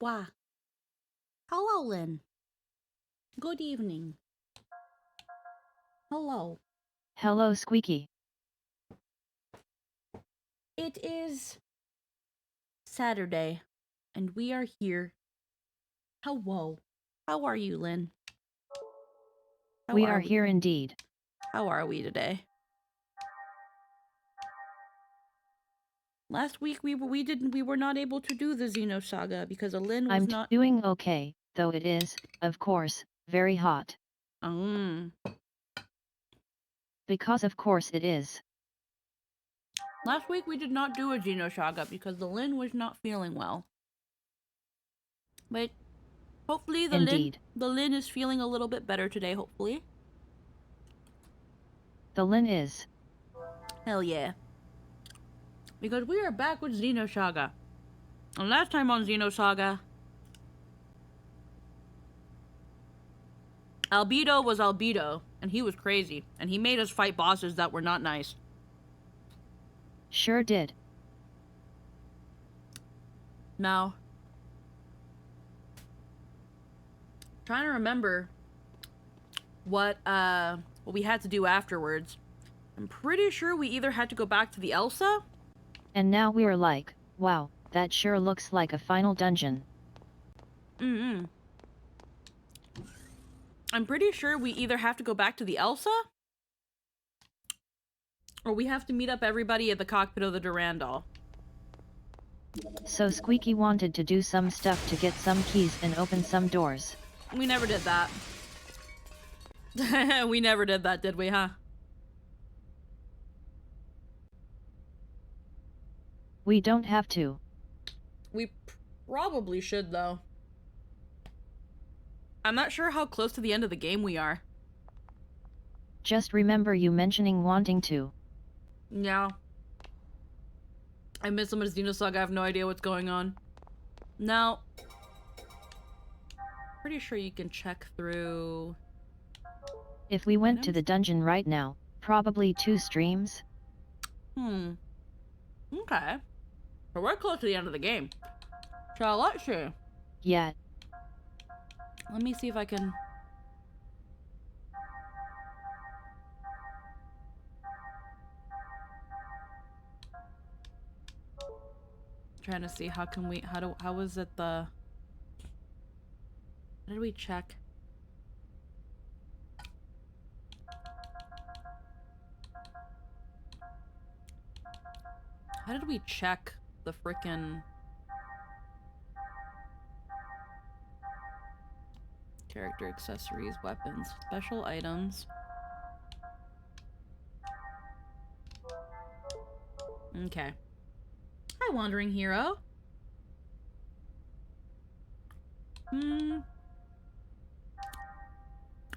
Wah. Hello, Lynn. Good evening. Hello. Hello, Squeaky. It is Saturday, and we are here. Hello. How are you, Lynn? We are here indeed. How are we today? Last week we were not able to do the Xenosaga because Lynn was not. I'm doing okay, though it is, of course, very hot. Because of course it is. Last week we did not do a Xenosaga because the Lynn was not feeling well. But hopefully the Lynn is feeling a little bit better today, hopefully. The Lynn is. Hell yeah. Because we are back with Xenosaga. And last time on Xenosaga, Albedo was Albedo, and he was crazy, and he made us fight bosses that were not nice. Sure did. Now, trying to remember what we had to do afterwards. I'm pretty sure we either had to go back to the Elsa. And now we're like, wow, that sure looks like a final dungeon. I'm pretty sure we either have to go back to the Elsa, or we have to meet up everybody at the cockpit of the Durandal. So Squeaky wanted to do some stuff to get some keys and open some doors. We never did that. We never did that, did we, huh? We don't have to. We probably should, though. I'm not sure how close to the end of the game we are. Just remember you mentioning wanting to. Yeah. I missed some of Xenosaga. I have no idea what's going on. Now, pretty sure you can check through. If we went to the dungeon right now, probably 2 streams. Okay. So we're close to the end of the game. So let's see. Yeah. Let me see if I can. Trying to see how is it the. How did we check? How did we check the frickin' character accessories, weapons, special items? Okay. Hi, Wandering Hero.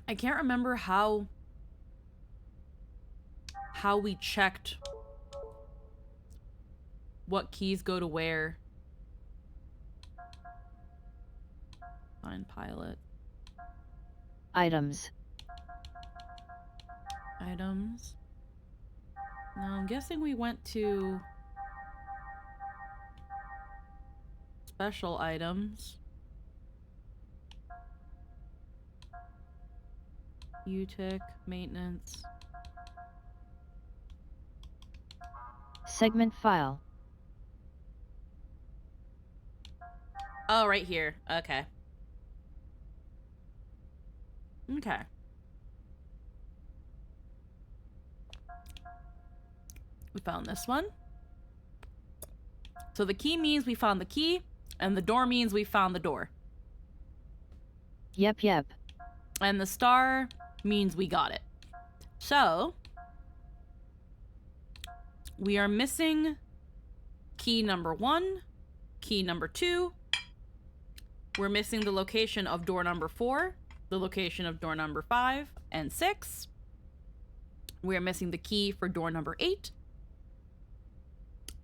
I can't remember how we checked what keys go to where. Find pilot. Items. Items. Now I'm guessing we went to special items. UTIC, maintenance. Segment file. Oh, right here. Okay. Okay. We found this one. So the key means we found the key, and the door means we found the door. Yep. And the star means we got it. So, we are missing key number 1, key number 2. We're missing the location of door number 4, the location of door number 5 and 6. We are missing the key for door number 8.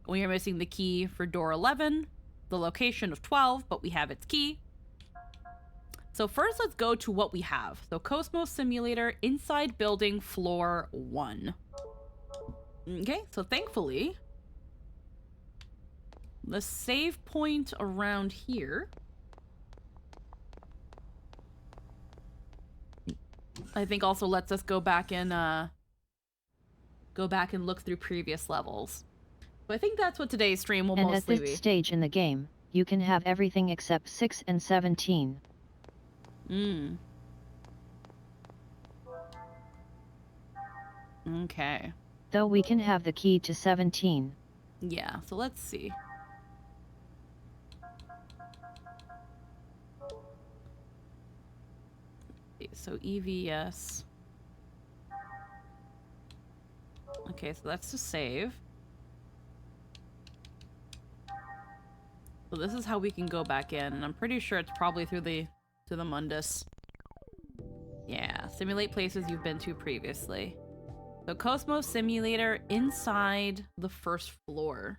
We are missing the key for door 11, the location of 12, but we have its key. So first, let's go to what we have. So Cosmos Simulator, inside building, floor 1. Okay, so thankfully, the save point around here I think also lets us go back and look through previous levels. So I think that's what today's stream will And mostly at this be. stage in the game, you can have everything except 6 and 17. Okay. Though we can have the key to 17. Yeah, so let's see. Okay, so EVS. Okay, so that's to save. So this is how we can go back in, and I'm pretty sure it's probably through the Mundus. Yeah, simulate places you've been to previously. So Cosmos Simulator inside the first floor.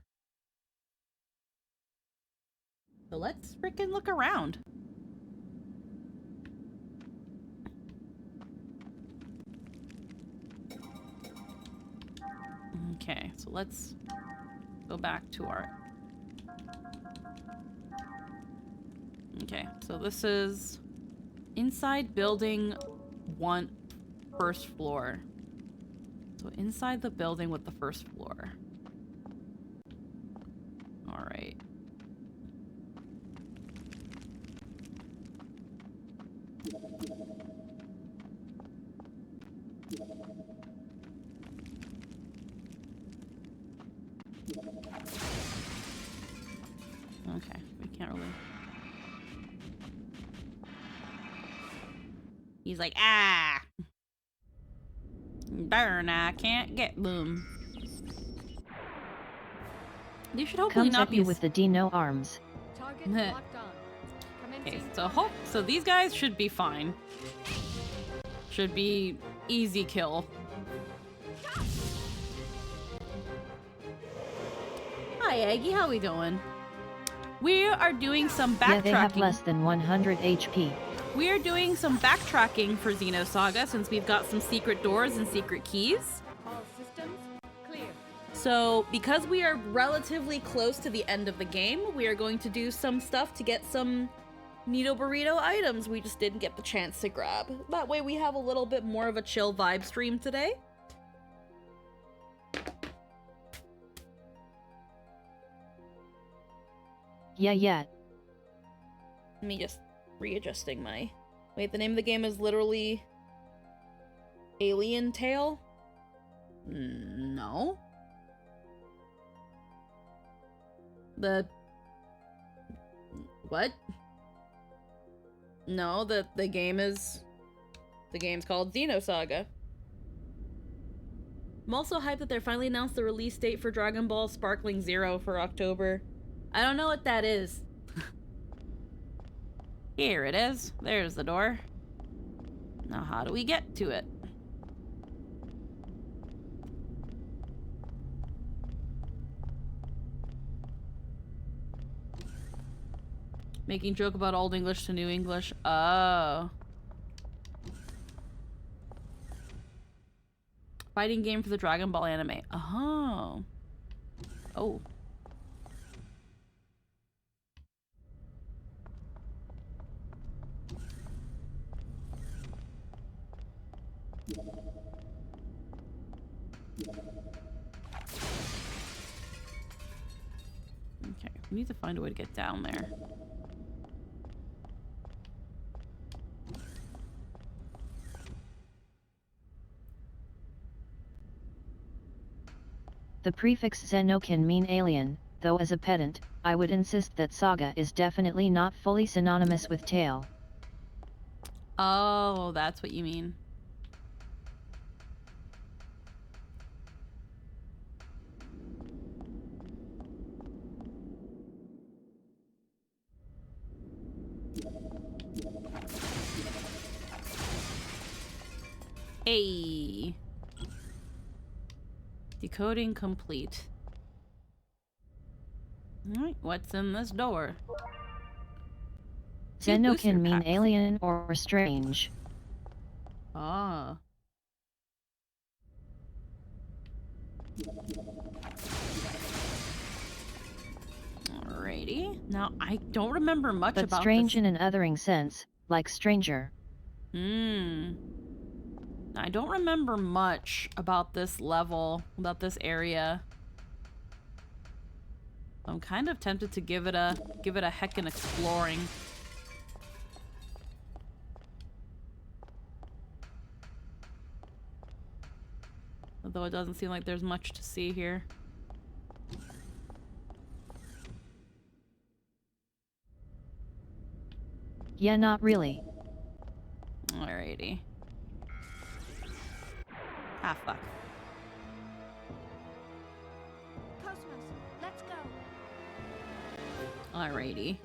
So let's frickin' look around. Okay, so let's go back to our... Okay, so this is inside building 1, first floor. So inside the building with the first floor. All right. Okay, we can't really... He's like, ah! Darn, I can't get them. They should hopefully Comes not at be... you with the Dino arms. Target locked on. Okay, Commencing so these guys should be fine. Should be easy kill. Hi Aggie, how we doing? We are doing some backtracking. Yeah, they have less than 100 HP. We are doing some backtracking for Xenosaga since we've got some secret doors and secret keys. all systems clear. So, because we are relatively close to the end of the game, we are going to do some stuff to get some Neato Burrito items we just didn't get the chance to grab. That way we have a little bit more of a chill vibe stream today. Yeah. Let me just readjusting my... Wait, the name of the game is literally... Alien Tale? No. What? No, the game's called Xenosaga. I'm also hyped that they finally announced the release date for Dragon Ball Sparkling Zero for October. I don't know what that is. Here it is. There's the door. Now how do we get to it? Making joke about Old English to New English. Oh. Fighting game for the Dragon Ball anime. Oh. Oh. Okay, we need to find a way to get down there. The prefix Xeno can mean alien, though as a pedant, I would insist that saga is definitely not fully synonymous with tale. Oh, that's what you mean. Hey. Decoding complete. Alright, what's in this door? Two Xeno booster can mean packs. alien or strange. Ah. Alrighty. Now, I don't remember much But about strange this. in an othering sense, like stranger. Hmm. I don't remember much about this level, about this area. I'm kind of tempted to give it a heckin' exploring. Although it doesn't seem like there's much to see here. Yeah, not really. Alrighty. Ah, fuck. Cosmos, let's go. Alrighty.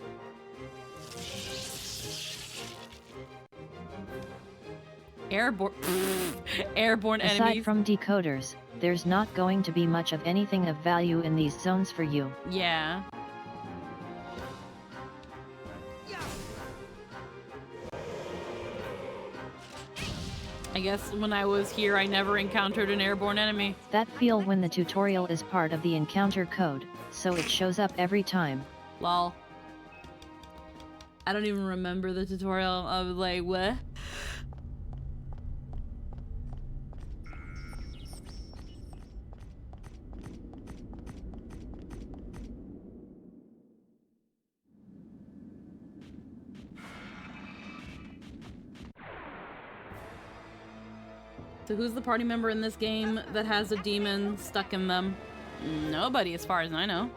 Airborne airborne Aside enemies. from decoders, there's not going to be much of anything of value in these zones for you. Yeah. I guess when I was here, I never encountered an airborne enemy. That feel when the tutorial is part of the encounter code, so it shows up every time. Lol. I don't even remember the tutorial. I was like, what? So who's the party member in this game that has a demon stuck in them? Nobody, as far as I know.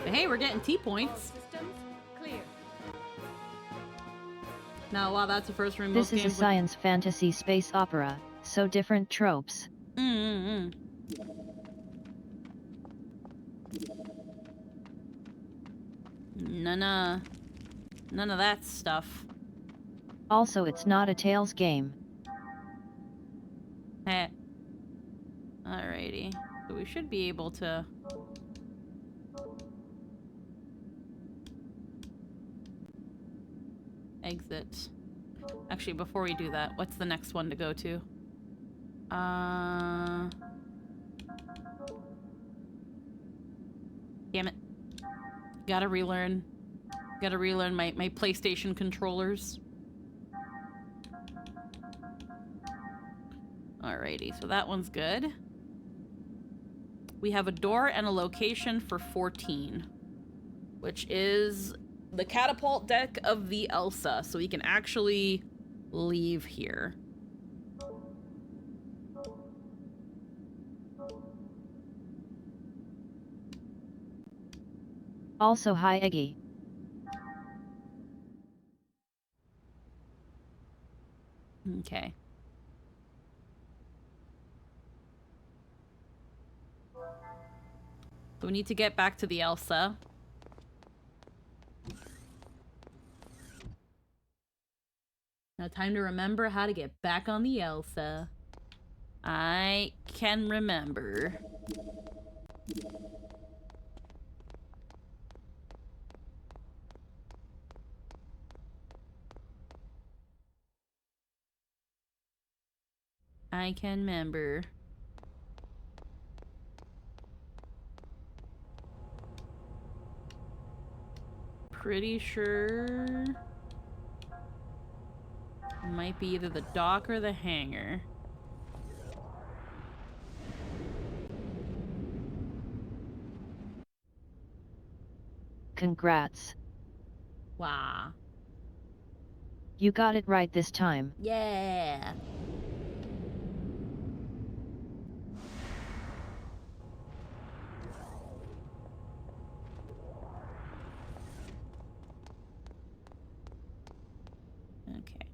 But hey, we're getting T points. Systems clear. Now, wow, that's the first room. This is a science fantasy space opera, so different tropes. None of that stuff. Also, it's not a Tales game. Heh. Alrighty. So we should be able to... exit. Actually, before we do that, what's the next one to go to? Damn it. Gotta relearn my PlayStation controllers. Alrighty, so that one's good. We have a door and a location for 14, which is the catapult deck of the Elsa, so we can actually leave here. Also, hi Eggy. Okay. So we need to get back to the Elsa. Now time to remember how to get back on the Elsa. I can remember. I can remember. Pretty sure... it might be either the dock or the hangar. Congrats. Wow. You got it right this time. Yeah. Okay.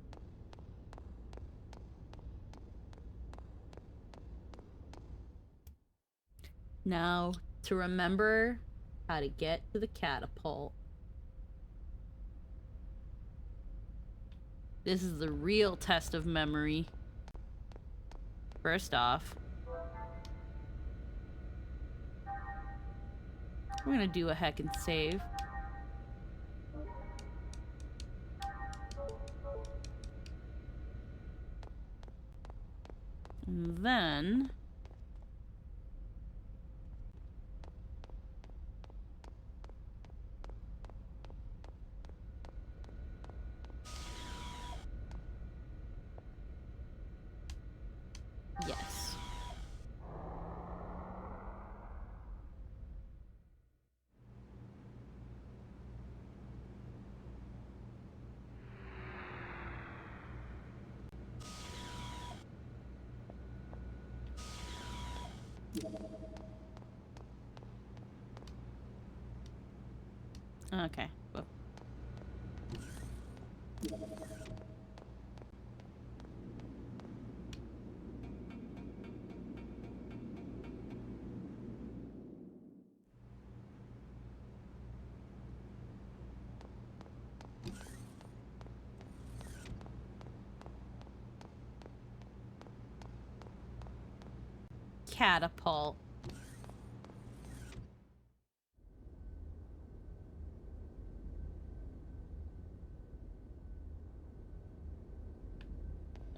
Now, to remember how to get to the catapult. This is the real test of memory. First off, we're gonna do a heckin' save. And then... yes. Okay. Well. Catapult.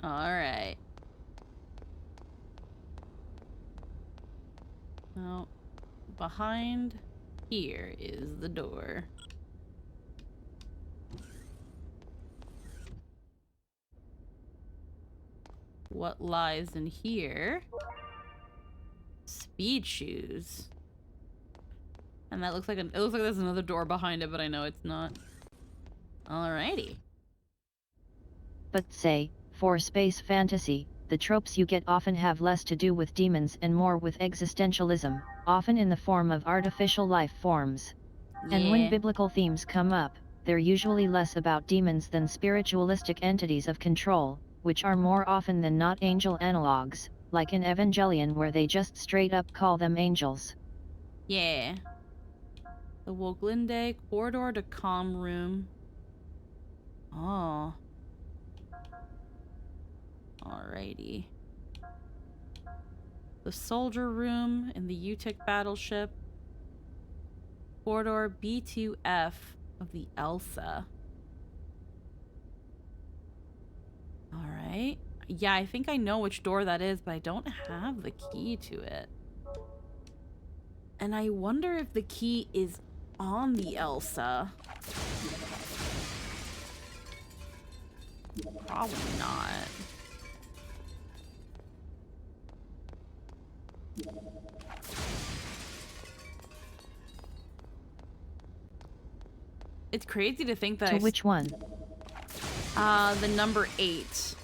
Alright. Well, behind here is the door. What lies in here? Speed shoes. And that looks like it looks like there's another door behind it, but I know it's not. Alrighty. But say, for space fantasy, the tropes you get often have less to do with demons and more with existentialism, often in the form of artificial life forms. And when Yeah. biblical themes come up, they're usually less about demons than spiritualistic entities of control, which are more often than not angel analogues, like in Evangelion where they just straight up call them angels. Yeah. The Woglinde corridor to calm room. Oh. Alrighty. The soldier room in the Utic battleship. Corridor B2F of the Elsa. Alright. Yeah, I think I know which door that is, but I don't have the key to it. And I wonder if the key is on the Elsa. Probably not. It's crazy to think that To which one? the number 8.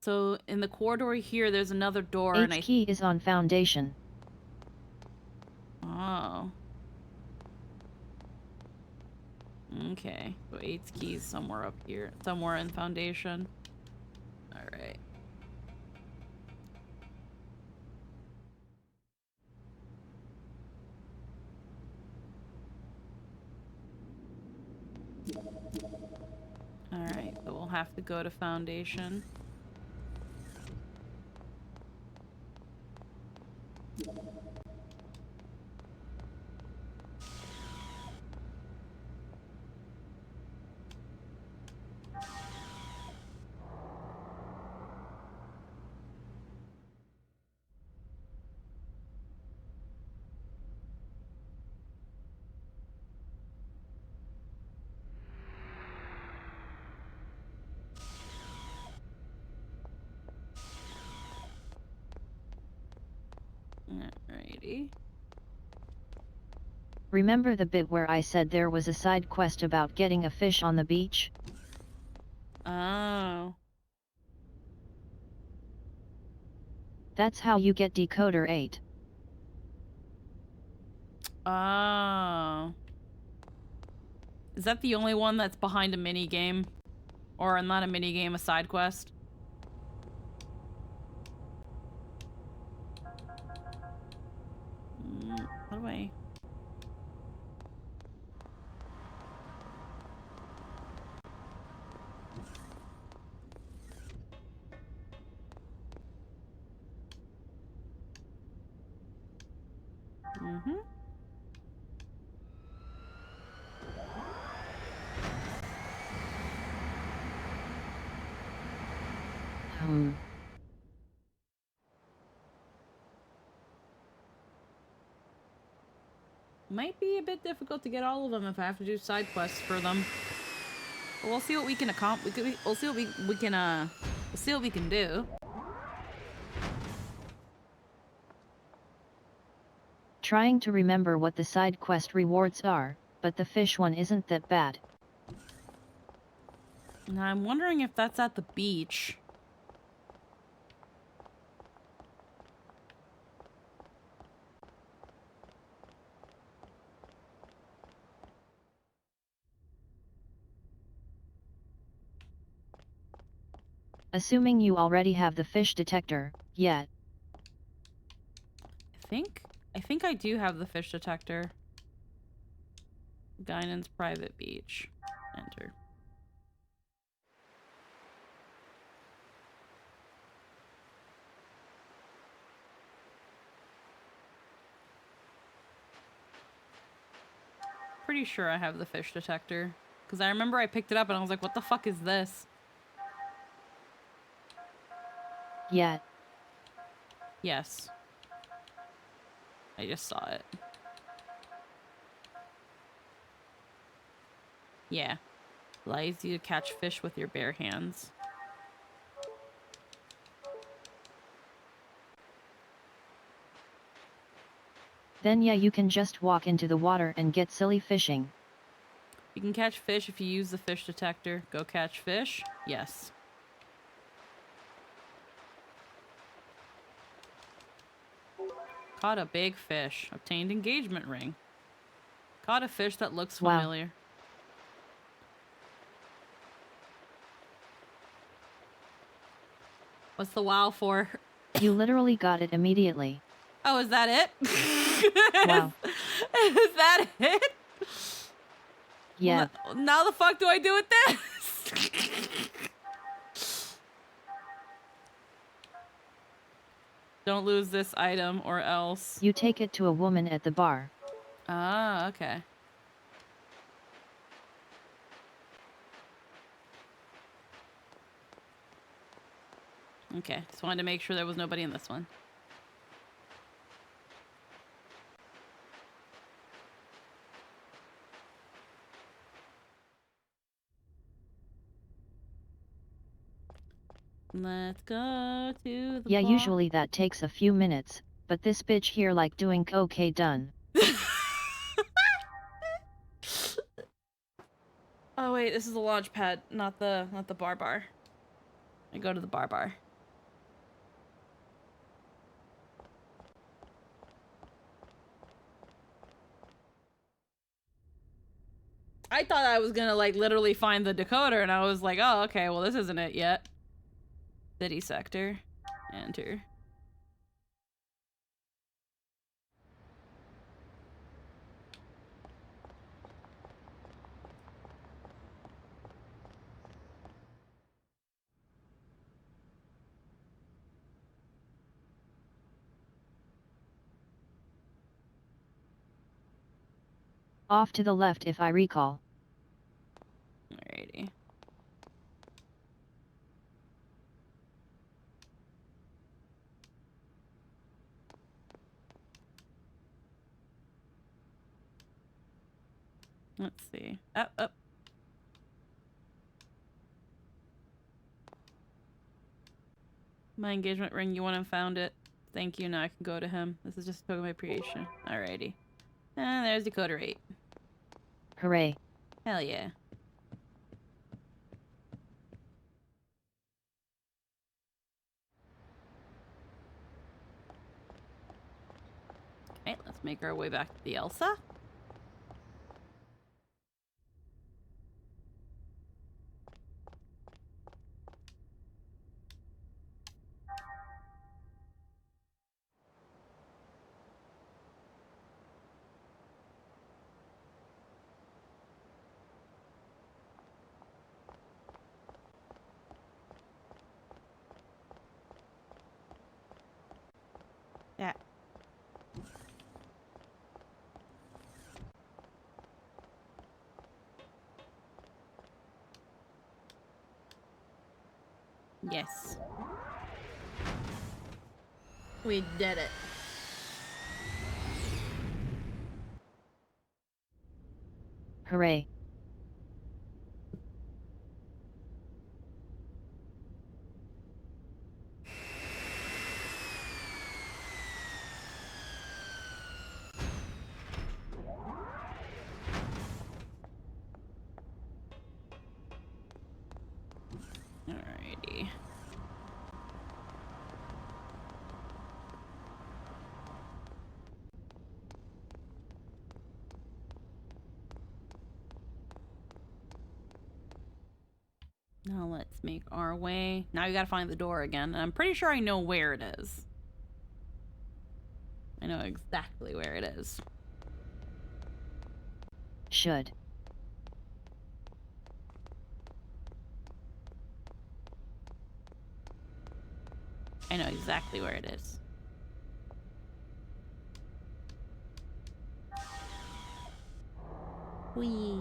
So in the corridor here, there's another door, and 8's key is on Foundation. Oh. Okay. So 8's key is somewhere up here, somewhere in Foundation. All right. All right. So we'll have to go to Foundation. Alrighty. Remember the bit where I said there was a side quest about getting a fish on the beach? Oh. That's how you get Decoder 8. Oh. Is that the only one that's behind a mini game? Or not a mini game, a side quest? How do I... Might be a bit difficult to get all of them if I have to do side quests for them. But we'll see what we can accomplish. We'll see what we can we'll see what we can do. Trying to remember what the side quest rewards are, but the fish one isn't that bad. Now I'm wondering if that's at the beach. Assuming you already have the fish detector, yet. I think I do have the fish detector. Guinan's private beach. Enter. Pretty sure I have the fish detector. Because I remember I picked it up and I was like, what the fuck is this? Yet. Yes. I just saw it. Yeah. Allows you to catch fish with your bare hands. Then yeah, you can just walk into the water and get silly fishing. You can catch fish if you use the fish detector. Go catch fish? Yes. Caught a big fish. Obtained engagement ring. Caught a fish that looks Wow. familiar. What's the wow for? You literally got it immediately. Oh, is that it? Wow. Is that it? Yeah. Well, now the fuck do I do with this? Don't lose this item or else. You take it to a woman at the bar. Ah, okay. Okay, just wanted to make sure there was nobody in this one. Let's go to the Yeah, bar. usually that takes a few minutes, but this bitch here like doing okay done. Oh wait, this is the launch pad, not the bar. I go to the bar. I thought I was gonna like literally find the decoder and I was like, oh okay, well this isn't it yet. City sector. Enter. Off to the left if I recall. Alrighty. Let's see. Up. My engagement ring, you went and found it. Thank you, now I can go to him. This is just a token of appreciation. Alrighty. And there's decoder 8. Hooray. Hell yeah. Okay, let's make our way back to the Elsa. Yeah. Yes. We did it. Hooray. Alrighty. Now let's make our way. Now we gotta find the door again. And I'm pretty sure I know where it is. I know exactly where it is. Should. I know exactly where it is. Whee.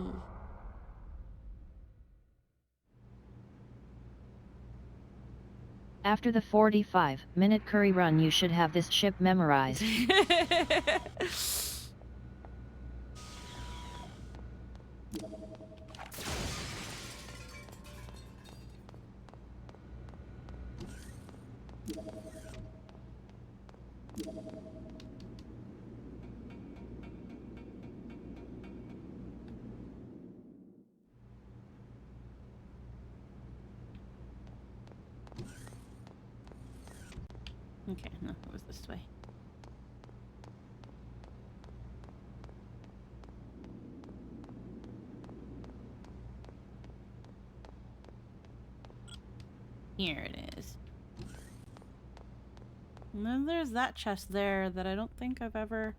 After the 45-minute curry run, you should have this ship memorized. Okay, no, it was this way. Here it is. And then there's that chest there that I don't think I've ever...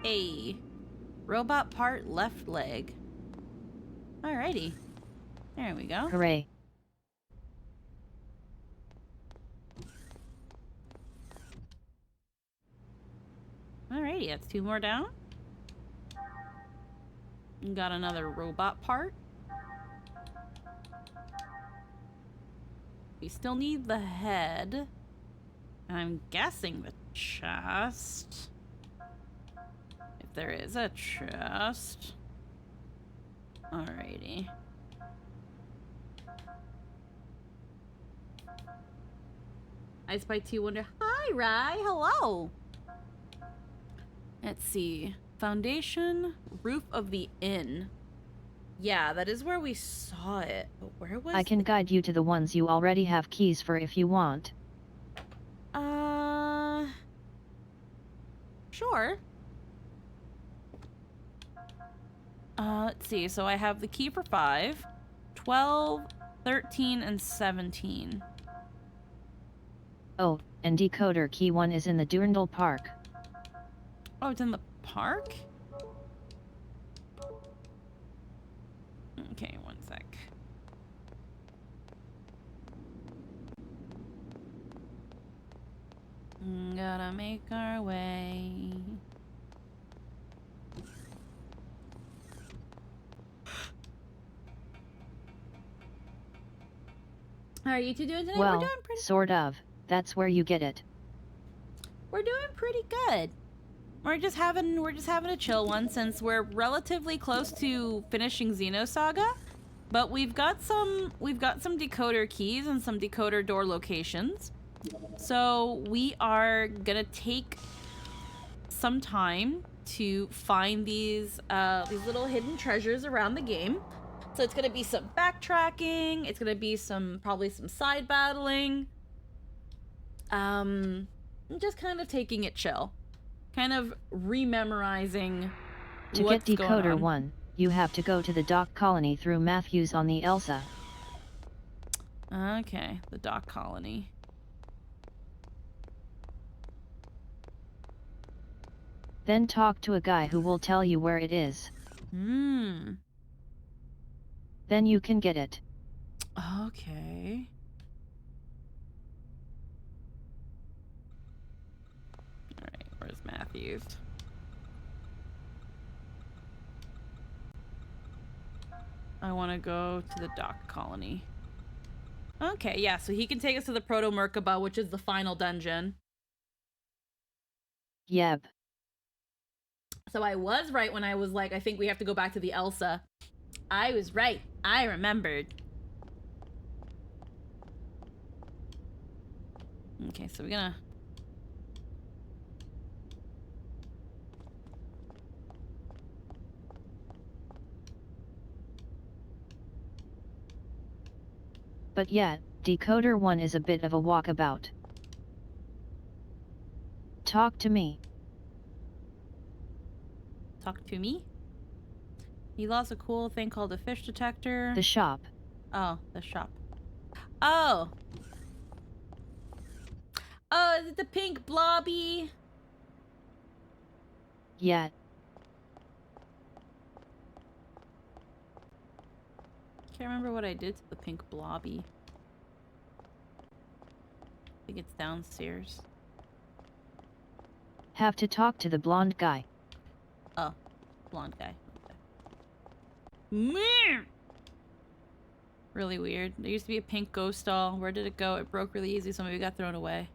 Hey. Robot part left leg. Alrighty. There we go. Hooray. Alrighty, that's 2 more down. Got another robot part. We still need the head. I'm guessing the chest. If there is a chest. Alrighty. I Spy 2 Wonder. Hi, Rye. Hello. Let's see. Foundation, roof of the inn. Yeah, that is where we saw it. But where was I can guide you to the ones you already have keys for if you want. Sure. Let's see. So I have the key for 5, 12, 13, and 17. Oh, and decoder key 1 is in the Durandal Park. Oh, it's in the park? Okay, one sec. Gotta make our way. How are you two doing today? Well, We're doing pretty. sort of. That's where you get it. We're doing pretty good. We're just having a chill one since we're relatively close to finishing Xenosaga, but we've got some decoder keys and some decoder door locations. So we are gonna take some time to find these little hidden treasures around the game. So it's gonna be some backtracking. It's gonna be probably some side battling. Just kind of taking it chill, kind of rememorizing. To what's get going decoder on. 1, you have to go to the dock colony through Matthews on the Elsa. Okay, the dock colony. Then talk to a guy who will tell you where it is. Hmm. Then you can get it. Okay. Alright, where's Matthews? I want to go to the dock colony. Okay, yeah, so he can take us to the Proto-Merkaba, which is the final dungeon. Yep. So I was right when I was like, I think we have to go back to the Elsa. I was right. I remembered. Okay, so we're gonna... But yeah, Decoder 1 is a bit of a walkabout. Talk to me. Talk to me? He lost a cool thing called a fish detector. The shop. Oh, the shop. Oh! Oh, is it the pink blobby? Yeah. Can't remember what I did to the pink blobby. I think it's downstairs. Have to talk to the blonde guy. Oh, blonde guy. Meh! Really weird. There used to be a pink ghost doll. Where did it go? It broke really easy, so maybe it got thrown away.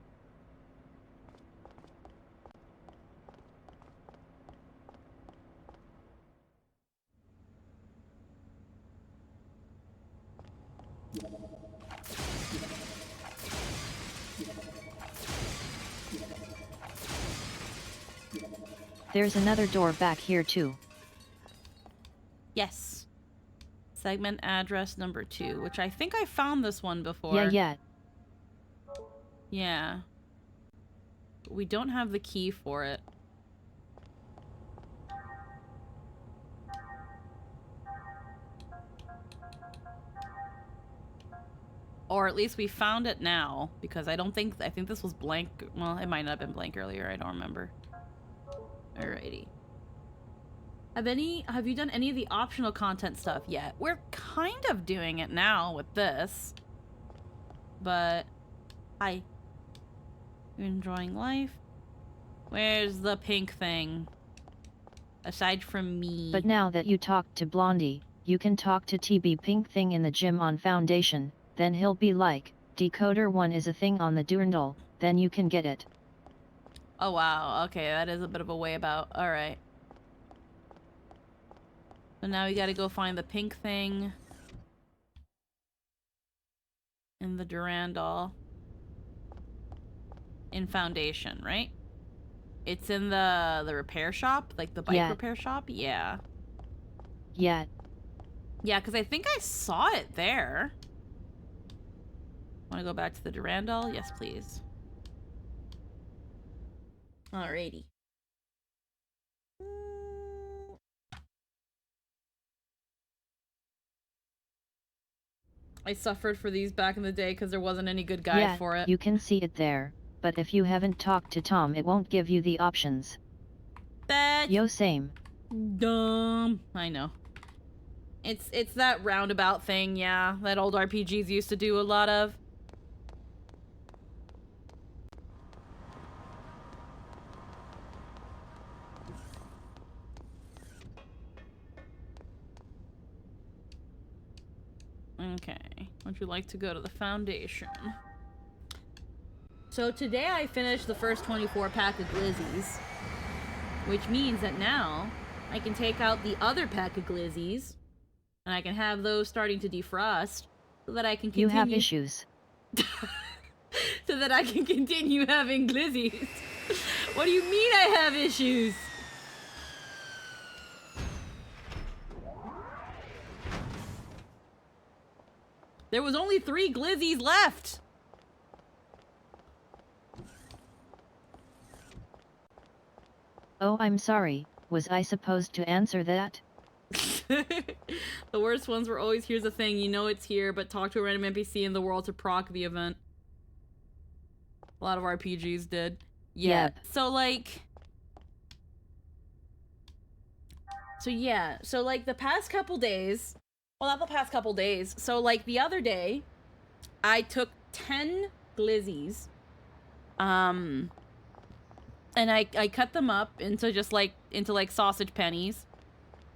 There's another door back here too. Yes. Segment address number 2, which I think I found this one before. Yeah. Yeah. But we don't have the key for it. Or at least we found it now, because I think this was blank. Well, it might not have been blank earlier, I don't remember. Alrighty. Have you done any of the optional content stuff yet? We're kind of doing it now with this. But, hi. You enjoying life? Where's the pink thing? Aside from me. But now that you talked to Blondie, you can talk to TB Pink Thing in the gym on Foundation, then he'll be like, Decoder 1 is a thing on the Durandal, then you can get it. Oh wow, okay, that is a bit of a way about. Alright. So now we gotta go find the pink thing. In the Durandal. In Foundation, right? It's in the repair shop? Like the bike repair shop? Yeah. Yeah. Yeah, because I think I saw it there. Want to go back to the Durandal? Yes, please. Alrighty. I suffered for these back in the day because there wasn't any good guide for it. You can see it there, but if you haven't talked to Tom it won't give you the options. Yo, same. Dumb. I know. It's that roundabout thing, yeah, that old RPGs used to do a lot of. Okay, would you like to go to the Foundation? So today I finished the first 24 pack of glizzies, which means that now I can take out the other pack of glizzies, and I can have those starting to defrost, so that I can continue- You have issues. So that I can continue having glizzies. What do you mean I have issues? There was only 3 glizzies left. Oh, I'm sorry. Was I supposed to answer that? The worst ones were always, here's the thing, you know it's here, but talk to a random NPC in the world to proc the event. A lot of RPGs did. Yeah. Yep. So like... So yeah, so like the past couple days... Well, not the past couple days. So like the other day, I took 10 glizzies. And I cut them up into just like, into like sausage pennies.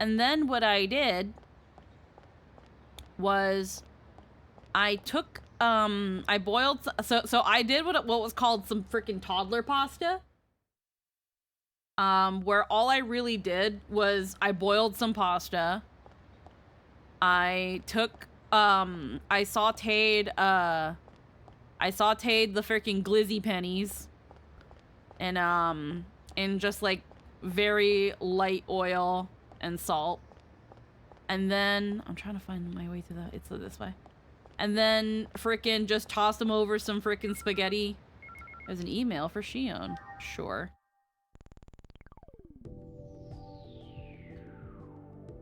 And then what I did was I took I boiled so I did what was called some freaking toddler pasta. Where all I really did was I boiled some pasta. I took I sauteed the freaking glizzy pennies and in just like very light oil and salt. And then I'm trying to find my way to the it's this way. And then frickin' just toss them over some frickin' spaghetti. There's an email for Shion. Sure.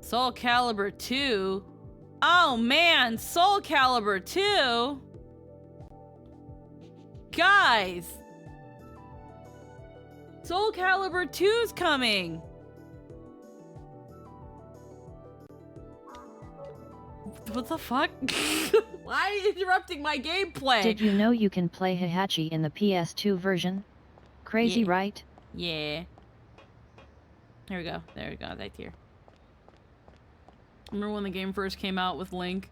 Soul Calibur 2? Oh man, Soul Calibur 2? Guys! Soul Calibur 2's coming! What the fuck? Why are you interrupting my gameplay? Did you know you can play Heihachi in the PS2 version? Crazy, Yeah. right? Yeah. Here we go. There we go. Right here. Remember when the game first came out with Link?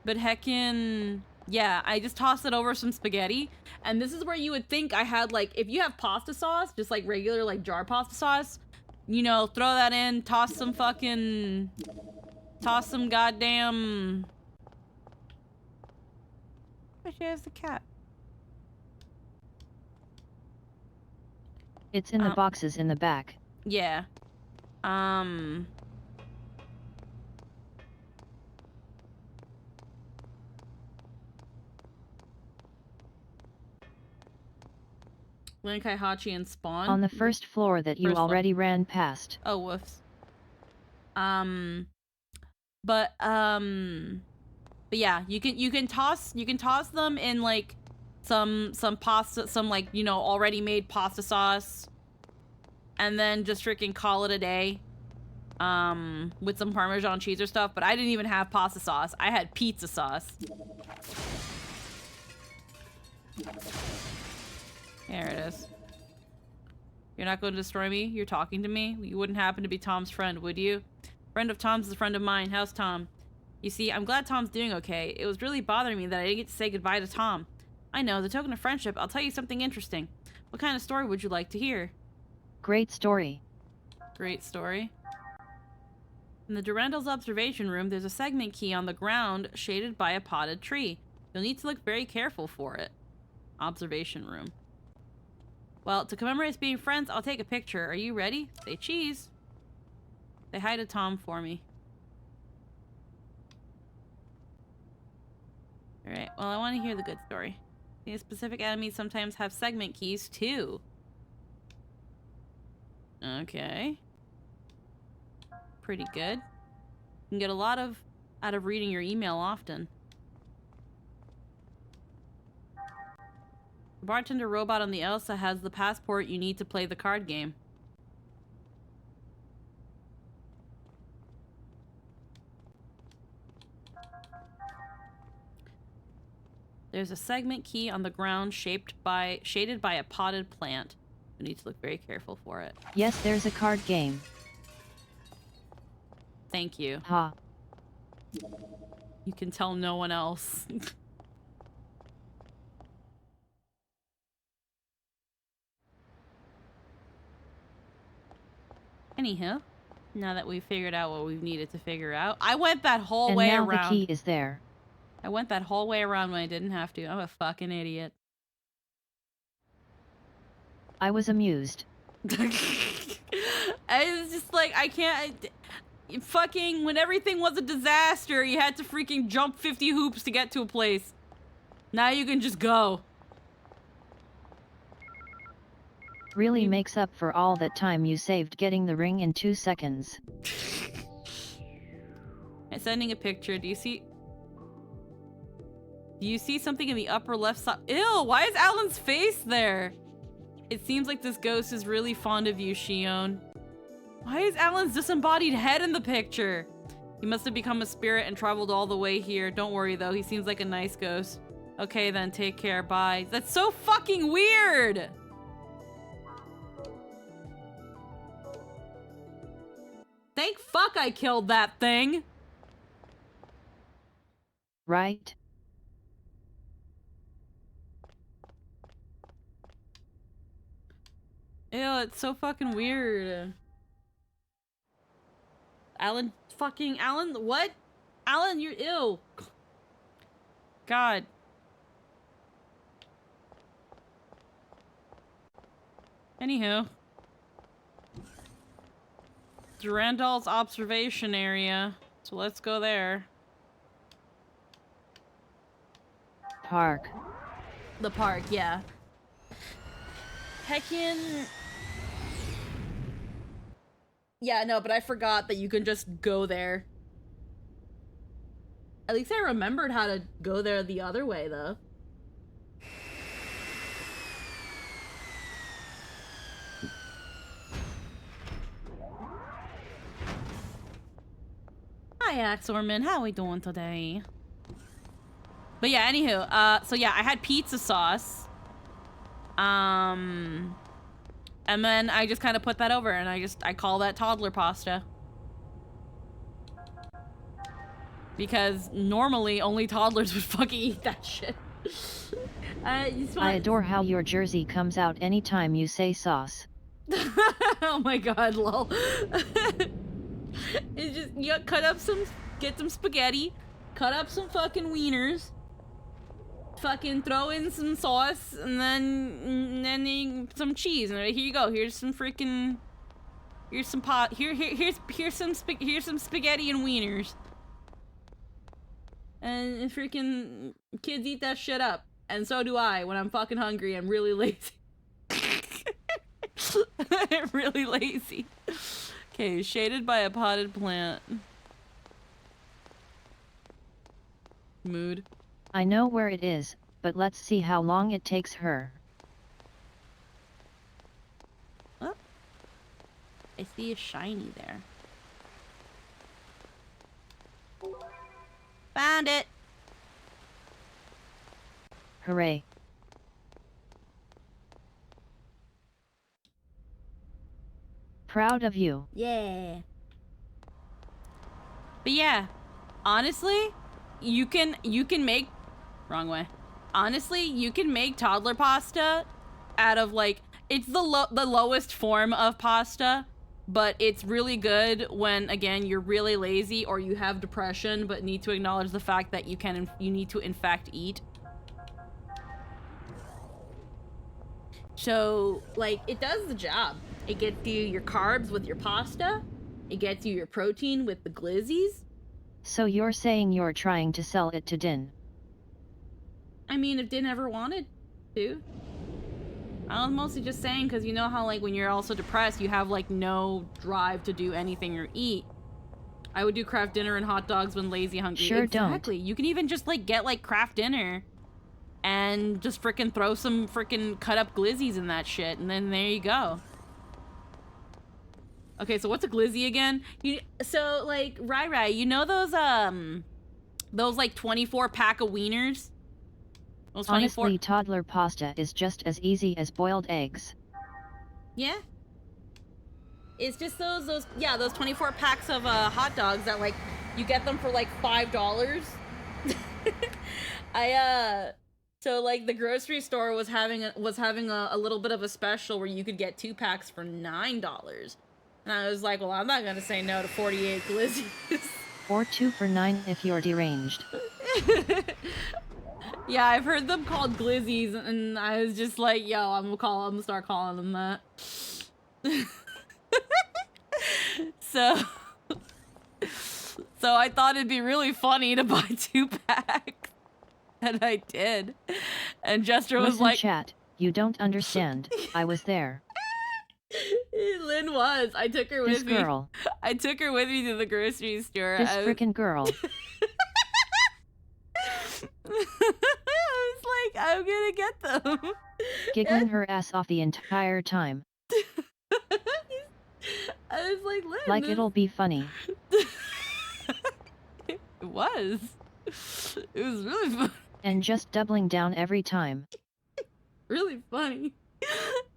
But heckin'... Yeah, I just tossed it over some spaghetti. And this is where you would think I had, like... If you have pasta sauce, just like regular, like, jar pasta sauce, you know, throw that in, toss some fucking... Toss some goddamn... Where's the cat? It's in the boxes in the back. Yeah. Link, Heihachi, and Spawn. On the first floor that you First floor. already ran past. Oh, whoops. But yeah, you can toss them in like some pasta, some like, you know, already made pasta sauce, and then just freaking call it a day. With some Parmesan cheese or stuff, but I didn't even have pasta sauce. I had pizza sauce. There it is. You're not going to destroy me? You're talking to me? You wouldn't happen to be Tom's friend, would you? Friend of Tom's is a friend of mine. How's Tom? You see, I'm glad Tom's doing okay. It was really bothering me that I didn't get to say goodbye to Tom. I know, as a token of friendship, I'll tell you something interesting. What kind of story would you like to hear? Great story. Great story. In the Durandal's observation room, there's a segment key on the ground shaded by a potted tree. You'll need to look very careful for it. Observation room. Well, to commemorate us being friends, I'll take a picture. Are you ready? Say cheese. Say hi to Tom for me. Alright, well, I want to hear the good story. These specific enemies sometimes have segment keys, too. Okay. Pretty good. You can get a lot out of reading your email often. The bartender robot on the Elsa has the passport you need to play the card game. There's a segment key on the ground shaded by a potted plant. You need to look very careful for it. Yes, there's a card game. Thank you. Ha. You can tell no one else. Anywho, now that we've figured out what we've needed to figure out, I went that whole And way now around. the key is there. I went that whole way around when I didn't have to. I'm a fucking idiot. I was amused. It's just like, I can't... fucking, when everything was a disaster, you had to freaking jump 50 hoops to get to a place. Now you can just go. Really makes up for all that time you saved getting the ring in 2 seconds. I'm sending a picture. Do you see something in the upper left side? Ew, why is Alan's face there? It seems like this ghost is really fond of you, Shion. Why is Alan's disembodied head in the picture? He must have become a spirit and traveled all the way here. Don't worry though, he seems like a nice ghost. Okay then, take care, bye. That's so fucking weird! Thank fuck I killed that thing! right? Ew, it's so fucking weird. Alan, what? Alan, you're ill. God. Anywho. Durandal's observation area. So let's go there. Park. The park, yeah. Heckin'... Yeah, no, but I forgot that you can just go there. At least I remembered how to go there the other way, though. Hi, Axorman. How we doing today? But yeah, anywho, so yeah, I had pizza sauce. And then I just kind of put that over, and I call that toddler pasta. Because normally only toddlers would fucking eat that shit. I adore how your jersey comes out anytime you say sauce. Oh my god, lol. It's just, you get some spaghetti, cut up some fucking wieners, fucking throw in some sauce, and then some cheese, and here you go. Here's some freaking, here's some here's some spaghetti and wieners. And freaking kids eat that shit up. And so do I when I'm fucking hungry. I'm really lazy. I'm really lazy. Okay, shaded by a potted plant. Mood. I know where it is, but let's see how long it takes her. Oh. I see a shiny there. Found it! Hooray. Proud of you. Yeah. But yeah, honestly, you can make, wrong way. Honestly, you can make toddler pasta out of like, it's the lowest form of pasta, but it's really good when, again, you're really lazy or you have depression but need to acknowledge the fact that you need to in fact eat. So, like, it does the job. It gets you your carbs with your pasta. It gets you your protein with the glizzies. So you're saying you're trying to sell it to Din? I mean, if Din ever wanted to. I was mostly just saying because you know how, like, when you're also depressed, you have, like, no drive to do anything or eat. I would do craft dinner and hot dogs when lazy hungry. Sure exactly. don't. You can even just, like, get, like, craft dinner and just frickin' throw some frickin' cut up glizzies in that shit, and then there you go. Okay, so what's a glizzy again? So, like, Rai, you know those like 24 pack of wieners? Those 24... Honestly, toddler pasta is just as easy as boiled eggs. Yeah? It's just those 24 packs of hot dogs that, like, you get them for like $5. So like the grocery store was having a little bit of a special where you could get 2 packs for $9. And I was like, well, I'm not gonna say no to 48 glizzies. Or 2 for $9 if you're deranged. Yeah, I've heard them called glizzies, and I was just like, yo, I'm gonna start calling them that. So I thought it'd be really funny to buy 2 packs, and I did. And Jester was like, chat, you don't understand. I was there. Lynn was. I took her with me. I took her with me to the grocery store. This frickin' girl. I was like, I'm gonna get them. Giggling her ass off the entire time. I was like, Lynn, like it'll be funny. It was. It was really fun. And just doubling down every time. Really funny.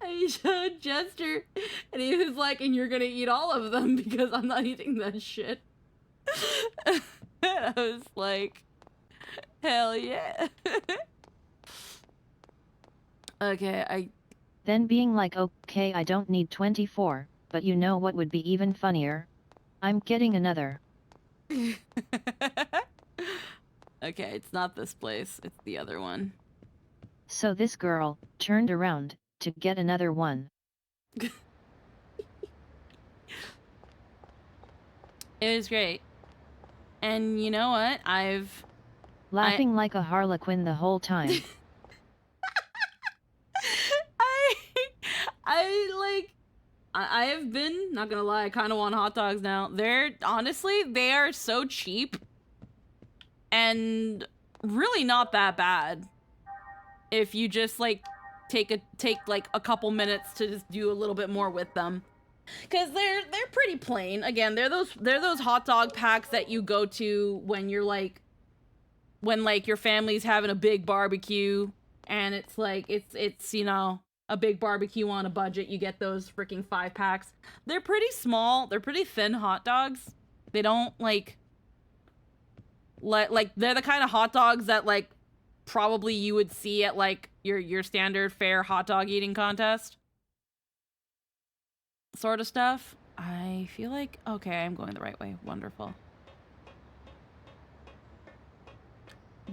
I showed Jester, and he was like, and you're gonna eat all of them because I'm not eating that shit. And I was like, Hell yeah. Okay, Then being like, okay, I don't need 24, but you know what would be even funnier? I'm getting another. Okay, it's not this place, it's the other one. So this girl turned around to get another one. It was great. And you know what? Laughing like a harlequin the whole time. I I have been, not gonna lie, I kind of want hot dogs now. Honestly, they are so cheap and really not that bad if you just like take like a couple minutes to just do a little bit more with them. Cause they're pretty plain. Again, they're those hot dog packs that you go to when you're like, when like your family's having a big barbecue and it's like it's you know, a big barbecue on a budget. You get those freaking 5-packs. They're pretty small. They're pretty thin hot dogs. They don't like they're the kind of hot dogs that like probably you would see at like your standard fare hot dog eating contest sort of stuff. I feel like, okay, I'm going the right way. Wonderful.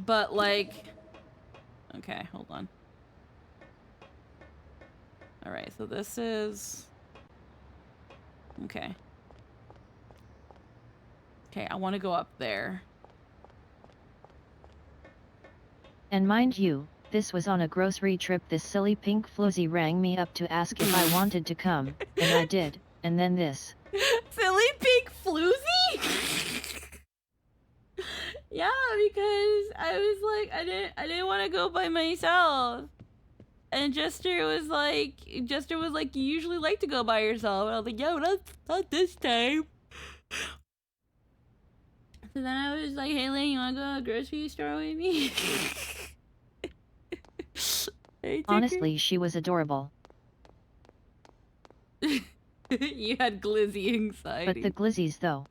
But like, okay, hold on. All right, so this is, okay. Okay, I want to go up there. And mind you, this was on a grocery trip. This silly pink floozy rang me up to ask if I wanted to come, and I did, and then this. Silly pink floozy? Yeah, because I was like, I didn't want to go by myself. And Jester was like, you usually like to go by yourself. And I was like, yeah, but not this time. So then I was like, hey, Lane, you want to go to the grocery store with me? Honestly, she was adorable. You had glizzy anxiety. But the glizzies though.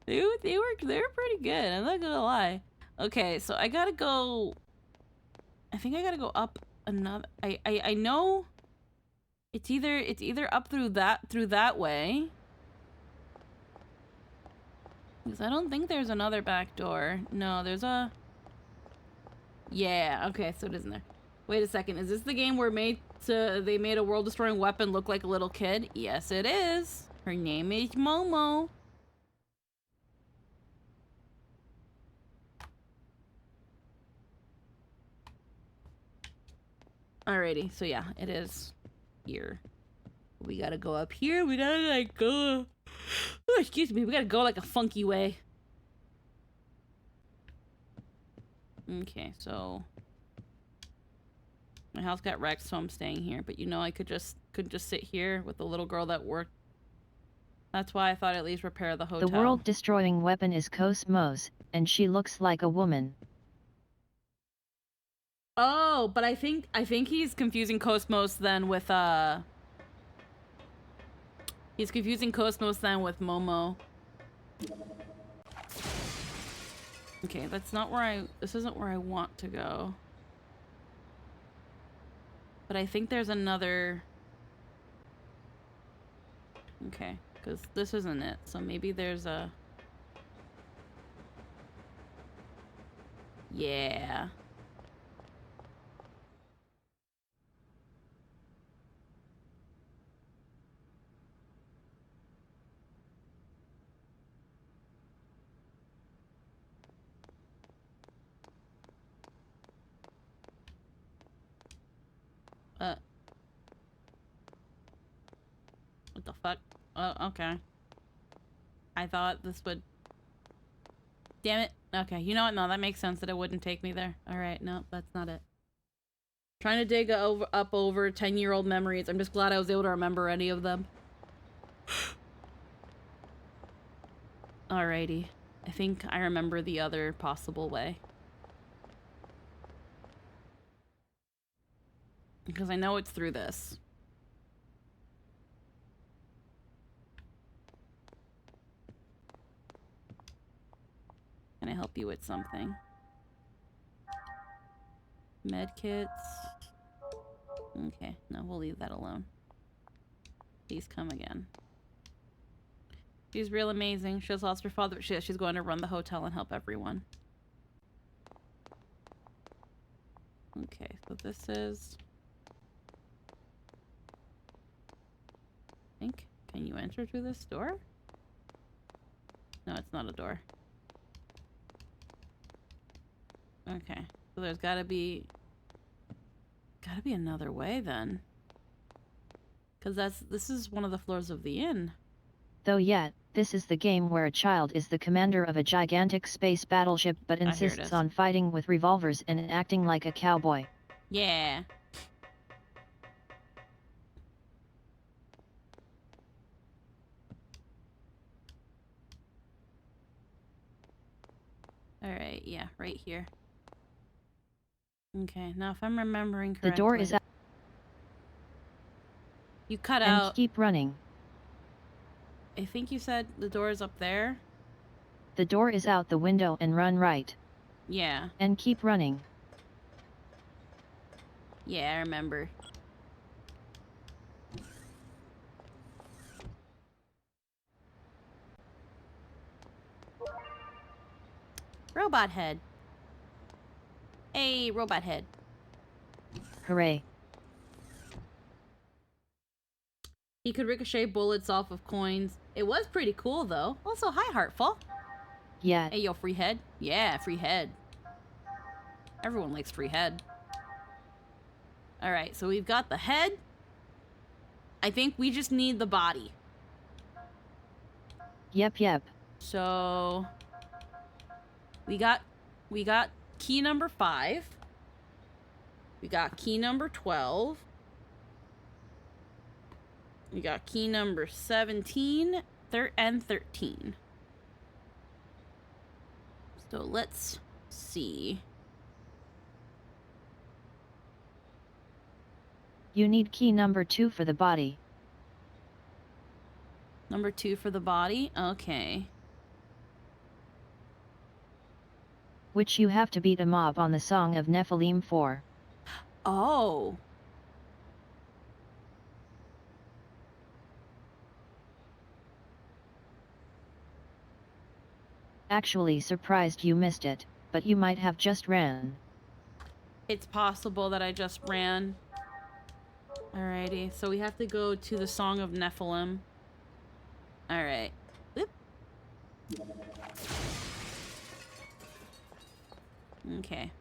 they were pretty good, I'm not gonna lie. Okay, so I gotta go, I think I gotta go up another, I know it's either up through that way, because I don't think there's another back door. No, there's a, yeah, okay, so it isn't there. Wait a second, is this the game where they made a world-destroying weapon look like a little kid? Yes, it is. Her name is Momo. Alrighty, so yeah, it is here. We gotta go up here. We gotta like go. Oh, excuse me. We gotta go like a funky way. Okay, so my house got wrecked, so I'm staying here. But you know, I could just sit here with the little girl that worked. That's why I thought at least repair the hotel. The world-destroying weapon is Cosmos, and she looks like a woman. Oh, but I think he's confusing Cosmos then with he's confusing Cosmos then with Momo. Okay, that's not where this isn't where I want to go. But I think there's another. Okay, because this isn't it. So maybe there's a. Yeah. What the fuck? Oh, okay. I thought this would... Damn it. Okay, you know what? No, that makes sense that it wouldn't take me there. Alright, no, that's not it. Trying to dig up over 10-year-old memories. I'm just glad I was able to remember any of them. Alrighty. I think I remember the other possible way. Because I know it's through this. I help you with something? Medkits. Okay, no, we'll leave that alone. Please come again. She's real amazing. She has lost her father, but she's going to run the hotel and help everyone. Okay, so this is... I think. Can you enter through this door? No, it's not a door. Okay, so there's gotta be another way then. Because this is one of the floors of the inn. Though yet, this is the game where a child is the commander of a gigantic space battleship but here it insists is. on fighting with revolvers and acting like a cowboy. Yeah. Alright, yeah, right here. Okay, now if I'm remembering correctly... The door is out. You cut And out... keep running. I think you said the door is up there? The door is out the window and run right. Yeah. And keep running. Yeah, I remember. Robot head. Hey, robot head. Hooray. He could ricochet bullets off of coins. It was pretty cool, though. Also, hi, Heartful. Yeah. Hey, yo, free head. Yeah, free head. Everyone likes free head. Alright, so we've got the head. I think we just need the body. Yep. So... We got key number 5. We got key number 12. We got key number 17 and 13. So let's see. You need key number 2 for the body. Number 2 for the body? Okay. Which you have to beat a mob on the Song of Nephilim for. Oh. Actually surprised you missed it, but you might have just ran. It's possible that I just ran. Alrighty, so we have to go to the Song of Nephilim. Alright. Oop. Okay.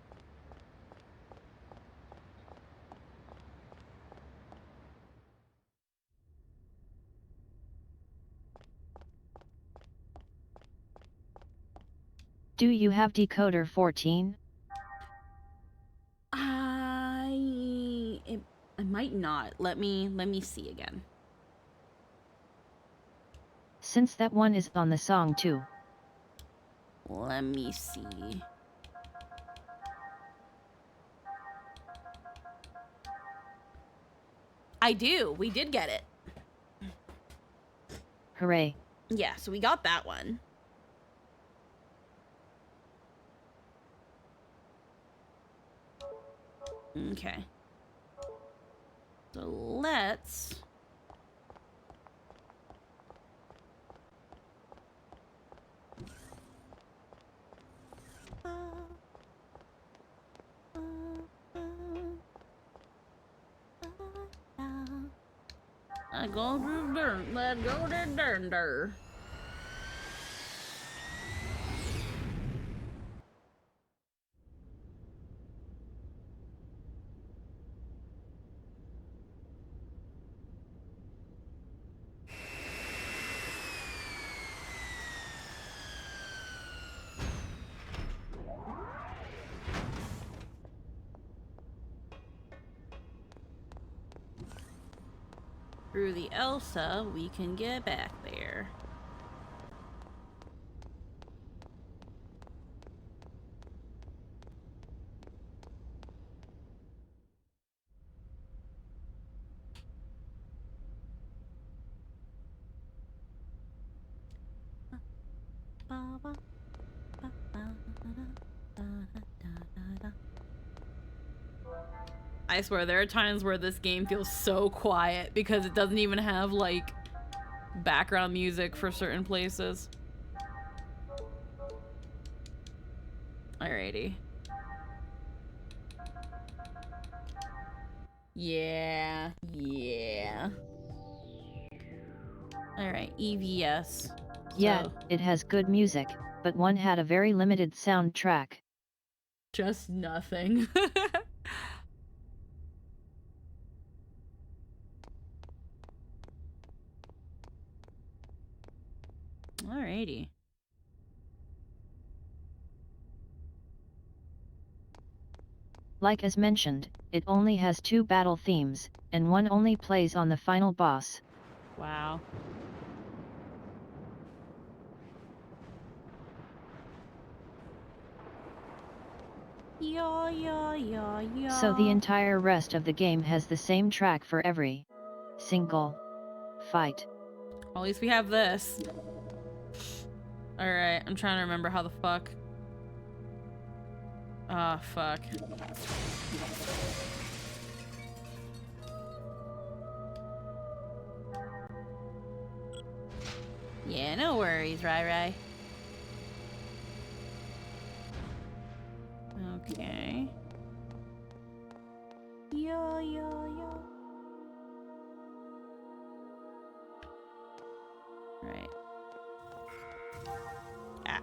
Do you have decoder 14? I might not. Let me see again. Since that one is on the song too. Let me see. I do. We did get it. Hooray. Yeah, so we got that one. Okay. So let's... I go to dirt, let go to dirt. Through the Elsa, we can get back there. Ba, ba, ba, ba. I swear, there are times where this game feels so quiet because it doesn't even have, like, background music for certain places. Alrighty. Yeah. Alright, EVS. Yeah, So, it has good music, but one had a very limited soundtrack. just nothing. Alrighty. Like as mentioned, it only has 2 battle themes, and one only plays on the final boss. Wow. Yeah. So the entire rest of the game has the same track for every single fight. Well, at least we have this. Alright, I'm trying to remember how the fuck. Ah, fuck. Yeah, no worries, Rai. Okay. Yeah. Right. Ah.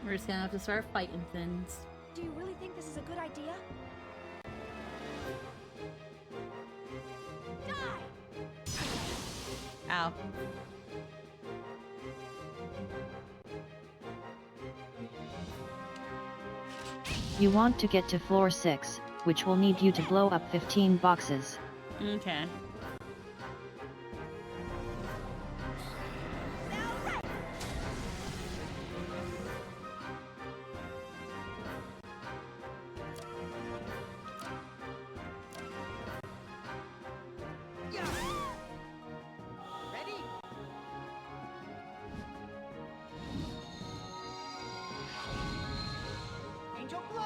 We're just gonna have to start fighting things. Do you really think this is a good idea? Die! Ow. You want to get to floor 6, which will need you to blow up 15 boxes. Okay. Ready? Angel blow!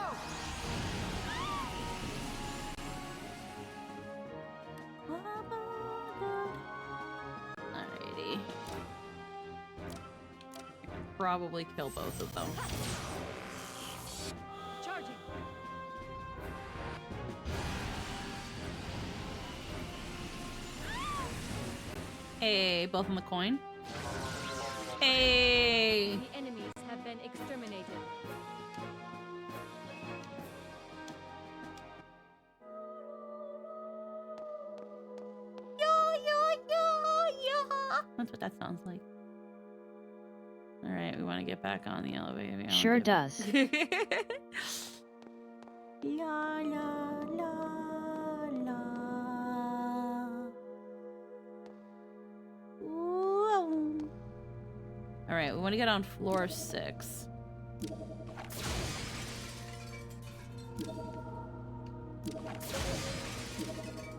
Alrighty. Probably kill both of them. Charging. Hey, both on the coin. Hey! The enemies have been exterminated. That's what that sounds like. Alright, we want to get back on the elevator. We Sure don't does. La la la. Whoa. Alright, we want to get on floor 6.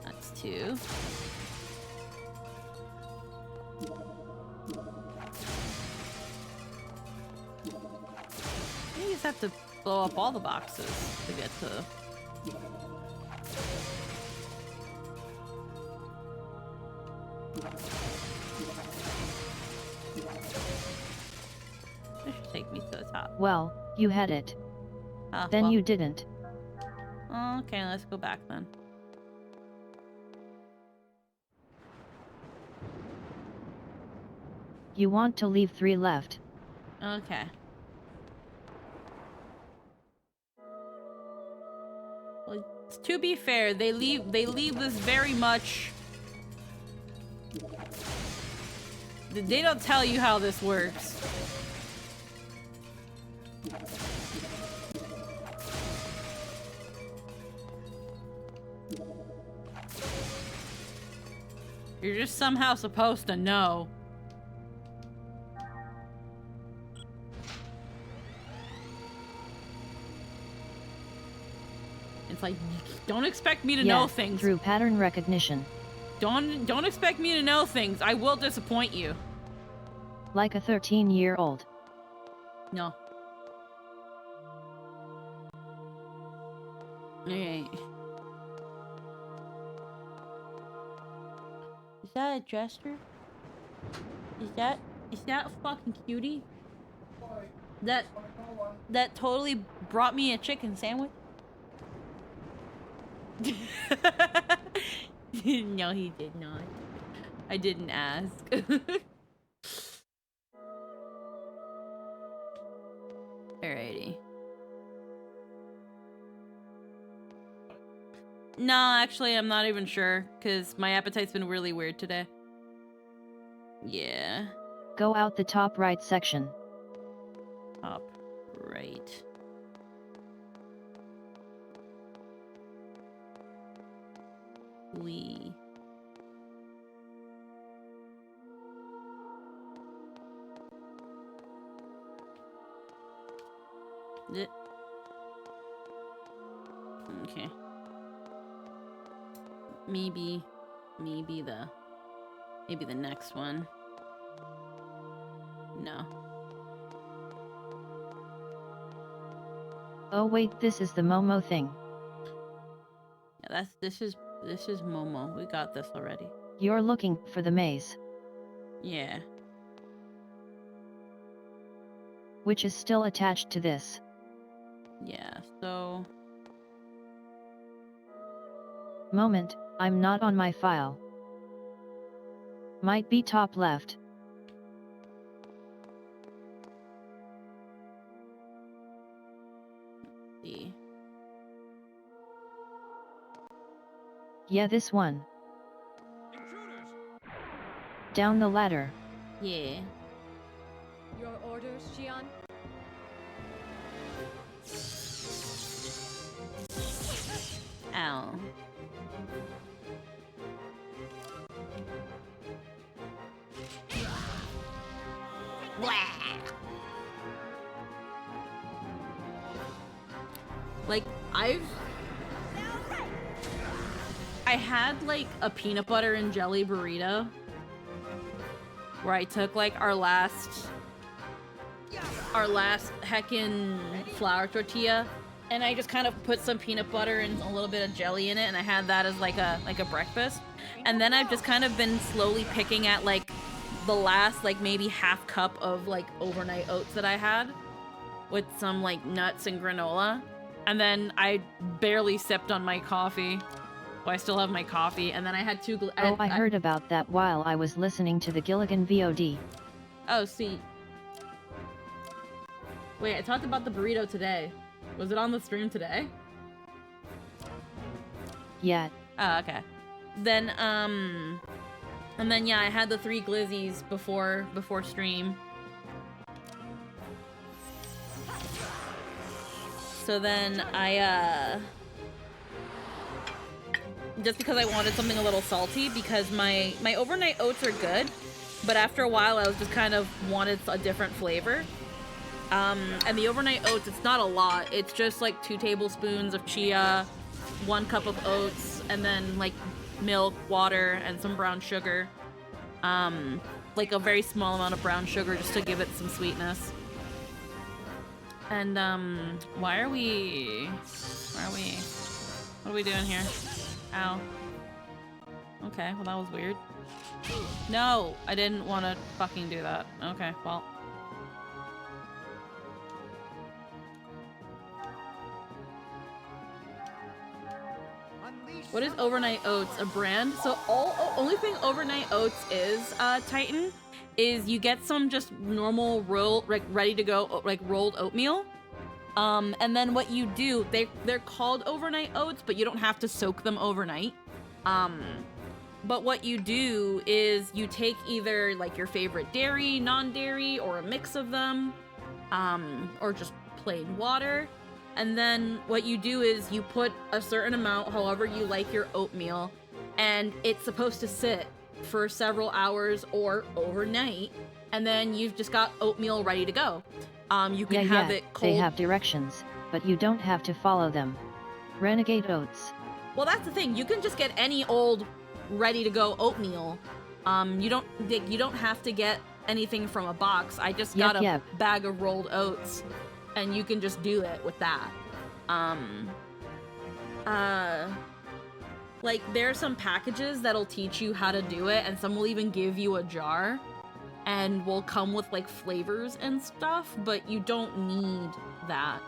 That's 2. You just have to blow up all the boxes to get to... This should take me to the top. Well, you had it. Ah, Then well. you didn't. Okay, let's go back then. You want to leave 3 left. Okay. Well, to be fair, they leave this very much. They don't tell you how this works. You're just somehow supposed to know. It's like, don't expect me to know things. Through pattern recognition. Don't expect me to know things. I will disappoint you. Like a 13-year-old. No. Alright. Is that a jester? Is that a fucking cutie? That totally brought me a chicken sandwich? No, he did not. I didn't ask. Alrighty. No, actually, I'm not even sure, because my appetite's been really weird today. Yeah. Go out the top right section. Top right. We. Okay. Maybe the next one. No. Oh wait, this is the Momo thing. Yeah, this is Momo. We got this already. You're looking for the maze, Yeah. which is still attached to this. Yeah, so Moment, I'm not on my file. Might be top left. see. Yeah, this one. Down the ladder. Yeah. Your orders, Xian? Ow. Like, I had like a peanut butter and jelly burrito where I took like our last heckin' flour tortilla and I just kind of put some peanut butter and a little bit of jelly in it, and I had that as like a breakfast. And then I've just kind of been slowly picking at like the last like maybe half cup of like overnight oats that I had with some like nuts and granola. And then I barely sipped on my coffee. Well, I still have my coffee, and then I had two. I heard about that while I was listening to the Gilligan VOD. Oh, see. Wait, I talked about the burrito today. Was it on the stream today? Yeah. Oh, okay. Then, and then yeah, I had the 3 glizzies before stream. So then just because I wanted something a little salty, because my overnight oats are good, but after a while I was just kind of wanted a different flavor. And the overnight oats, it's not a lot. It's just like 2 tablespoons of chia, 1 cup of oats, and then like milk, water, and some brown sugar. Like a very small amount of brown sugar just to give it some sweetness. And what are we doing here? Ow. Okay, well that was weird. No, I didn't want to fucking do that. Okay, well. What is overnight oats? A brand? So only thing overnight oats is, Titan, is you get some just normal ready to go like rolled oatmeal. And then what you do, they're called overnight oats, but you don't have to soak them overnight. But what you do is you take either like your favorite dairy, non-dairy, or a mix of them, or just plain water. And then what you do is you put a certain amount, however you like your oatmeal, and it's supposed to sit for several hours or overnight, and then you've just got oatmeal ready to go. You can have it cold. They have directions, but you don't have to follow them. Renegade Oats. Well, that's the thing. You can just get any old ready to go oatmeal. You don't have to get anything from a box. I just got a bag of rolled oats, and you can just do it with that. like, there are some packages that'll teach you how to do it, and some will even give you a jar, and will come with, like, flavors and stuff, but you don't need that.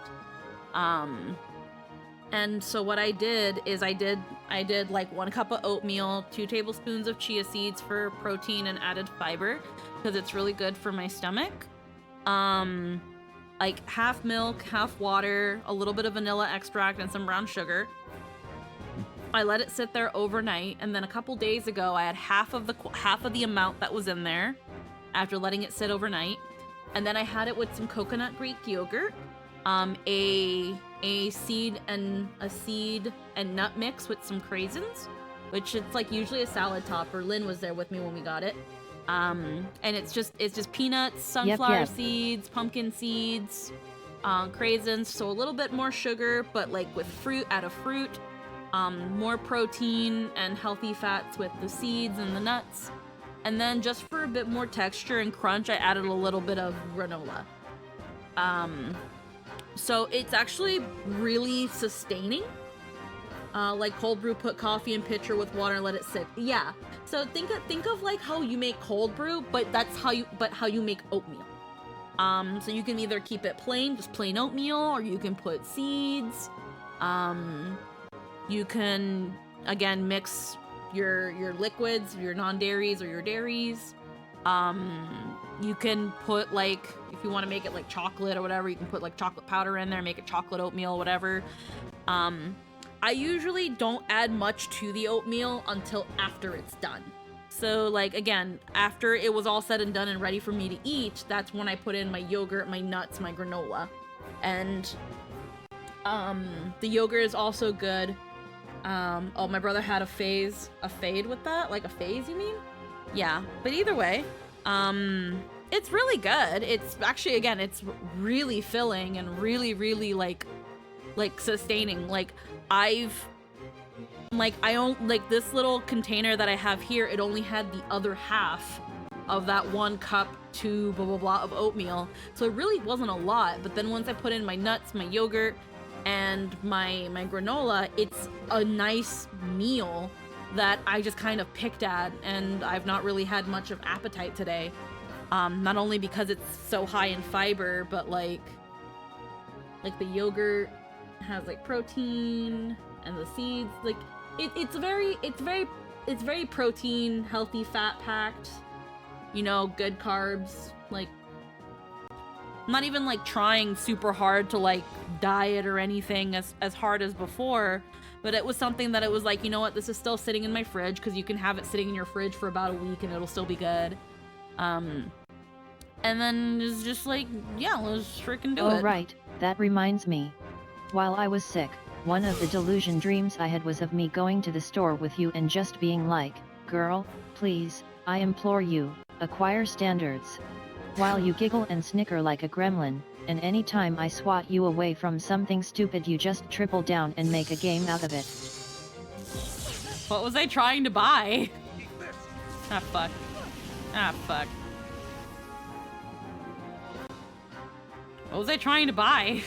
And so what I did is I did like 1 cup of oatmeal, 2 tablespoons of chia seeds for protein and added fiber, because it's really good for my stomach. Like half milk, half water, a little bit of vanilla extract, and some brown sugar. I let it sit there overnight, and then a couple days ago, I had half of the amount that was in there after letting it sit overnight, and then I had it with some coconut Greek yogurt, a seed and nut mix with some craisins, which it's like usually a salad topper. Lynn was there with me when we got it. And it's just peanuts, sunflower seeds, pumpkin seeds, craisins, so a little bit more sugar, but like with fruit, out of fruit, more protein and healthy fats with the seeds and the nuts. And then just for a bit more texture and crunch, I added a little bit of granola. So it's actually really sustaining. Like cold brew, put coffee in pitcher with water and let it sit. Yeah. So think of like how you make cold brew, but how you make oatmeal. So you can either keep it plain, just plain oatmeal, or you can put seeds. You can again mix your liquids, your non-dairies or your dairies. You can put, like, if you want to make it like chocolate or whatever, you can put like chocolate powder in there, make it chocolate oatmeal, whatever. I usually don't add much to the oatmeal until after it's done. So like, again, after it was all said and done and ready for me to eat, that's when I put in my yogurt, my nuts, my granola. And the yogurt is also good. Oh, my brother had a fade with that? Like a phase, you mean? Yeah, but either way, it's really good. It's actually, again, it's really filling and really, really like sustaining. I own, like, this little container that I have here, it only had the other half of that 1 cup to blah blah blah of oatmeal, so it really wasn't a lot. But then once I put in my nuts, my yogurt, and my granola, it's a nice meal that I just kind of picked at, and I've not really had much of appetite today. Not only because it's so high in fiber, but like the yogurt has like protein, and the seeds, like it's very protein, healthy, fat packed, you know, good carbs. Like, I'm not even like trying super hard to like diet or anything as hard as before, but it was something that it was like, you know what, this is still sitting in my fridge, because you can have it sitting in your fridge for about a week and it'll still be good. And then it's just like, yeah, let's freaking do it. Oh right, that reminds me. While I was sick, one of the delusion dreams I had was of me going to the store with you and just being like, girl, please, I implore you, acquire standards. While you giggle and snicker like a gremlin, and anytime I swat you away from something stupid you just triple down and make a game out of it. What was I trying to buy? Ah, fuck. Ah, fuck. What was I trying to buy?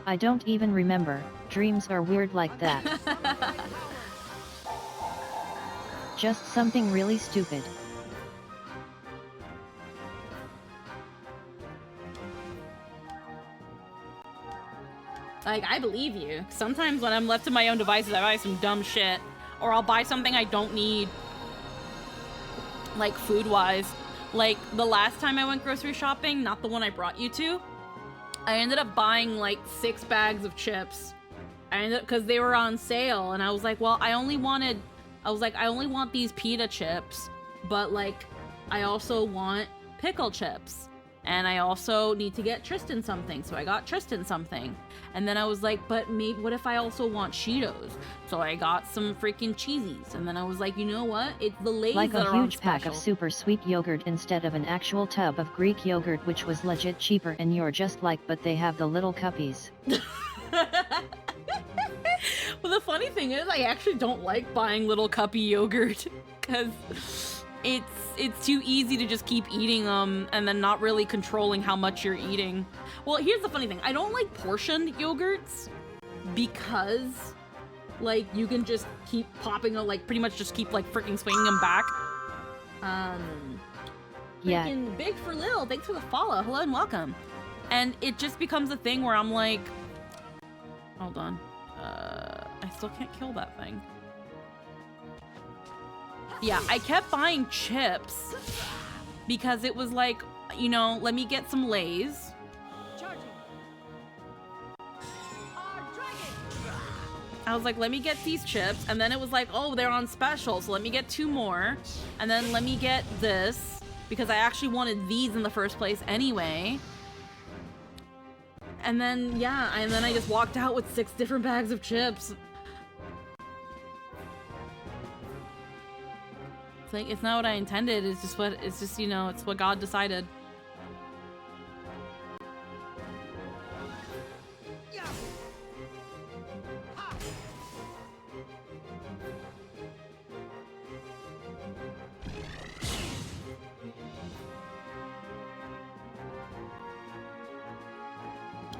I don't even remember, dreams are weird like that. Just something really stupid. Like, I believe you. Sometimes when I'm left to my own devices, I buy some dumb shit. Or I'll buy something I don't need. Like, food-wise. Like, the last time I went grocery shopping, not the one I brought you to, I ended up buying, like, 6 bags of chips. Because they were on sale, and I was like, well, I only want these pita chips, but, like, I also want pickle chips. And I also need to get Tristan something, so I got Tristan something. And then I was like, but maybe, what if I also want Cheetos? So I got some freaking Cheezies. And then I was like, you know what? It's the Lay's like that a are on huge pack special. of super sweet yogurt instead of an actual tub of Greek yogurt, which was legit cheaper, and you're just like, but they have the little cuppies. Well, the funny thing is, I actually don't like buying little cuppy yogurt, because it's too easy to just keep eating them and then not really controlling how much you're eating. Well, here's the funny thing. I don't like portioned yogurts. because like you can just keep popping, like pretty much just keep like freaking swinging them back. Yeah. Freaking Big for Lil, thanks for the follow. Hello and welcome. And it just becomes a thing where I'm like, hold on, I still can't kill that thing. Yeah, I kept buying chips because it was like, you know, let me get some Lays. I was like, let me get these chips, and then it was like, oh, they're on special, so let me get 2 more, and then let me get this, because I actually wanted these in the first place anyway. And then, yeah, and then I just walked out with 6 different bags of chips. It's like, it's not what I intended, it's just, you know, it's what God decided.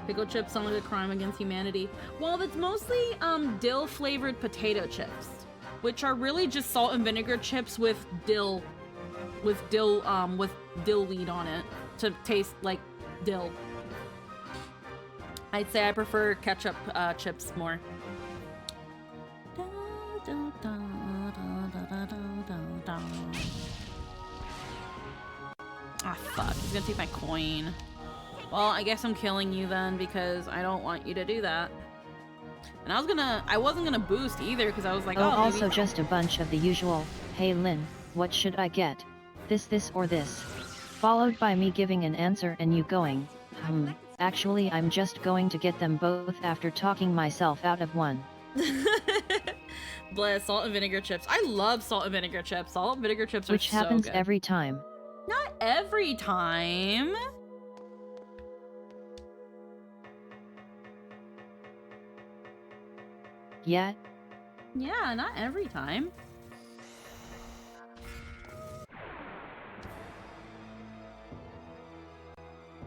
Pickle chips sound like a crime against humanity. Well, it's mostly dill flavored potato chips, which are really just salt and vinegar chips with dill weed on it to taste like dill. I'd say I prefer ketchup chips more. Ah, fuck. He's gonna take my coin. Well, I guess I'm killing you then because I don't want you to do that. And I wasn't gonna boost either because I was like, oh, also maybe... just a bunch of the usual, hey Lynn, what should I get? This, or this? Followed by me giving an answer and you going, actually I'm just going to get them both after talking myself out of one. Bless, salt and vinegar chips. I love salt and vinegar chips. Salt and vinegar chips are so good. Which happens every time. Not every time. Yeah? Yeah, not every time.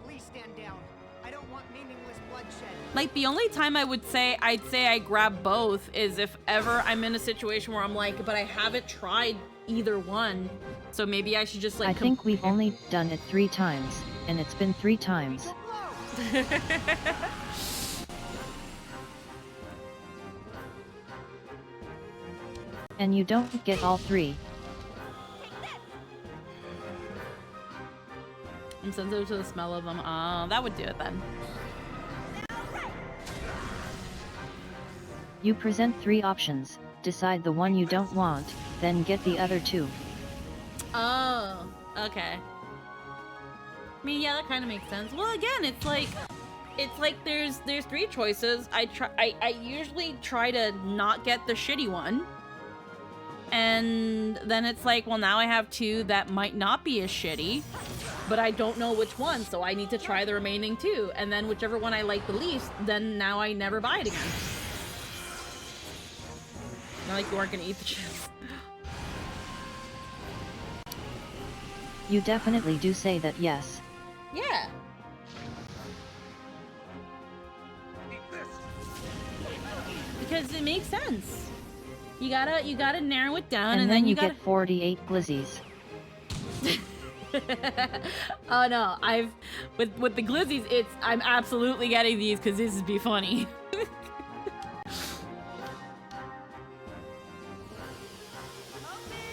Please stand down. I don't want meaningless bloodshed. Like, the only time I'd say I grab both is if ever I'm in a situation where I'm like, but I haven't tried either one, so maybe I should just like... I think we've only done it 3 times, and it's been 3 times. And you don't get all 3. I'm sensitive to the smell of them. Oh, that would do it then. You present 3 options, decide the one you don't want, then get the other 2. Oh, okay. I mean, yeah, that kind of makes sense. Well, again, it's like there's 3 choices. I usually try to not get the shitty one. And then it's like, well, now I have 2 that might not be as shitty, but I don't know which one, so I need to try the remaining 2. And then whichever one I like the least, then now I never buy it again. Not like you aren't gonna eat the chips. You definitely do say that, yes. Yeah. Because it makes sense. You gotta narrow it down, and then you gotta... get 48 glizzies. Oh no, with the glizzies, I'm absolutely getting these because this would be funny.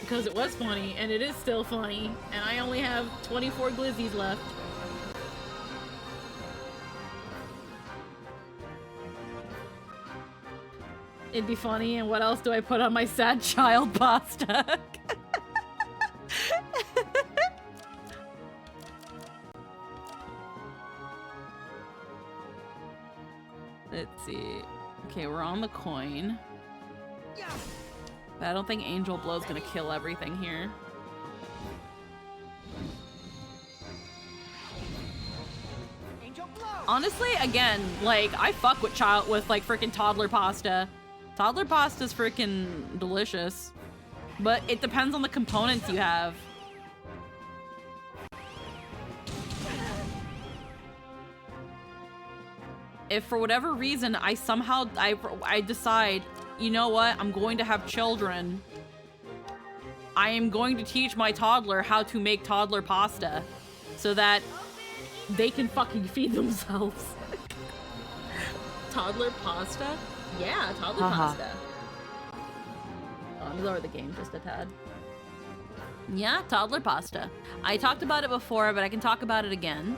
Because it was funny, and it is still funny, and I only have 24 glizzies left. It'd be funny, and what else do I put on my sad child pasta? Let's see. Okay, we're on the coin. But I don't think Angel Blow's gonna kill everything here. Honestly, again, like, I fuck with like freaking toddler pasta. Toddler pasta's freaking delicious. But it depends on the components you have. if for whatever reason I somehow I decide, you know what, I'm going to have children, I am going to teach my toddler how to make toddler pasta so that they can fucking feed themselves. Toddler pasta? Yeah, toddler pasta. Oh, let me lower the game just a tad. Yeah, toddler pasta. I talked about it before, but I can talk about it again.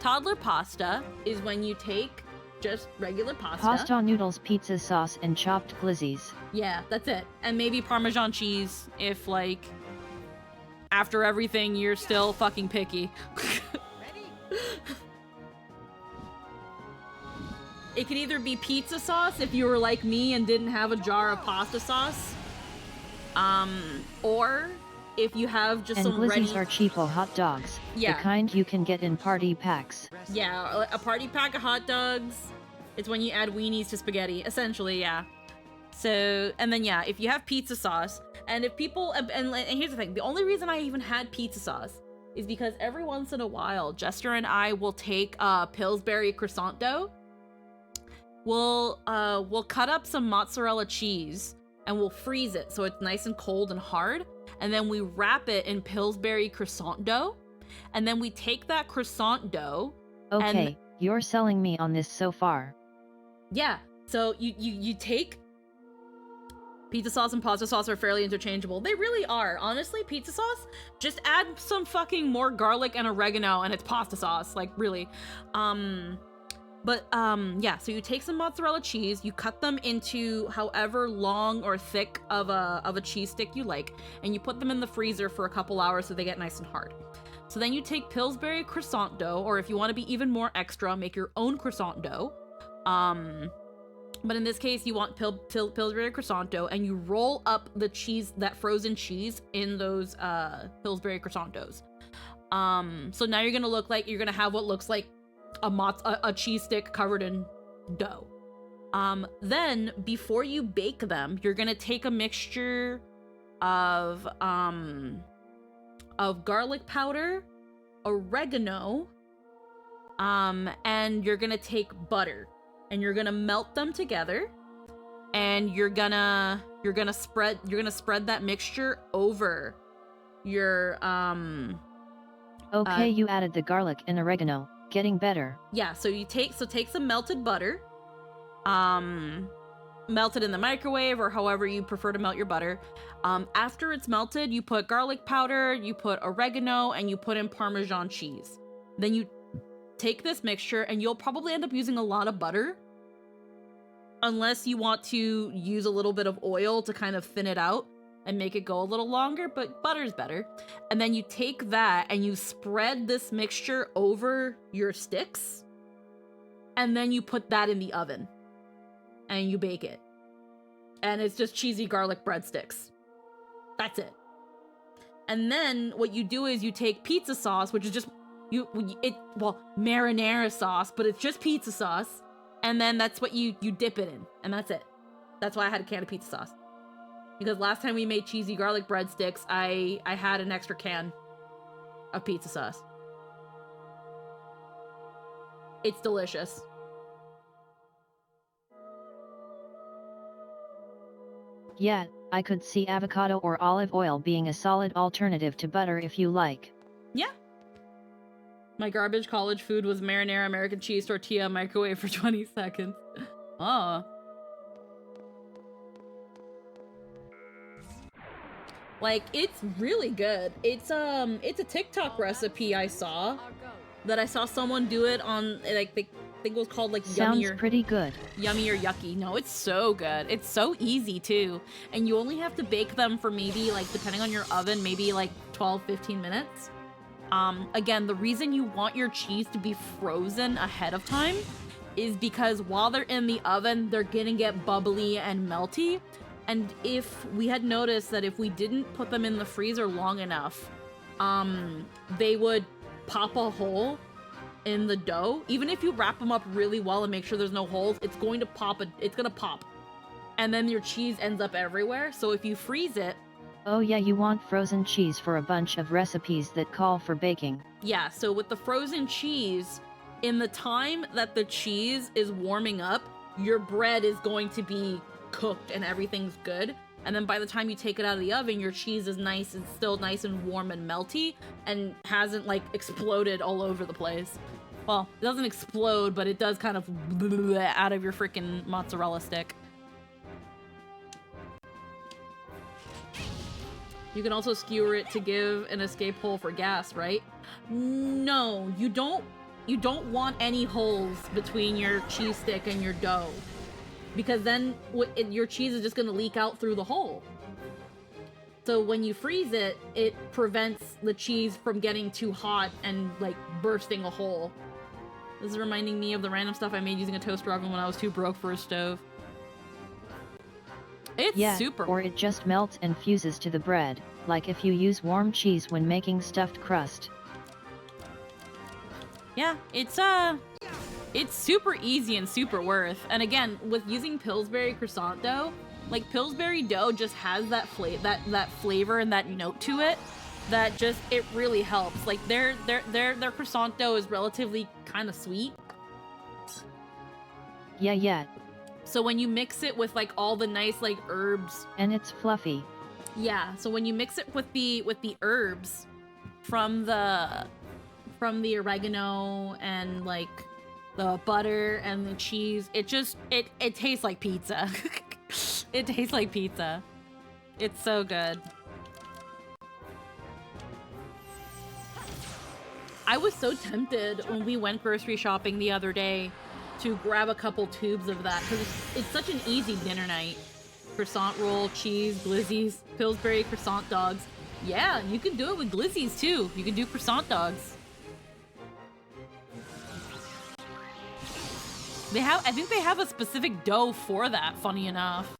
Toddler pasta is when you take just regular pasta. Pasta noodles, pizza sauce, and chopped glizzies. Yeah, that's it. And maybe Parmesan cheese if, like, after everything you're still fucking picky. It could either be pizza sauce if you were like me and didn't have a jar of pasta sauce. Or if you have just some ready... And glizzies are cheapo hot dogs. Yeah. The kind you can get in party packs. Yeah, a party pack of hot dogs. It's when you add weenies to spaghetti, essentially, yeah. So, and then yeah, if you have pizza sauce, and if people, and here's the thing, the only reason I even had pizza sauce is because every once in a while, Jester and I will take Pillsbury croissant dough. We'll cut up some mozzarella cheese and we'll freeze it so it's nice and cold and hard. And then we wrap it in Pillsbury croissant dough. And then we take that croissant dough. Okay, you're selling me on this so far. Yeah, so you take... Pizza sauce and pasta sauce are fairly interchangeable. They really are. Honestly, pizza sauce, just add some fucking more garlic and oregano and it's pasta sauce. Like, really. Yeah, so you take some mozzarella cheese, you cut them into however long or thick of a cheese stick you like, and you put them in the freezer for a couple hours so they get nice and hard. So then you take Pillsbury croissant dough, or if you want to be even more extra, make your own croissant dough. But in this case, you want Pillsbury croissant dough, and you roll up the cheese, that frozen cheese, in those Pillsbury croissant doughs. So now you're gonna have what looks like a cheese stick covered in dough. Then before you bake them, you're gonna take a mixture of garlic powder, oregano, and you're gonna take butter, and you're gonna melt them together, and you're gonna spread that mixture over your Okay, you added the garlic and oregano. Getting better. Yeah, so take some melted butter, melt it in the microwave or however you prefer to melt your butter. After it's melted, you put garlic powder, you put oregano, and you put in Parmesan cheese. Then you take this mixture, and you'll probably end up using a lot of butter, unless you want to use a little bit of oil to kind of thin it out and make it go a little longer, but butter's better. And then you take that and you spread this mixture over your sticks, and then you put that in the oven and you bake it. And it's just cheesy garlic breadsticks. That's it. And then what you do is you take pizza sauce, which is just marinara sauce, but it's just pizza sauce, and then that's what you dip it in, and that's it. That's why I had a can of pizza sauce. Because last time we made cheesy garlic breadsticks, I had an extra can of pizza sauce. It's delicious. Yeah, I could see avocado or olive oil being a solid alternative to butter if you like. Yeah. My garbage college food was marinara American cheese tortilla microwave for 20 seconds. Oh. Like, it's really good. It's a TikTok recipe I saw someone do it on, like, I think it was called, like, Yummy Sounds pretty good. Yummy or Yucky. No, it's so good. It's so easy, too. And you only have to bake them for maybe, like, depending on your oven, maybe, like, 12, 15 minutes. Again, the reason you want your cheese to be frozen ahead of time is because while they're in the oven, they're gonna get bubbly and melty. And if we had noticed that if we didn't put them in the freezer long enough, they would pop a hole in the dough. Even if you wrap them up really well and make sure there's no holes, it's going to pop. It's gonna pop, and then your cheese ends up everywhere. So if you freeze it, oh yeah, you want frozen cheese for a bunch of recipes that call for baking. yeah. So with the frozen cheese, in the time that the cheese is warming up, your bread is going to be cooked and everything's good. And then by the time you take it out of the oven, your cheese is nice and still nice and warm and melty and hasn't like exploded all over the place. Well, it doesn't explode, but it does kind of out of your freaking mozzarella stick. You can also skewer it to give an escape hole for gas, right? No, you don't want any holes between your cheese stick and your dough, because then your cheese is just gonna leak out through the hole. So when you freeze it, it prevents the cheese from getting too hot and like bursting a hole. This is reminding me of the random stuff I made using a toaster oven when I was too broke for a stove. It's super. Or it just melts and fuses to the bread, like if you use warm cheese when making stuffed crust. Yeah, it's super easy and super worth. And again, with using Pillsbury croissant dough, like Pillsbury dough just has that flavor and that note to it that just, it really helps. Like their croissant dough is relatively kind of sweet. Yeah. So when you mix it with like all the nice like herbs, and it's fluffy. Yeah, so when you mix it with the herbs from the oregano and like the butter and the cheese, it just it tastes like pizza. It tastes like pizza. It's so good. I was so tempted when we went grocery shopping the other day to grab a couple tubes of that because it's such an easy dinner night. Croissant roll, cheese, glizzies, Pillsbury croissant dogs. Yeah, you can do it with glizzies too. You can do croissant dogs. I think they have a specific dough for that, funny enough.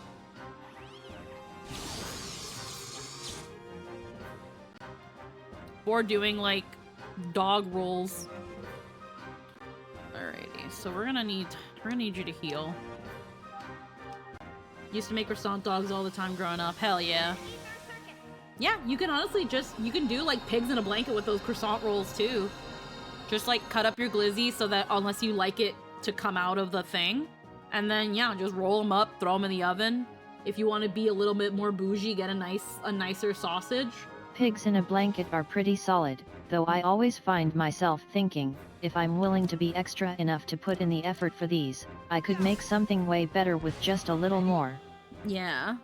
For doing like dog rolls. Alrighty, so we're gonna need you to heal. Used to make croissant dogs all the time growing up. Hell yeah. Yeah, you can honestly you can do like pigs in a blanket with those croissant rolls too. Just like cut up your glizzy so that unless you like it to come out of the thing, and then yeah, just roll them up, throw them in the oven. If you want to be a little bit more bougie, get a nicer sausage. Pigs in a blanket are pretty solid, though I always find myself thinking, if I'm willing to be extra enough to put in the effort for these, I could make something way better with just a little more. Yeah.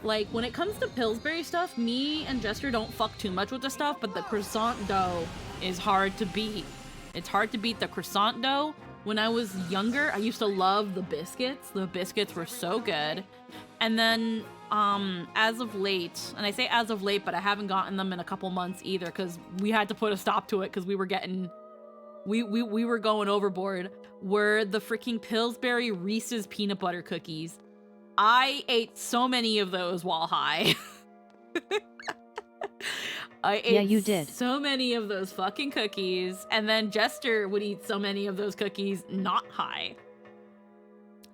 Like, when it comes to Pillsbury stuff, me and Jester don't fuck too much with the stuff, but the croissant dough is hard to beat. It's hard to beat the croissant dough. When I was younger, I used to love the biscuits. The biscuits were so good. And then, as of late, and I say as of late, but I haven't gotten them in a couple months either, because we had to put a stop to it because we were getting... We were going overboard, were the freaking Pillsbury Reese's peanut butter cookies. I ate so many of those while high. I ate you did. So many of those fucking cookies, and then Jester would eat so many of those cookies not high.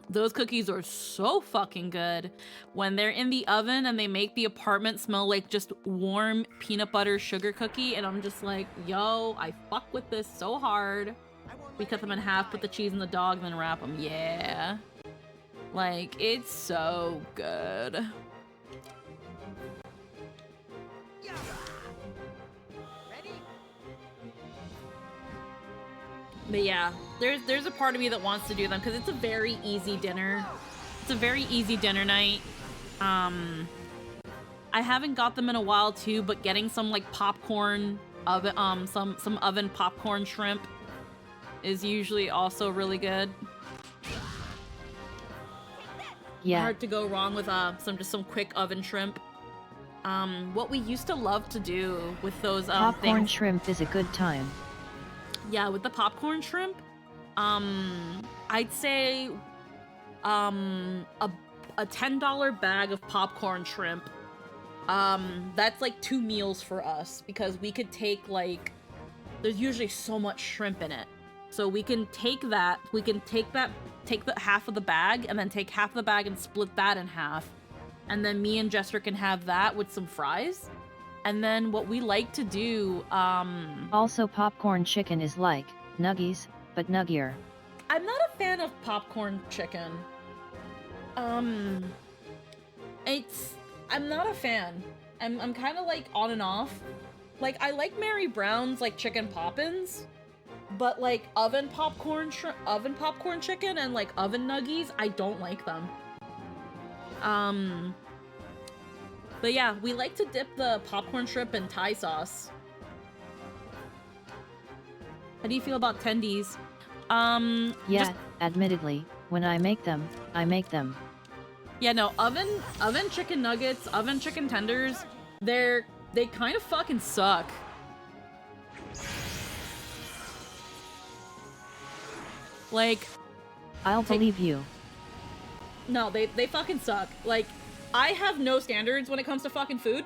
Those cookies are so fucking good. When they're in the oven and they make the apartment smell like just warm peanut butter sugar cookie, and I'm just like, yo, I fuck with this so hard. We cut them in half, put the cheese in the dog, then wrap them. Yeah. Like, it's so good. But yeah, there's a part of me that wants to do them because it's a very easy dinner. It's a very easy dinner night. I haven't got them in a while too, but getting some like popcorn oven, some oven popcorn shrimp is usually also really good. Yeah. Hard to go wrong with some quick oven shrimp. What we used to love to do with those popcorn things, shrimp is a good time. Yeah, with the popcorn shrimp, I'd say a $10 bag of popcorn shrimp. That's like 2 meals for us because we could take like, there's usually so much shrimp in it. So we can take the half of the bag and then take half the bag and split that in half. And then me and Jester can have that with some fries. And then what we like to do, also popcorn chicken is like Nuggies, but nuggier. I'm not a fan of popcorn chicken. I'm not a fan. I'm kind of like on and off. Like, I like Mary Brown's like chicken poppins, but like oven popcorn chicken and like oven nuggies, I don't like them. But yeah, we like to dip the popcorn shrimp in Thai sauce. How do you feel about tendies? Yeah, admittedly, when I make them, I make them. Yeah, no, oven chicken nuggets, oven chicken tenders, they kind of fucking suck. Like, I'll believe you. No, they fucking suck. Like, I have no standards when it comes to fucking food.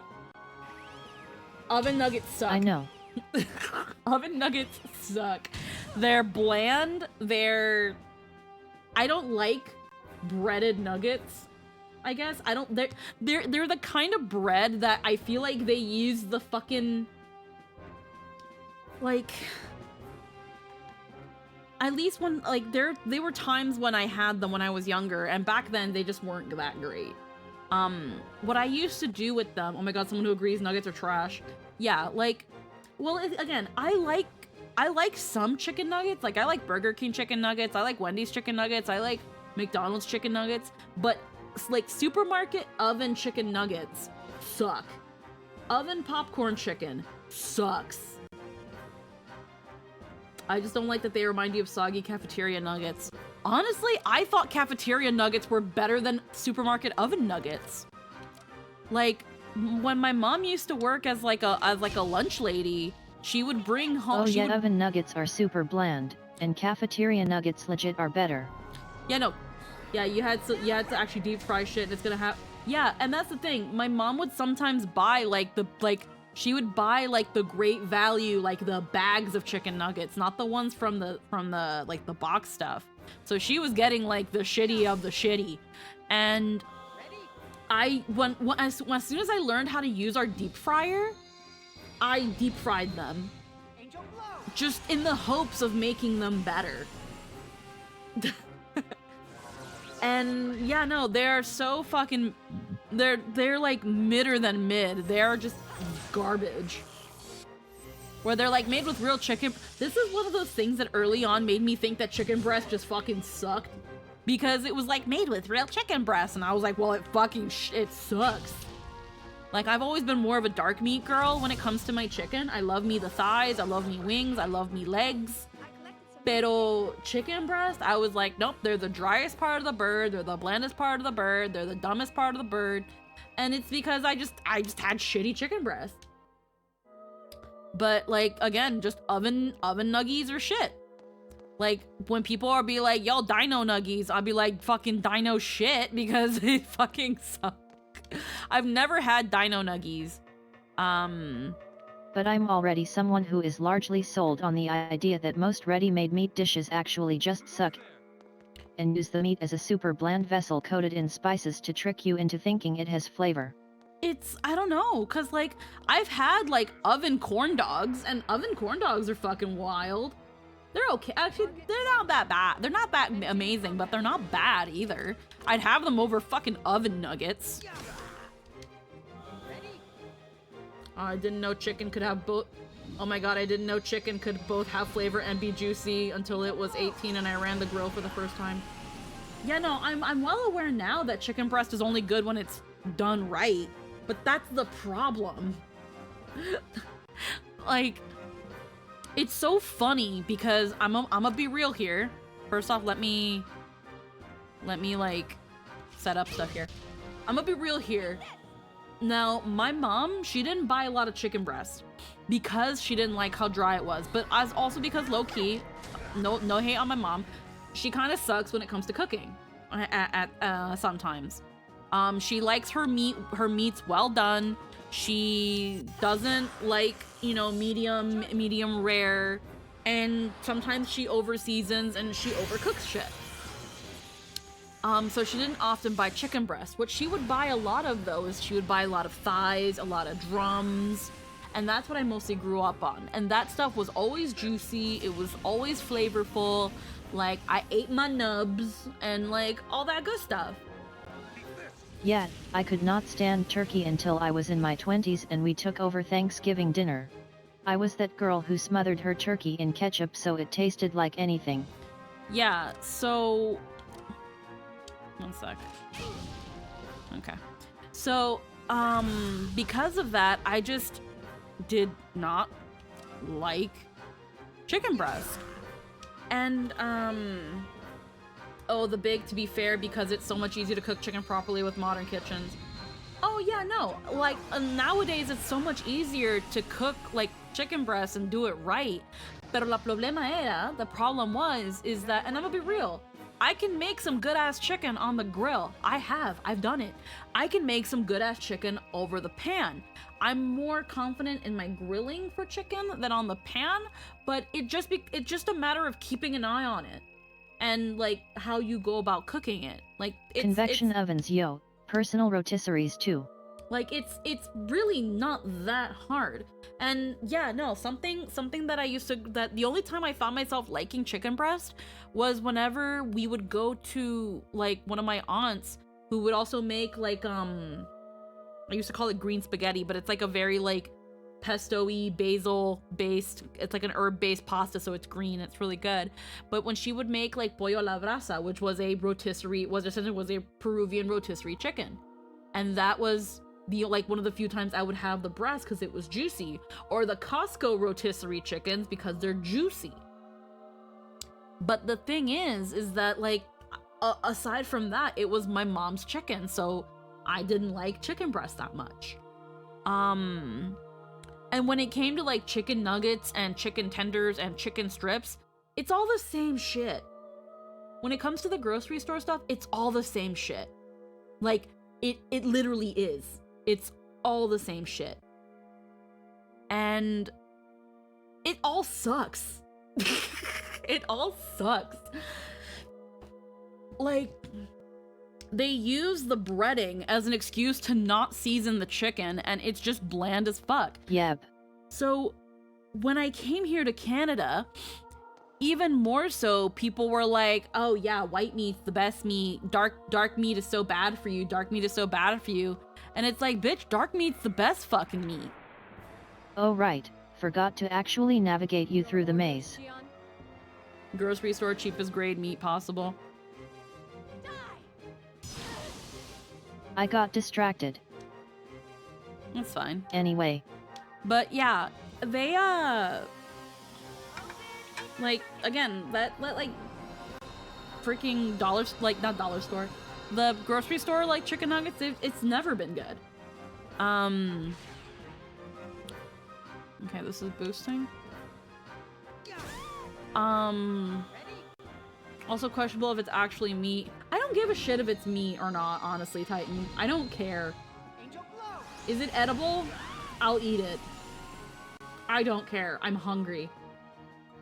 Oven nuggets suck. I know. Oven nuggets suck. They're bland. I don't like breaded nuggets. I guess I don't. They're the kind of bread that I feel like they use the fucking like. At least when like there were times when I had them when I was younger, and back then they just weren't that great. What I used to do with them. Oh my god, someone who agrees nuggets are trash. Yeah, like, well, again, I like some chicken nuggets. Like, I like Burger King chicken nuggets. I like Wendy's chicken nuggets. I like McDonald's chicken nuggets. But like supermarket oven chicken nuggets suck. Oven popcorn chicken sucks. I just don't like that they remind you of soggy cafeteria nuggets. Honestly, I thought cafeteria nuggets were better than supermarket oven nuggets. Like, when my mom used to work as like a lunch lady, she would bring home. Oh yeah, oven nuggets are super bland, and cafeteria nuggets legit are better. Yeah, no. Yeah, you had to actually deep fry shit, and it's gonna have. Yeah, and that's the thing. My mom would sometimes buy she would buy like the great value, like the bags of chicken nuggets, not the ones from the like the box stuff. So she was getting like the shitty of the shitty. And as soon as I learned how to use our deep fryer, I deep fried them. Just in the hopes of making them better. And yeah, no, they're so fucking, they're like midder than mid. They're just garbage. Where they're like made with real chicken. This is one of those things that early on made me think that chicken breast just fucking sucked. Because it was like made with real chicken breast. And I was like, well, it sucks. Like, I've always been more of a dark meat girl when it comes to my chicken. I love me the thighs, I love me wings, I love me legs. Pero chicken breast, I was like, nope, they're the driest part of the bird, they're the blandest part of the bird, they're the dumbest part of the bird. And it's because I just had shitty chicken breast. But like, again, just oven nuggies are shit. Like, when people are be like, yo, dino nuggies, I'll be like, fucking dino shit, because they fucking suck. I've never had dino nuggies. But I'm already someone who is largely sold on the idea that most ready-made meat dishes actually just suck, and use the meat as a super bland vessel coated in spices to trick you into thinking it has flavor. I don't know, cause like, I've had like oven corn dogs, and oven corn dogs are fucking wild. They're okay, actually, they're not that bad. They're not that amazing, but they're not bad either. I'd have them over fucking oven nuggets. I didn't know chicken could have both. Oh my god, I didn't know chicken could both have flavor and be juicy until it was 18 and I ran the grill for the first time. Yeah, no, I'm well aware now that chicken breast is only good when it's done right, but that's the problem. Like, it's so funny because I'm gonna be real here. First off, let me like set up stuff here. I'm gonna be real here. Now, my mom, she didn't buy a lot of chicken breast because she didn't like how dry it was, but also because low-key, no hate on my mom, she kind of sucks when it comes to cooking sometimes. She likes her meats well done. She doesn't like, you know, medium rare, and sometimes she over seasons and she overcooks shit. So she didn't often buy chicken breast. What she would buy a lot of, though, is she would buy a lot of thighs, a lot of drums, And that's what I mostly grew up on. And that stuff was always juicy. It was always flavorful. Like, I ate my nubs and like all that good stuff. Yeah, I could not stand turkey until I was in my 20s and we took over Thanksgiving dinner. I was that girl who smothered her turkey in ketchup so it tasted like anything. Yeah, so... One sec. Okay. So, because of that, I just did not like chicken breast. And, oh, to be fair, because it's so much easier to cook chicken properly with modern kitchens. Oh, yeah, no. Like, nowadays, it's so much easier to cook, like, chicken breast and do it right. Pero the problem is that, and I'm gonna be real, I can make some good-ass chicken on the grill. I've done it. I can make some good-ass chicken over the pan. I'm more confident in my grilling for chicken than on the pan, but it's just a matter of keeping an eye on it. And, like, how you go about cooking it. Like, Convection ovens, yo. Personal rotisseries too. Like, it's really not that hard. And yeah, no, something that the only time I found myself liking chicken breast was whenever we would go to, like, one of my aunts who would also make, like, I used to call it green spaghetti, but it's like a very, like, pesto-y, basil-based, it's like an herb-based pasta, so it's green, it's really good. But when she would make, like, pollo a la brasa, which was a Peruvian rotisserie chicken. And that was one of the few times I would have the breast because it was juicy, or the Costco rotisserie chickens because they're juicy. But the thing is that, like, aside from that, it was my mom's chicken, so I didn't like chicken breast that much. And when it came to, like, chicken nuggets and chicken tenders and chicken strips, it's all the same shit. When it comes to the grocery store stuff, it's all the same shit. Like, it literally is. It's all the same shit. And it all sucks. It all sucks. Like, they use the breading as an excuse to not season the chicken, and it's just bland as fuck. Yep. So, when I came here to Canada, even more so, people were like, oh yeah, white meat's the best meat. Dark meat is so bad for you. Dark meat is so bad for you. And it's like, bitch, dark meat's the best fucking meat. Oh right, forgot to actually navigate you through the maze. Xion. Grocery store, cheapest grade meat possible. I got distracted. That's fine. Anyway. But yeah, they, like, again, that like, freaking not dollar store. The grocery store, like, chicken nuggets, it's never been good. Okay, this is boosting. Also questionable if it's actually meat. I don't give a shit if it's meat or not, honestly, Titan. I don't care. Is it edible? I'll eat it. I don't care. I'm hungry.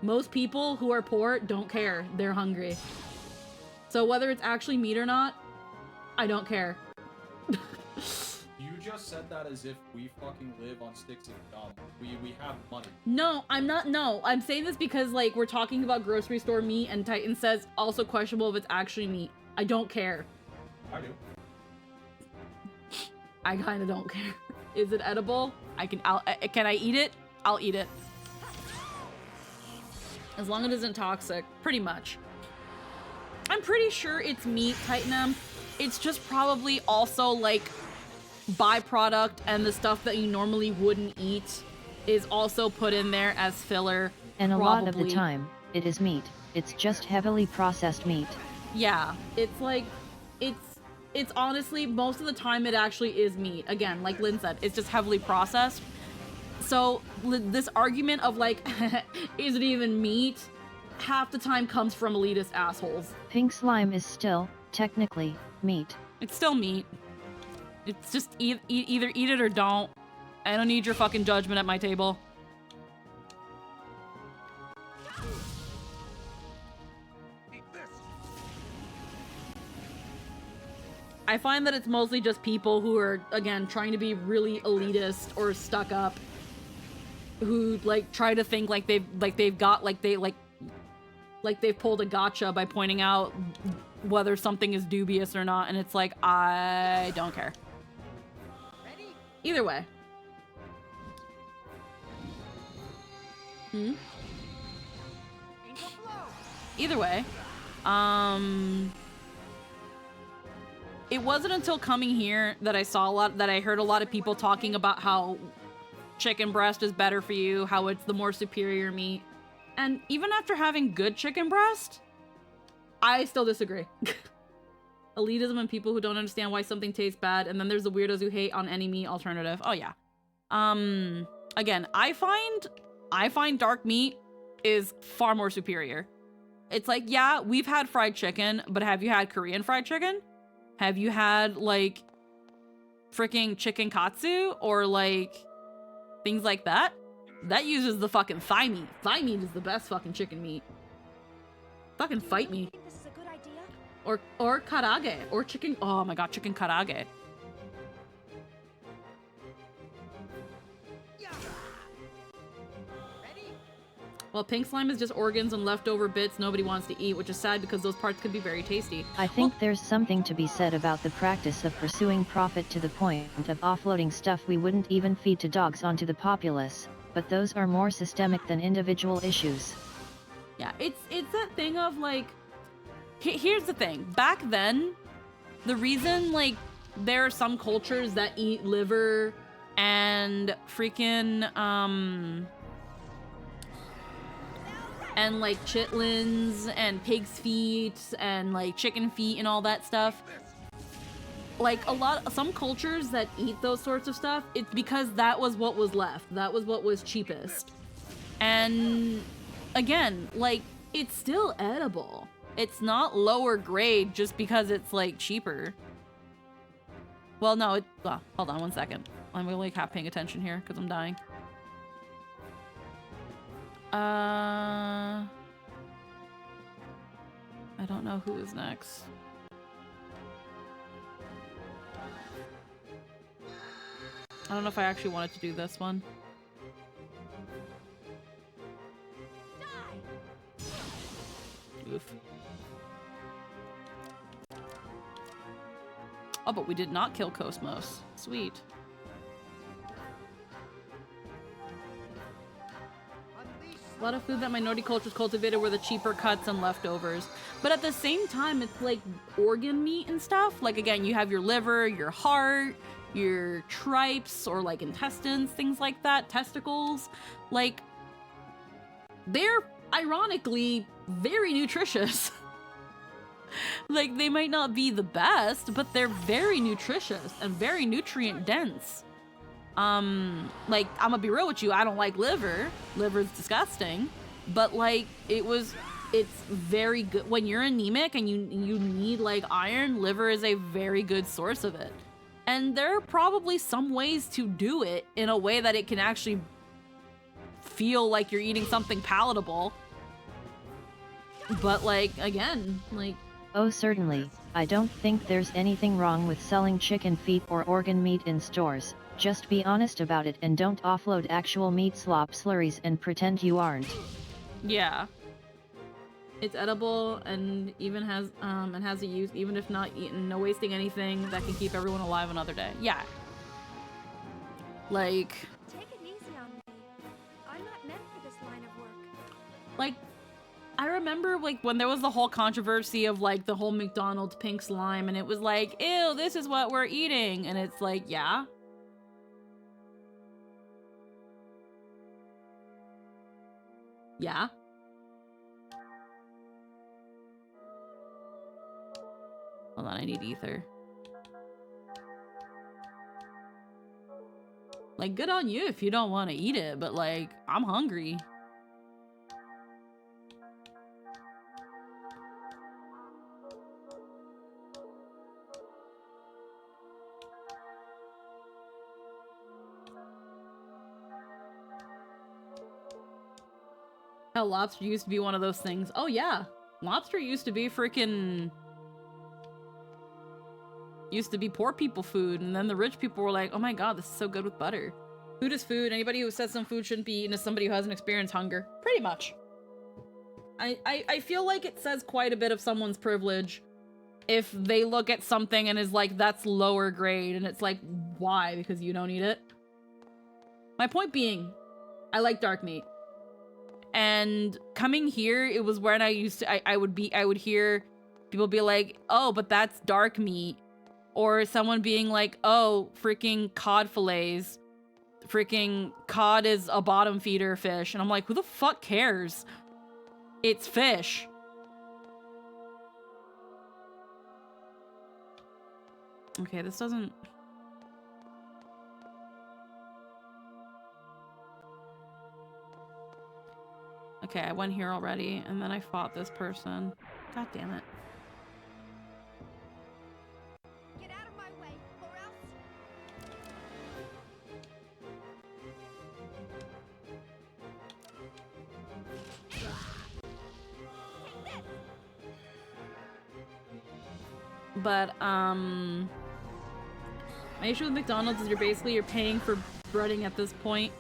Most people who are poor don't care. They're hungry. So whether it's actually meat or not, I don't care. You just said that as if we fucking live on sticks and gum. We have money. No, I'm not. No, I'm saying this because, like, we're talking about grocery store meat, and Titan says also questionable if it's actually meat. I don't care. I do. I kind of don't care. Is it edible? Can I eat it? I'll eat it. As long as it isn't toxic, pretty much. I'm pretty sure it's meat, Titanum. It's just probably also, like, byproduct, and the stuff that you normally wouldn't eat is also put in there as filler. And a probably. lot of the time, it is meat. It's just heavily processed meat. Yeah, it's like, it's honestly, most of the time it actually is meat. Again, like Lynn said, it's just heavily processed. So this argument of, like, is it even meat? Half the time comes from elitist assholes. Pink slime is still, technically, meat. It's still meat. It's just either eat it or don't. I don't need your fucking judgment at my table. I find that it's mostly just people who are, again, trying to be really elitist or stuck up who like try to think like they've pulled a gotcha by pointing out whether something is dubious or not, and it's like, I don't care. Ready? Either way. Angel flow. Either way, it wasn't until coming here that I heard a lot of people talking about how chicken breast is better for you, how it's the more superior meat. And even after having good chicken breast, I still disagree. Elitism and people who don't understand why something tastes bad, and then there's the weirdos who hate on any meat alternative. Oh yeah. Again, I find dark meat is far more superior. It's like, yeah, we've had fried chicken, but have you had Korean fried chicken? Have you had like freaking chicken katsu or like things like that? That uses the fucking thigh meat. Thigh meat is the best fucking chicken meat. Fucking fight me. Think this is a good idea? Or karage. Or chicken. Oh my god, chicken karage. Yeah. Ready? Well, pink slime is just organs and leftover bits nobody wants to eat, which is sad because those parts could be very tasty. I think there's something to be said about the practice of pursuing profit to the point of offloading stuff we wouldn't even feed to dogs onto the populace, but those are more systemic than individual issues. Yeah, it's that thing of like, here's the thing. Back then, the reason like there are some cultures that eat liver and freaking and like chitlins and pig's feet and like chicken feet and all that stuff. Like some cultures that eat those sorts of stuff, it's because that was what was left. That was what was cheapest. And again, like, it's still edible. It's not lower grade just because it's like cheaper. Well, no, well, hold on one second. I'm really half paying attention here because I'm dying. I don't know who is next. I don't know if I actually wanted to do this one. Oof. Oh, but we did not kill Cosmos. Sweet. A lot of food that minority cultures cultivated were the cheaper cuts and leftovers. But at the same time, it's like organ meat and stuff. Like, again, you have your liver, your heart, your tripes, or like intestines, things like that, testicles. Like, they're ironically very nutritious. Like, they might not be the best, but they're very nutritious and very nutrient dense. Like, I'm gonna be real with you, I don't like liver. Liver's disgusting. But like, it's very good. When you're anemic and you need like iron, liver is a very good source of it. And there are probably some ways to do it in a way that it can actually feel like you're eating something palatable. But like, again, like... Oh, certainly. I don't think there's anything wrong with selling chicken feet or organ meat in stores. Just be honest about it and don't offload actual meat slop slurries and pretend you aren't. Yeah. It's edible and even has a use, even if not eaten. No wasting anything that can keep everyone alive another day. Yeah. Like... Take it easy on me. I'm not meant for this line of work. Like, I remember like when there was the whole controversy of like the whole McDonald's pink slime, and it was like, ew, this is what we're eating. And it's like, yeah. Yeah. Hold on, I need ether. Like, good on you if you don't want to eat it, but like, I'm hungry. Hell, lobster used to be one of those things. Oh yeah, lobster used to be freaking... used to be poor people food, and then the rich people were like, oh my god, this is so good with butter. Food is food. Anybody who says some food shouldn't be eaten is somebody who hasn't experienced hunger. Pretty much. I feel like it says quite a bit of someone's privilege if they look at something and is like, that's lower grade, and it's like, why? Because you don't eat it? My point being, I like dark meat. And coming here, it was when I used to, I would hear people be like, oh, but that's dark meat. Or someone being like, oh, freaking cod fillets. Freaking cod is a bottom feeder fish. And I'm like, who the fuck cares? It's fish. Okay, this doesn't... Okay, I went here already, and then I fought this person. God damn it. Get out of my way, or else. But, my issue with McDonald's is you're paying for breading at this point.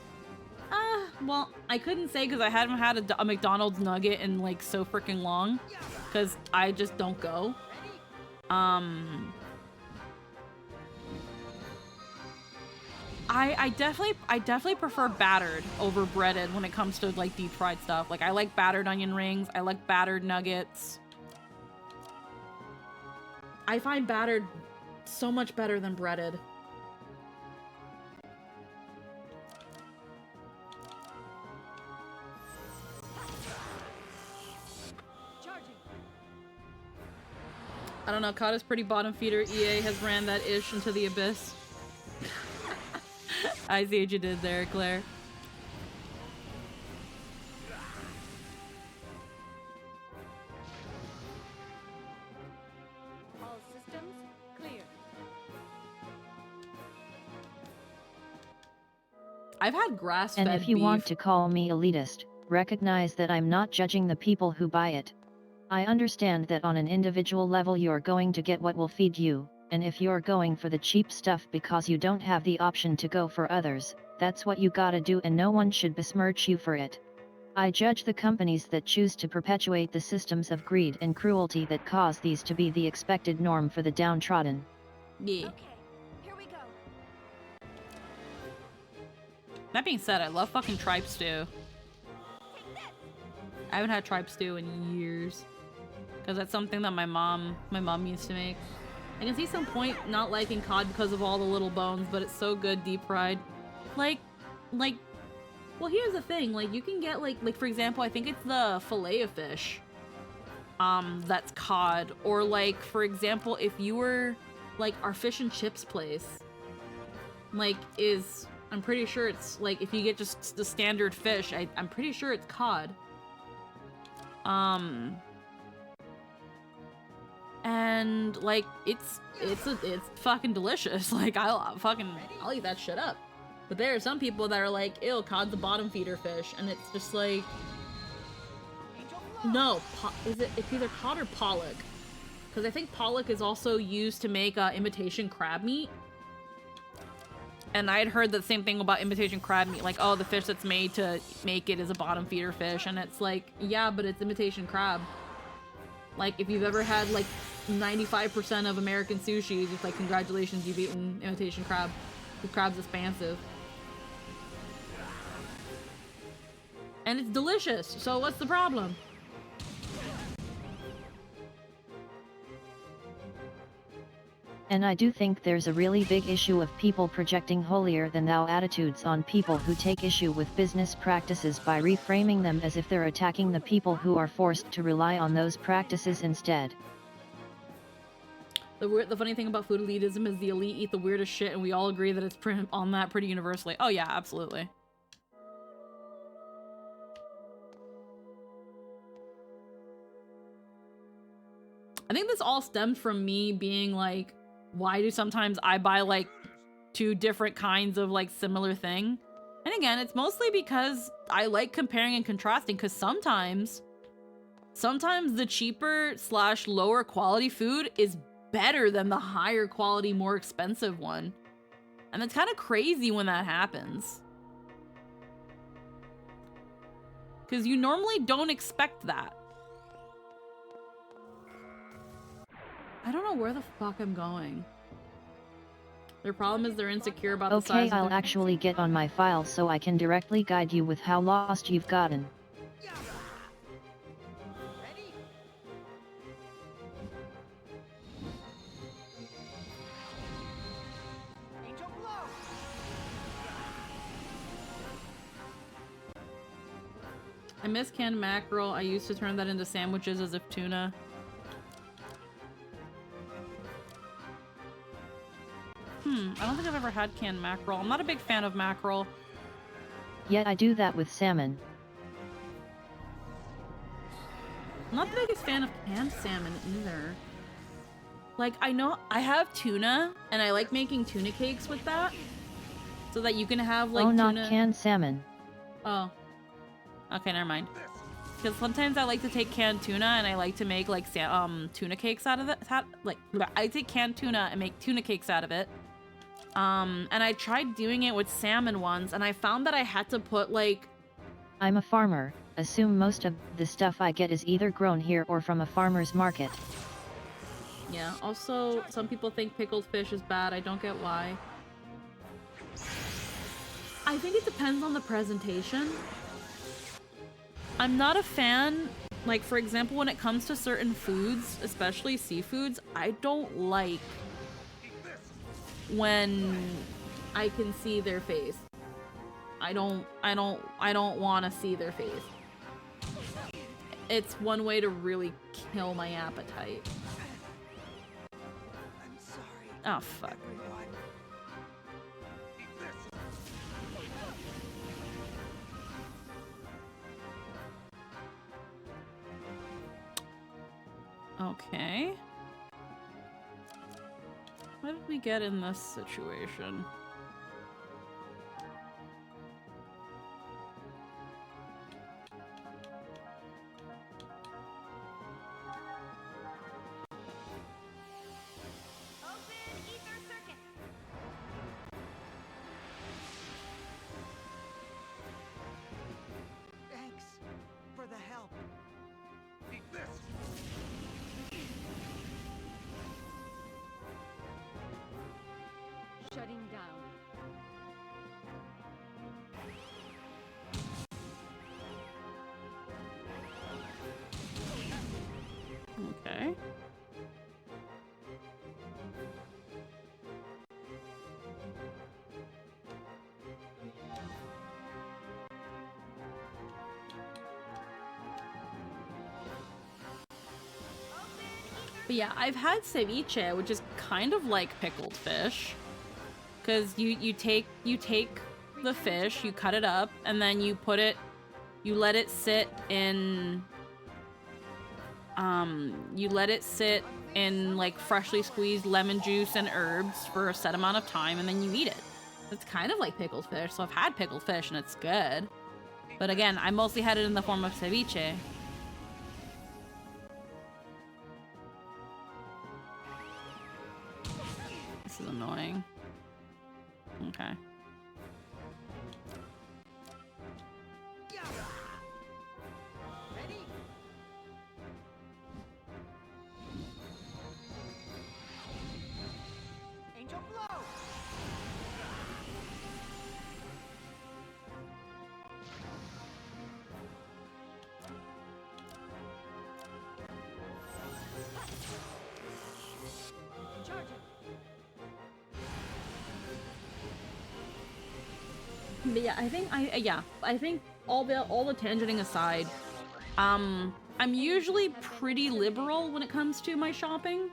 Well, I couldn't say because I haven't had a McDonald's nugget in, like, so freaking long. Because I just don't go. I definitely prefer battered over breaded when it comes to, like, deep fried stuff. Like, I like battered onion rings. I like battered nuggets. I find battered so much better than breaded. I don't know, cod is pretty bottom feeder. EA has ran that ish into the abyss. I see what you did there, Claire. All systems clear. I've had grass-fed And if you beef. want to call me elitist, recognize that I'm not judging the people who buy it. I understand that on an individual level you're going to get what will feed you, and if you're going for the cheap stuff because you don't have the option to go for others, that's what you gotta do and no one should besmirch you for it. I judge the companies that choose to perpetuate the systems of greed and cruelty that cause these to be the expected norm for the downtrodden. Yeah. Okay, here we go. That being said, I love fucking tripe stew. I haven't had tripe stew in years. Because that's something that my mom used to make. I can see some point not liking cod because of all the little bones, but it's so good deep fried. Like, well, here's the thing. Like, you can get, like for example, I think it's the fillet of fish. That's cod. Or, like, for example, if you were, like, our fish and chips place, like, I'm pretty sure it's, like, if you get just the standard fish, I'm pretty sure it's cod. And, like, it's fucking delicious. Like, I'll eat that shit up. But there are some people that are like, ew, cod's a bottom feeder fish, and it's just like, no, it's either cod or pollock. Because I think pollock is also used to make imitation crab meat. And I had heard the same thing about imitation crab meat, like, oh, the fish that's made to make it is a bottom feeder fish, and it's like, yeah, but it's imitation crab. Like, if you've ever had, like, 95% of American sushi, it's like, congratulations, you've eaten imitation crab. The crab's expansive. And it's delicious, so what's the problem? And I do think there's a really big issue of people projecting holier-than-thou attitudes on people who take issue with business practices by reframing them as if they're attacking the people who are forced to rely on those practices instead. The funny thing about food elitism is the elite eat the weirdest shit, and we all agree that it's on that pretty universally. Oh yeah, absolutely. I think this all stemmed from me being like, why do sometimes I buy like 2 different kinds of like similar thing? And again, it's mostly because I like comparing and contrasting, because sometimes the cheaper / lower quality food is better than the higher quality, more expensive one. And it's kind of crazy when that happens. Because you normally don't expect that. I don't know where the fuck I'm going. Their problem is they're insecure about the size Okay, of I'll their... actually get on my file so I can directly guide you with how lost you've gotten. Ready? Angel blow. I miss canned mackerel. I used to turn that into sandwiches as if tuna. I don't think I've ever had canned mackerel. I'm not a big fan of mackerel. Yet I do that with salmon. I'm not the biggest fan of canned salmon either. Like, I know I have tuna, and I like making tuna cakes with that. So that you can have, like, Oh, tuna... not canned salmon. Oh. Okay, never mind. Because sometimes I like to take canned tuna, and I like to make, like, tuna cakes out of it. I take canned tuna and make tuna cakes out of it. And I tried doing it with salmon once, and I found that I had to put, like... I'm a farmer. Assume most of the stuff I get is either grown here or from a farmer's market. Yeah, also, some people think pickled fish is bad. I don't get why. I think it depends on the presentation. I'm not a fan, like, for example, when it comes to certain foods, especially seafoods, I don't like when I can see their face. I don't want to see their face. It's one way to really kill my appetite. I'm sorry. Oh, fuck. Everyone. Okay. What did we get in this situation? Open ether circuit. Thanks for the help. Eat this. Shutting down. Okay. But yeah, I've had ceviche, which is kind of like pickled fish. Because you take the fish, you cut it up, and then you let it sit in like freshly squeezed lemon juice and herbs for a set amount of time, and then you eat it. It's kind of like pickled fish, so I've had pickled fish and it's good. But again, I mostly had it in the form of ceviche. This is annoying. Okay. Ready? Angel blow. Charging. But yeah, I think all the tangenting aside, I'm usually pretty liberal when it comes to my shopping.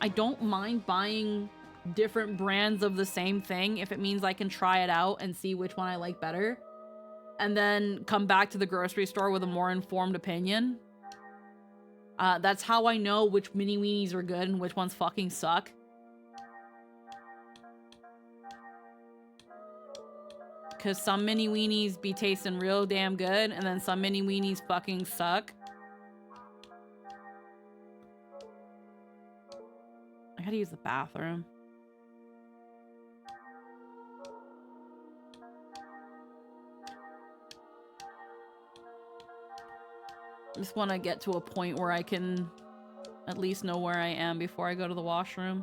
I don't mind buying different brands of the same thing if it means I can try it out and see which one I like better, and then come back to the grocery store with a more informed opinion. That's how I know which mini weenies are good and which ones fucking suck. Because some mini weenies be tasting real damn good, and then some mini weenies fucking suck. I gotta use the bathroom. just want to get to a point where I can at least know where I am before I go to the washroom.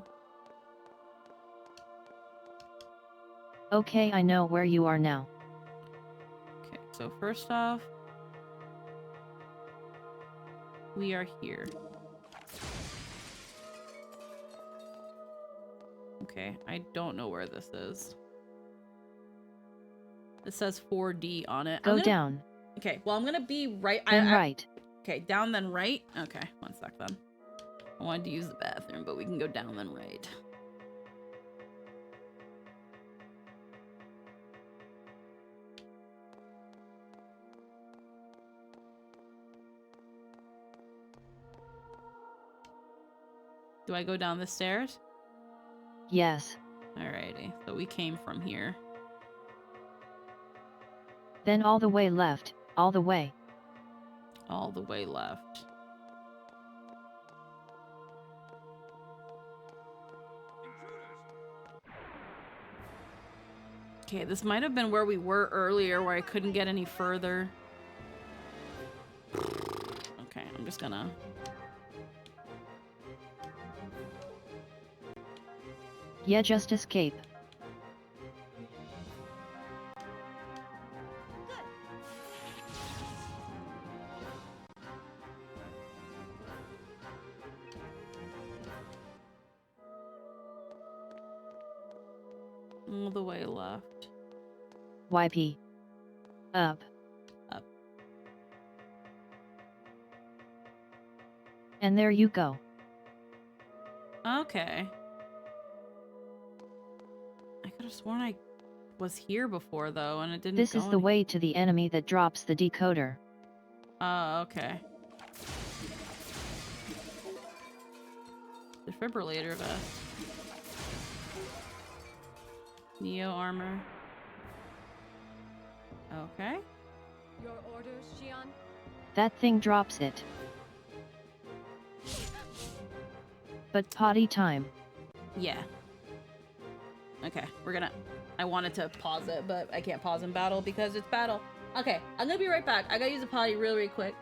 Okay, I know where you are now. Okay, so first off, we are here. Okay, I don't know where this is. It says 4D on it. Go down. Okay, well, I'm gonna be right. Then right. Okay, down then right. Okay, one sec then. I wanted to use the bathroom, but we can go down then right. Do I go down the stairs? Yes. Alrighty, so we came from here. Then all the way left, all the way. All the way left. Okay, this might have been where we were earlier, where I couldn't get any further. Okay, I'm just gonna... Yeah, just escape. All the way left. YP. Up. Up. And there you go. Okay. I could have sworn I was here before, though, and it didn't This go is the any- way to the enemy that drops the decoder. Oh, okay. Defibrillator vest. Neo armor. Okay. Your orders, Xian? That thing drops it. But potty time. Yeah. Okay, we're gonna... I wanted to pause it, but I can't pause in battle because it's battle. Okay, I'm gonna be right back. I gotta use a potty really quick.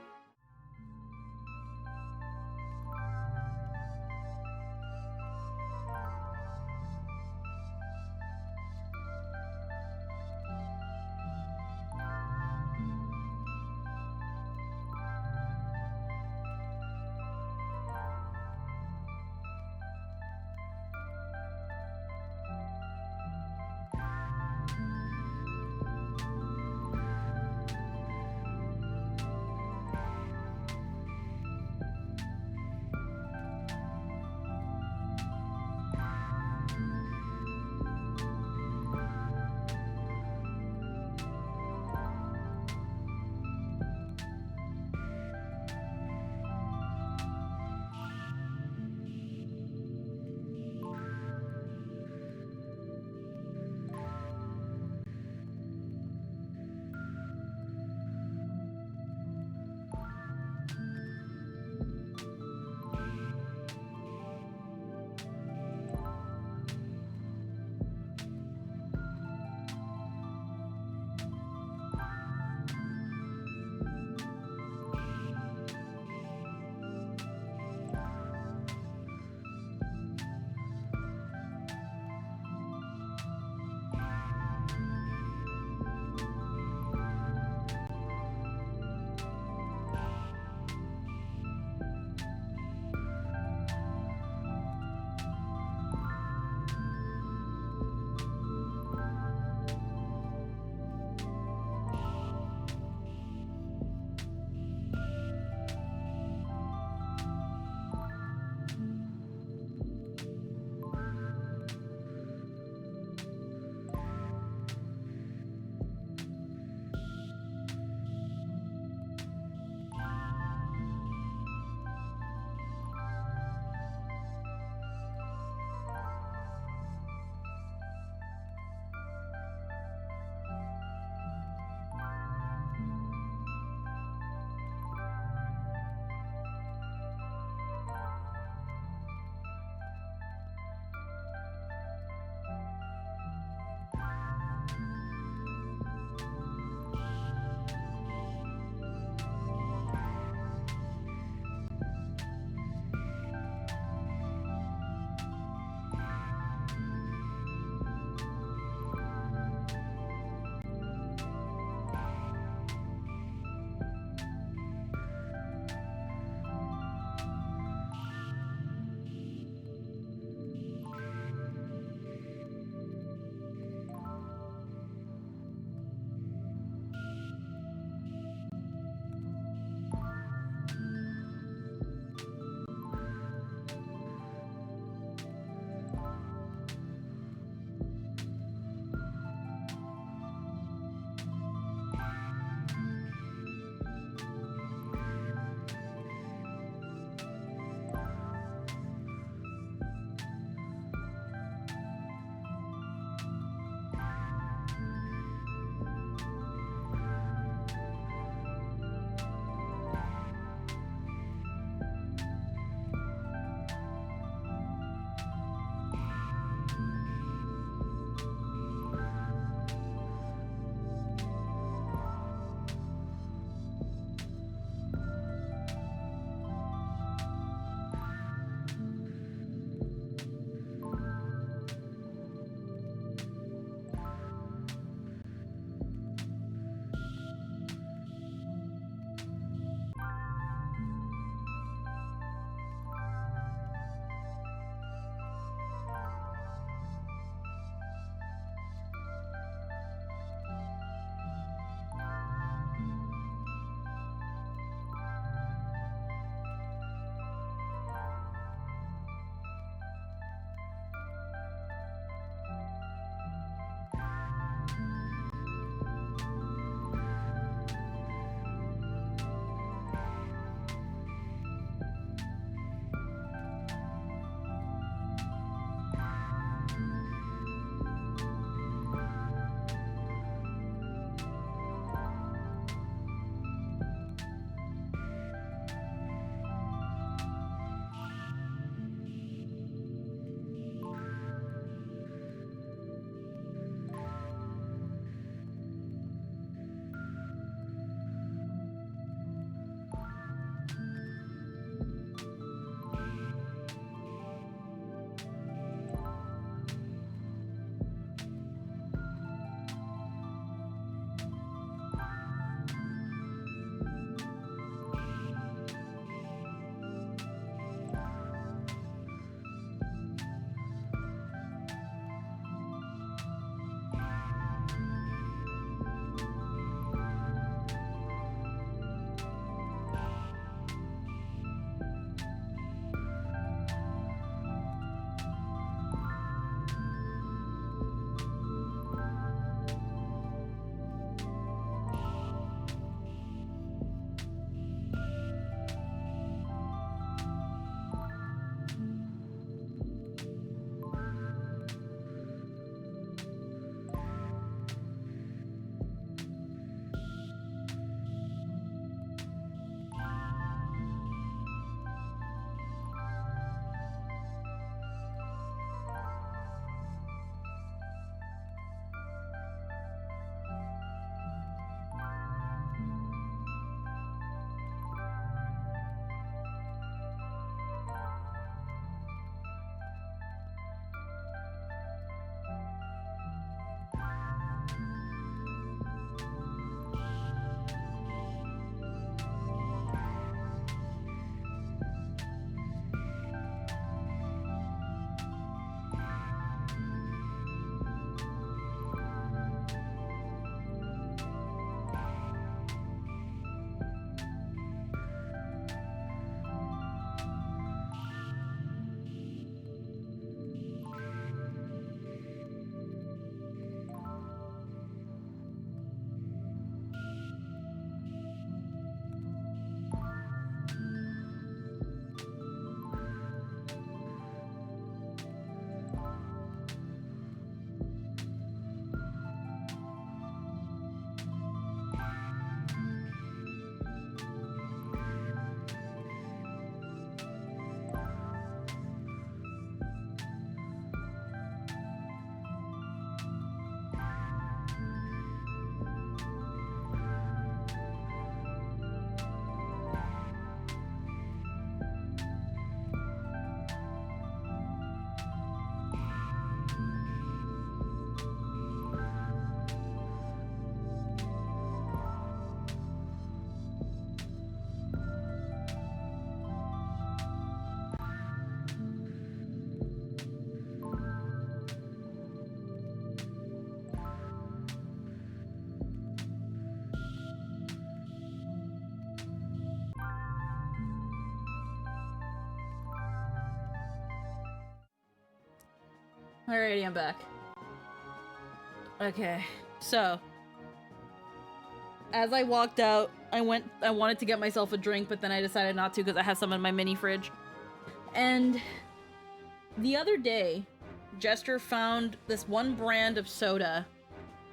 Alrighty, I'm back. Okay, so as I walked out, I wanted to get myself a drink, but then I decided not to because I have some in my mini fridge. And the other day, Jester found this one brand of soda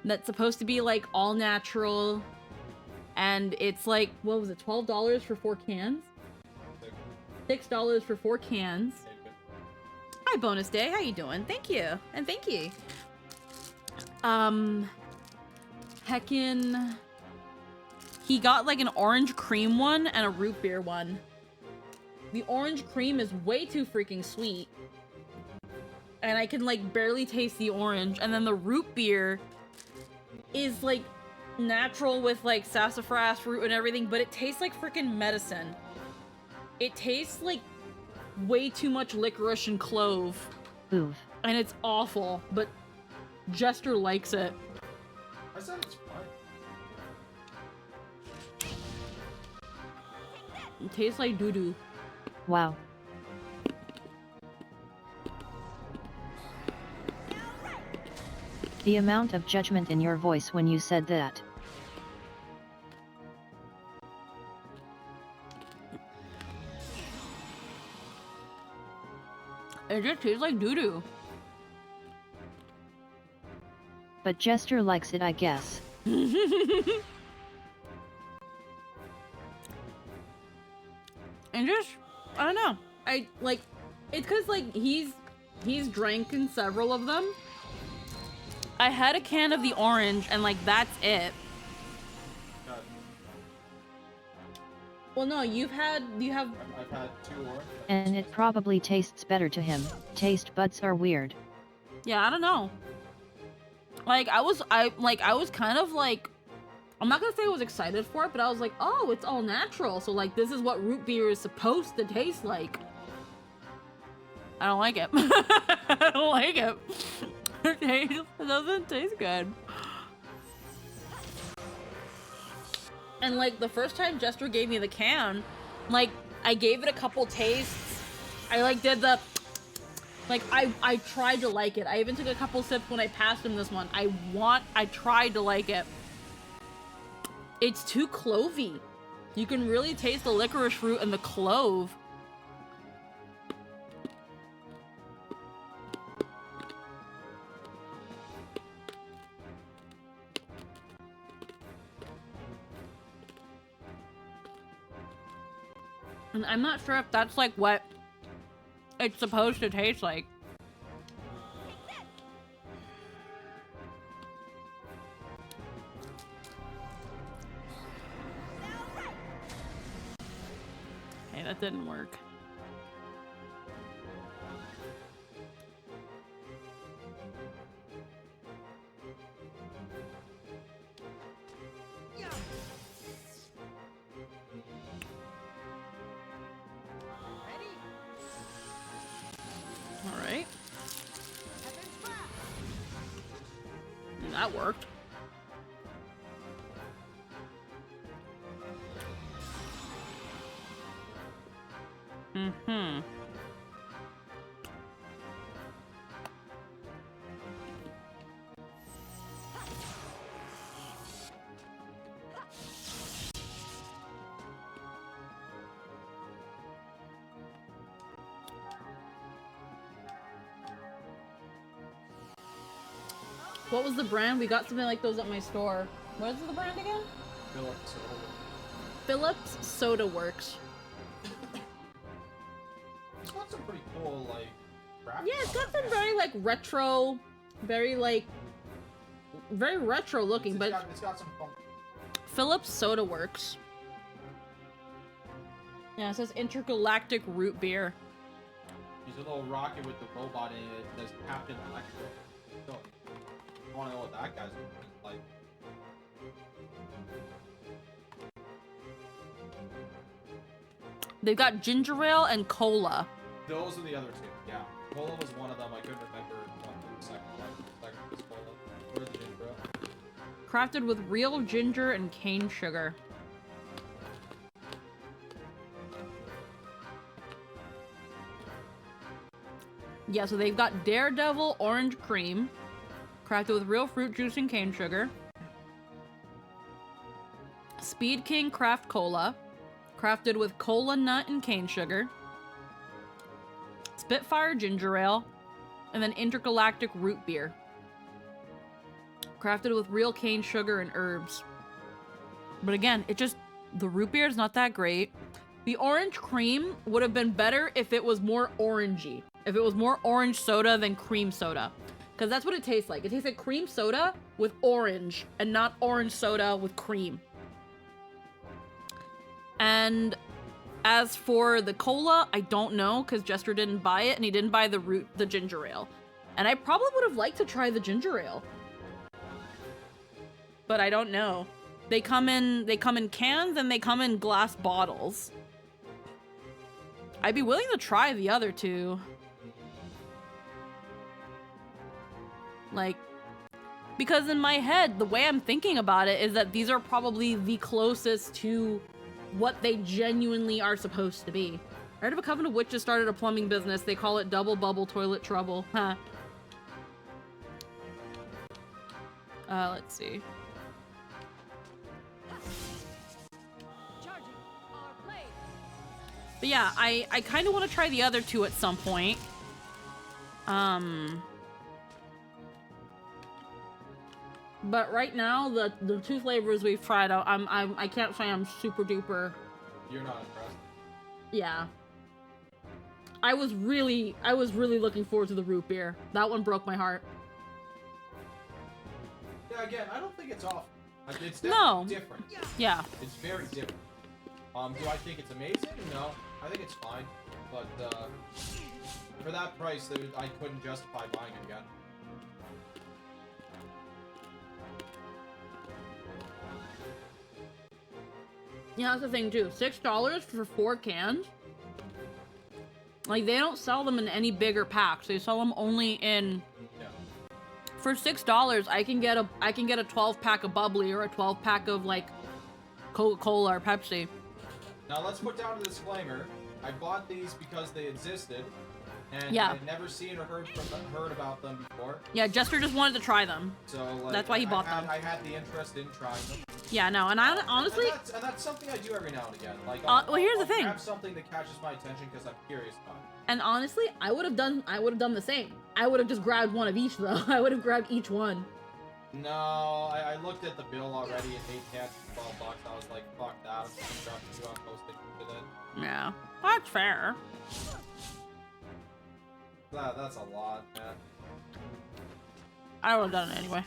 that's supposed to be like all natural, and it's like, what was it, $12 for 4 cans? $6 for 4 cans. Hi, Bonus Day. How you doing? Thank you. And thank you. Heckin'... He got like an orange cream one and a root beer one. The orange cream is way too freaking sweet. And I can like barely taste the orange. And then the root beer is like natural with like sassafras root and everything, but it tastes like freaking medicine. It tastes like way too much licorice and clove. Oof. And it's awful, but Jester likes it. I said it's fine. It tastes like doo-doo. Wow. The amount of judgment in your voice when you said that. It just tastes like doo-doo. But Jester likes it, I guess. And just, I don't know. I, like, it's cause, like, he's drank in several of them. I had a can of the orange, and, like, that's it. God. Well, no, you have... I've had 2 orange. And it probably tastes better to him. Taste buds are weird. Yeah, I don't know. Like, I was kind of, like... I'm not gonna say I was excited for it, but I was like, oh, it's all natural. So, like, this is what root beer is supposed to taste like. I don't like it. I don't like it. It doesn't taste good. And, like, the first time Jester gave me the can, like, I gave it a couple tastes. I, like, did the... Like, I tried to like it. I even took a couple sips when I passed him this one. I tried to like it. It's too clovey. You can really taste the licorice root and the clove. And I'm not sure if that's like what it's supposed to taste like. Okay, that didn't work. All right. And that worked. Mm-hmm. What was the brand? We got something like those at my store. What is the brand again? Phillips Soda Works. It's got some pretty cool, like, graphics. Yeah, it's got some very, like, retro, very, like, very retro looking, but it's got some fun. Phillips Soda Works. Yeah, it says Intergalactic Root Beer. He's a little rocket with the robot in it. There's Captain Electro. So, I want to know what that guy's like. They've got ginger ale and cola. Those are the other two. Yeah, cola was one of them. I couldn't remember one of the second one. The second was cola. Where's the ginger ale? Crafted with real ginger and cane sugar. Yeah, so they've got Daredevil Orange Cream, crafted with real fruit juice and cane sugar. Speed King Craft Cola, crafted with cola nut and cane sugar. Spitfire Ginger Ale, and then Intergalactic Root Beer, crafted with real cane sugar and herbs. But again, the root beer is not that great. The orange cream would have been better if it was more orangey. If it was more orange soda than cream soda. Because that's what it tastes like. It tastes like cream soda with orange and not orange soda with cream. And as for the cola, I don't know because Jester didn't buy it and he didn't buy the ginger ale. And I probably would have liked to try the ginger ale. But I don't know. They come in cans and they come in glass bottles. I'd be willing to try the other two. Like, because in my head, the way I'm thinking about it is that these are probably the closest to what they genuinely are supposed to be. I heard of a coven of witches started a plumbing business. They call it Double Bubble Toilet Trouble. Huh. Let's see. But yeah, I kind of want to try the other two at some point. But right now, the two flavors we've tried, I can't say I'm super duper. You're not impressed? Yeah. I was really looking forward to the root beer. That one broke my heart. Yeah, again, I don't think it's awful. Like, it's No. definitely different. Yeah. It's very different. Do I think it's amazing? No. I think it's fine. But, for that price, I couldn't justify buying it again. Yeah, that's the thing too. $6 for 4 cans. Like, they don't sell them in any bigger packs. They sell them only in. Yeah. For $6, I can get a 12-pack of bubbly or a 12-pack of like Coca-Cola or Pepsi. Now let's put down a disclaimer. I bought these because they existed, and Yeah. I had never seen or heard about them before. Yeah, Jester just wanted to try them. So like, that's why he bought them. I had the interest in trying them. Yeah, no, and I honestly. And that's something I do every now and again. Like, well, here's the thing. Grab something that catches my attention because I'm curious about it. And honestly, I would have done the same. I would have just grabbed one of each though. I would have grabbed each one. No, I looked at the bill already at 8 cans for $12. I was like, fuck that. I'm just gonna drop 2 on most interested in. Yeah, that's fair. That's a lot, man. I would have done it anyway.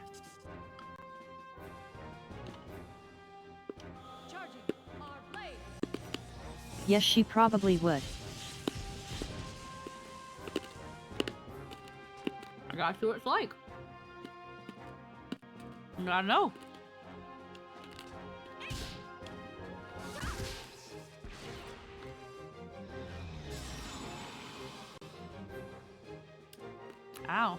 Yes, she probably would. I gotta see what it's like. I gotta know. Ow.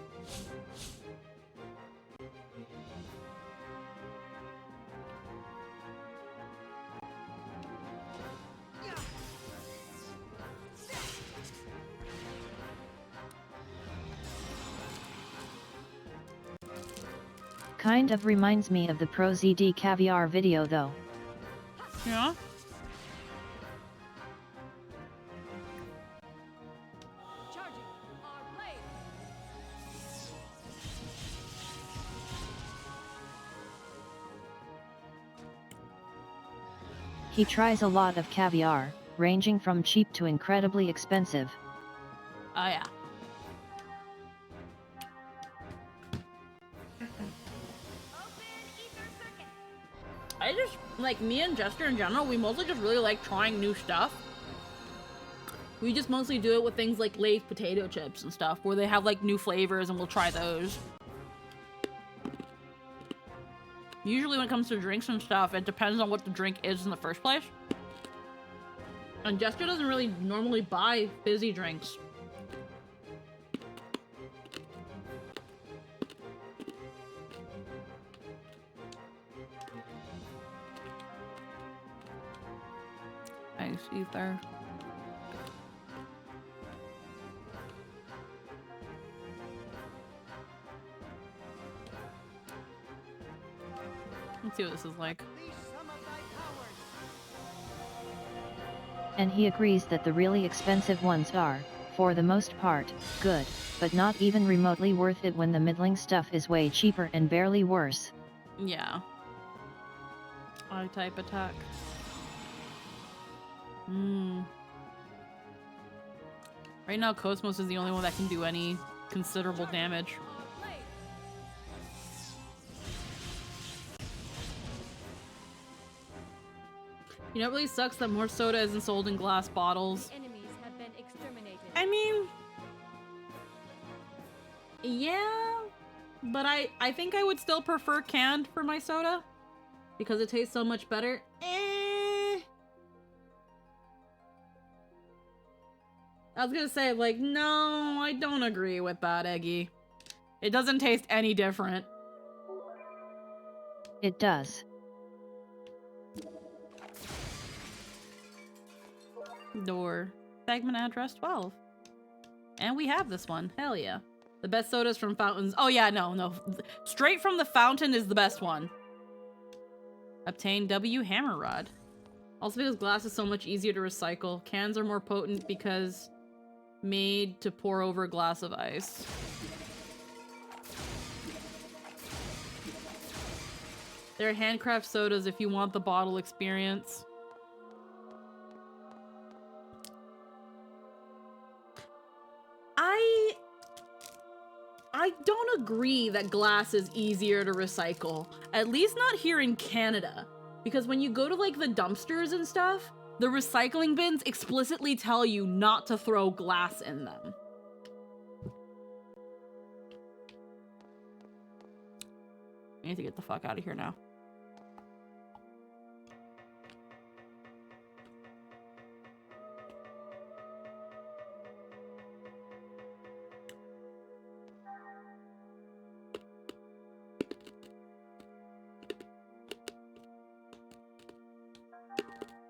Kind of reminds me of the Pro ZD Caviar video though. Yeah? He tries a lot of caviar, ranging from cheap to incredibly expensive. Oh yeah. I just, like, me and Jester in general, we mostly just really like trying new stuff. We just mostly do it with things like Lay's potato chips and stuff, where they have, like, new flavors and we'll try those. Usually when it comes to drinks and stuff, it depends on what the drink is in the first place. And Jester doesn't really normally buy fizzy drinks. Ice ether. Let's see what this is like. Unleash some of thy powers. And he agrees that the really expensive ones are, for the most part, good, but not even remotely worth it when the middling stuff is way cheaper and barely worse. Yeah. I-type attack. Right now, Cosmos is the only one that can do any considerable damage. You know, it really sucks that more soda isn't sold in glass bottles. Enemies have been exterminated. I mean, yeah, but I think I would still prefer canned for my soda because it tastes so much better. I was gonna say, like, no, I don't agree with that, Eggy. It doesn't taste any different. It does. Door. Segment address 12. And we have this one. Hell yeah. The best sodas from fountains. Oh yeah, no. Straight from the fountain is the best one. Obtain W hammer rod. Also because glass is so much easier to recycle. Cans are more potent because made to pour over a glass of ice. They're handcraft sodas if you want the bottle experience. I don't agree that glass is easier to recycle. At least not here in Canada. Because when you go to like the dumpsters and stuff, the recycling bins explicitly tell you not to throw glass in them. I need to get the fuck out of here now.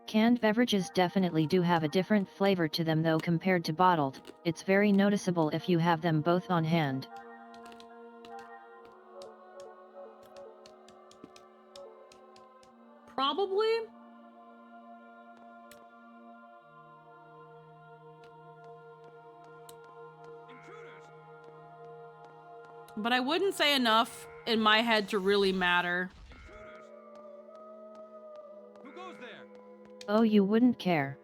Canned beverages definitely do have a different flavor to them though compared to bottled. It's very noticeable if you have them both on hand. Probably. But I wouldn't say enough in my head to really matter. Who goes there? Oh, you wouldn't care.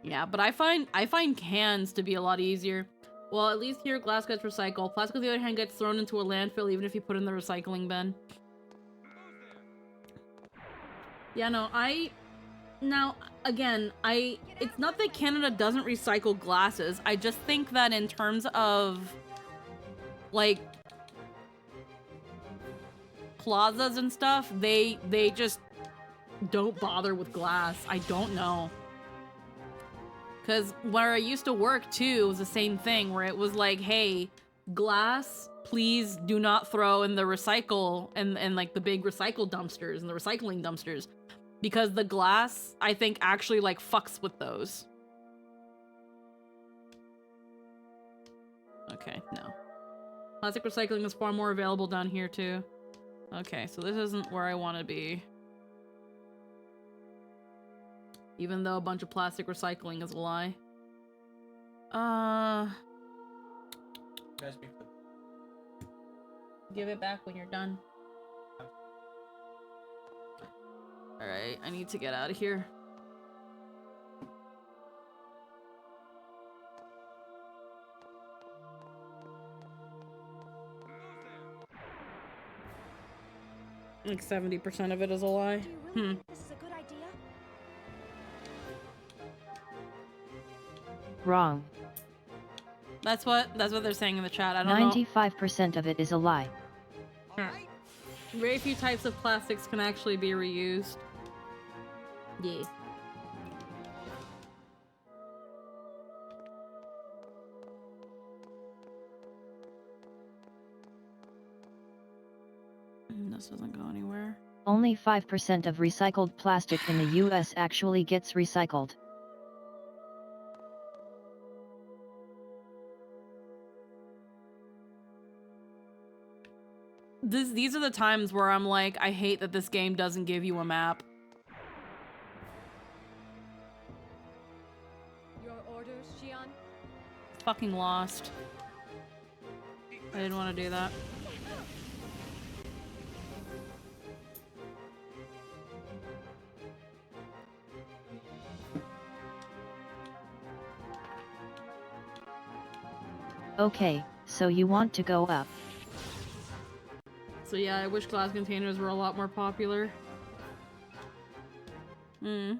Yeah, but I find cans to be a lot easier. Well, at least here glass gets recycled. Plastic, on the other hand, gets thrown into a landfill even if you put it in the recycling bin. Yeah, no, now, again, it's not that Canada doesn't recycle glasses. I just think that in terms of, like, plazas and stuff, they just don't bother with glass. I don't know. Because where I used to work, too, it was the same thing, where it was like, hey, glass, please do not throw in the recycle, and like, the big recycle dumpsters and the recycling dumpsters. Because the glass, I think, actually, like, fucks with those. Okay, no. Plastic recycling is far more available down here, too. Okay, so this isn't where I want to be. Even though a bunch of plastic recycling is a lie. Give it back when you're done. Alright, I need to get out of here. Like 70% of it is a lie. Do you really think this is a good idea? Wrong. That's what they're saying in the chat. I don't know. 95% of it is a lie. Alright? Very few types of plastics can actually be reused. Yeah. This doesn't go anywhere. Only 5% of recycled plastic in the US actually gets recycled. these are the times where I'm like, I hate that this game doesn't give you a map. Your orders, Xian? Fucking lost. I didn't want to do that. Okay, so you want to go up. So yeah, I wish glass containers were a lot more popular. Hmm.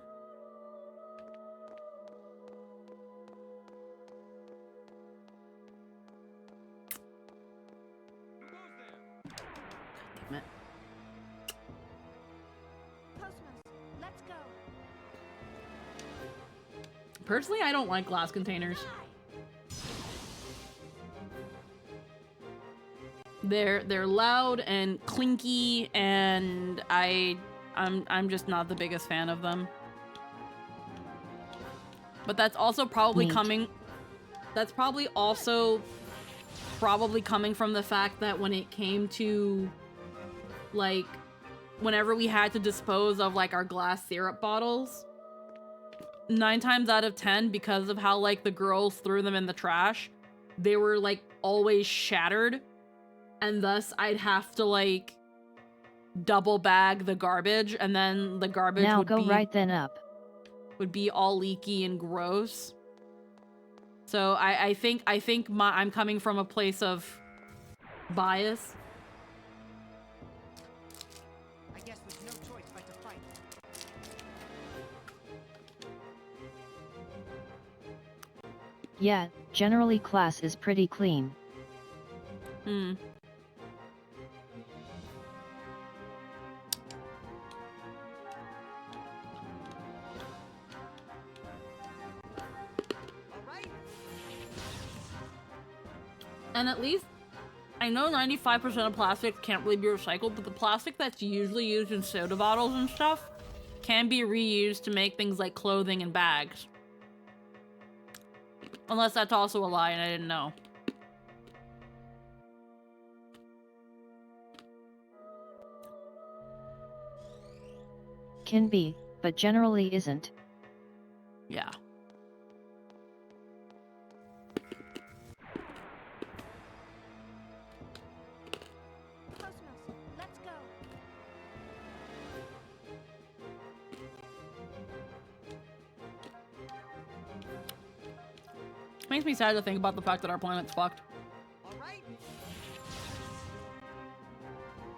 Damn it. Cosmos, let's go. Personally, I don't like glass containers. They're loud and clinky, and I'm just not the biggest fan of them. But that's also probably Neat. that's probably also coming from the fact that when it came to, like, whenever we had to dispose of, like, our glass syrup bottles, 9 times out of 10, because of how, like, the girls threw them in the trash, they were, like, always shattered. And thus, I'd have to, like, double bag the garbage, and then the garbage Now would go be right then up. would be all leaky and gross. So I think I'm coming from a place of bias. I guess there's no choice but to fight. Yeah, generally class is pretty clean. Hmm. All right? And at least, I know 95% of plastic can't really be recycled, but the plastic that's usually used in soda bottles and stuff can be reused to make things like clothing and bags. Unless that's also a lie and I didn't know. Can be, but generally isn't. Yeah. Cosmos, let's go. Makes me sad to think about the fact that our planet's fucked. All right?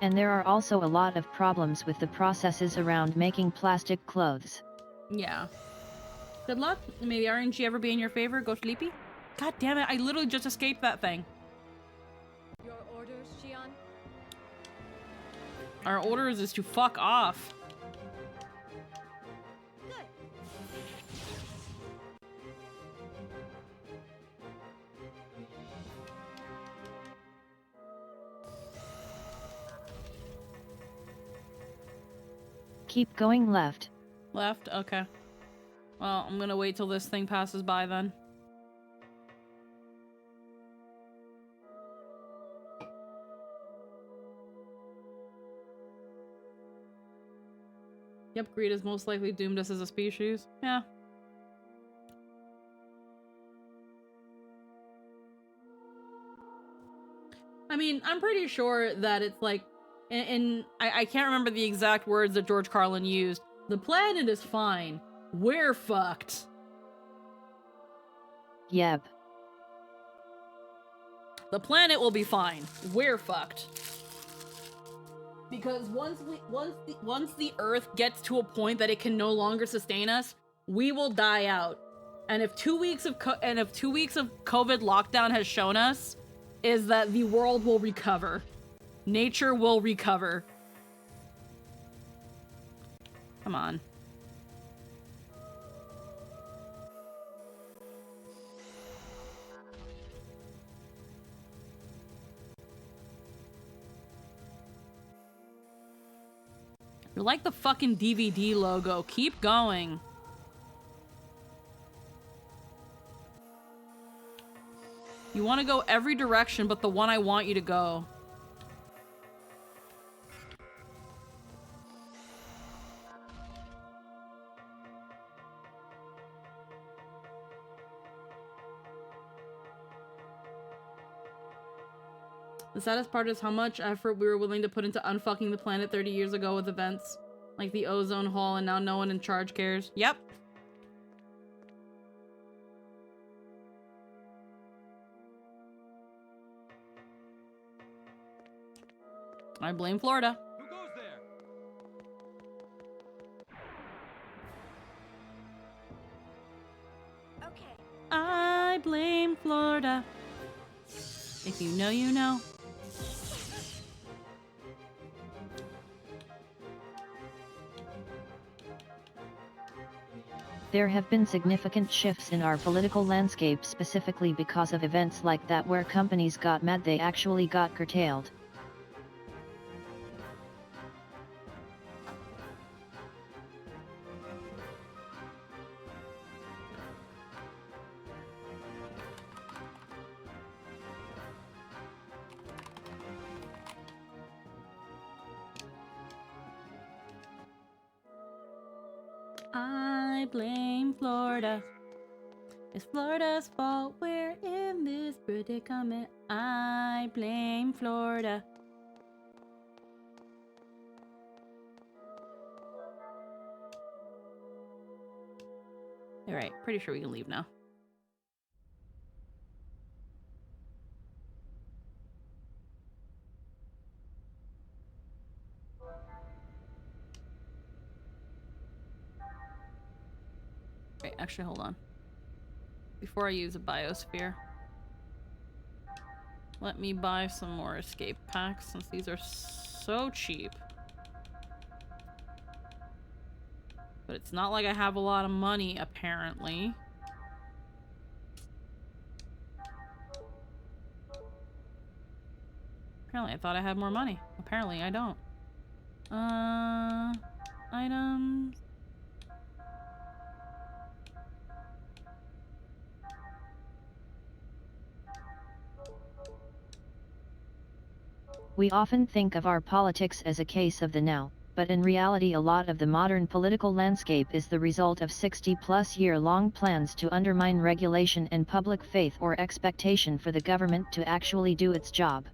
And there are also a lot of problems with the processes around making plastic clothes. Yeah. Good luck. May the RNG ever be in your favor. Go sleepy. God damn it, I literally just escaped that thing. Your orders, Xian? Our orders is to fuck off. Good. Keep going left. Left? Okay. Well, I'm gonna wait till this thing passes by then. Yep, greed is most likely doomed us as a species. Yeah. I mean, I'm pretty sure that it's like, I can't remember the exact words that George Carlin used. The planet is fine. We're fucked. Yep. The planet will be fine. We're fucked. Because once the Earth gets to a point that it can no longer sustain us, we will die out. And if 2 weeks of COVID lockdown has shown us, is that the world will recover. Nature will recover. Come on. You're like the fucking DVD logo. Keep going. You want to go every direction but the one I want you to go. The saddest part is how much effort we were willing to put into unfucking the planet 30 years ago with events like the ozone hole, and now no one in charge cares. Yep. I blame Florida. Who goes there? Okay. I blame Florida. If you know, you know. There have been significant shifts in our political landscape specifically because of events like that where companies got mad they actually got curtailed. I blame Florida. It's Florida's fault we're in this predicament. I blame Florida. Alright, pretty sure we can leave now. Wait, actually, hold on. Before I use a biosphere, let me buy some more escape packs since these are so cheap. But it's not like I have a lot of money, apparently. Apparently I thought I had more money. Apparently I don't. Items. We often think of our politics as a case of the now, but in reality a lot of the modern political landscape is the result of 60-plus-year-long plans to undermine regulation and public faith or expectation for the government to actually do its job.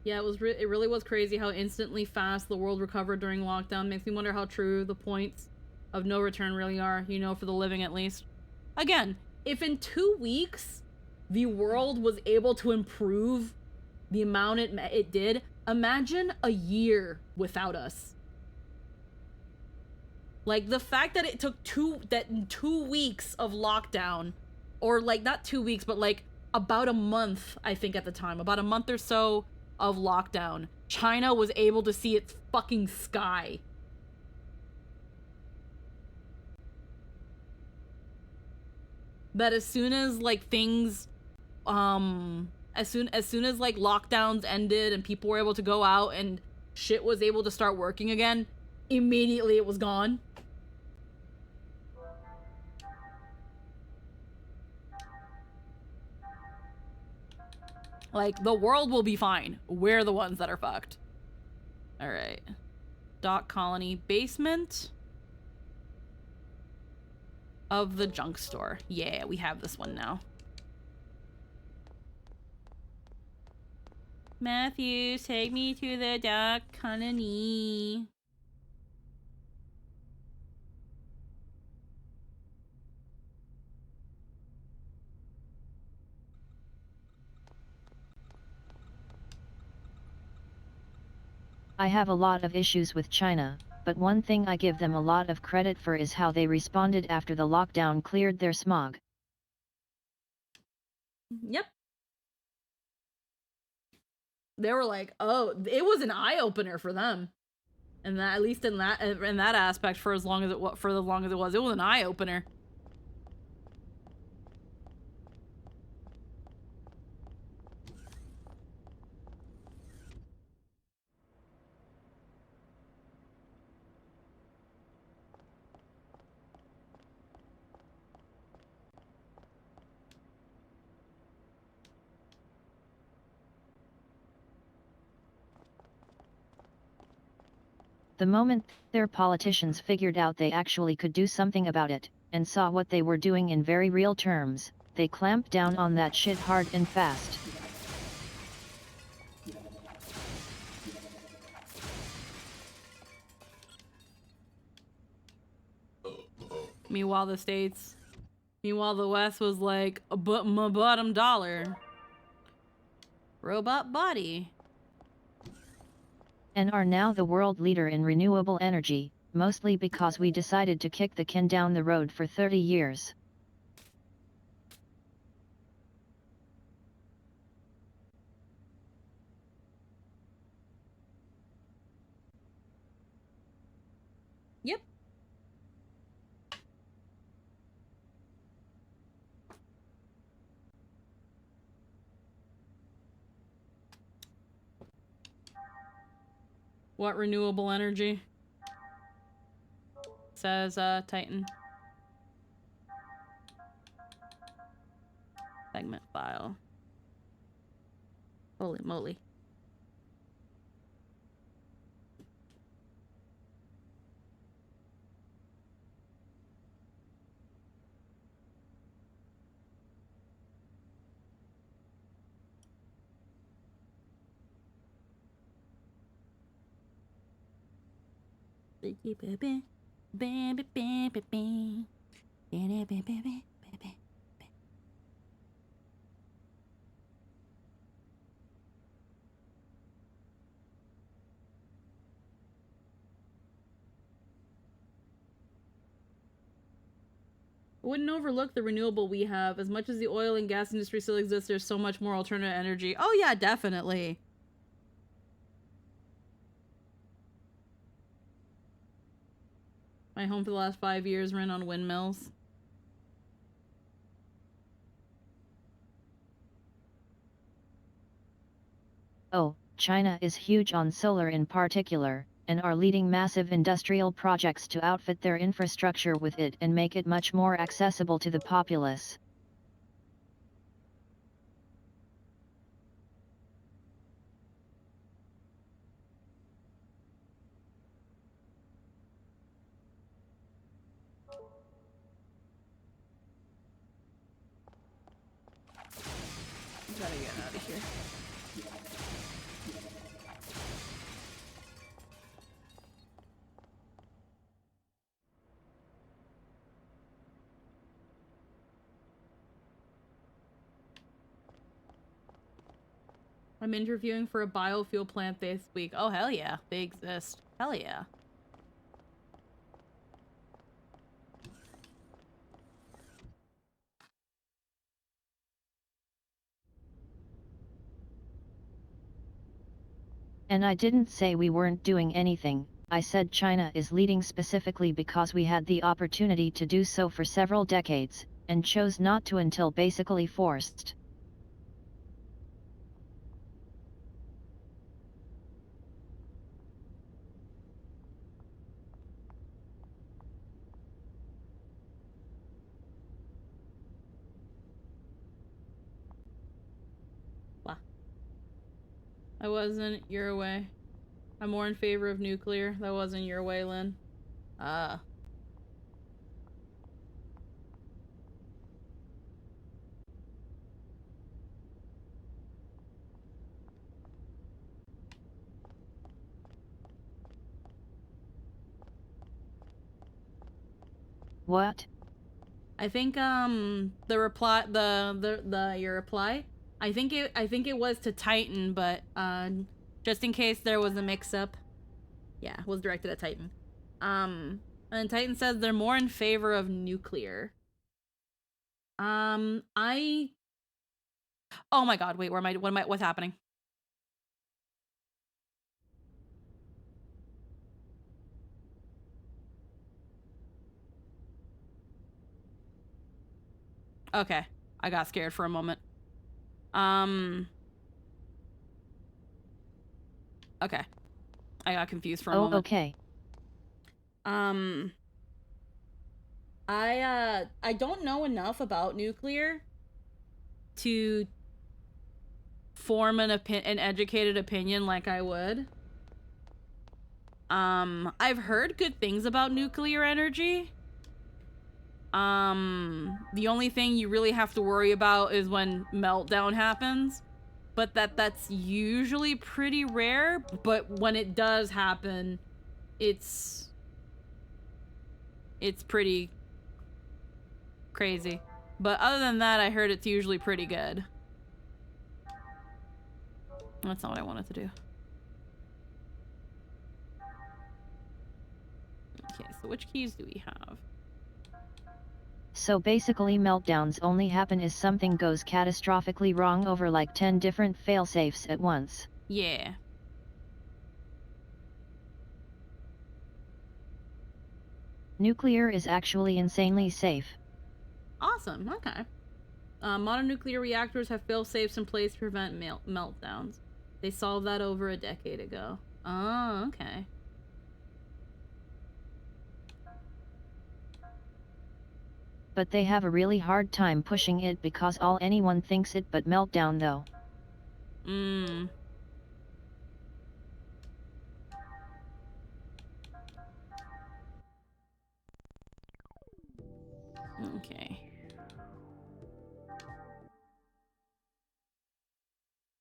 Yeah, it really was crazy how instantly fast the world recovered during lockdown. Makes me wonder how true the points of no return really are, you know, for the living at least. Again, if in 2 weeks the world was able to improve the amount it did, imagine a year without us. Like, the fact that it took 2 weeks of lockdown, or like not 2 weeks, but like about a month, I think at the time, about a month or so of lockdown, China was able to see its fucking sky. That as soon as like things as soon as like lockdowns ended and people were able to go out and shit was able to start working again, immediately it was gone. Like, the world will be fine. We're the ones that are fucked. Alright. Dock colony basement of the junk store. Yeah, we have this one now. Matthew, take me to the dock colony. I have a lot of issues with China, but one thing I give them a lot of credit for is how they responded after the lockdown cleared their smog. Yep. They were like, oh, it was an eye-opener for them. And that, at least in that aspect, for as long as it was an eye-opener. The moment their politicians figured out they actually could do something about it, and saw what they were doing in very real terms, they clamped down on that shit hard and fast. Meanwhile, the West was like, but my bottom dollar. Robot body. And are now the world leader in renewable energy, mostly because we decided to kick the can down the road for 30 years. Yep. What renewable energy? Says Titan. Segment file. Holy moly. Wouldn't overlook the renewable we have. As much as the oil and gas industry still exists, there's so much more alternative energy. Oh yeah, definitely. My home for the last 5 years ran on windmills. Oh, China is huge on solar in particular, and are leading massive industrial projects to outfit their infrastructure with it and make it much more accessible to the populace. Gotta get out of here. I'm interviewing for a biofuel plant this week. Oh, hell yeah. They exist. Hell yeah. And I didn't say we weren't doing anything, I said China is leading specifically because we had the opportunity to do so for several decades, and chose not to until basically forced. Wow. I wasn't your way. I'm more in favor of nuclear. That wasn't your way, Lynn. Ah. What? I think your reply, I think it was to Titan, but just in case there was a mix-up, yeah, it was directed at Titan. And Titan says they're more in favor of nuclear. Oh my god, wait, what's happening? Okay, I got scared for a moment. Okay. I got confused for a moment. Okay. I don't know enough about nuclear to form an educated opinion like I would. I've heard good things about nuclear energy. The only thing you really have to worry about is when meltdown happens. But that's usually pretty rare, but when it does happen, it's pretty crazy. But other than that, I heard it's usually pretty good. That's not what I wanted to do. Okay, so which keys do we have? So basically meltdowns only happen if something goes catastrophically wrong over like 10 different failsafes at once. Yeah. Nuclear is actually insanely safe. Awesome, okay. Modern nuclear reactors have fail-safes in place to prevent meltdowns. They solved that over a decade ago. Oh, okay. But they have a really hard time pushing it because all anyone thinks it but meltdown though. Mmm. Okay.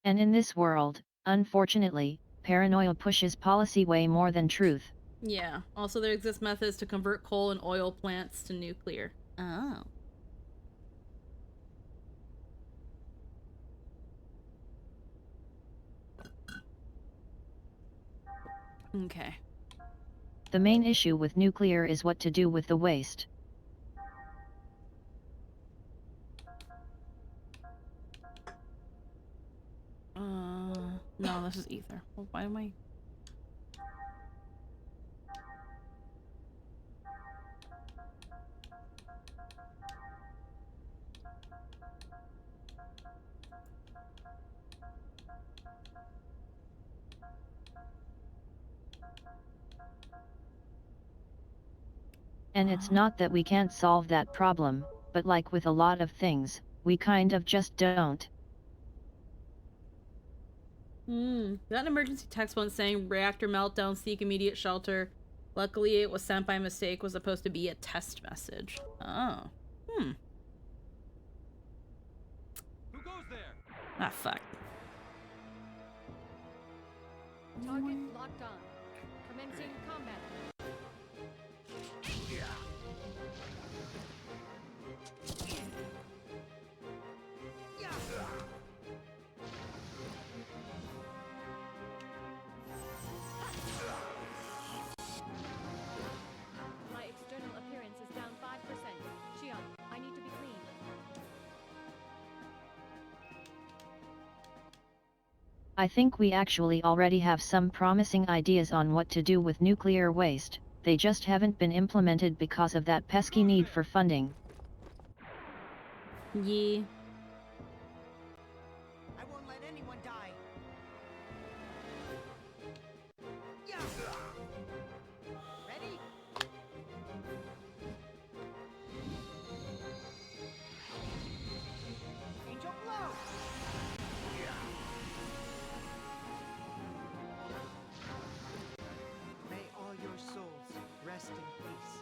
And in this world, unfortunately, paranoia pushes policy way more than truth. Yeah. Also, there exist methods to convert coal and oil plants to nuclear. Oh. Okay. The main issue with nuclear is what to do with the waste. No, this is ether. Well, why am I... And it's not that we can't solve that problem, but like with a lot of things, we kind of just don't. Got an emergency text once saying reactor meltdown, seek immediate shelter. Luckily, it was sent by mistake, was supposed to be a test message. Oh. Who goes there? Ah, fuck. Target locked on. Commencing combat. My external appearance is down 5%. Shion, I need to be clean. I think we actually already have some promising ideas on what to do with nuclear waste, they just haven't been implemented because of that pesky need for funding. Yeah. I won't let anyone die. Yeah. Ready? Angel blow. May all your souls rest in peace.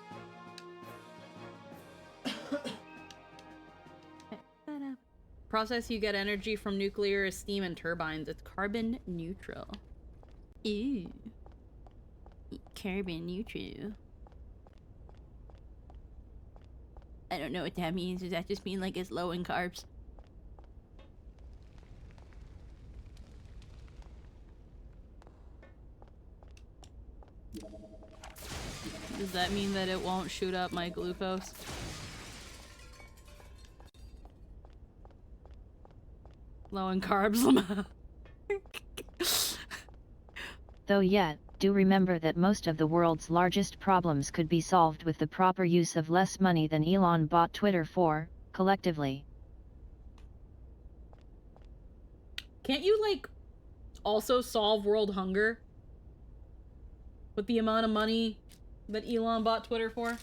Process you get energy from nuclear is steam and turbines. It's carbon neutral. Ew. Carbon neutral. I don't know what that means. Does that just mean like it's low in carbs? Does that mean that it won't shoot up my glucose? Low in carbs, Lama. Though yet, do remember that most of the world's largest problems could be solved with the proper use of less money than Elon bought Twitter for, collectively. Can't you, like, also solve world hunger? With the amount of money that Elon bought Twitter for?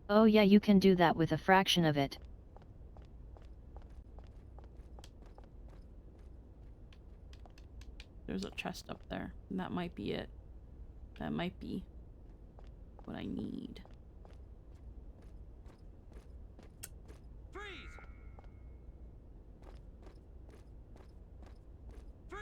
Oh yeah, you can do that with a fraction of it. There's a chest up there. And that might be it. That might be what I need. Freeze! Freeze!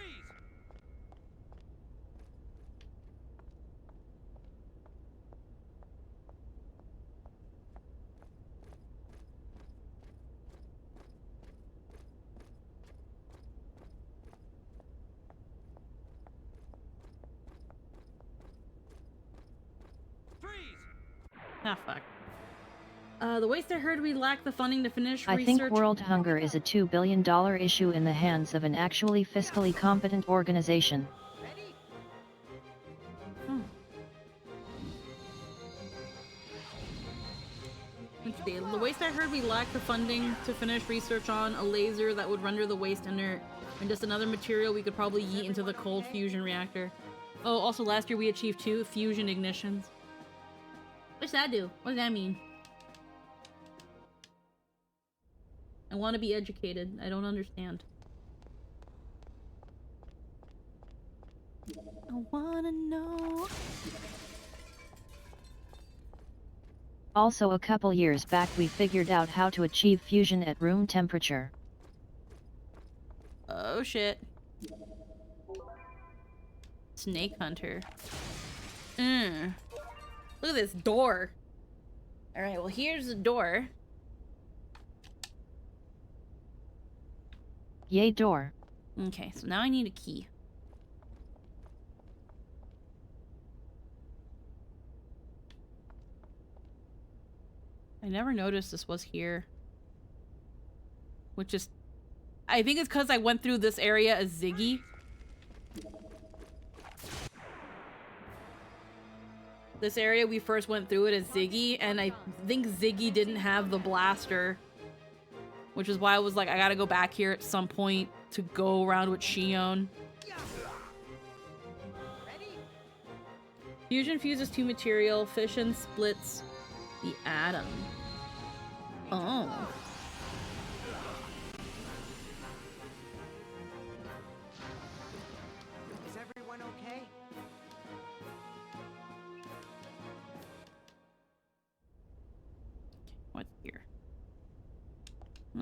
Freeze! Ah, fuck. The waste I heard we lack the funding to finish I research. think world hunger is a $2 billion issue in the hands of an actually fiscally competent organization. Ready? Hmm. Let's see. The waste I heard we lack the funding to finish research on a laser that would render the waste inert, and just another material we could probably yeet into the cold fusion reactor. Oh, also last year we achieved 2 fusion ignitions. What's that do? What does that mean? I want to be educated. I don't understand. I wanna know. Also, a couple years back we figured out how to achieve fusion at room temperature. Oh shit. Snake hunter. Look at this door. Alright, well here's the door. Yay, door. Okay, so now I need a key. I never noticed this was here. Which is... I think it's because I went through this area as Ziggy. This area we first went through it as Ziggy, and I think Ziggy didn't have the blaster. Which is why I was like, I gotta go back here at some point to go around with Shion. Ready? Fusion fuses 2 material, fission splits the atom. Oh. Is everyone okay? What's here?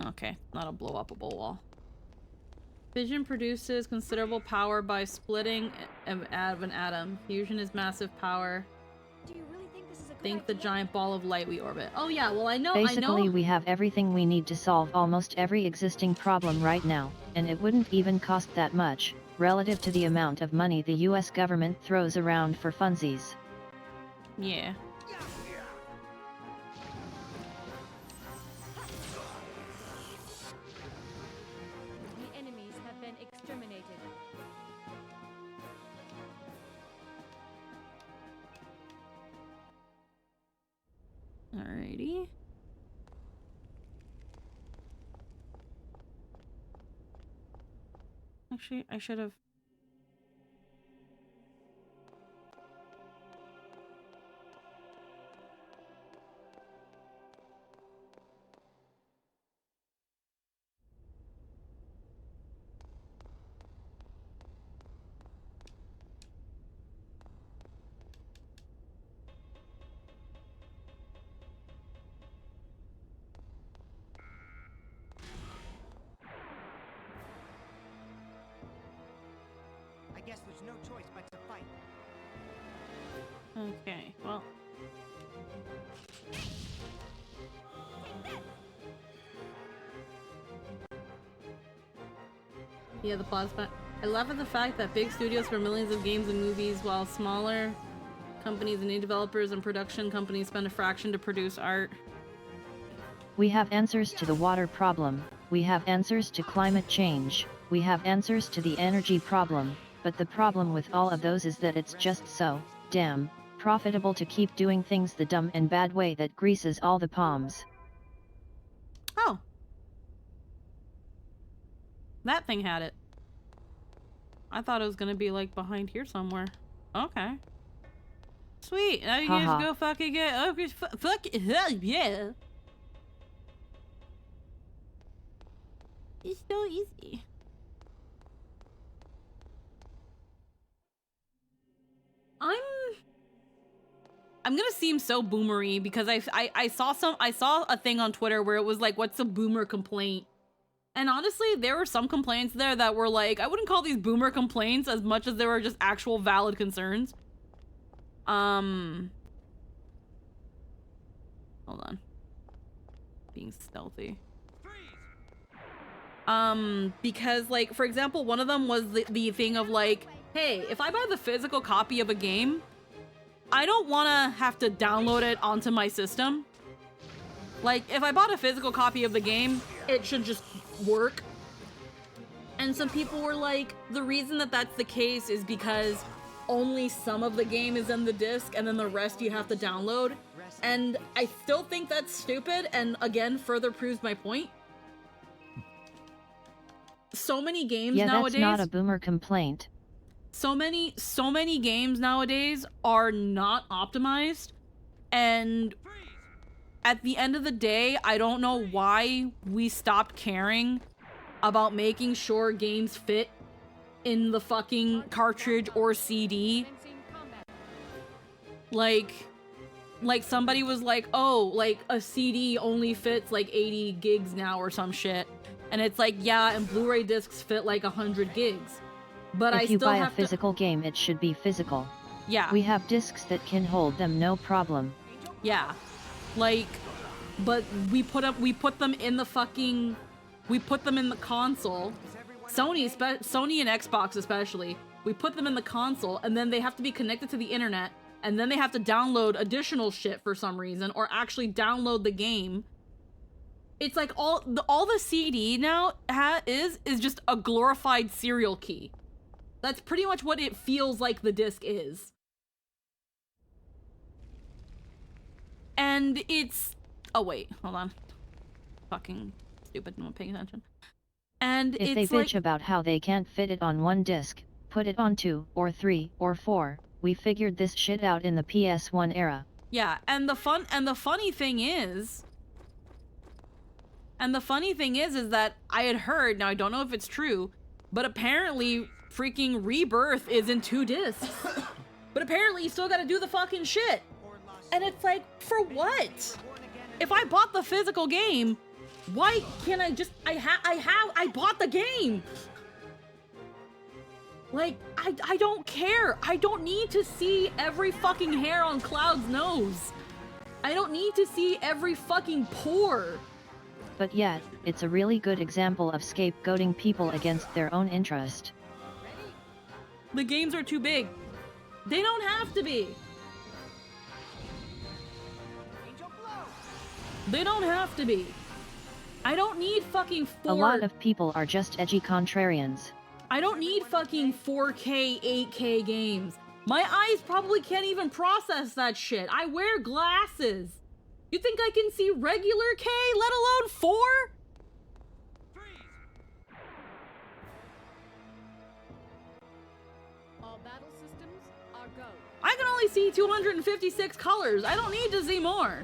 Okay, not a blow-upable wall. Fission produces considerable power by splitting of an atom. Fusion is massive power. Do you really think this is a good Think the idea? giant ball of light we orbit. Oh yeah, well I know. Basically, we have everything we need to solve almost every existing problem right now, and it wouldn't even cost that much, relative to the amount of money the US government throws around for funsies. Yeah. The enemies have been exterminated. Alrighty. Actually, I should have. I guess there's no choice but to fight. Okay, well. Yeah, the plasma. I laugh at the fact that big studios for millions of games and movies, while smaller companies and indie developers and production companies spend a fraction to produce art. We have answers to the water problem, we have answers to climate change, we have answers to the energy problem, but the problem with all of those is that it's just so damn profitable to keep doing things the dumb and bad way that greases all the palms. Oh. That thing had it. I thought it was gonna be like behind here somewhere. Okay. Sweet. Now you can just go fucking get. Oh, fuck. Yeah. It's so easy. I'm gonna seem so boomery because I saw a thing on Twitter where it was like, what's a boomer complaint? And honestly, there were some complaints there that were like, I wouldn't call these boomer complaints as much as they were just actual valid concerns. Hold on. Being stealthy. Because like, for example, one of them was the thing of like, hey, if I buy the physical copy of a game, I don't want to have to download it onto my system. Like, if I bought a physical copy of the game, it should just work. And some people were like, the reason that that's the case is because only some of the game is in the disc and then the rest you have to download. And I still think that's stupid, and again, further proves my point. So many games nowadays... Yeah, that's not a boomer complaint. So many games nowadays are not optimized, and at the end of the day, I don't know why we stopped caring about making sure games fit in the fucking cartridge or CD. Like somebody was like, oh, like a CD only fits like 80 gigs now or some shit. And it's like, yeah, and Blu-ray discs fit like 100 gigs. But if you buy a physical game, it should be physical. Yeah. We have discs that can hold them, no problem. Yeah. Like, but we put them in the fucking, we put them in the console. Sony and Xbox especially. We put them in the console, and then they have to be connected to the internet, and then they have to download additional shit for some reason, or actually download the game. It's like all the CD now is just a glorified serial key. That's pretty much what it feels like the disc is. And it's... Oh, wait. Hold on. Fucking stupid. I'm not paying attention. And if they bitch about how they can't fit it on one disc, put it on 2, or 3, or 4. We figured this shit out in the PS1 era. Yeah, and the funny thing is... And the funny thing is that I had heard, now I don't know if it's true, but apparently freaking Rebirth is in 2 discs. But apparently you still gotta do the fucking shit. And it's like, for what? If I bought the physical game, why can't I just, I bought the game. Like, I don't care. I don't need to see every fucking hair on Cloud's nose. I don't need to see every fucking pore. But yet, it's a really good example of scapegoating people against their own interest. The games are too big. They don't have to be. They don't have to be. I don't need fucking 4... A lot of people are just edgy contrarians. I don't need fucking 4K, 8K games. My eyes probably can't even process that shit. I wear glasses. You think I can see regular K, let alone 4? All battle systems are go. I can only see 256 colors. I don't need to see more.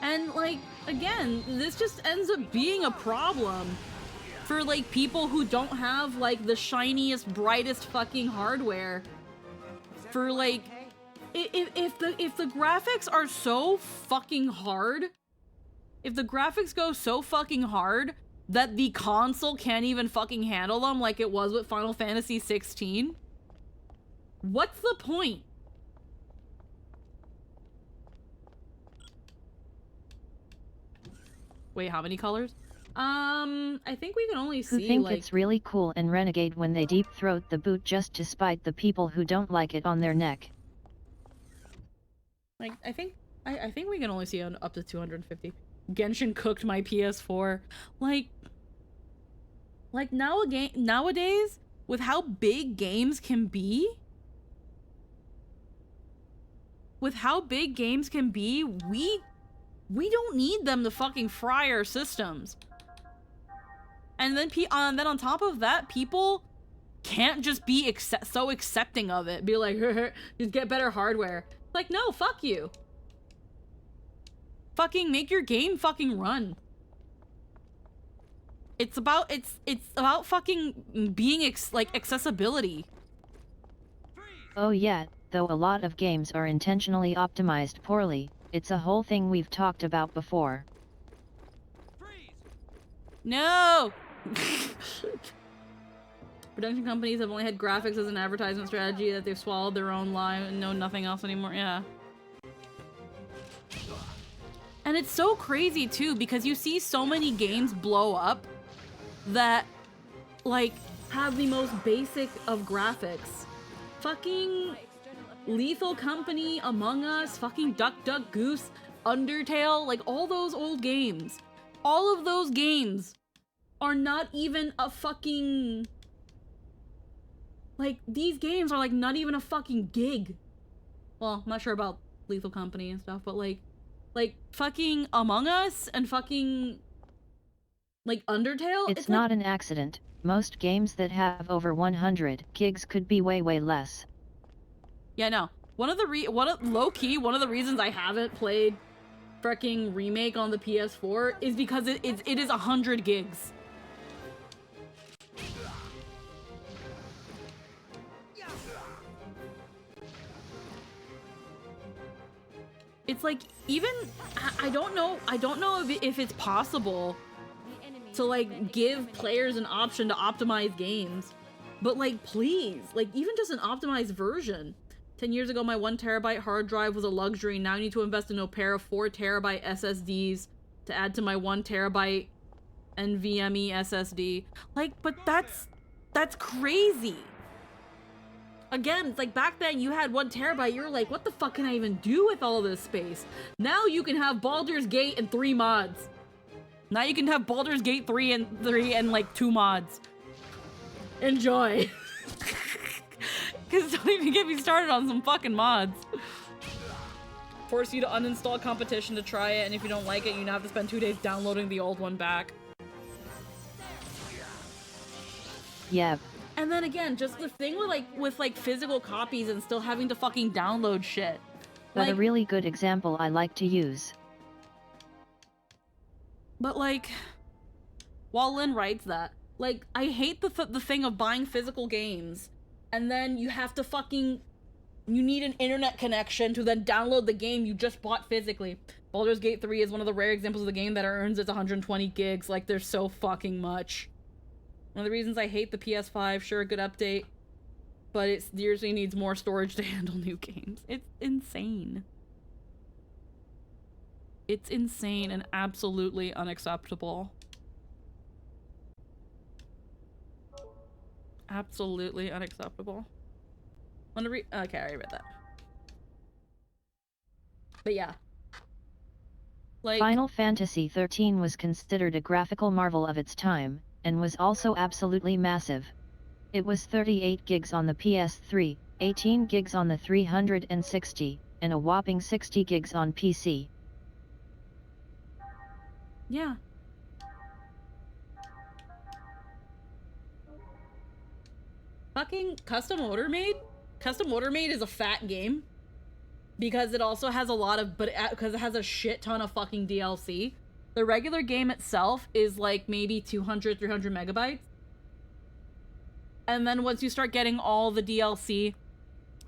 And, like, again, this just ends up being a problem for, like, people who don't have, like, the shiniest, brightest fucking hardware. For, like, if the graphics are so fucking hard, if the graphics go so fucking hard that the console can't even fucking handle them like it was with Final Fantasy 16, what's the point? Wait, how many colors? I think we can only see, who think like... it's really cool and renegade when they deep throat the boot just to spite the people who don't like it on their neck. Like, I think we can only see up to 250. Genshin cooked my PS4. Like nowadays, with how big games can be, we don't need them to fucking fry our systems. And then on top of that, people can't just be so accepting of it. Be like, just get better hardware. Like, no, fuck you. Fucking make your game fucking run. It's about fucking being like accessibility. Oh yeah, though a lot of games are intentionally optimized poorly. It's a whole thing we've talked about before. No! Production companies have only had graphics as an advertisement strategy that they've swallowed their own line and know nothing else anymore. Yeah. And it's so crazy too, because you see so many games blow up that, like, have the most basic of graphics. Fucking Lethal Company, Among Us, fucking Duck Duck Goose, Undertale, like all those old games. All of those games are not even a fucking... Like, these games are like not even a fucking gig. Well, I'm not sure about Lethal Company and stuff, but like fucking Among Us and fucking like Undertale. It's not an accident. Most games that have over 100 gigs could be way less. Yeah, no. One of the reasons I haven't played freaking Remake on the PS4 is because it is 100 gigs. It's like, even I don't know if it's possible to like give players an option to optimize games, but like, please, like, even just an optimized version. 10 years ago, my 1 terabyte hard drive was a luxury. Now I need to invest in a pair of 4 terabyte SSDs to add to my 1 terabyte NVMe SSD. Like, but that's crazy. Again, it's like back then you had 1 terabyte, you were like, what the fuck can I even do with all this space? Now you can have Baldur's Gate and 3 mods. Now you can have Baldur's Gate 3 and like 2 mods. Enjoy. Cause don't even get me started on some fucking mods. Force you to uninstall competition to try it, and if you don't like it, you now have to spend 2 days downloading the old one back. Yep. And then again, just the thing with physical copies and still having to fucking download shit. But like, a really good example I like to use. But like, while Lynn writes that, like, I hate the thing of buying physical games, and then you have to fucking, you need an internet connection to then download the game you just bought physically. Baldur's Gate 3 is one of the rare examples of the game that earns its 120 gigs. Like, there's so fucking much. One of the reasons I hate the PS5, sure, good update, but it seriously needs more storage to handle new games. It's insane. It's insane and absolutely unacceptable. Absolutely unacceptable. Want to read? Okay, I already read that. But yeah. Like, Final Fantasy XIII was considered a graphical marvel of its time, and was also absolutely massive. It was 38 gigs on the PS3, 18 gigs on the 360, and a whopping 60 gigs on PC. yeah. Fucking Custom Order Made? Custom Order Made is a fat game. Because it also has a lot of, because it has a shit ton of fucking DLC. The regular game itself is like maybe 200, 300 megabytes. And then once you start getting all the DLC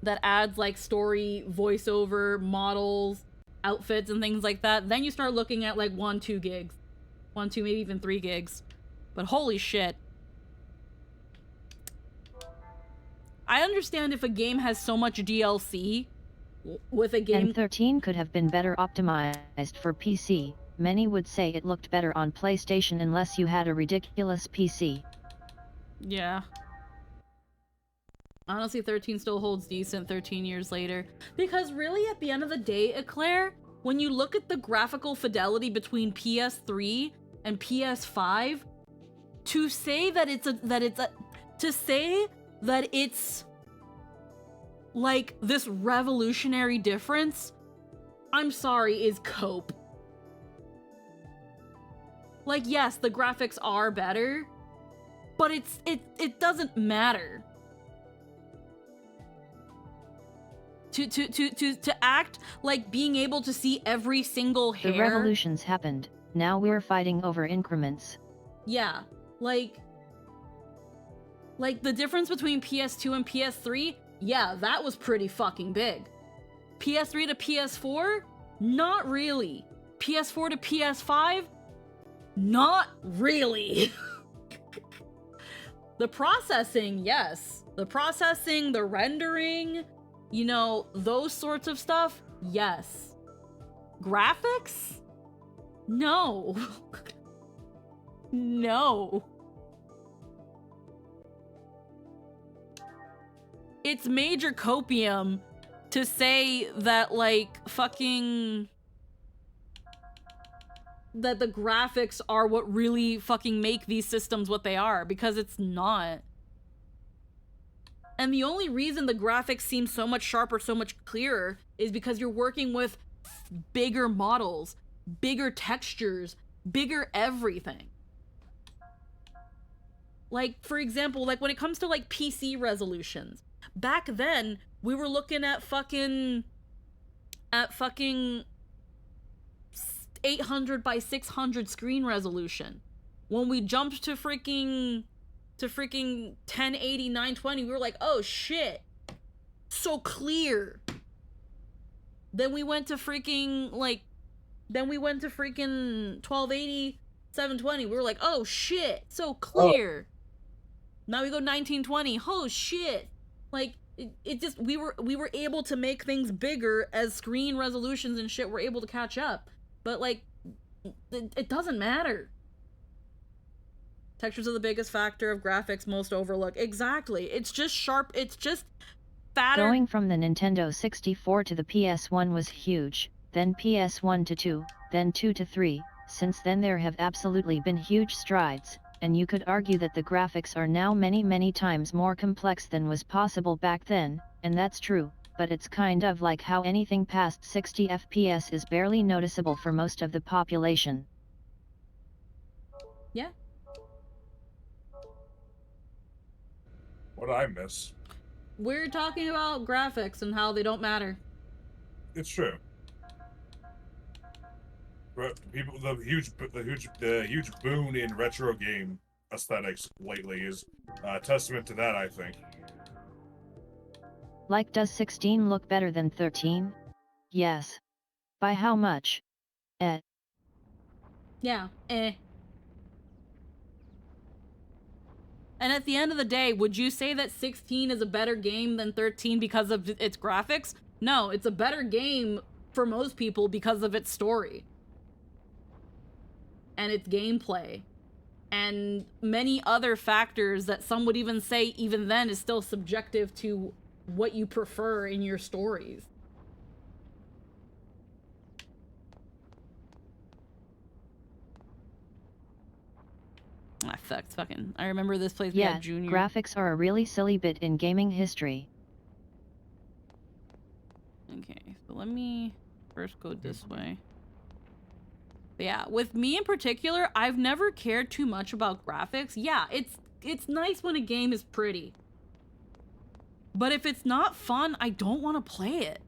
that adds like story, voiceover, models, outfits, and things like that, then you start looking at like 1, 2 gigs. 1, 2, maybe even 3 gigs. But holy shit. I understand if a game has so much DLC with a game. And 13 could have been better optimized for PC. Many would say it looked better on PlayStation unless you had a ridiculous PC. Yeah. Honestly, 13 still holds decent 13 years later. Because really, at the end of the day, Eclair, when you look at the graphical fidelity between PS3 and PS5, to say that it's like this revolutionary difference, I'm sorry, is cope. Like, yes, the graphics are better, but it doesn't matter. To act like being able to see every single hair. The revolutions happened. Now we're fighting over increments. Yeah, like the difference between PS2 and PS3, yeah, that was pretty fucking big. PS3 to PS4, not really. PS4 to PS5, not really. The processing, yes. The processing, the rendering, you know, those sorts of stuff, yes. Graphics? No. No. It's major copium to say that, like, fucking... that the graphics are what really fucking make these systems what they are, because it's not. And the only reason the graphics seem so much sharper, so much clearer, is because you're working with bigger models, bigger textures, bigger everything. Like, for example, like when it comes to like PC resolutions, back then we were looking at fucking 800 by 600 screen resolution. When we jumped to freaking 1080 920, we were like, oh shit, so clear. Then we went to freaking 1280 720, we were like, oh shit, so clear. Now we go 1920, oh shit. Like, it just, we were able to make things bigger as screen resolutions and shit were able to catch up. But like, it doesn't matter. Textures are the biggest factor of graphics most overlooked. Exactly. It's just sharp, it's just fatter. Going from the Nintendo 64 to the PS1 was huge, then PS1 to 2, then 2 to 3, since then there have absolutely been huge strides, and you could argue that the graphics are now many times more complex than was possible back then, and that's true, but it's kind of like how anything past 60 FPS is barely noticeable for most of the population. Yeah. What I miss? We're talking about graphics and how they don't matter. It's true. But people, the huge boon in retro game aesthetics lately is a testament to that, I think. Like, does 16 look better than 13? Yes. By how much? Yeah, And at the end of the day, would you say that 16 is a better game than 13 because of its graphics? No, it's a better game for most people because of its story. And its gameplay. And many other factors that some would even say even then is still subjective to what you prefer in your stories. Ah, fuck, fucking. I remember this place Yeah, being Junior. graphics are a really silly bit in gaming history. Okay, so let me first go this way. But yeah, with me in particular, I've never cared too much about graphics. Yeah, it's nice when a game is pretty. But if it's not fun, I don't want to play it.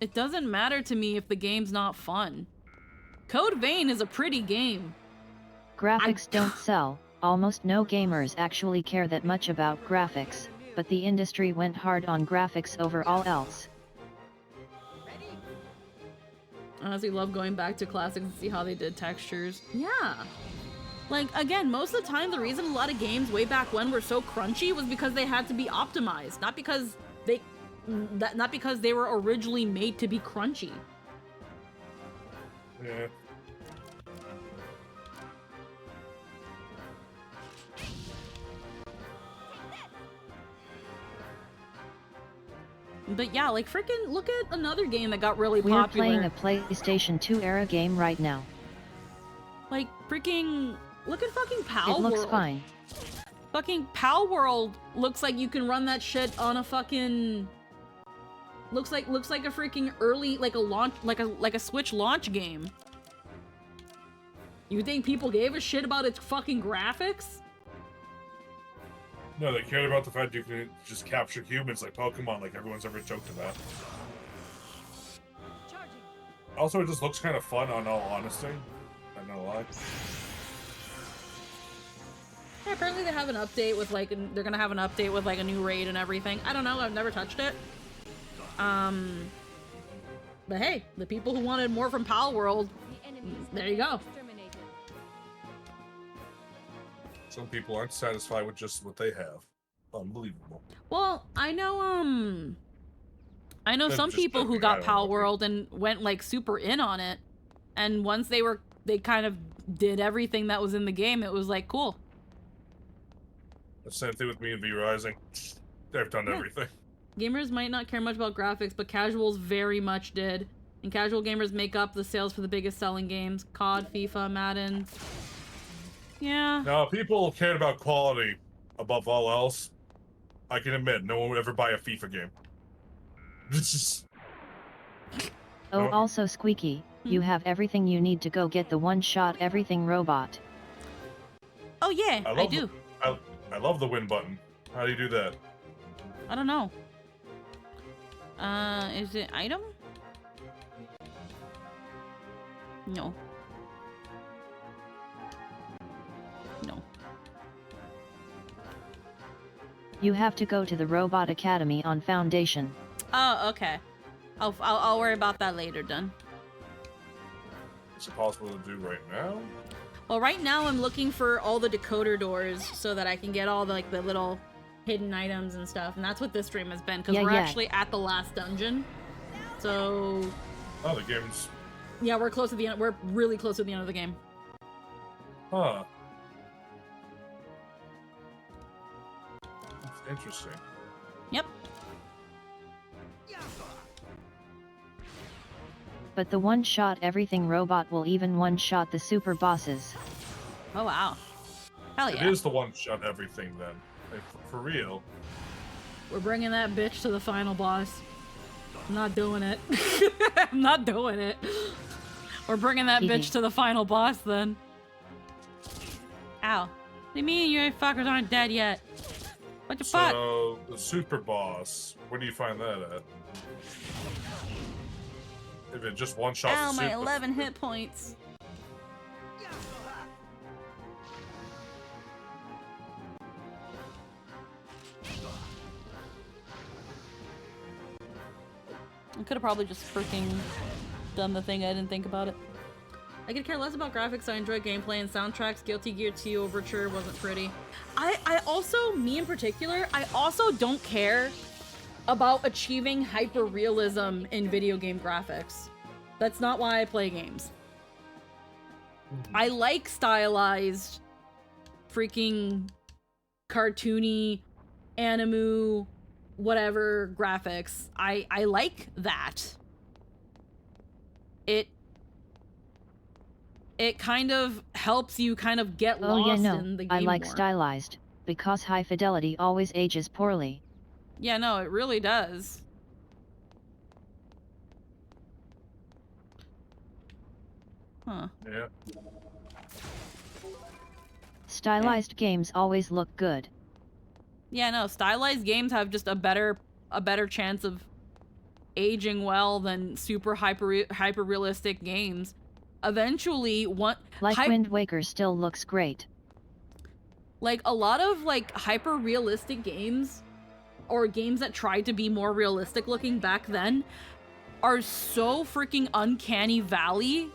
It doesn't matter to me if the game's not fun. Code Vein is a pretty game. Graphics don't sell, almost no gamers actually care that much about graphics, but the industry went hard on graphics over all else. I honestly love going back to classics and see how they did textures. Yeah. Like, again, most of the time, the reason a lot of games way back when were so crunchy was because they had to be optimized, not because they were originally made to be crunchy. Yeah. But yeah, like freaking look at another game that got really We're popular. playing a PlayStation 2 era game right now. Like freaking look at fucking Pal It looks World. fine. Fucking Pal World looks like you can run that shit on a fucking looks like a freaking early like a Switch launch game. You think people gave a shit about its fucking graphics? No, they cared about the fact you can just capture humans like Pokemon, like everyone's ever joked about. Charging. Also, it just looks kind of fun, on all honesty. I'm not gonna lie. Yeah, apparently they have an update with like they're gonna have an update with like a new raid and everything. I don't know, I've never touched it. But hey, the people who wanted more from Pal World, The enemies there you go. exterminated. Some people aren't satisfied with just what they have. Unbelievable. Well, I know I know I'm some just people who joking, got I don't Pal know. World and went like super in on it, and once they kind of did everything that was in the game, it was like cool. The same thing with me and V Rising. They've done Yeah. everything. Gamers might not care much about graphics, but casuals very much did. And casual gamers make up the sales for the biggest selling games. COD, FIFA, Madden. Yeah. Now, if people cared about quality above all else, I can admit no one would ever buy a FIFA game. This is... Oh, No. also Squeaky, you have everything you need to go get the one-shot everything robot. Oh yeah, I do. I love the win button. How do you do that? I don't know. Is it item? No. No. You have to go to the Robot Academy on Foundation. Oh, okay. I'll worry about that later, done. Is it possible to do right now? Well, right now I'm looking for all the decoder doors so that I can get all the, like, the little hidden items and stuff, and that's what this stream has been, because we're actually at the last dungeon. So... Oh, the game's... Yeah, we're close to the end. We're really close to the end of the game. Huh. That's interesting. Yep. But the one-shot everything robot will even one-shot the super bosses. Oh, wow. Hell yeah. It is the one-shot everything, then. Like, for real. We're bringing that bitch to the final boss. I'm not doing it. I'm not doing it. We're bringing that bitch to the final boss, then. Ow. What do you mean you fuckers aren't dead yet? What the fuck? So, the super boss, where do you find that at? If it just one-shots Ow, the my super... 11 hit points. I could have probably just freaking done the thing. I didn't think about it. I could care less about graphics. I enjoy gameplay and soundtracks. Guilty Gear 2 Overture wasn't pretty. I also, me in particular, I also don't care about achieving hyper-realism in video game graphics. That's not why I play games. I like stylized, freaking cartoony, anime, whatever graphics. I like that. It kind of helps you kind of get lost in the game I like more. stylized, because high fidelity always ages poorly. Yeah, no, it really does. Huh. Yeah. Stylized games always look good. Yeah, no, stylized games have just a better chance of aging well than super hyper realistic games. Eventually, Wind Waker still looks great. Like a lot of like hyper realistic games or games that tried to be more realistic looking back then are so freaking uncanny valley.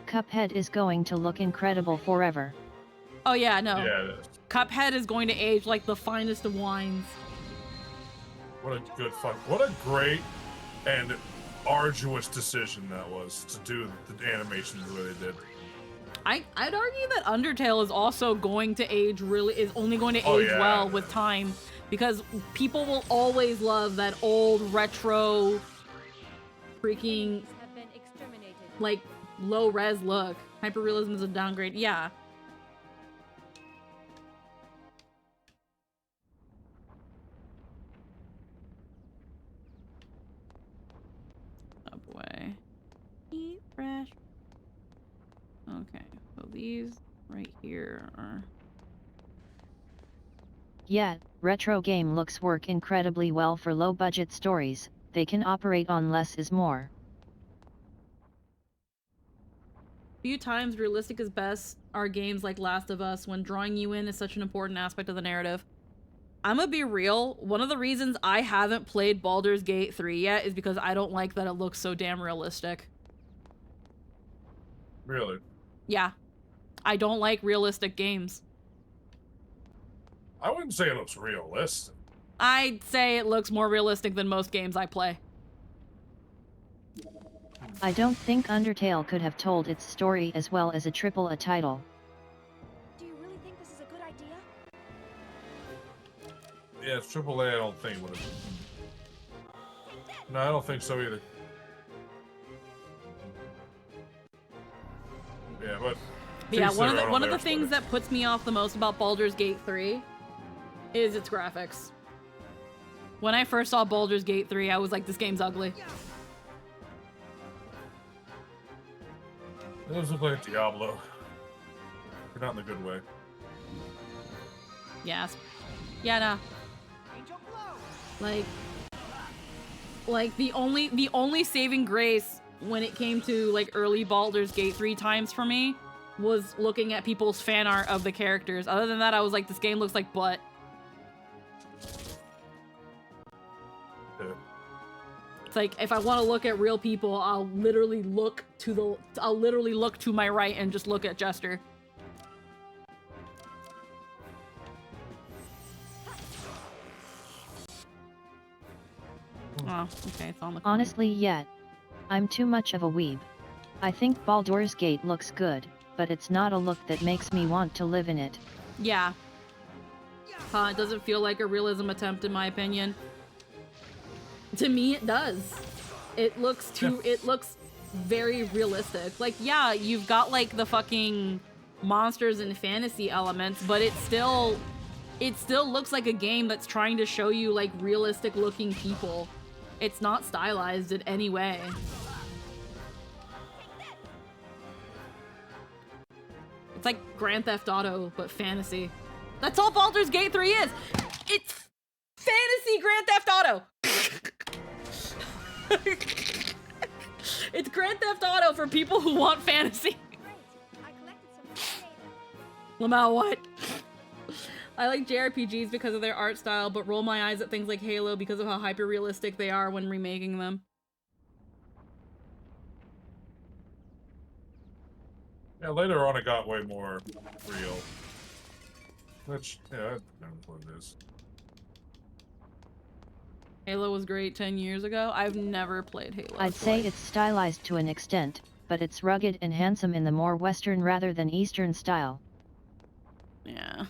Cuphead is going to look incredible forever. Oh yeah, no. Yeah, it is. Cuphead is going to age like the finest of wines. What a good fuck. What a great and arduous decision that was to do the animations the way they did. I'd argue that Undertale is also going to age only going to age well with time, because people will always love that old retro freaking Have been exterminated. like low res look. Hyperrealism is a downgrade. Yeah. Subway. Eat fresh. Okay, so these right here are... Yeah, retro game looks work incredibly well for low-budget stories. They can operate on less is more. Few times realistic is best are games like Last of Us, when drawing you in is such an important aspect of the narrative. I'm gonna be real, one of the reasons I haven't played Baldur's Gate 3 yet is because I don't like that it looks so damn realistic. Really? Yeah. I don't like realistic games. I wouldn't say it looks realistic. I'd say it looks more realistic than most games I play. I don't think Undertale could have told its story as well as a AAA title. Do you really think this is a good idea? Yeah, it's AAA. I don't think would have. No, I don't think so either. Yeah, but Yeah, teach one their of own the on things their that puts me off the most about Baldur's Gate 3 is its graphics. When I first saw Baldur's Gate 3, I was like, this game's ugly. It doesn't look like Diablo. But not in a good way. Yes. Yeah, no. Angel Glow! Like the only saving grace when it came to like early Baldur's Gate 3 times for me was looking at people's fan art of the characters. Other than that, I was like, this game looks like butt. Yeah. It's like if I want to look at real people, I'll literally look to my right and just look at Jester. Oh, okay, it's on the corner. Honestly, yet. I'm too much of a weeb. I think Baldur's Gate looks good, but it's not a look that makes me want to live in it. Yeah. It doesn't feel like a realism attempt in my opinion. To me, it does. It looks very realistic. Like, yeah, you've got like the fucking monsters and fantasy elements, but it still looks like a game that's trying to show you like realistic looking people. It's not stylized in any way. It's like Grand Theft Auto, but fantasy. That's all Baldur's Gate 3 is! It's fantasy Grand Theft Auto! It's Grand Theft Auto for people who want fantasy. Great. I collected some data. Lamau, what? I like JRPGs because of their art style, but roll my eyes at things like Halo because of how hyper-realistic they are when remaking them. Yeah, later on it got way more real. Which, yeah, that's what it is. Halo was great 10 years ago. I've never played Halo. I'd say it's stylized to an extent, but it's rugged and handsome in the more Western rather than Eastern style. Yeah.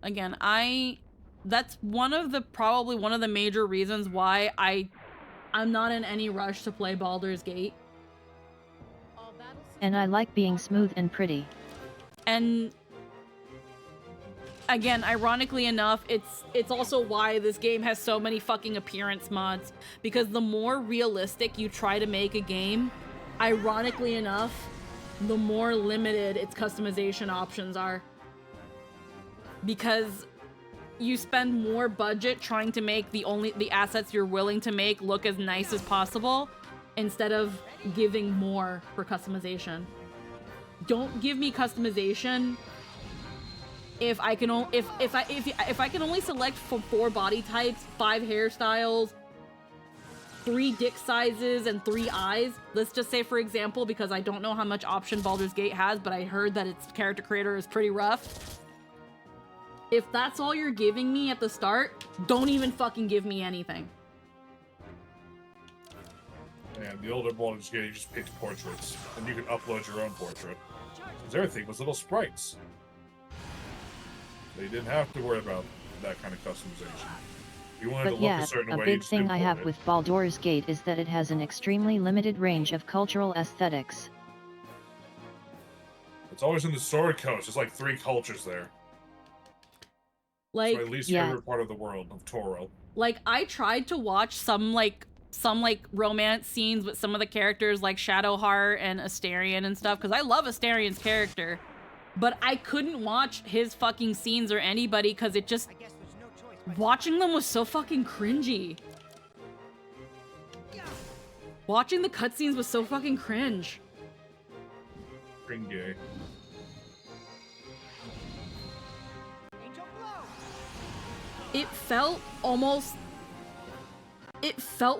Again, that's probably one of the major reasons why I'm not in any rush to play Baldur's Gate. All battle And I systems like being are smooth and pretty. And again, ironically enough, it's also why this game has so many fucking appearance mods, because the more realistic you try to make a game, ironically enough, the more limited its customization options are. Because you spend more budget trying to make the assets you're willing to make look as nice as possible instead of giving more for customization. Don't give me customization if I can only select for 4 body types, 5 hairstyles, 3 dick sizes, and 3 eyes. Let's just say, for example, because I don't know how much option Baldur's Gate has, but I heard that its character creator is pretty rough. If that's all you're giving me at the start, don't even fucking give me anything. And the older Baldur's Gate, you just picked portraits, and you can upload your own portrait. Because everything was little sprites. So you didn't have to worry about that kind of customization. You wanted But to look yeah, a certain a way. big you thing I import have it. with Baldur's Gate is that it has an extremely limited range of cultural aesthetics. It's always in the Sword Coast. There's like 3 cultures there. Like, So at least yeah. favorite part of the world of Toro. like I tried to watch some romance scenes with some of the characters like Shadowheart and Astarion and stuff, because I love Astarion's character, but I couldn't watch his fucking scenes or anybody because it just, I guess there's no choice but watching them was so fucking cringy. Watching the cutscenes was so fucking cringe. Ring gay. Angel Glow! It felt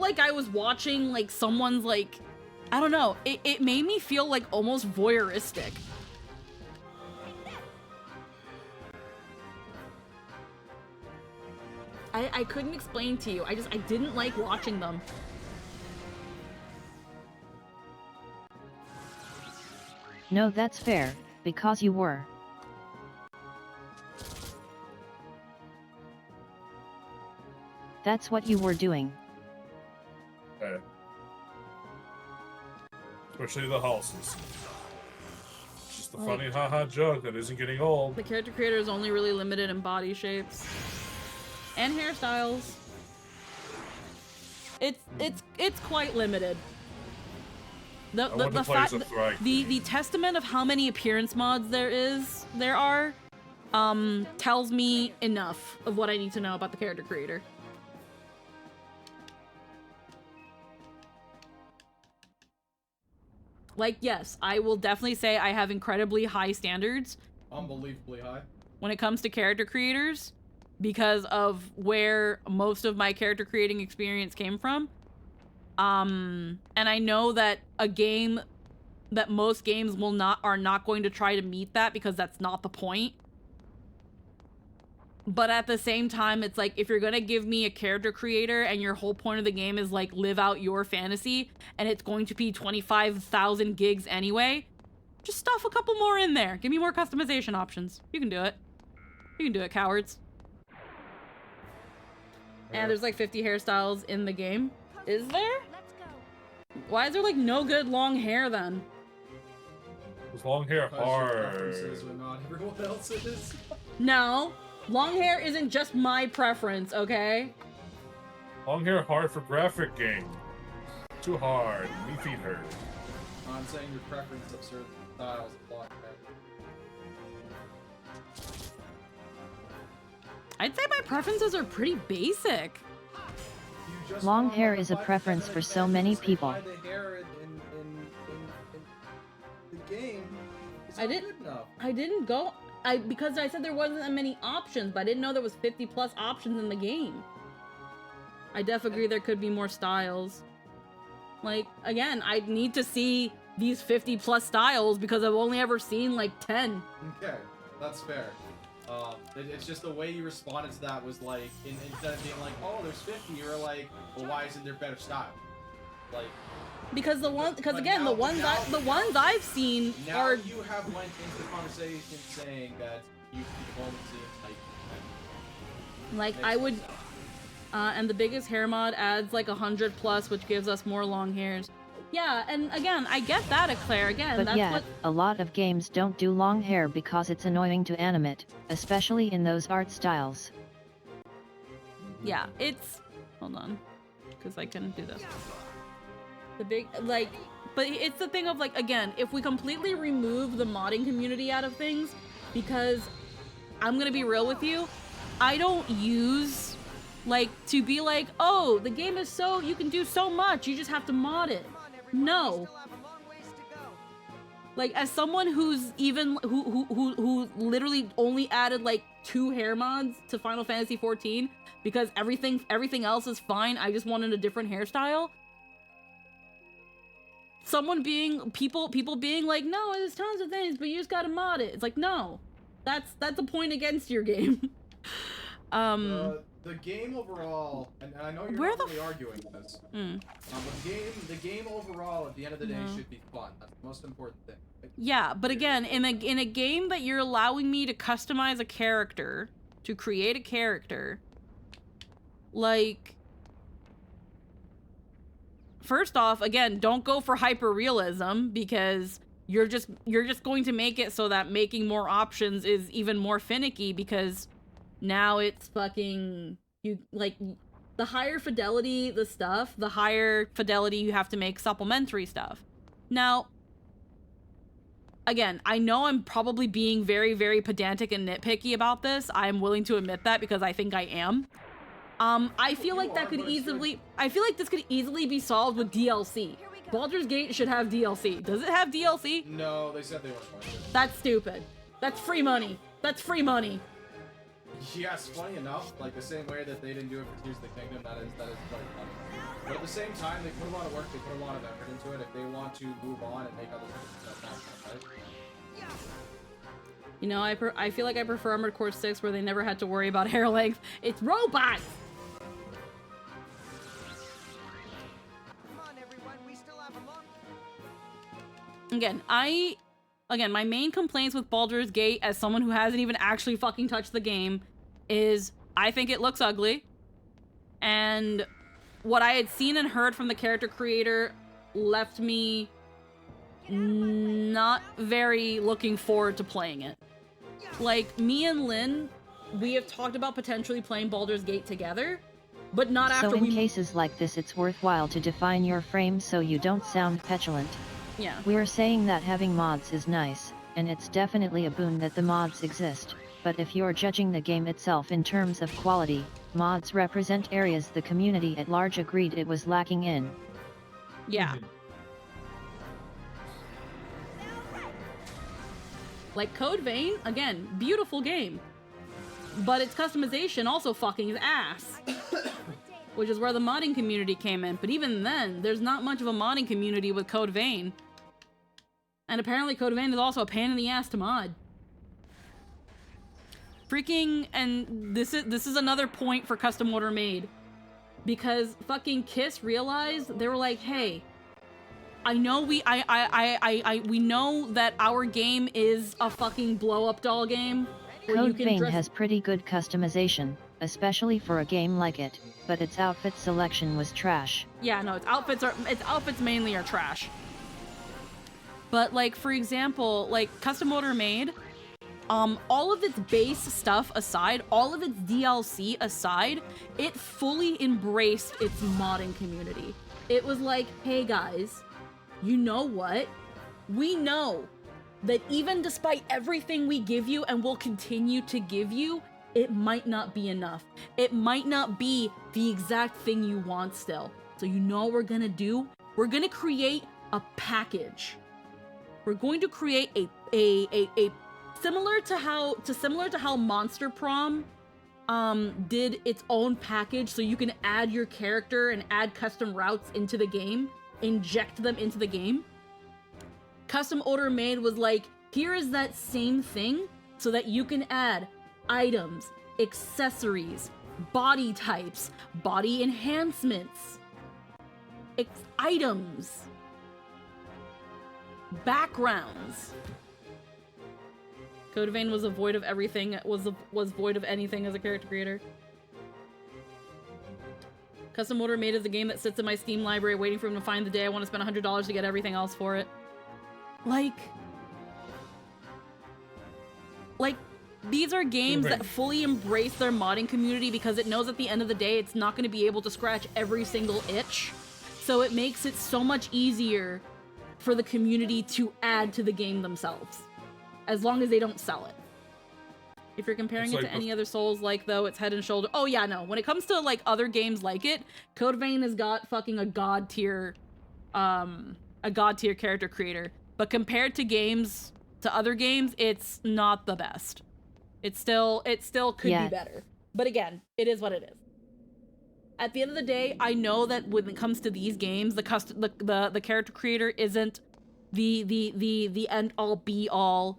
like I was watching like someone's like, I don't know, it made me feel like almost voyeuristic. I couldn't explain to you. I didn't like watching them. No, that's fair, because you were. That's what you were doing. Okay. Especially the houses. It's just a funny haha joke that isn't getting old. The character creator is only really limited in body shapes and hairstyles. It's quite limited. The testament of how many appearance mods there are tells me enough of what I need to know about the character creator. Like, yes, I will definitely say I have incredibly high standards. Unbelievably high. When it comes to character creators, because of where most of my character creating experience came from. And I know that most games are not going to try to meet that because that's not the point. But at the same time, it's like, if you're gonna give me a character creator and your whole point of the game is like live out your fantasy and it's going to be 25,000 gigs anyway, just stuff a couple more in there. Give me more customization options. You can do it. You can do it, cowards. And there's like 50 hairstyles in the game. Is there? Let's go. Why is there like no good long hair then? Is long hair hard? Preferences are not everyone else's. No. Long hair isn't just my preference, okay? Long hair hard for graphic game. Too hard. Me feet hurt. I'm saying your preference of certain styles of long hair. I'd say my preferences are pretty basic. Long hair is a preference for so many people. The hair in the game is I not didn't- good enough. I didn't go... because I said there wasn't that many options, but I didn't know there was 50 plus options in the game. I definitely agree there could be more styles. Like, again, I need to see these 50 plus styles because I've only ever seen like 10. Okay, that's fair. It's just the way you responded to that was like, instead of being like, oh, there's 50, you were like, well, why isn't there better style? Like, Because the ones I've seen now are... you have went into the conversation saying that you've only seen like Like, I would... and the biggest hair mod adds like 100 plus, which gives us more long hairs. Yeah, and again, I get that, Eclair. Again, But that's yeah, what... a lot of games don't do long hair because it's annoying to animate, especially in those art styles. Yeah, it's... Hold on. Because I can do this. The big... Like... But it's the thing of, like, again, if we completely remove the modding community out of things, because I'm gonna be real with you, I don't use, like, to be like, oh, the game is so... You can do so much, you just have to mod it. No. Like, as someone who's even... Who literally only added, like, 2 hair mods to Final Fantasy XIV, because everything else is fine, I just wanted a different hairstyle. Someone being... People being like, no, there's tons of things, but you just gotta mod it. It's like, no. That's a point against your game. The game overall, and I know you're Where not the really arguing this. Mm. The game overall, at the end of the day, should be fun. That's the most important thing. Yeah, but again, in a game that you're allowing me to customize a character, to create a character, like, first off, again, don't go for hyper-realism, because you're just going to make it so that making more options is even more finicky, because now it's fucking... You, like, the higher fidelity the stuff, the higher fidelity you have to make supplementary stuff. Now, again, I know I'm probably being very, very pedantic and nitpicky about this. I'm willing to admit that because I think I am. I feel like that could easily... I feel like this could easily be solved with DLC. Baldur's Gate should have DLC. Does it have DLC? No, they said they weren't going to. That's stupid. That's free money. That's free money. Yes, funny enough, like the same way that they didn't do it for Tears of the Kingdom, that is quite funny. But at the same time, they put a lot of work, they put a lot of effort into it. If they want to move on and make other stuff happen, right? You know, I feel like I prefer Armored Core 6 where they never had to worry about hair length. It's robots! Again, my main complaints with Baldur's Gate, as someone who hasn't even actually fucking touched the game, is I think it looks ugly. And what I had seen and heard from the character creator left me not very looking forward to playing it. Like, me and Lynn, we have talked about potentially playing Baldur's Gate together, but not after So in we... cases like this, it's worthwhile to define your frame so you don't sound petulant. Yeah. We're saying that having mods is nice, and it's definitely a boon that the mods exist, but if you're judging the game itself in terms of quality, mods represent areas the community at large agreed it was lacking in. Yeah. Like Code Vein, again, beautiful game. But its customization also fucking is ass. Which is where the modding community came in. But even then, there's not much of a modding community with Code Vein. And apparently Code Vein is also a pain in the ass to mod. Freaking, and this is another point for Custom Order Made. Because fucking KISS realized, they were like, hey, I know we know that our game is a fucking blow-up doll game. Code Vein has pretty good customization, especially for a game like it, but its outfit selection was trash. Yeah, no, its outfits mainly are trash. But like, for example, like Custom Order Made, all of its base stuff aside, all of its DLC aside, it fully embraced its modding community. It was like, hey guys, you know what? We know that even despite everything we give you and will continue to give you, it might not be enough. It might not be the exact thing you want still. So you know what we're gonna do? We're gonna create a package. We're going to create a similar to how Monster Prom did its own package, so you can add your character and add custom routes into the game, inject them into the game. Custom Order Made was like, here is that same thing so that you can add items, accessories, body types, body enhancements, items, backgrounds. Code Vein was void of everything, was void of anything as a character creator. Custom Order Made is a game that sits in my Steam library waiting for him to find the day I want to spend $100 to get everything else for it. Like, these are games that fully embrace their modding community because it knows at the end of the day it's not going to be able to scratch every single itch. So it makes it so much easier for the community to add to the game themselves, as long as they don't sell it. If you're comparing it to any other Souls-like, though, it's head and shoulder. Oh yeah, no. When it comes to like other games like it, Code Vein has got fucking a god tier character creator. But compared to other games, it's not the best. It still could be better. But again, it is what it is. At the end of the day, I know that when it comes to these games, the character creator isn't the end all be all.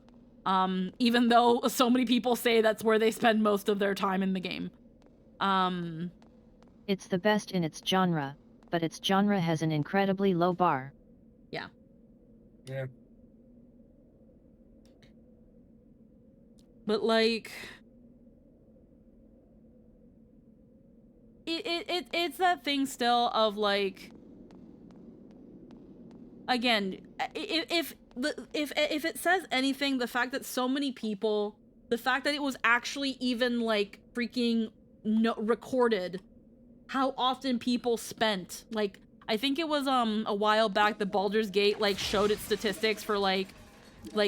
Even though so many people say that's where they spend most of their time in the game. It's the best in its genre, but its genre has an incredibly low bar. Yeah. Yeah. But like, it's that thing still of like, again, if it says anything, the fact that so many people, the fact that it was actually even like freaking recorded how often people spent, like, I think it was a while back that Baldur's Gate like showed its statistics for like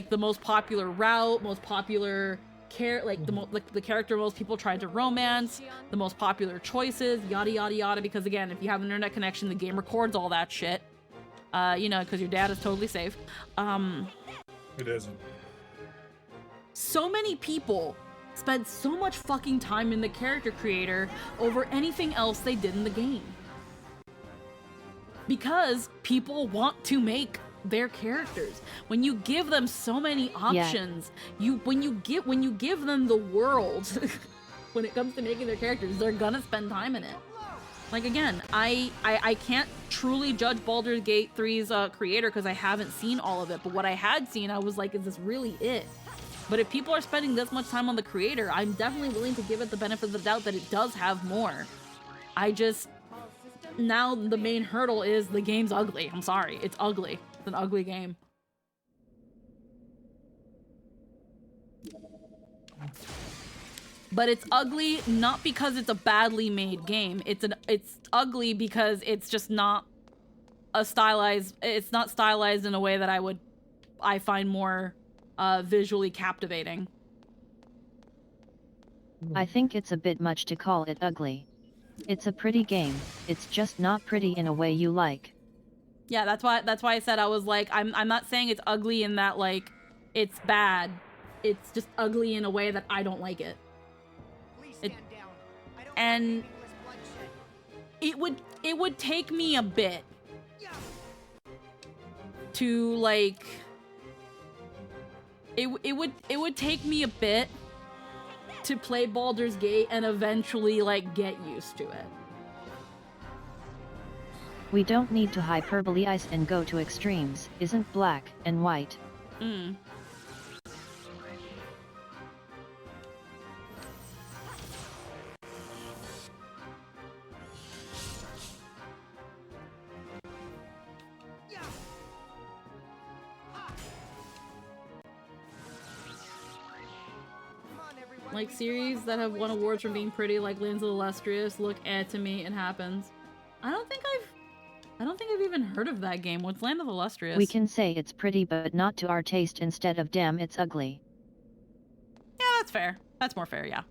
the most popular route, most popular the character most people tried to romance, the most popular choices, yada yada yada. Because again, if you have an internet connection, the game records all that shit. You know, because your data is totally safe. It isn't. So many people spent so much fucking time in the character creator over anything else they did in the game. Because people want to make their characters. When you give them so many options, when you give them the world, when it comes to making their characters, they're gonna spend time in it. Like, again, I can't truly judge Baldur's Gate 3's creator because I haven't seen all of it, but what I had seen, I was like, is this really it? But if people are spending this much time on the creator, I'm definitely willing to give it the benefit of the doubt that it does have more. I just... Now the main hurdle is the game's ugly. I'm sorry. It's ugly. It's an ugly game. But it's ugly not because it's a badly made game. It's ugly because it's just not a stylized. It's not stylized in a way that I find more visually captivating. I think it's a bit much to call it ugly. It's a pretty game, it's just not pretty in a way you like. Yeah, that's why I said I was like, I'm not saying it's ugly in that like it's bad. It's just ugly in a way that I don't like it. Please stand down. I don't And want meaningless bloodshed. it would take me a bit to like it would take me a bit to play Baldur's Gate and eventually like get used to it. We don't need to hyperbolize and go to extremes, isn't black and white. Like series that have won awards for being pretty, like Lands of the Illustrious, look to me, it happens. I don't think I've even heard of that game. What's Land of the Illustrious? We can say it's pretty but not to our taste instead of damn it's ugly. Yeah, that's fair. That's more fair, yeah.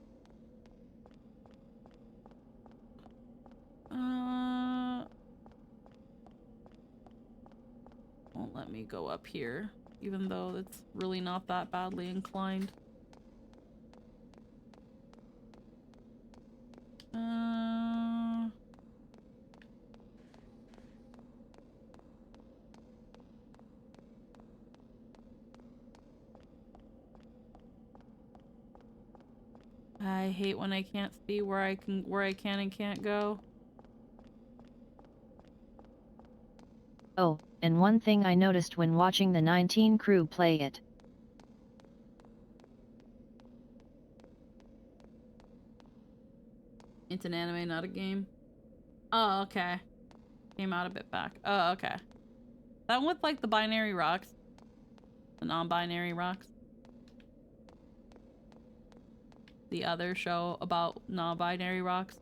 Won't let me go up here, even though it's really not that badly inclined. I hate when I can't see where I can and can't go. Oh, and one thing I noticed when watching the 19 crew play it. It's an anime, not a game. Oh, okay. Came out a bit back. Oh, okay. That one with like the binary rocks. The non-binary rocks. The other show about non-binary rocks.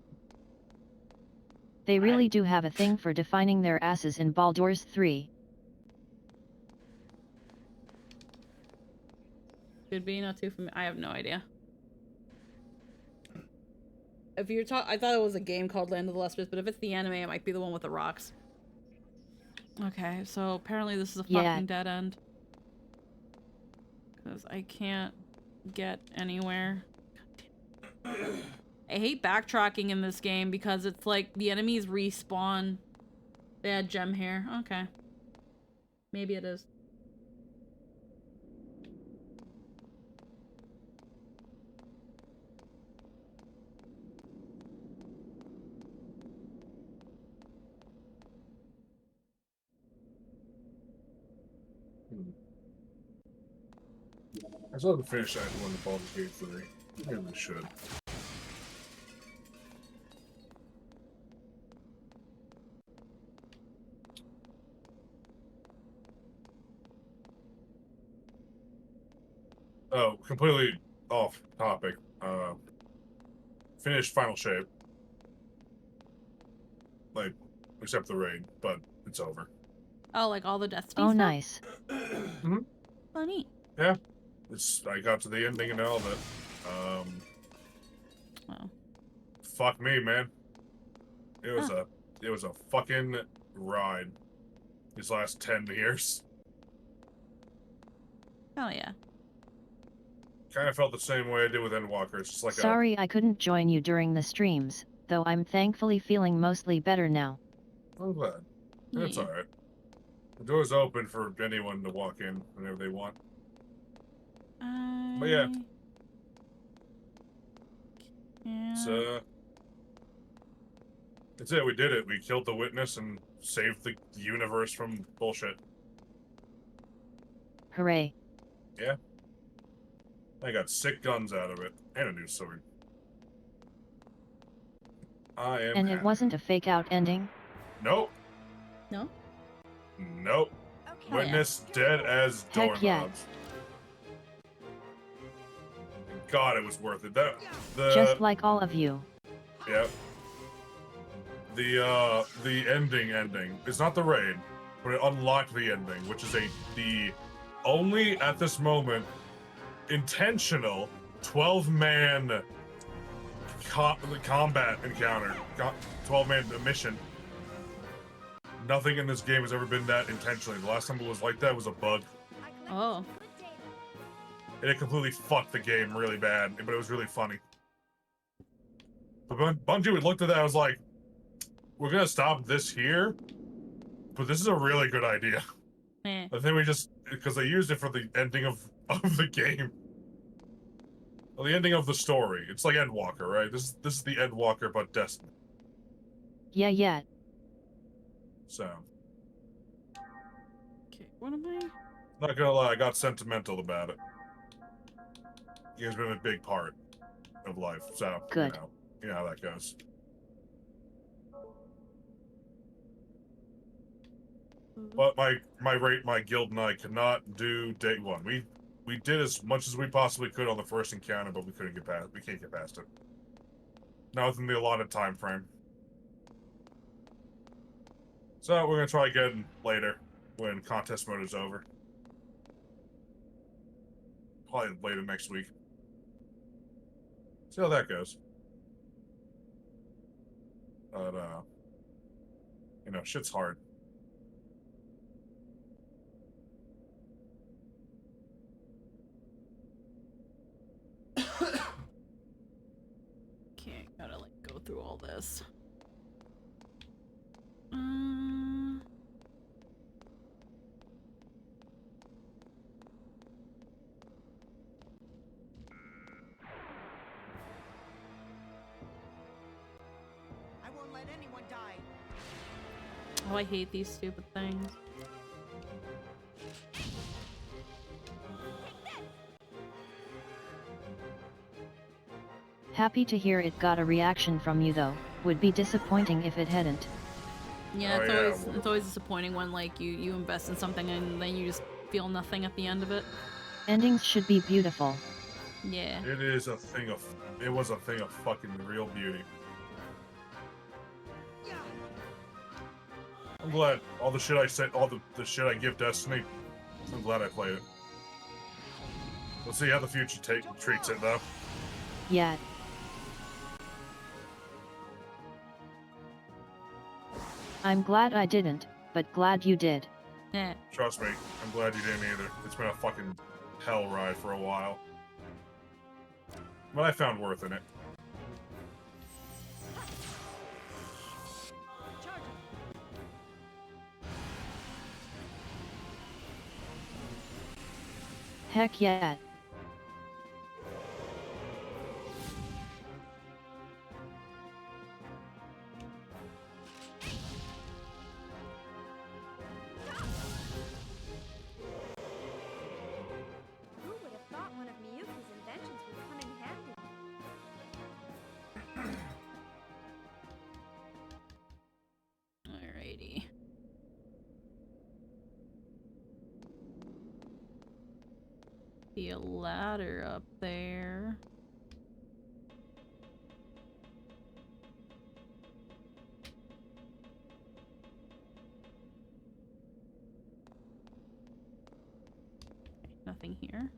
They really do have a thing for defining their asses in Baldur's 3. Could be, not too familiar. I have no idea. If you're I thought it was a game called Land of the Illustrious, but if it's the anime, it might be the one with the rocks. Okay, so apparently this is a fucking dead end. Because I can't get anywhere. I hate backtracking in this game because it's like the enemies respawn. They had gem hair. Okay. Maybe it is. I still haven't finished that one, the Baldur's Gate 3. I really should. Oh, completely off topic. Finished Final Shape. Like, except the raid, but it's over. Oh, like all the Destiny Oh, stuff? nice. Mm-hmm. Oh, neat. Yeah. I got to the ending and all of it. Wow. Fuck me, man. It was a fucking ride. These last 10 years. Hell yeah. Kind of felt the same way I did with Endwalker. It's just like Sorry I couldn't join you during the streams, though I'm thankfully feeling mostly better now. I'm glad. That's Yeah. alright. The door's open for anyone to walk in whenever they want. But yeah. It's That's it. We did it. We killed the witness and saved the universe from bullshit. Hooray. Yeah. I got sick guns out of it and a new sword. I am And it happy. wasn't a fake out ending? Nope. No? Nope. Okay. Witness dead as Heck yeah. doorknobs. God, it was worth it. Just like all of you. Yep. The ending. It's not the raid, but it unlocked the ending, which is the only at this moment intentional 12-man combat encounter, 12-man mission. Nothing in this game has ever been that intentionally. The last time it was like that was a bug. Oh. And it completely fucked the game really bad, but it was really funny. But Bungie, we looked at that, I was like, we're gonna stop this here, but this is a really good idea. Eh. I think we just, because they used it for the ending of the game. Well, the ending of the story. It's like Endwalker, right? This is the Endwalker, but Destiny. Yeah. So, Okay, what am I? not gonna lie, I got sentimental about it. It's been a big part of life, so, Good. you know how that goes. But my guild and I could not do day one. We did as much as we possibly could on the first encounter, but we can't get past it. Not within the allotted time frame. So we're gonna try again later, when contest mode is over. Probably later next week. See how that goes. But shit's hard. Okay, gotta go through all this. I won't let anyone die. Oh, I hate these stupid things. Happy to hear it got a reaction from you though. Would be disappointing if it hadn't. Yeah, Oh, it's always disappointing when you invest in something and then you just feel nothing at the end of it. Endings should be beautiful. Yeah. It was a thing of fucking real beauty. I'm glad all the shit I said, all the shit I give Destiny, I'm glad I played it. We'll see how the future treats it though. Yeah. I'm glad I didn't, but glad you did. Yeah. Trust me, I'm glad you didn't either. It's been a fucking hell ride for a while. But I found worth in it. Heck yeah. Who would have thought one of Miyuki's inventions would come in handy? Alrighty. Be a ladder up there. Nothing here.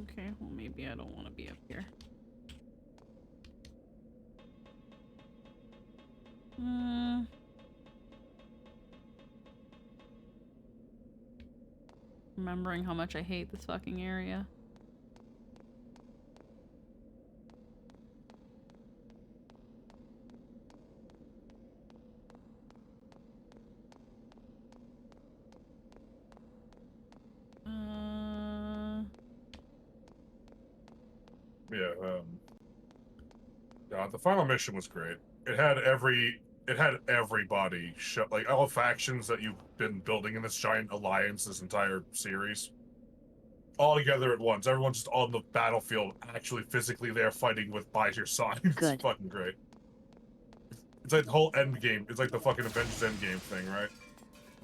Okay, well maybe I don't want to be up here. Remembering how much I hate this fucking area. Yeah, the final mission was great. It had everybody show, like all factions that you've been building in this giant alliance, this entire series, all together at once. Everyone's just on the battlefield, actually physically there fighting by your side. It's Good. fucking great. It's like the whole end game. It's like the fucking Avengers Endgame thing, right?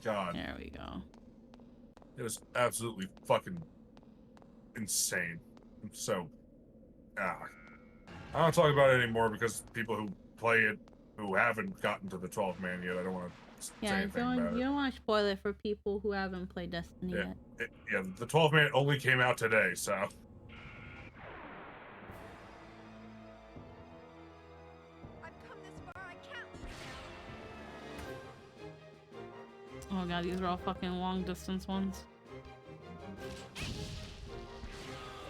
God. There we go. It was absolutely fucking insane. So, I don't talk about it anymore because people who play it who haven't gotten to the 12th man yet, I don't want to say Yeah, anything about you it. don't want to spoil it for people who haven't played Destiny Yeah, yet. yeah, the 12th man only came out today, so. I've come this far, I can't leave now. Oh god, these are all fucking long distance ones.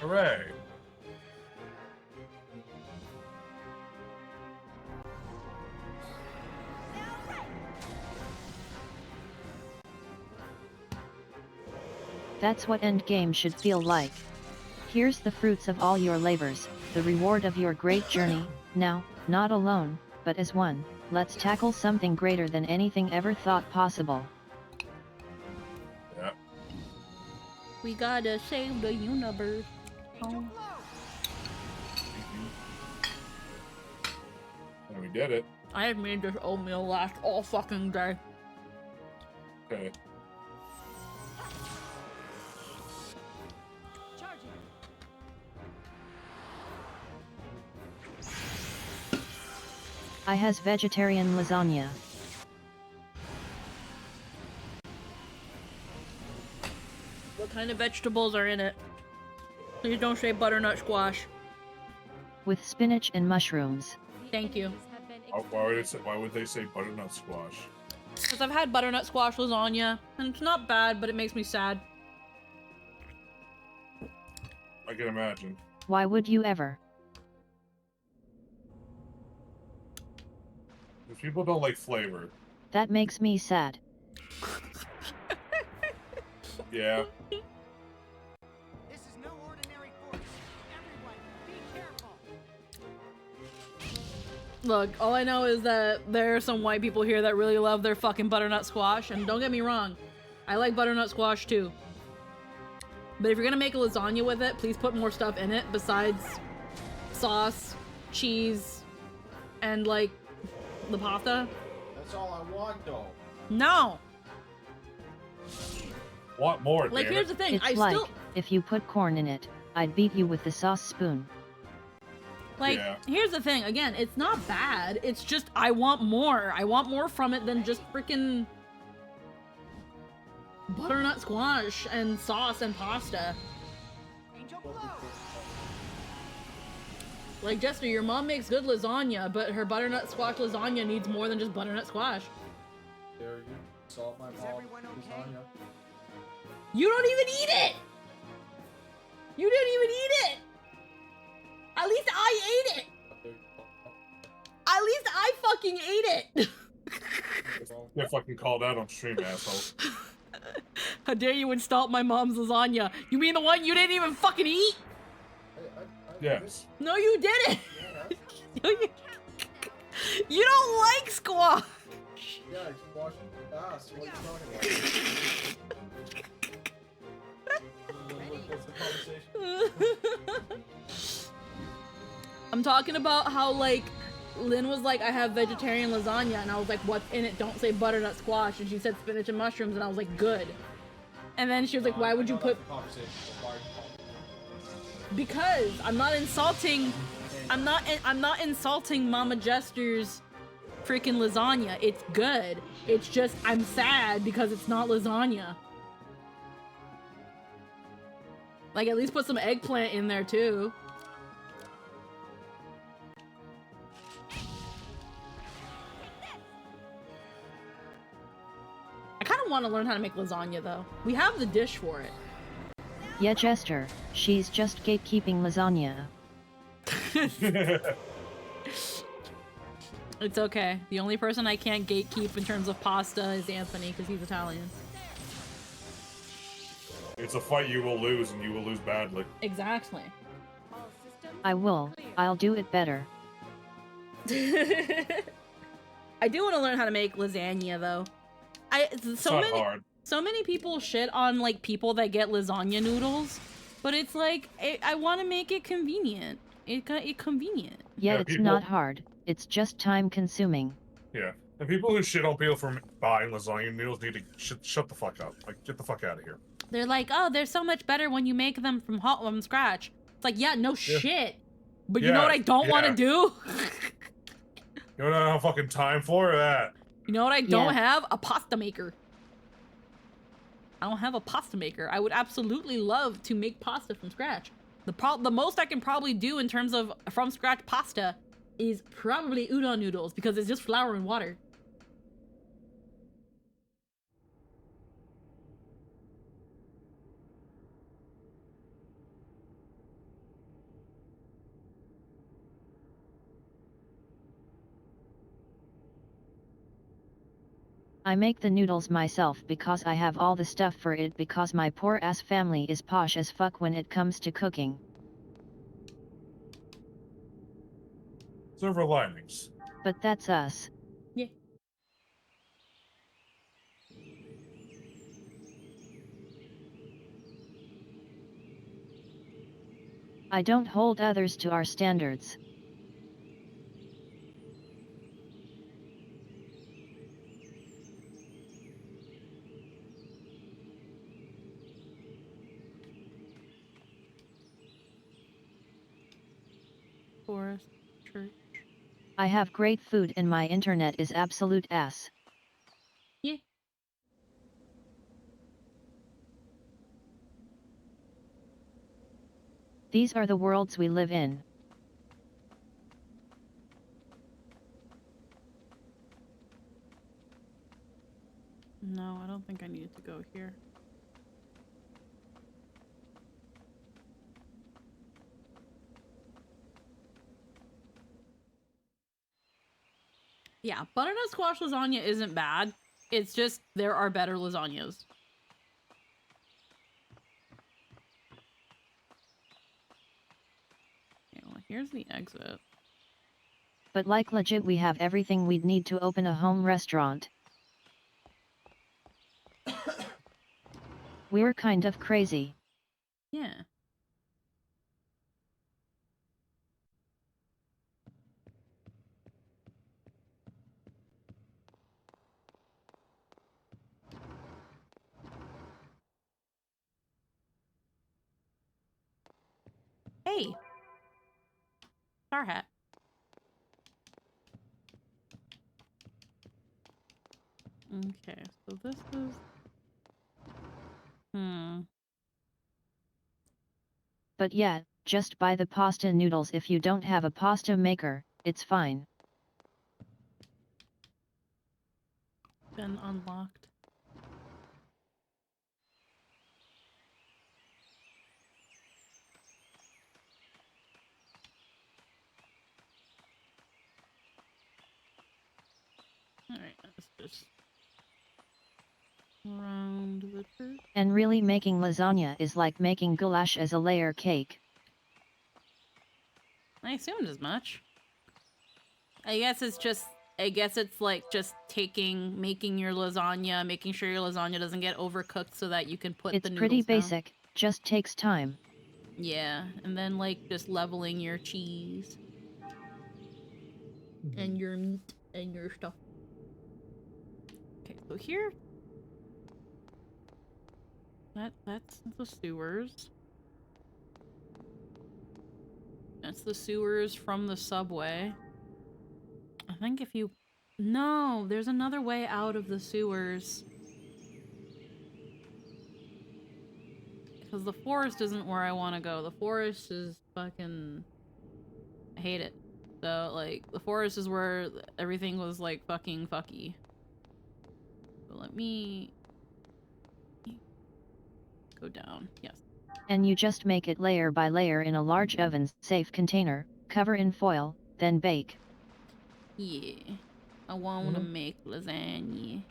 Hooray! That's what endgame should feel like. Here's the fruits of all your labors, the reward of your great journey. Now, not alone, but as one, let's tackle something greater than anything ever thought possible. Yeah. We gotta save the universe. Angel Oh. blow. And we did it. I have made this oatmeal last all fucking day. Okay. Charging. I has vegetarian lasagna. What kind of vegetables are in it? Please don't say butternut squash. With spinach and mushrooms. The Thank you. enemies have been Why would they say butternut squash? Because I've had butternut squash lasagna, and it's not bad, but it makes me sad. I can imagine. Why would you ever? If people don't like flavor, That makes me sad. yeah. This is no ordinary force. Everyone, be careful. Look, all I know is that there are some white people here that really love their fucking butternut squash, and don't get me wrong, I like butternut squash too. But if you're gonna make a lasagna with it, please put more stuff in it besides sauce, cheese, and like the pasta. That's all I want, though. No! Want more, Like, damn here's it. the thing, It's I like, still, if you put corn in it, I'd beat you with the sauce spoon. like, Yeah. here's the thing, again, it's not bad, it's just, I want more. I want more from it than just freaking butternut squash and sauce and pasta. Angel blow. Like, Jester, your mom makes good lasagna, but her butternut squash lasagna needs more than just butternut squash. There you solve my Is problem. everyone okay? Lasagna. You don't even eat it! You didn't even eat it! At least I ate it! At least I fucking ate it! Get fucking called out on stream, asshole. How dare you insult my mom's lasagna? You mean the one you didn't even fucking eat? Yes. No, you didn't! Yeah, No, you don't like squash! yeah, it's washing ass. What are you talking about? What's the conversation? I'm talking about how, like, Lynn was like, I have vegetarian lasagna, and I was like, what's in it? Don't say butternut squash. And she said spinach and mushrooms, and I was like, good. And then she was like, why would you put... Because I'm not insulting... I'm not insulting Mama Jester's freaking lasagna. It's good. It's just, I'm sad because it's not lasagna. Like, at least put some eggplant in there, too. I kind of want to learn how to make lasagna, though. We have the dish for it. Yeah, Jester, she's just gatekeeping lasagna. It's okay. The only person I can't gatekeep in terms of pasta is Anthony, because he's Italian. It's a fight you will lose, and you will lose badly. Exactly. all systems I will. I'll do it better. I do want to learn how to make lasagna though. It's not hard. So many people shit on like people that get lasagna noodles, but it's like I want to make it convenient. It convenient. Yeah, Yeah, it's people- not hard. It's just time consuming. Yeah. And people who shit on people for buying lasagna noodles need to shut the fuck up. Like, get the fuck out of here. They're like, oh, they're so much better when you make them from scratch. It's like, yeah, no shit. But you know Yeah, what I don't want to yeah. do? You don't have fucking time for that. You know what I don't Yeah. have? A pasta maker. I don't have a pasta maker. I would absolutely love to make pasta from scratch. The most I can probably do in terms of from scratch pasta is probably udon noodles because it's just flour and water. I make the noodles myself because I have all the stuff for it because my poor ass family is posh as fuck when it comes to cooking. Silver linings. But that's us. Yeah. I don't hold others to our standards. Forest, church. I have great food and my internet is absolute ass. Yeah. These are the worlds we live in. No, I don't think I needed to go here. Yeah, butternut squash lasagna isn't bad. It's just there are better lasagnas. Okay, well, here's the exit. But like legit we have everything we'd need to open a home restaurant. We're kind of crazy. Yeah. Hey. Star hat. Okay, so this is... But yeah, just buy the pasta noodles if you don't have a pasta maker, it's fine. Been unlocked. Alright, let's just... around the church. And really making lasagna is like making goulash as a layer cake. I assumed as much. I guess it's like just making your lasagna, making sure your lasagna doesn't get overcooked so that you can put It's the noodles pretty down. basic, just takes time. Yeah, and then like just leveling your cheese. And your meat and your stuff. Okay, so here... That's the sewers. That's the sewers from the subway. I think if you... No, there's another way out of the sewers. Because the forest isn't where I want to go. The forest is fucking... I hate it. So, like, the forest is where everything was, like, fucking fucky. So let me... go down. Yes. And you just make it layer by layer in a large oven-safe container, cover in foil, then bake. Yeah. I want to make lasagna.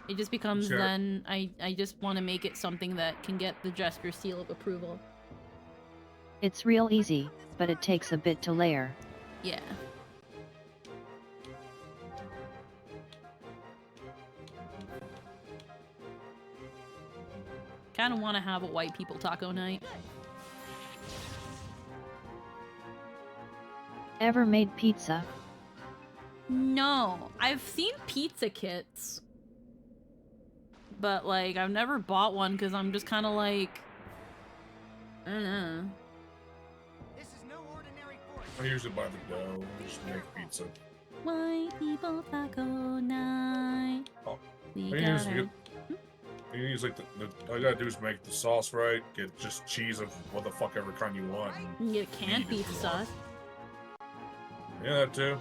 It just becomes Sure. then I just want to make it something that can get the gesture seal of approval. It's real easy, but it takes a bit to layer. Yeah. Kind of want to have a white people taco night. Ever made pizza? No, I've seen pizza kits, but like I've never bought one because I'm just kind of like, I don't know. This is no ordinary force. I usually buy the dough and just make pizza. White people taco night. Oh, We I usually gotta- you use like all you gotta do is make the sauce right, get just cheese of what the fuck ever kind you want. You can get a canned Meat if pizza you want. sauce. Yeah, that too.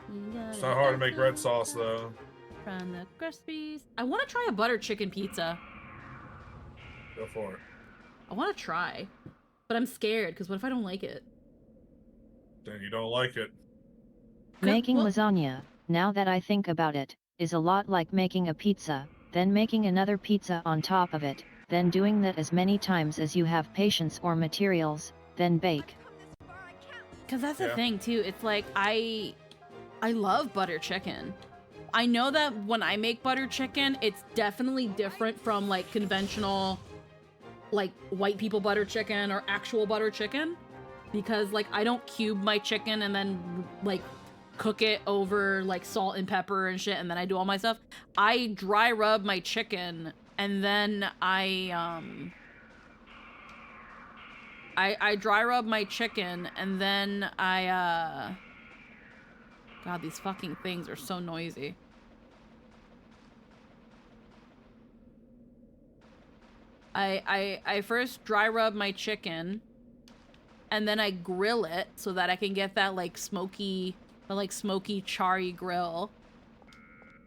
We It's gotta not hard to make taco red sauce though. From the Krispies. I want to try a butter chicken pizza. Go for it. I want to try, but I'm scared because what if I don't like it? Then you don't like it. Making well- lasagna, now that I think about it, is a lot like making a pizza, then making another pizza on top of it, then doing that as many times as you have patience or materials, then bake. Because that's the Yeah. thing too. It's like I love butter chicken. I know that when I make butter chicken, it's definitely different from like conventional, like white people butter chicken or actual butter chicken, because like I don't cube my chicken and then like cook it over like salt and pepper and shit, and then I do all my stuff. I dry rub my chicken and then I dry rub my chicken and then God, these fucking things are so noisy. I first dry rub my chicken and then I grill it so that I can get that like smoky charry grill.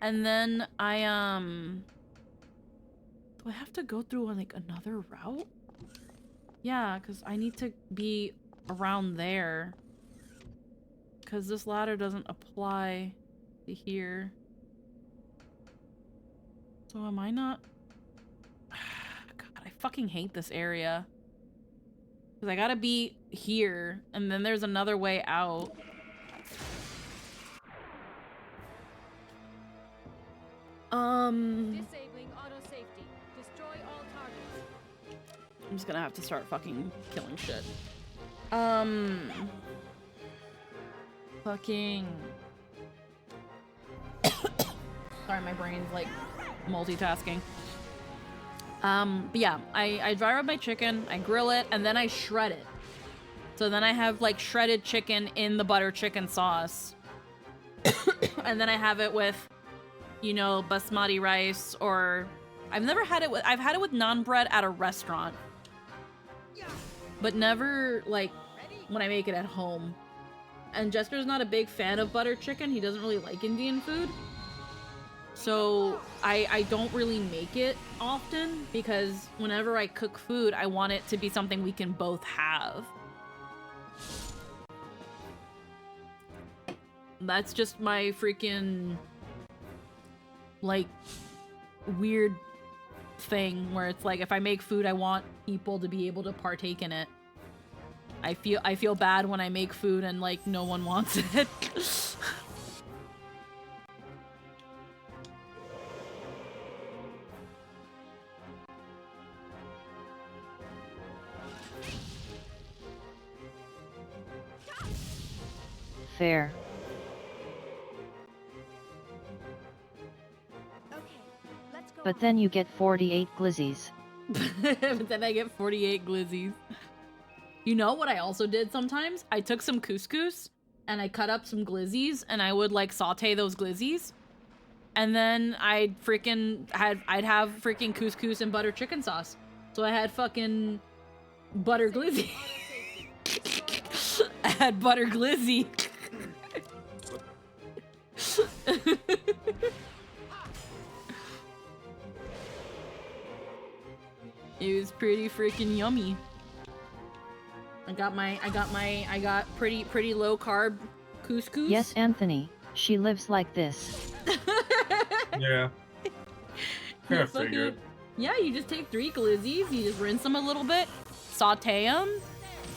And then do I have to go through like another route? Yeah, because I need to be around there. Because this ladder doesn't apply to here. So am I not... God, I fucking hate this area. Because I gotta be here, and then there's another way out. Disabling auto safety. Destroy all targets. I'm just gonna have to start fucking killing shit. Fucking... Sorry, my brain's like multitasking. But yeah, I dry rub my chicken, I grill it, and then I shred it. So then I have like shredded chicken in the butter chicken sauce. And then I have it with, you know, basmati rice, or I've had it with naan bread at a restaurant. But never like when I make it at home. And Jesper's not a big fan of butter chicken. He doesn't really like Indian food. So I don't really make it often because whenever I cook food, I want it to be something we can both have. That's just my freaking like weird thing where it's like if I make food, I want people to be able to partake in it. I feel bad when I make food and like no one wants it. Fair. Okay, let's go. But then you get 48 glizzies. But then I get 48 glizzies. You know what I also did sometimes? I took some couscous and I cut up some glizzies and I would like saute those glizzies. And then I'd have freaking couscous and butter chicken sauce. So I had fucking butter glizzy. I had butter glizzy. It was pretty freaking yummy. I got pretty low carb couscous. Yes, Anthony, she lives like this. Yeah. You Kinda fucking- figured. Yeah, you just take 3 glizzies, you just rinse them a little bit, saute them,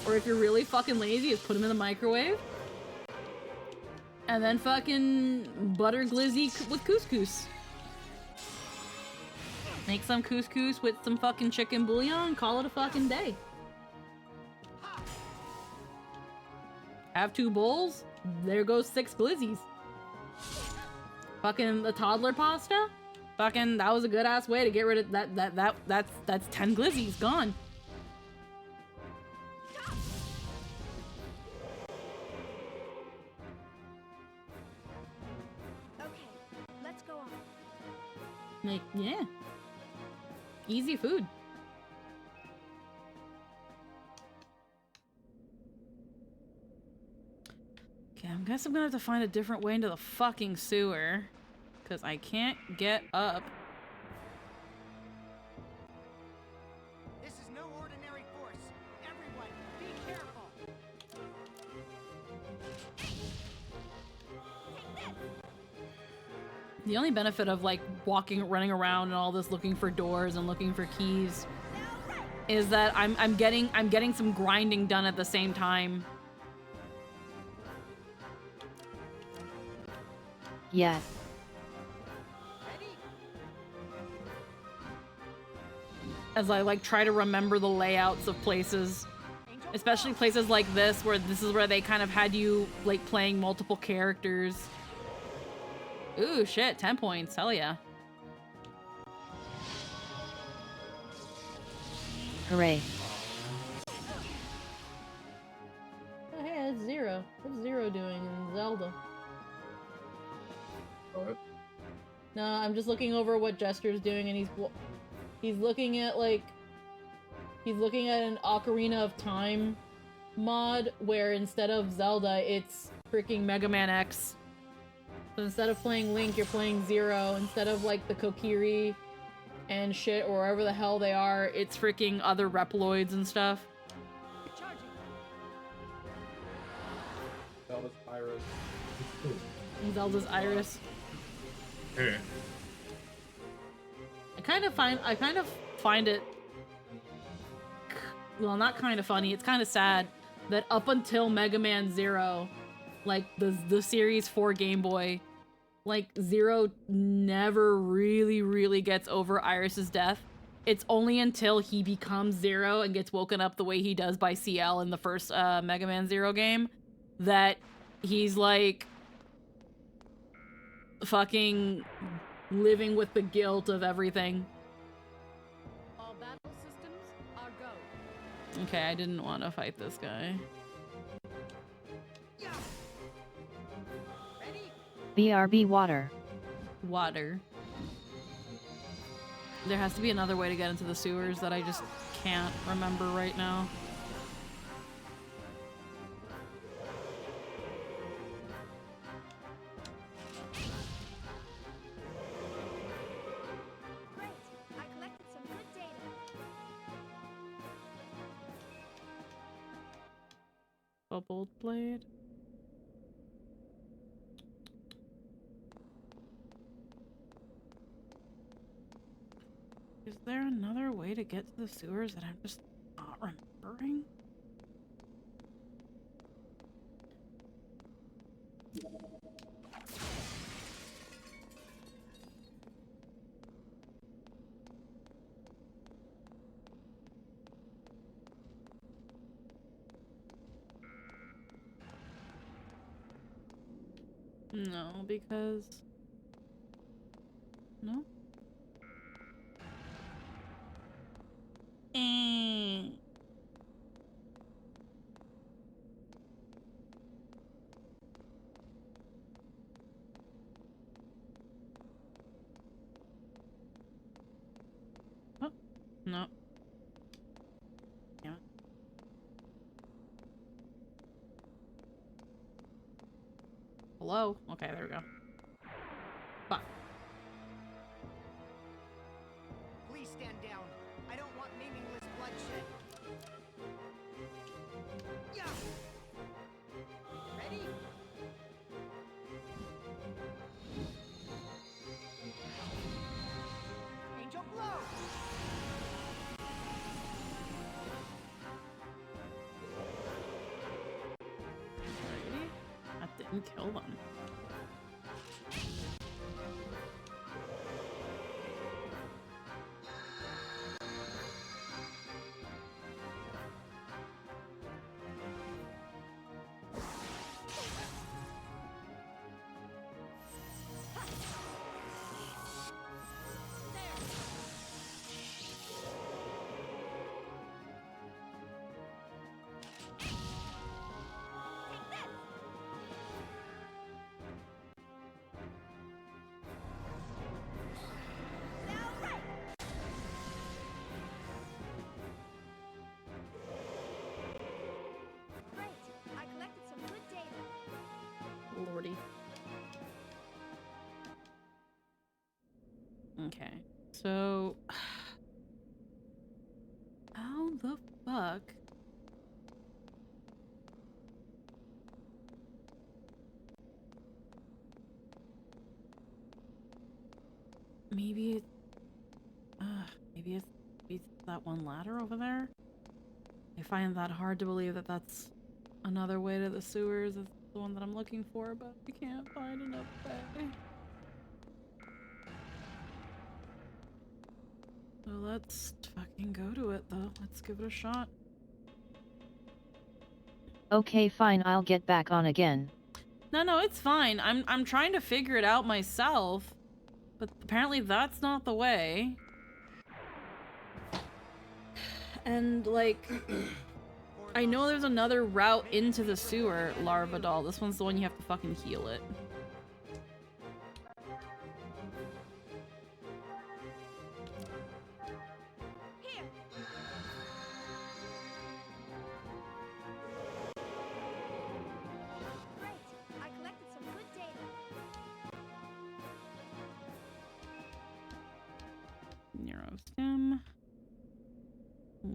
Or if you're really fucking lazy, just put them in the microwave. And then fucking butter glizzy with couscous. Make some couscous with some fucking chicken bouillon, call it a fucking day. Have 2 bowls, there goes 6 glizzies. Fucking the toddler pasta? Fucking, that was a good ass way to get rid of that's 10 glizzies gone. Okay, let's go on. Like, yeah. Easy food. Okay, I guess I'm gonna have to find a different way into the fucking sewer. Because I can't get up. This is no ordinary force. Everyone, be careful. The only benefit of like running around and all this looking for doors and looking for keys is that I'm getting some grinding done at the same time. Yeah. As I like try to remember the layouts of places, especially places like this where they kind of had you like playing multiple characters. Ooh, shit, 10 points, hell yeah. Hooray. Oh, hey, that's Zero. What's Zero doing in Zelda? What? No, I'm just looking over what Jester's doing, and he's looking at like an Ocarina of Time mod where instead of Zelda, it's freaking Mega Man X. So instead of playing Link, you're playing Zero. Instead of like the Kokiri and shit, or wherever the hell they are, it's freaking other Reploids and stuff. Charging. Zelda's Iris. And Zelda's Iris. Hey. I kind of find it, well, not kind of funny, it's kind of sad that up until Mega Man Zero, like the series for Game Boy, like Zero never really gets over Iris's death. It's only until he becomes Zero and gets woken up the way he does by CL in the first Mega Man Zero game that he's like fucking living with the guilt of everything. All battle systems are go. Okay, I didn't want to fight this guy. BRB water. Water. There has to be another way to get into the sewers that I just can't remember right now. Great. I collected some good data. Bubble blade. Is there another way to get to the sewers that I'm just not remembering? No, because... No? Oh, no. Yeah. Hello? Okay, there we go. Fuck. Please stand down. I don't want meaningless bloodshed. Yeah. Ready? Angel blow. And kill them. Great. I collected some good data. Lordy. Okay. So how the fuck? Maybe it's maybe it's that one ladder over there? I find that hard to believe that that's another way to the sewers. It's the one that I'm looking for, but I can't find another way. So let's fucking go to it though. Let's give it a shot. Okay, fine, I'll get back on again. No, it's fine. I'm trying to figure it out myself, but apparently that's not the way. And like, I know there's another route into the sewer, Larva Doll. This one's the one you have to fucking heal it. Here. Great. I collected some good data. Neuro stem.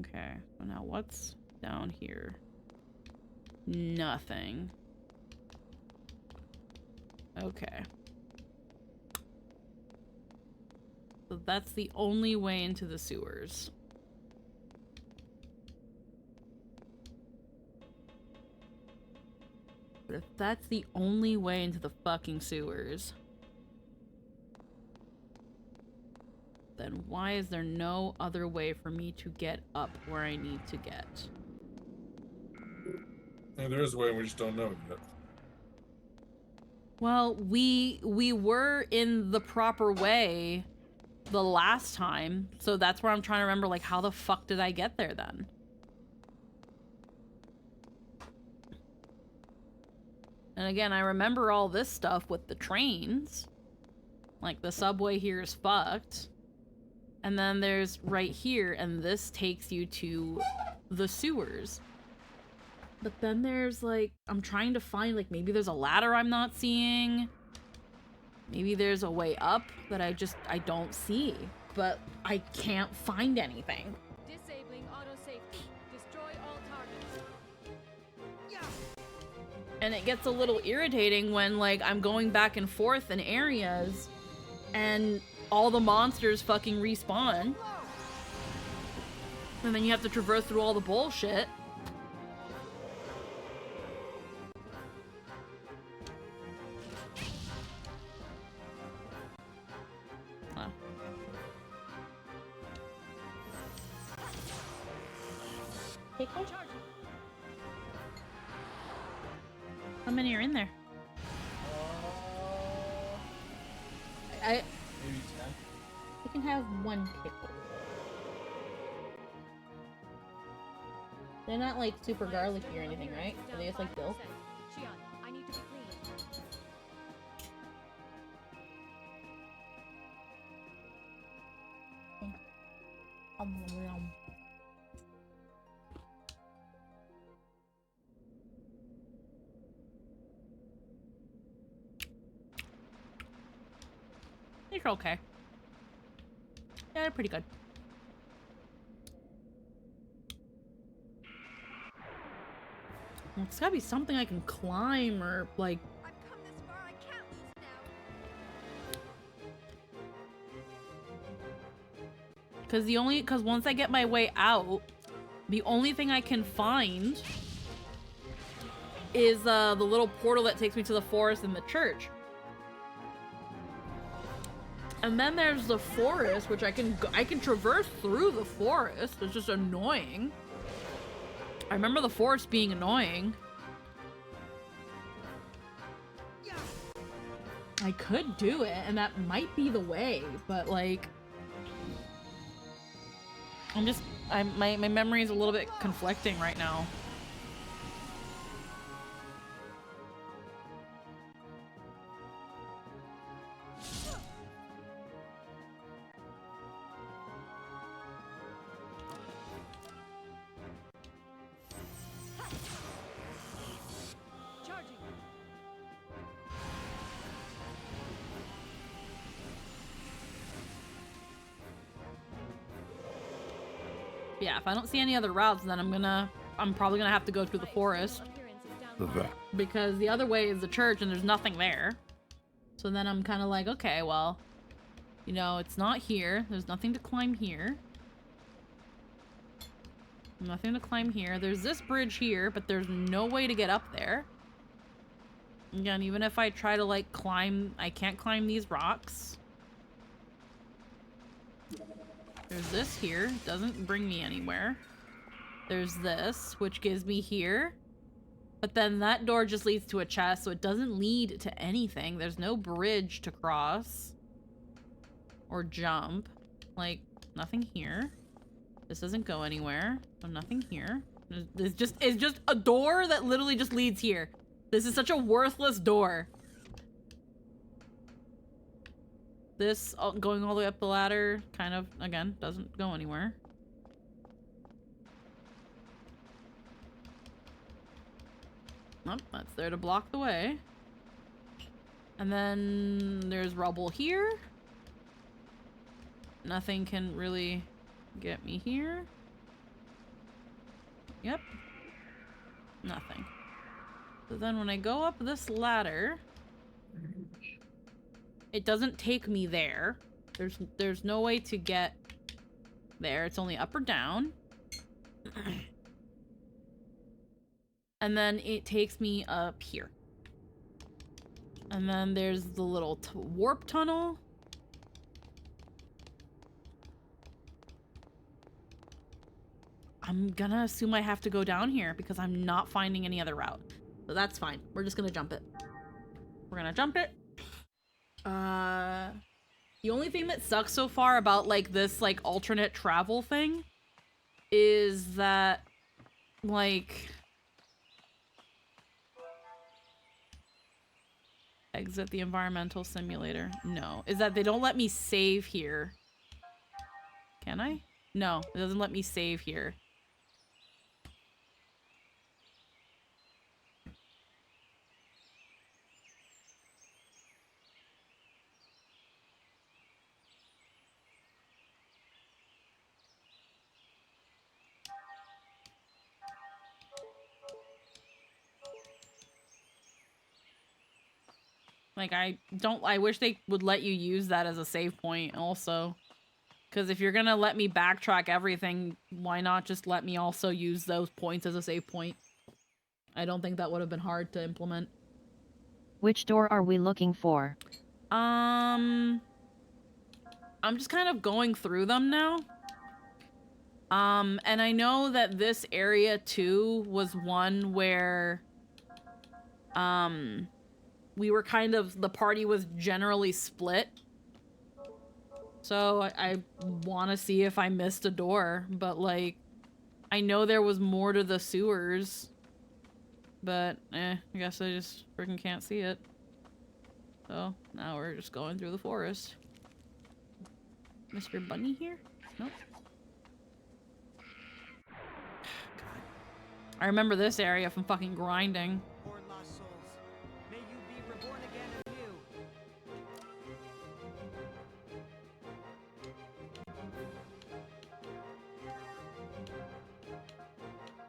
Okay, so now what's down here? Nothing. Okay. So that's the only way into the sewers. But if that's the only way into the fucking sewers, then why is there no other way for me to get up where I need to get? Yeah, there is a way, we just don't know it yet. Well, we were in the proper way the last time, so that's where I'm trying to remember, like, how the fuck did I get there then? And again, I remember all this stuff with the trains. Like, the subway here is fucked. And then there's right here, and this takes you to the sewers. But then there's, like, I'm trying to find, like, maybe there's a ladder I'm not seeing. Maybe there's a way up that I don't see. But I can't find anything. Disabling auto safety. Destroy all targets. And it gets a little irritating when, like, I'm going back and forth in areas and all the monsters fucking respawn. And then you have to traverse through all the bullshit. Huh. Pickle? How many are in there? Maybe 10. You can have one pickle. They're not like super garlicky or anything, right? Are they just like dill? Shion, I need to be clean. They're okay. Yeah, they're pretty good. It's gotta be something I can climb or, like... I've come this far, I can't lose now. Because once I get my way out, the only thing I can find is the little portal that takes me to the forest and the church. And then there's the forest, which I can traverse through the forest. It's just annoying. I remember the forest being annoying. I could do it, and that might be the way, but like, my memory is a little bit conflicting right now. Charging. Yeah, if I don't see any other routes, then I'm probably gonna have to go through the forest. Appearance is down 5%. Because the other way is the church and there's nothing there. So then I'm kind of like, okay, well, you know, it's not here. There's nothing to climb here. Nothing to climb here. There's this bridge here, but there's no way to get up there. Again, even if I try to, like, climb, I can't climb these rocks. There's this here. Doesn't bring me anywhere. There's this, which gives me here. But then that door just leads to a chest, so it doesn't lead to anything. There's no bridge to cross. Or jump. Like, nothing here. This doesn't go anywhere. So nothing here. It's just a door that literally just leads here. This is such a worthless door. This, going all the way up the ladder, kind of, again, doesn't go anywhere. Nope, that's there to block the way. And then there's rubble here. Nothing can really get me here. Yep. Nothing. So then when I go up this ladder, it doesn't take me there. There's no way to get there. It's only up or down. And then it takes me up here. And then there's the little warp tunnel. I'm gonna assume I have to go down here because I'm not finding any other route. So that's fine. We're just gonna jump it. We're gonna jump it. The only thing that sucks so far about, like, this, like, alternate travel thing is that, like... Exit the environmental simulator. No. Is that they don't let me save here. Can I? No, it doesn't let me save here. Like, I wish they would let you use that as a save point also. Because if you're gonna let me backtrack everything, why not just let me also use those points as a save point? I don't think that would have been hard to implement. Which door are we looking for? I'm just kind of going through them now. And I know that this area too was one where, we were kind of, the party was generally split. So I want to see if I missed a door, but like, I know there was more to the sewers, but I guess I just freaking can't see it. So now we're just going through the forest. Mr. Bunny here? Nope. God. I remember this area from fucking grinding. Poor lost souls. May you be reborn again anew.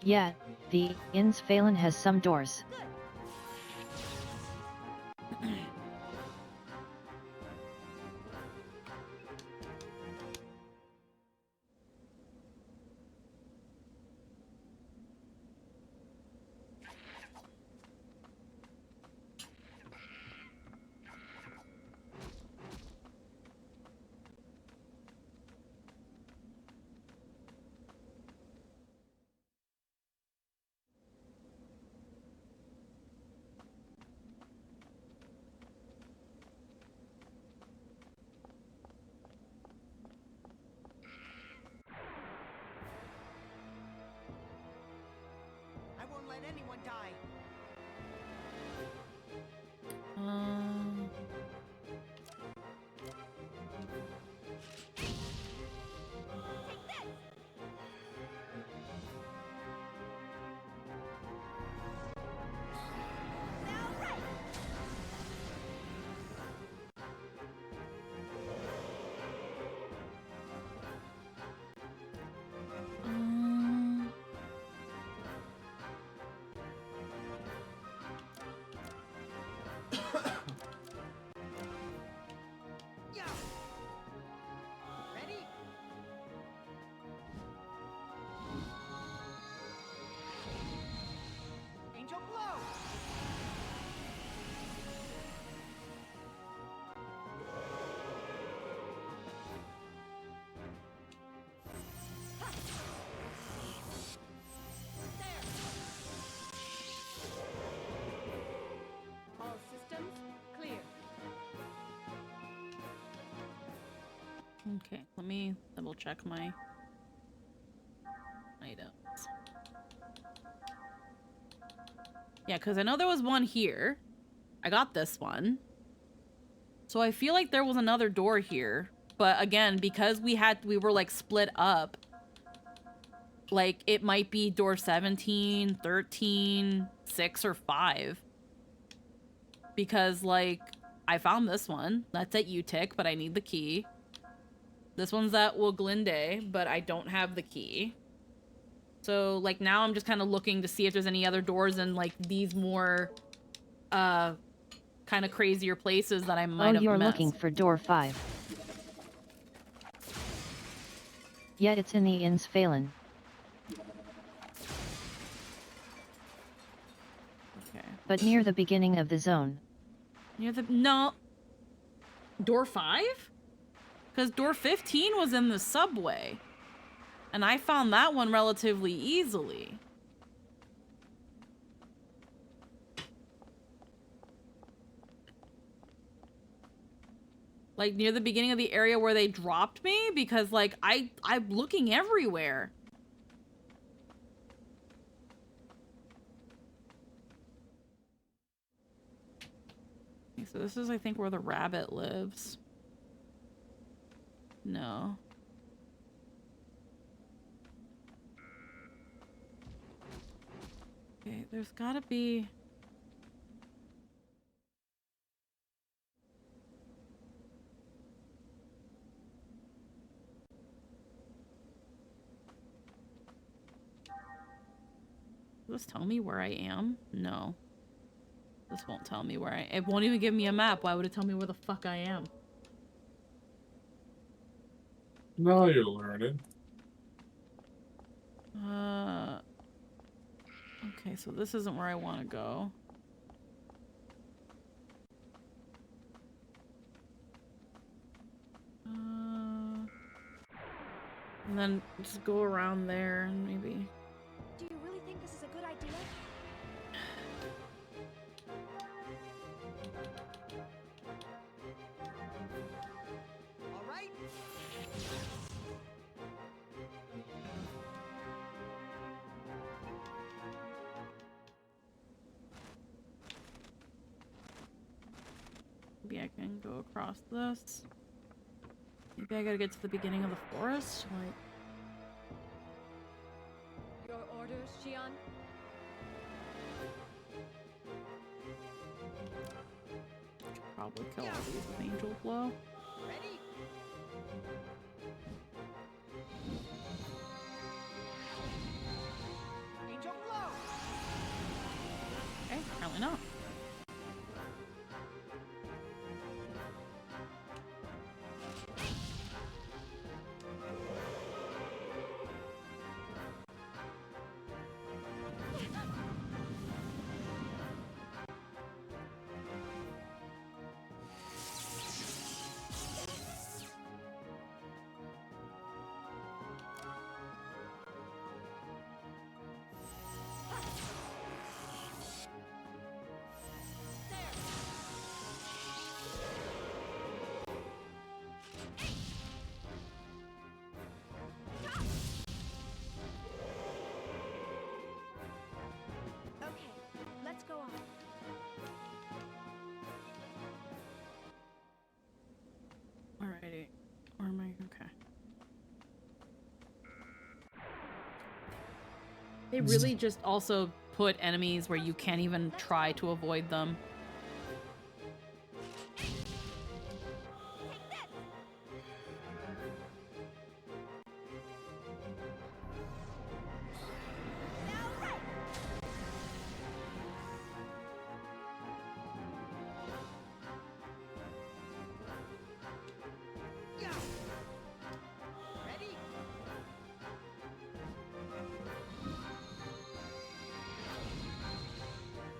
Yeah, the Inn's Phelan has some doors. anyone die. Um, um, Yeah. Ready? Angel blow. All systems clear. okay, let me double check my items. Yeah, because I know there was one here. I got this one. So I feel like there was another door here. But again, because we were like split up, like it might be door 17, 13, 6, or 5. Because like I found this one. That's at Utic, but I need the key. This one's at Woglinde, but I don't have the key. So like now I'm just kind of looking to see if there's any other doors in like these more kind of crazier places that I might have you're missed. looking for door 5. Yet it's in the Inns Phelan. Okay. But near the beginning of the zone. Near the no. Door 5? Because door 15 was in the subway. And I found that one relatively easily. Like near the beginning of the area where they dropped me, because like I'm looking everywhere. Okay, so this is I think where the rabbit lives. No. Okay, there's gotta be... Will this tell me where I am? No. This won't tell me where it won't even give me a map. Why would it tell me where the fuck I am? Now you're learning. Okay, so this isn't where I want to go. And then just go around there and maybe... Do you really think this is a good idea? All right. Maybe I can go across this. Maybe I gotta get to the beginning of the forest? Like... Your orders, Xion? Probably kill all these with Angel Blow. Ready? Angel blow. Okay, apparently not. They really just also put enemies where you can't even try to avoid them. Yeah. Ready?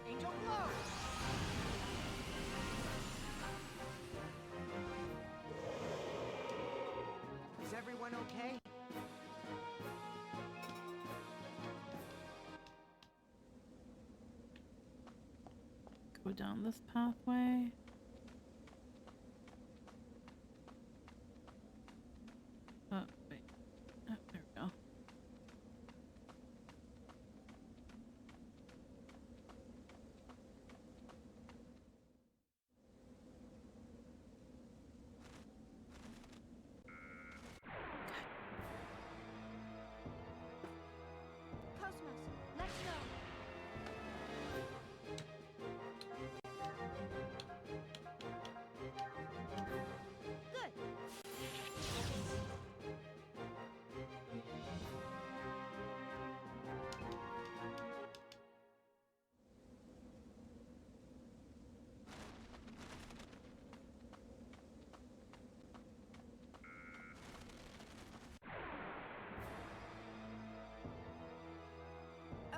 Angel blow. Is everyone okay? Go down this pathway. Oh, wait. Oh, there we go. Cosmos, let's go. Good.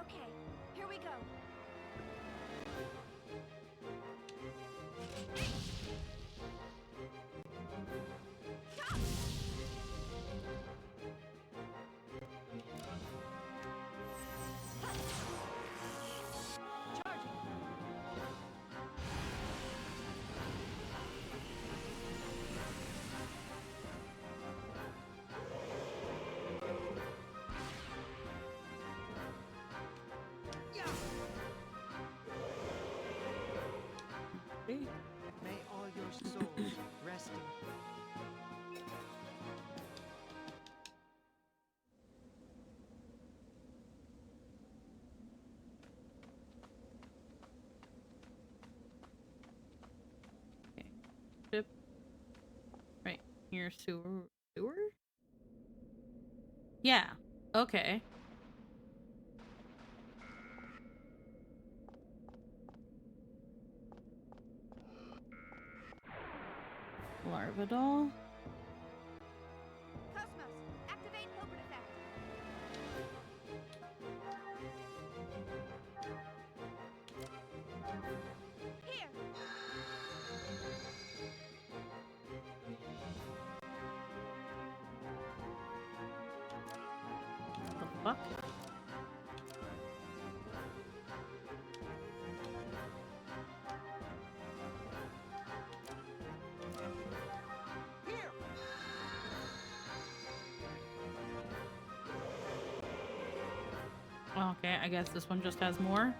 Okay, here we go. Charging. Yeah. Hey. May all your souls rest in Ship. Right here, sewer. Sewer? Yeah. Okay. Larvadol. Cosmos, activate Hilbert effect. Here. What the fuck? here. Okay, I guess this one just has more.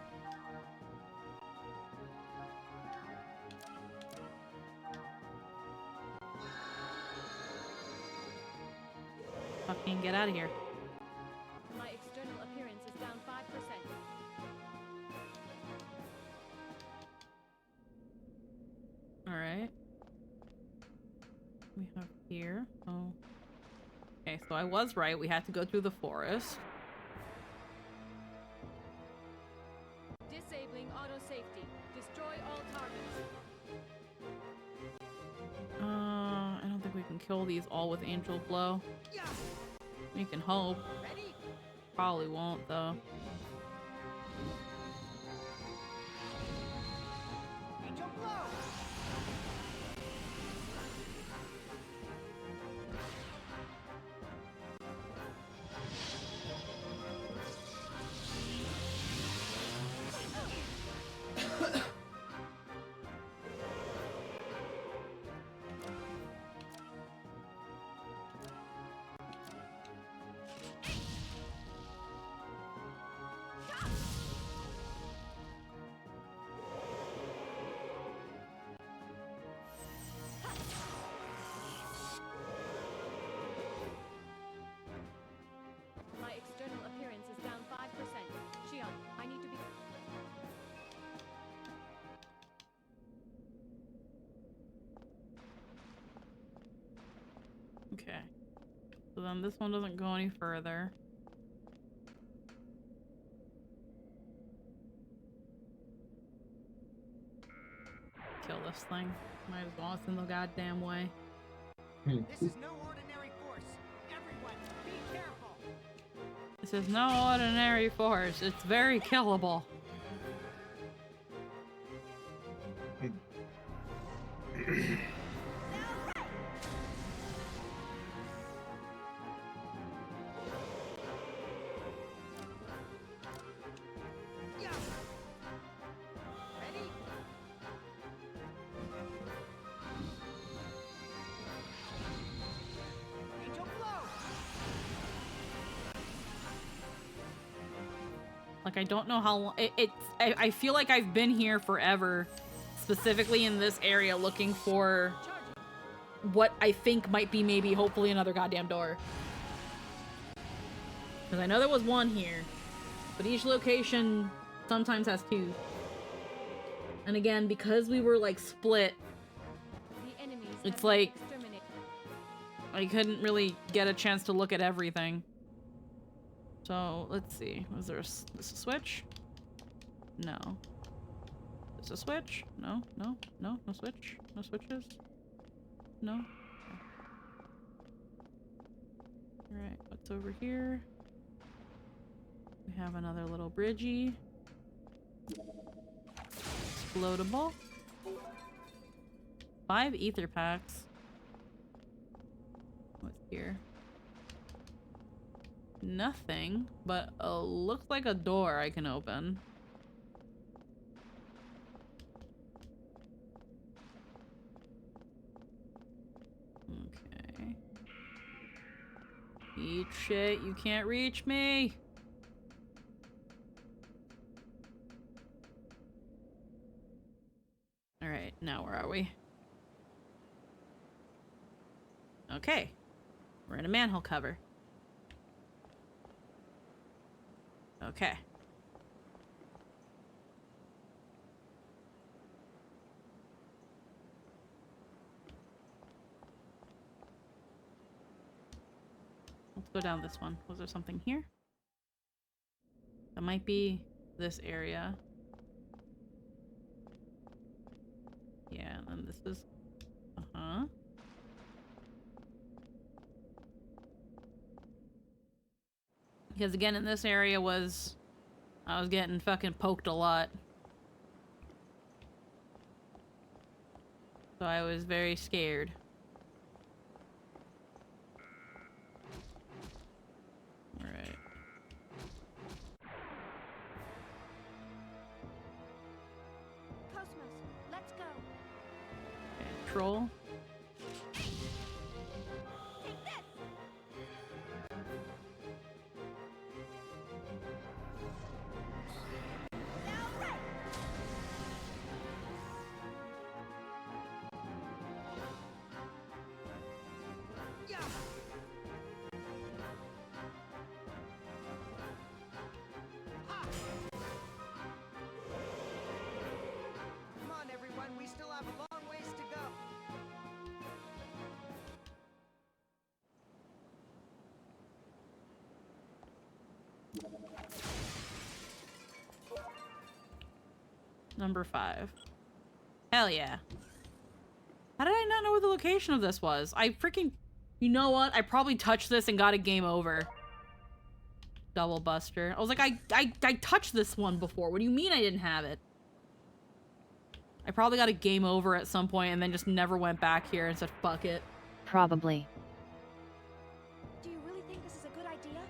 Fucking get out of here. My external appearance is down 5%. Alright. We have here. Oh. Okay, so I was right. We had to go through the forest. Disabling auto safety. Destroy all targets. I don't think we can kill these all with Angel Blow. Yeah. We can hope. Ready? Probably won't, though. Angel blow. Okay. So then this one doesn't go any further. Kill this thing. Might as well. It's in the goddamn way. This is no ordinary force. Everyone, be careful. This is no ordinary force. It's very killable. Yeah. Ready? Angel flow. Like, I don't know how long. I feel like I've been here forever, specifically in this area, looking for what I think might be maybe, hopefully, another goddamn door. Because I know there was one here, but each location sometimes has two. And again, because we were, like, split, The enemies It's have been like- exterminated. I couldn't really get a chance to look at everything. So, let's see. Was there this a switch? No. Is this a switch? No, no, no, no switch. No switches? No? Okay. Alright, what's over here? We have another little bridgey. Explodable. 5 ether packs. What's here? Nothing, but looks like a door I can open. Okay. Eat shit, you can't reach me! Alright, now where are we? Okay. We're in a manhole cover. Okay. Let's go down this one. Was there something here? That might be this area. Yeah, and then this is... Uh-huh. Because again, in this area I was getting fucking poked a lot. So I was very scared. Alright. Cosmos, let's go. Okay, troll. Take this. Yeah. Ha. Come on, everyone. We still have a long ways to go. Number 5. Hell yeah. How did I not know where the location of this was? I freaking... You know what? I probably touched this and got a game over. Double buster. I was like, I touched this one before. What do you mean I didn't have it? I probably got a game over at some point and then just never went back here and said, fuck it. Probably. Do you really think this is a good idea?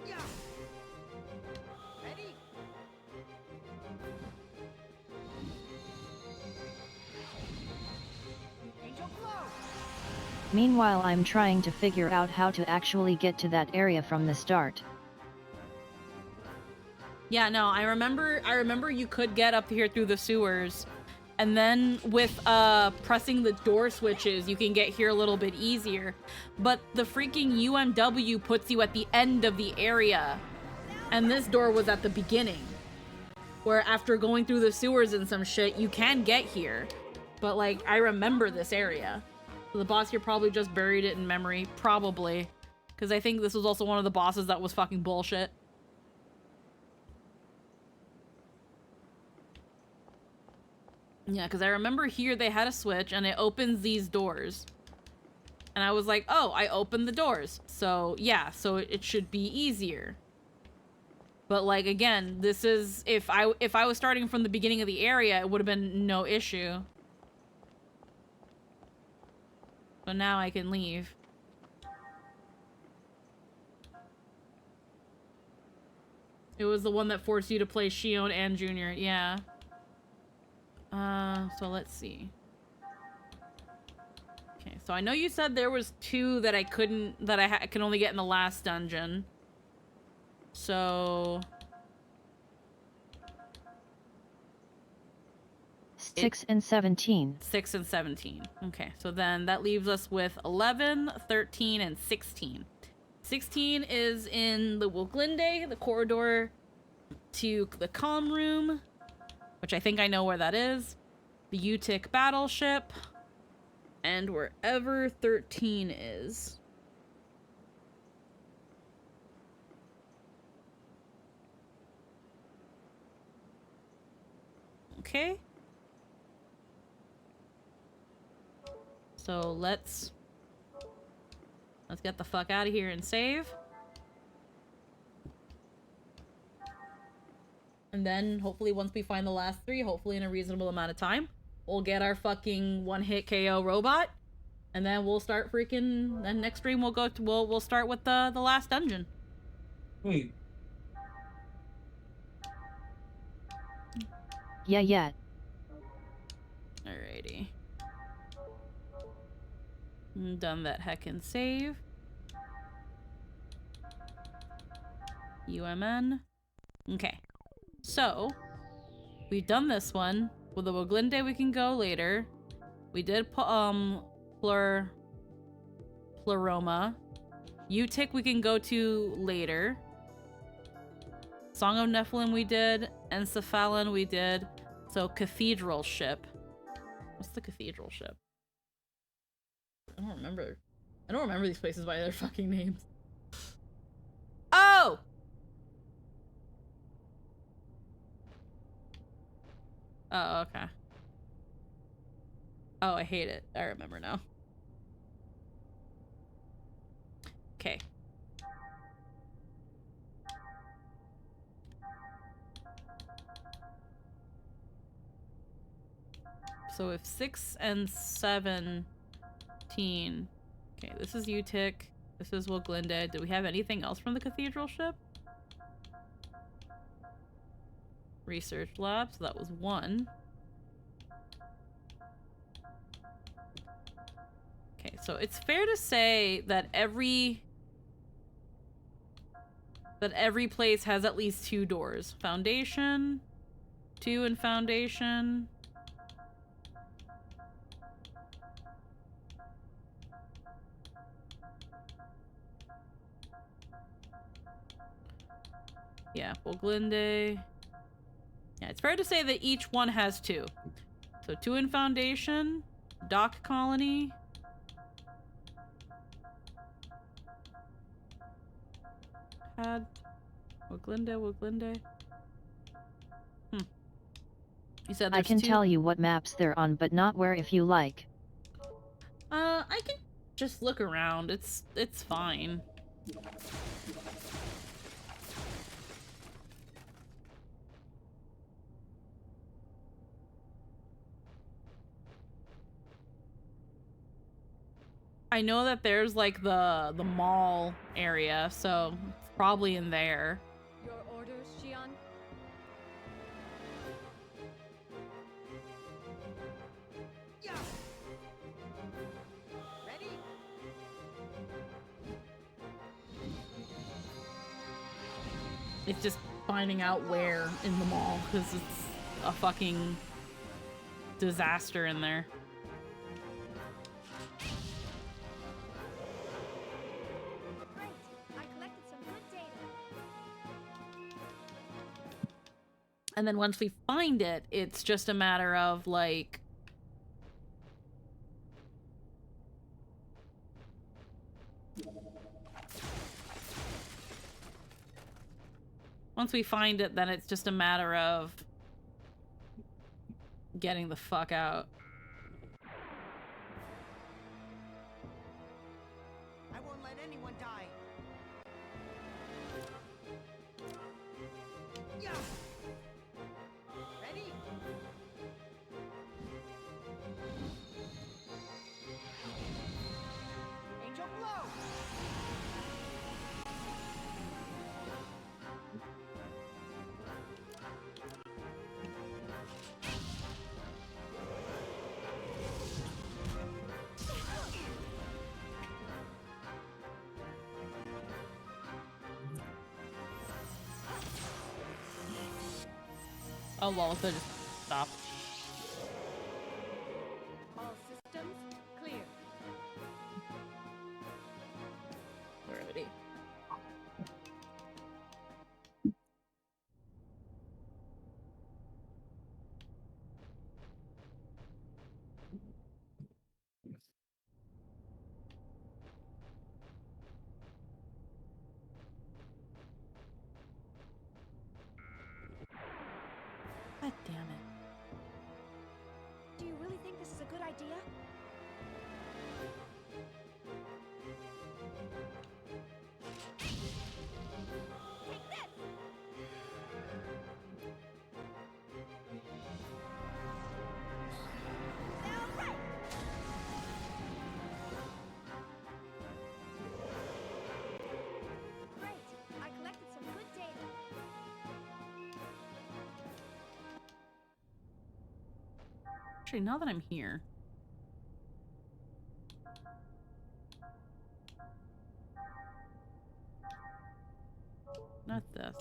Yeah. Ready? Angel flow. Meanwhile, I'm trying to figure out how to actually get to that area from the start. Yeah, no, I remember you could get up here through the sewers. And then with pressing the door switches, you can get here a little bit easier. But the freaking UMW puts you at the end of the area. And this door was at the beginning. Where after going through the sewers and some shit, you can get here. But like, I remember this area. So the boss here probably just buried it in memory. Probably. Because I think this was also one of the bosses that was fucking bullshit. Yeah, because I remember here they had a switch and it opens these doors. And I was like, oh, I opened the doors. So, yeah, so it should be easier. But, like, again, this is... If I was starting from the beginning of the area, it would have been no issue. So now I can leave. It was the one that forced you to play Shion and Junior, yeah. So let's see. Okay, so I know you said there was 2 that I couldn't, that I can only get in the last dungeon. So... 6 and 17. 6 and 17. Okay, so then that leaves us with 11, 13, and 16. 16 is in the Woglinde, the corridor to the comm room, which I think I know where that is. The Utic battleship, and wherever 13 is. Okay. So let's get the fuck out of here and save. And then hopefully once we find the last 3, hopefully in a reasonable amount of time, we'll get our fucking one-hit KO robot. And then we'll start freaking, then next stream we'll go to, we'll start with the last dungeon. Wait. Yeah. Alrighty. Done that heckin' save. UMN. Okay. So, we've done this one. With the Woglinde we can go later. We did Pleroma. Utic we can go to later. Song of Nephilim we did. Encephalon we did. So, Cathedral Ship. What's the Cathedral Ship? I don't remember. I don't remember these places by their fucking names. Oh! Oh, okay. Oh, I hate it. I remember now. Okay. So if 6 and 17... Okay, this is Utic. This is Woglinde. Do we have anything else from the Cathedral Ship? Research lab, so that was 1. Okay, so it's fair to say that every place has at least 2 doors. Foundation, 2 in Foundation. Yeah, Woglinde. Yeah, it's fair to say that each one has 2. So 2 in Foundation, Dock Colony. Had Woglinde. You said there's I can 2? tell you what maps they're on, but not where if you like. I can just look around. It's fine. I know that there's like the mall area, so it's probably in there. Your orders, Shion? Yeah. Ready? It's just finding out where in the mall, because it's a fucking disaster in there. Great. I collected some good data. And then once we find it, it's just a matter of like Once we find it, then it's just a matter of getting the fuck out. I won't let anyone die. Yeah. Ready? Angel blow. Oh lol, so just stop. All systems clear. Alrighty. God damn it. Do you really think this is a good idea? Take this! All right! Great! I collected some good data. Actually, now that I'm here. Not this.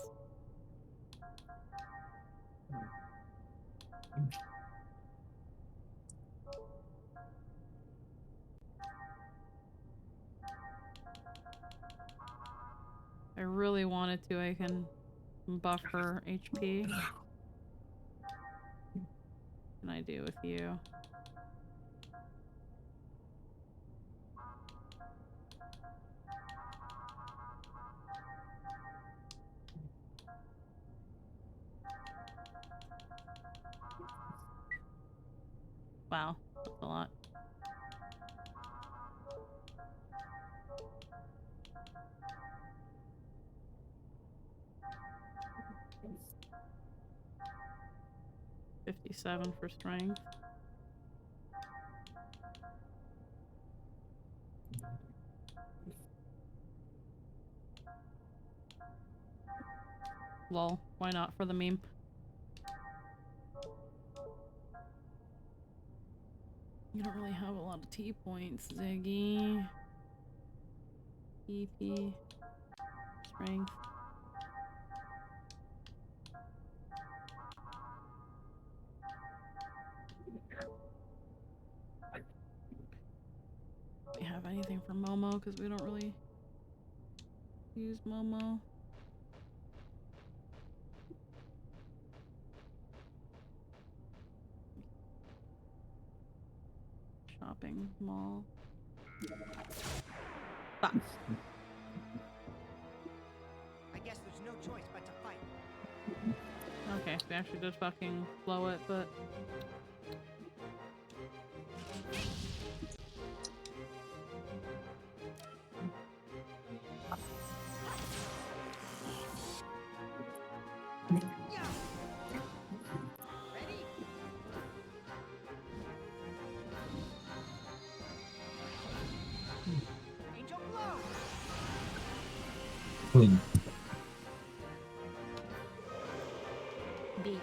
I really wanted to, I can buff her HP. What can I do with you? Wow, that's a lot. $57 for strength. Lol, why not for the meme? You don't really have a lot of T points, Ziggy. EP. Strength. Do we have anything for Momo? Because we don't really use Momo. Shopping mall. Fuck. I guess there's no choice but to fight. Okay, we actually did fucking blow it, but Yeah. Ready? Angel blow. B.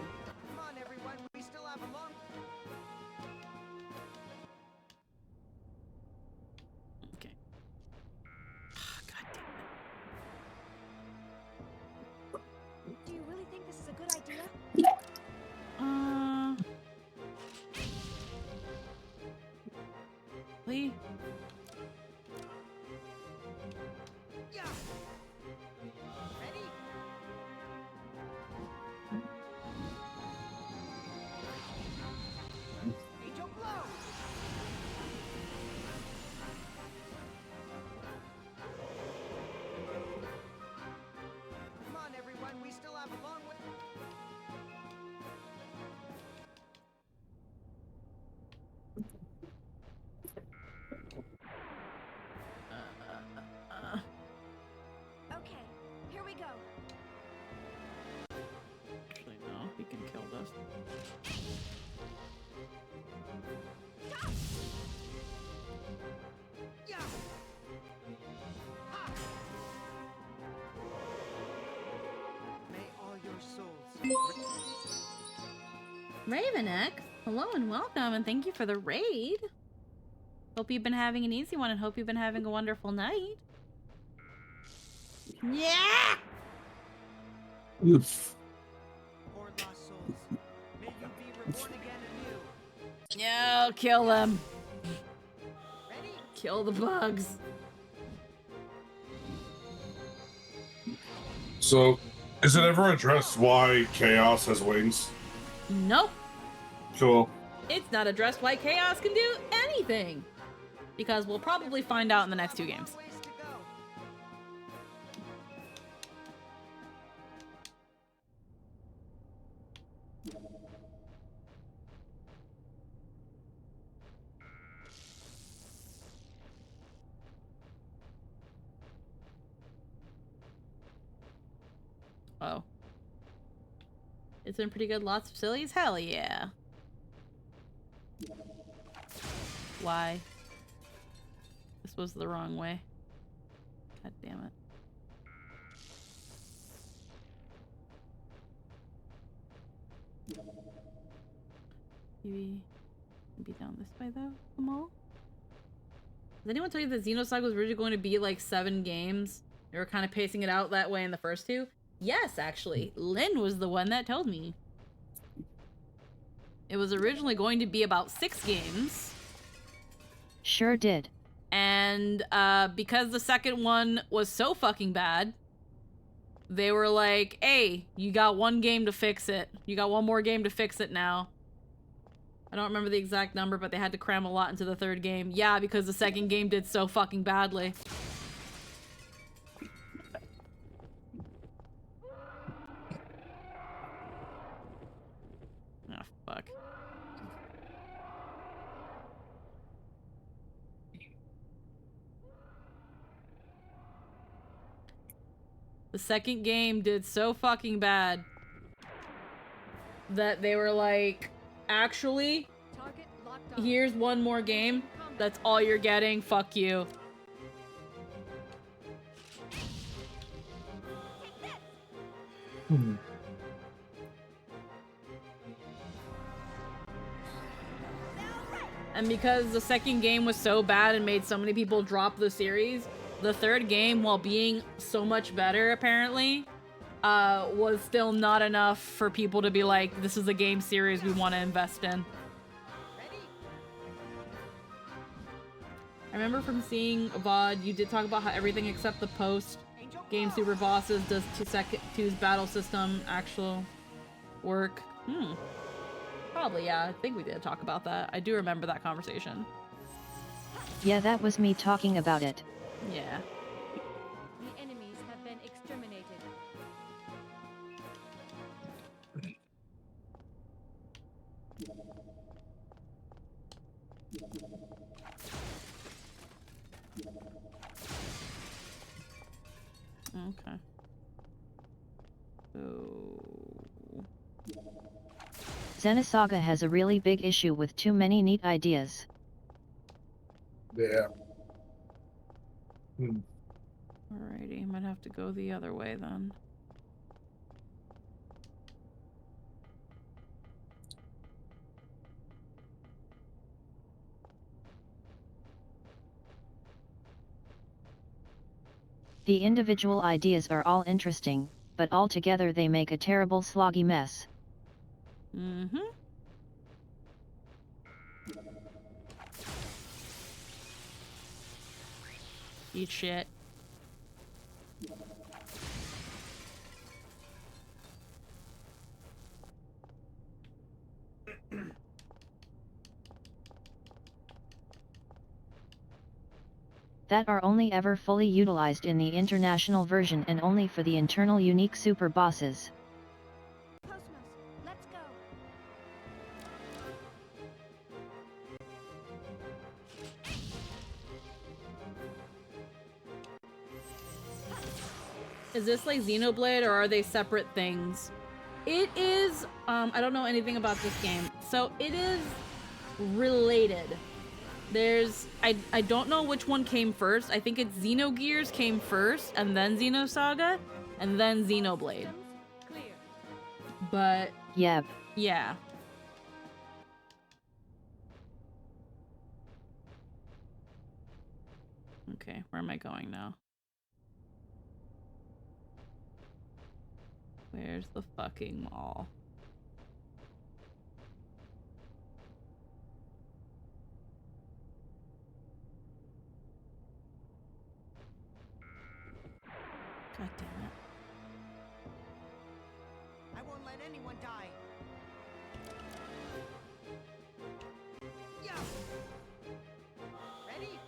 Come on, everyone. We still have a long. Okay. God damn Do you really think this is a good idea? it. Lee? Yeah. Ready? Angel blow. Come on, everyone. We still have we can kill this. May all your souls. Ravenek, hello and welcome, and thank you for the raid. Hope you've been having an easy one, and hope you've been having a wonderful night. Yeah! Oof. Poor lost souls. May you be reborn again anew. No, kill them. Ready? Kill the bugs. So, is it ever addressed why Chaos has wings? Nope. Cool. It's not addressed why Chaos can do anything. Because we'll probably find out in the next 2 games. Ways to go. Oh. It's been pretty good. Lots of sillies? Hell yeah. Why? This was the wrong way. God damn it. Maybe down this way though, the mall? Did anyone tell you that Xenosaga was originally going to be like 7 games? They were kind of pacing it out that way in the first 2? Yes, actually. Lynn was the one that told me. It was originally going to be about 6 games. Sure did. And because the second one was so fucking bad, they were like, hey, you got 1 game to fix it. You got 1 more game to fix it now. I don't remember the exact number, but they had to cram a lot into the 3rd game. Yeah, because the 2nd game did so fucking badly. Ah, fuck. The 2nd game did so fucking bad that they were like, actually, Target locked on. here's 1 more game. That's all you're getting. Fuck you. And because the 2nd game was so bad and made so many people drop the series, the 3rd game, while being so much better apparently, was still not enough for people to be like, this is a game series we want to invest in. I remember from seeing VOD, you did talk about how everything except the post game super bosses does 2's battle system actual work. Probably, yeah. I think we did talk about that. I do remember that conversation. Yeah, that was me talking about it. Yeah. The enemies have been exterminated. Okay. So... Xenosaga has a really big issue with too many neat ideas. Yeah. Alrighty, might have to go the other way then. The individual ideas are all interesting, but altogether they make a terrible sloggy mess. Mm-hmm. Eat shit. That are only ever fully utilized in the international version and only for the internal unique super bosses. Cosmos, let's go. Is this like Xenoblade or are they separate things? It is, I don't know anything about this game. So it is related. There's, I don't know which one came first. I think it's Xenogears came first, and then Xenosaga, and then Xenoblade. Clear. But, Yep. yeah. Okay, where am I going now? Where's the fucking mall? God damn it. I won't let anyone die. Yeah. Ready?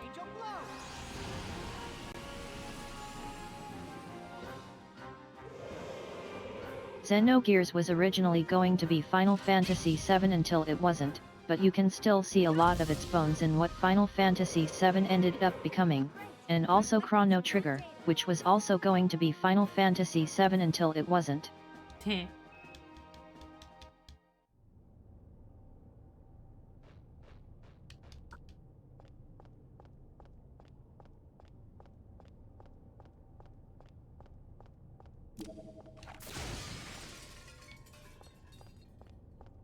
Angel blow. Xenogears was originally going to be Final Fantasy VII until it wasn't, but you can still see a lot of its bones in what Final Fantasy VII ended up becoming, and also Chrono Trigger, which was also going to be Final Fantasy VII until it wasn't. Heh.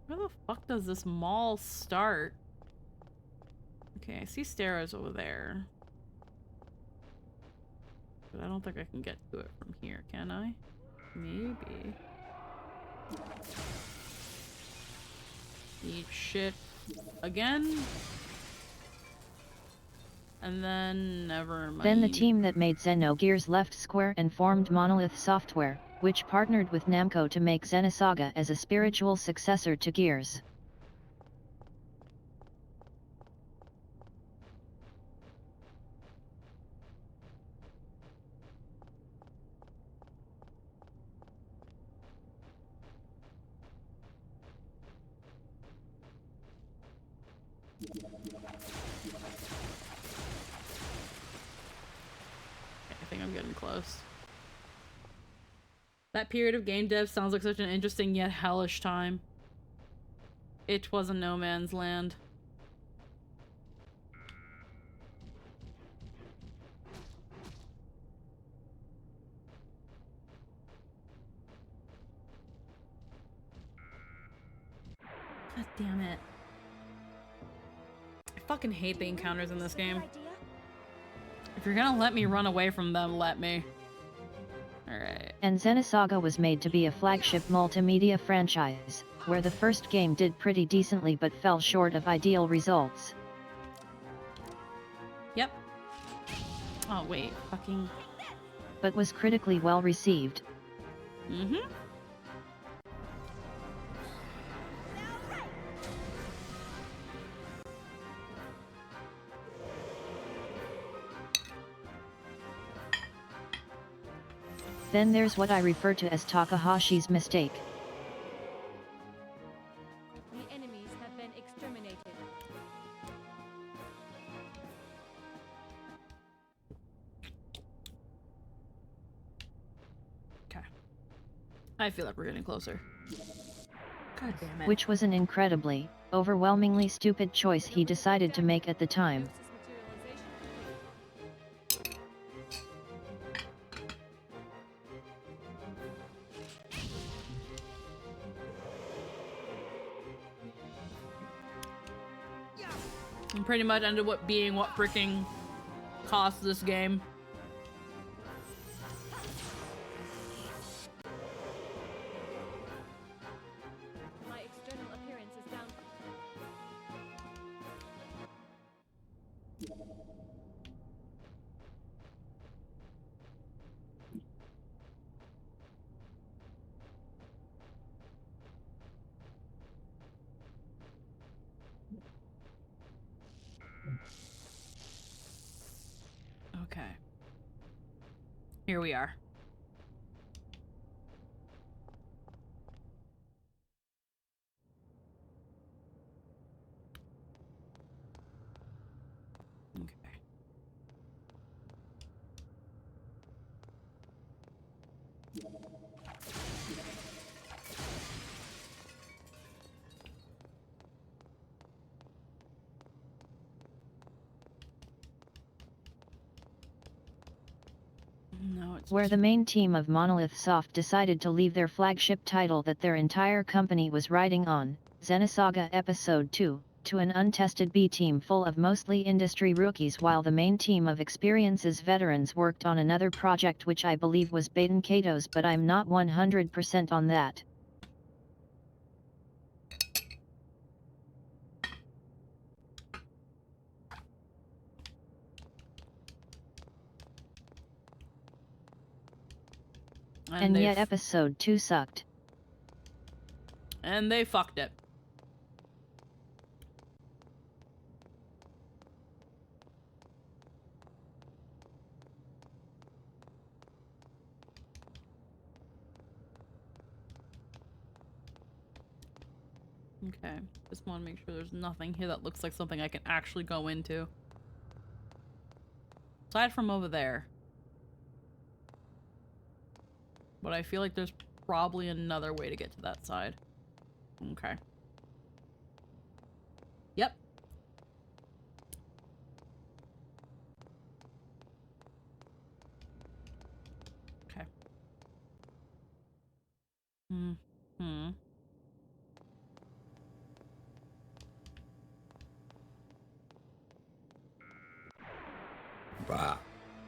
Where the fuck does this mall start? Okay, I see stairs over there. But I don't think I can get to it from here, can I? Maybe. Eat shit again. And then never mind. Then the team that made Xenogears left Square and formed Monolith Software, which partnered with Namco to make Xenosaga as a spiritual successor to Gears. I think I'm getting close. That period of game dev sounds like such an interesting yet hellish time. It was a no man's land. God damn it. I fucking hate the encounters in this game. If you're gonna let me run away from them, let me. Alright. And Xenosaga was made to be a flagship multimedia franchise, where the first game did pretty decently but fell short of ideal results. Yep. Oh wait, fucking... But was critically well received. Mm-hmm. Then there's what I refer to as Takahashi's mistake. The enemies have been exterminated. Okay. I feel like we're getting closer. God damn it. Which was an incredibly, overwhelmingly stupid choice he decided to make at the time. Gnosis materialization complete. And pretty much ended up being what freaking cost this game. My external appearance is down. Okay. Here we are. Okay. No, it's where just- the main team of Monolith Soft decided to leave their flagship title that their entire company was riding on, Xenosaga Episode 2, to an untested B team full of mostly industry rookies, while the main team of Experiences veterans worked on another project which I believe was Baten Kato's, but I'm not 100% on that. And yet Episode 2 sucked. And they fucked it. Okay, just want to make sure there's nothing here that looks like something I can actually go into. Aside from over there. But I feel like there's probably another way to get to that side. Okay. Yep. Okay. Hmm.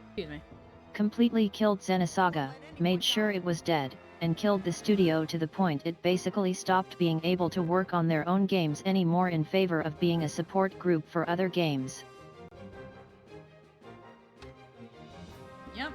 Excuse me. Completely killed Xenosaga, made sure it was dead, and killed the studio to the point it basically stopped being able to work on their own games anymore in favor of being a support group for other games. Yep.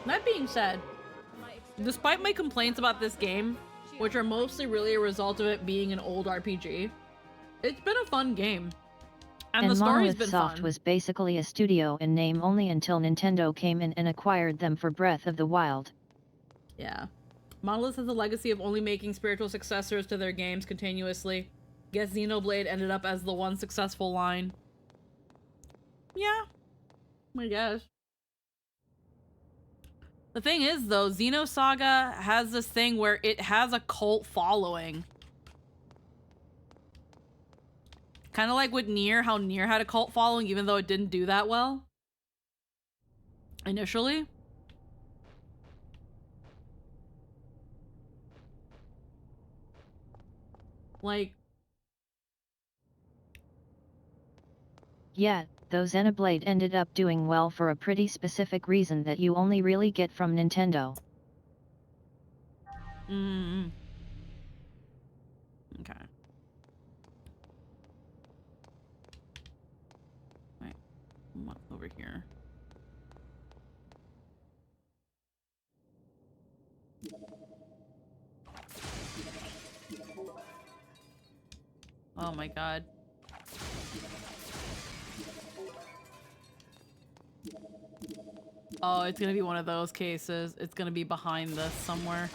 That being said, despite my complaints about this game, which are mostly really a result of it being an old RPG, it's been a fun game. And the story's Monolith been Soft fun. was basically a studio in name only until Nintendo came in and acquired them for Breath of the Wild. Yeah. Monolith has a legacy of only making spiritual successors to their games continuously. Guess Xenoblade ended up as the one successful line. Yeah. I guess. The thing is, though, Xenosaga has this thing where it has a cult following. Kind of like with Nier, how Nier had a cult following even though it didn't do that well. Initially. Like... Yeah, though Xenoblade ended up doing well for a pretty specific reason that you only really get from Nintendo. Okay. Wait, what's over here? Oh my god. Oh, it's gonna be one of those cases. It's gonna be behind this somewhere.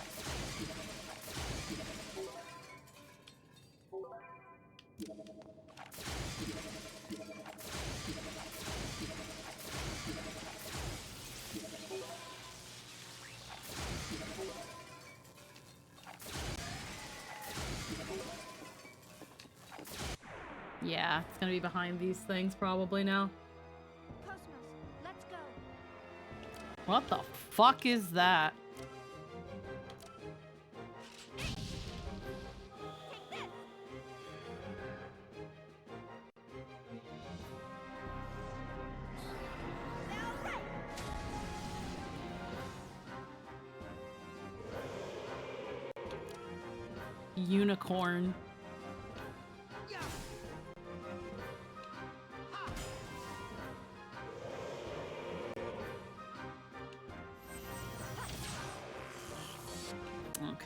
Yeah, it's gonna be behind these things probably now. Cosmos, let's go. What the fuck is that? Unicorn.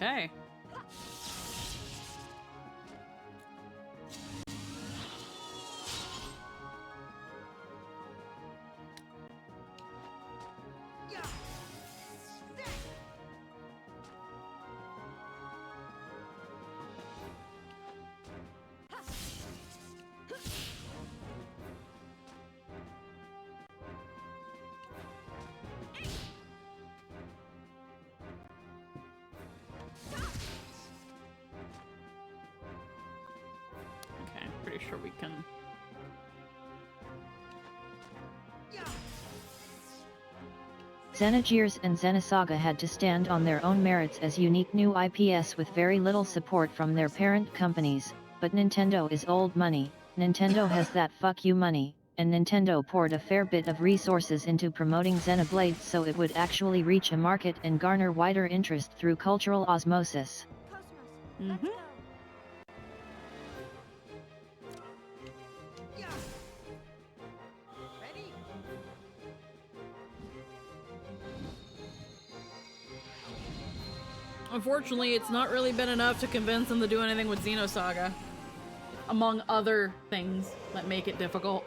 Okay. pretty sure we can. Xenogears and Xenosaga had to stand on their own merits as unique new IPs with very little support from their parent companies, but Nintendo is old money, Nintendo has that fuck you money, and Nintendo poured a fair bit of resources into promoting Xenoblade so it would actually reach a market and garner wider interest through cultural osmosis. Cosmos, let's go. Ready? Unfortunately, it's not really been enough to convince them to do anything with Xenosaga. Among other things that make it difficult.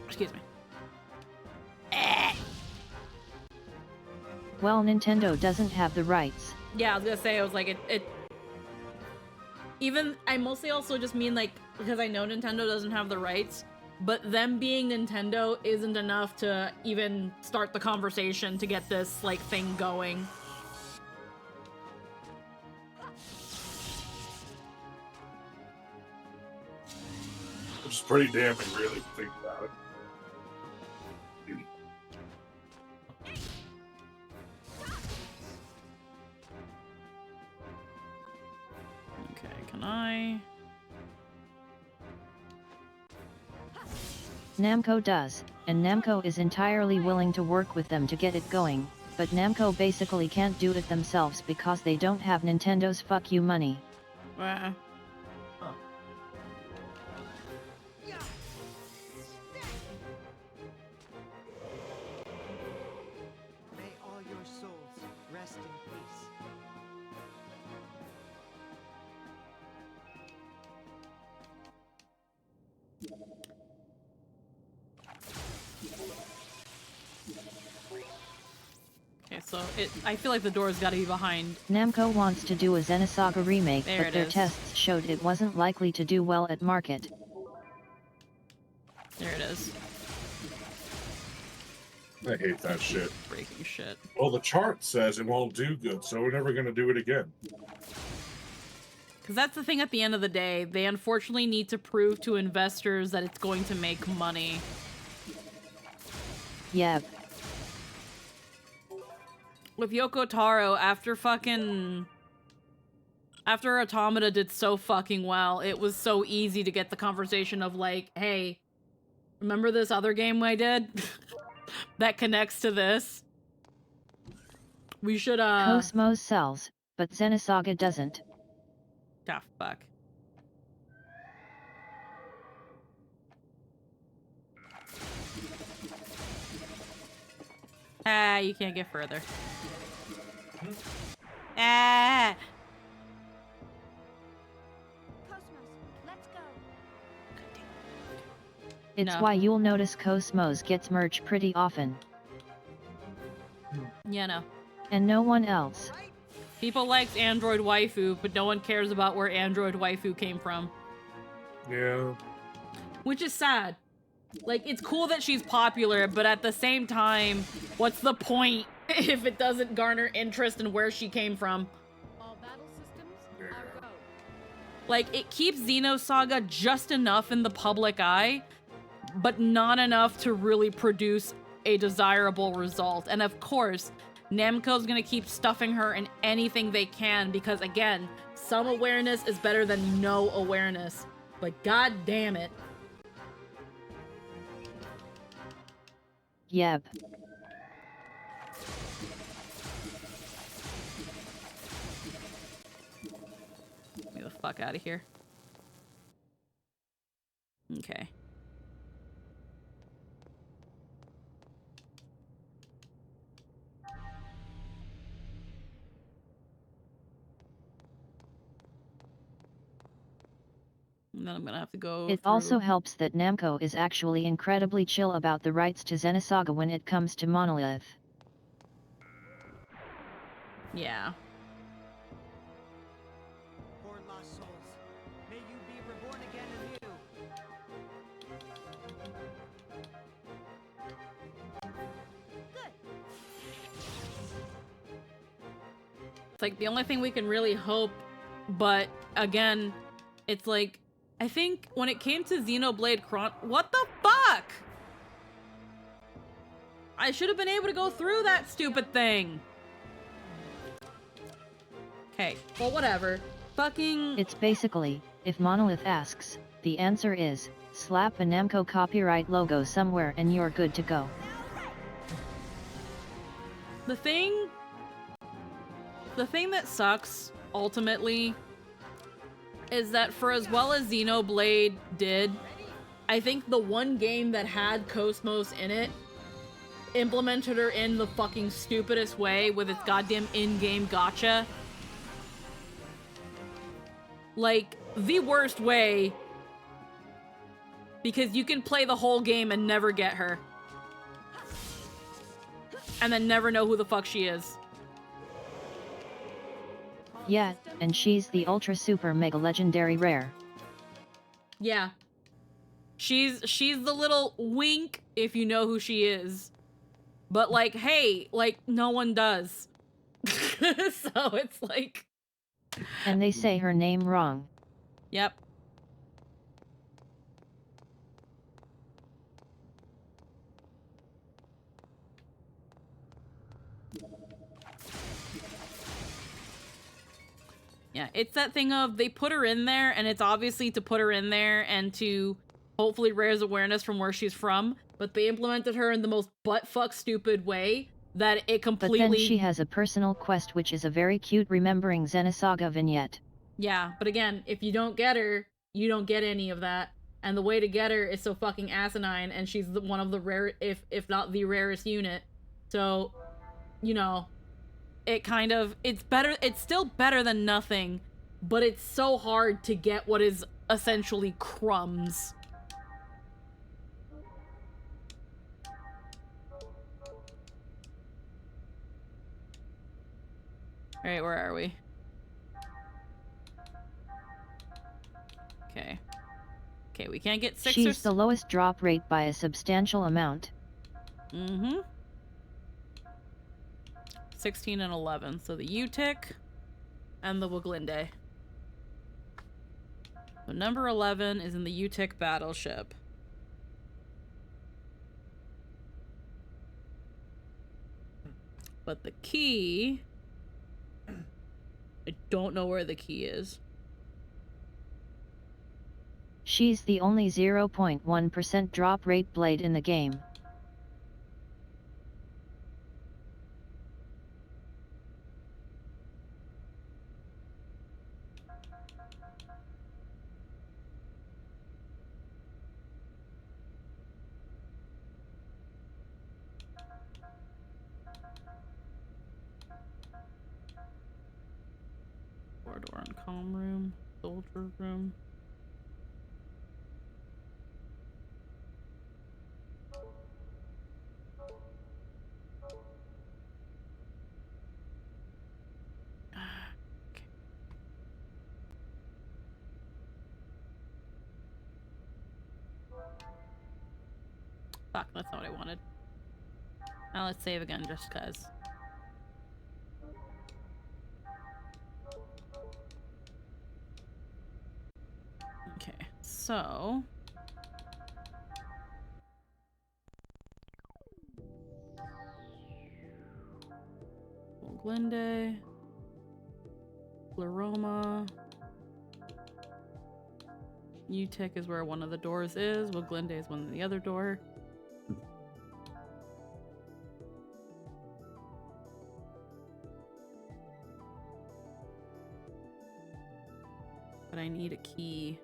Excuse me. Well, Nintendo doesn't have the rights. Yeah, I was gonna say, I was like, even, I mostly also just mean, like, because I know Nintendo doesn't have the rights, but them being Nintendo isn't enough to even start the conversation to get this, like, thing going. Which is pretty damning, really, if you think about it. Okay, can I? Namco does, and Namco is entirely willing to work with them to get it going, but Namco basically can't do it themselves because they don't have Nintendo's fuck you money. May all your souls rest in peace. Okay, so I feel like the door's gotta be behind. Namco wants to do a Xenosaga remake, There but it their is. tests showed it wasn't likely to do well at market. There it is. I hate that shit. Breaking shit. Well, the chart says it won't do good, so we're never gonna do it again. Because that's the thing at the end of the day. They unfortunately need to prove to investors that it's going to make money. Yep. With Yoko Taro, after Automata did so fucking well, it was so easy to get the conversation of like, hey, remember this other game I did? that connects to this? We should, Cosmos sells, but Xenosaga doesn't. Ah, fuck. Ah, you can't get further. Ah! Cosmos, let's go. It's No. why you'll notice Cosmos gets merch pretty often. Yeah, no. And no one else. People like Android Waifu, but no one cares about where Android Waifu came from. Yeah. Which is sad. Like, it's cool that she's popular, but at the same time, what's the point if it doesn't garner interest in where she came from? All battle systems are go. Like, it keeps Xenosaga just enough in the public eye, but not enough to really produce a desirable result. And of course, Namco's gonna keep stuffing her in anything they can because, again, some awareness is better than no awareness. But god damn it. Yep. Get me the fuck out of here. Okay. And then I'm gonna have to go It also helps that Namco is actually incredibly chill about the rights to Xenosaga when it comes to Monolith. Yeah. Poor lost souls. May you be reborn again anew. It's like the only thing we can really hope, but again, it's like I think when it came to Xenoblade what the fuck? I should have been able to go through that stupid thing. Okay, well, whatever. Fucking... It's basically, if Monolith asks, the answer is, slap a Namco copyright logo somewhere and you're good to go. The thing that sucks, ultimately, is that for as well as Xenoblade did, I think the one game that had Cosmos in it implemented her in the fucking stupidest way with its goddamn in-game gacha. Like, the worst way, because you can play the whole game and never get her. And then never know who the fuck she is. Yeah, and she's the ultra super mega legendary rare. Yeah. She's the little wink if you know who she is. But like, hey, like, no one does. So it's like... And they say her name wrong. Yep. Yeah, it's that thing of they put her in there, and it's obviously to put her in there and to hopefully raise awareness from where she's from, but they implemented her in the most butt-fuck stupid way that it completely... But then she has a personal quest which is a very cute remembering Xenosaga vignette. Yeah, but again, if you don't get her, you don't get any of that. And the way to get her is so fucking asinine, and she's one of the rare, if not the rarest unit. So, you know, it kind of, it's still better than nothing, but it's so hard to get what is essentially crumbs. Alright, where are we? Okay. Okay, we can't get 6 She's the lowest drop rate by a substantial amount. Mm-hmm. 16 and 11. So the U-Tick and the Wiglinde. So number 11 is in the U-Tick battleship. But the key... I don't know where the key is. She's the only 0.1% drop rate blade in the game. Corridor and comm room. Soldier room. Okay. Fuck, that's not what I wanted. Now let's save again just cause. Okay, so... Glende, Pleroma. U-Tech is where one of the doors is. Glende is one of the other door. But I need a key.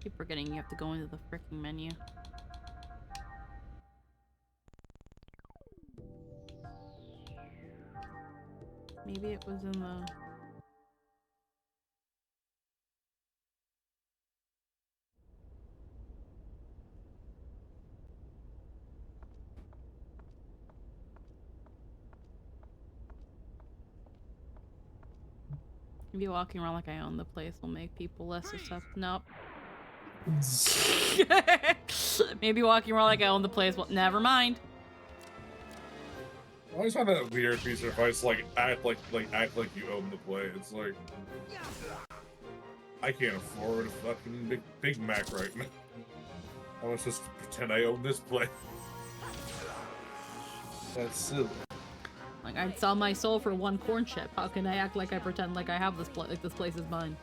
Keep forgetting you have to go into the freaking menu. Maybe it was in the... Maybe walking around like I own the place will make people less susceptible. Nope. Maybe walking around like I own the place will... Never mind. I always find that a weird piece of advice, like act like you own the play. It's like I can't afford a fucking Big Mac right now. I was just pretend I own this play. That's silly. Like, I'd sell my soul for one corn chip. How can I act like I pretend like I have this like this place is mine?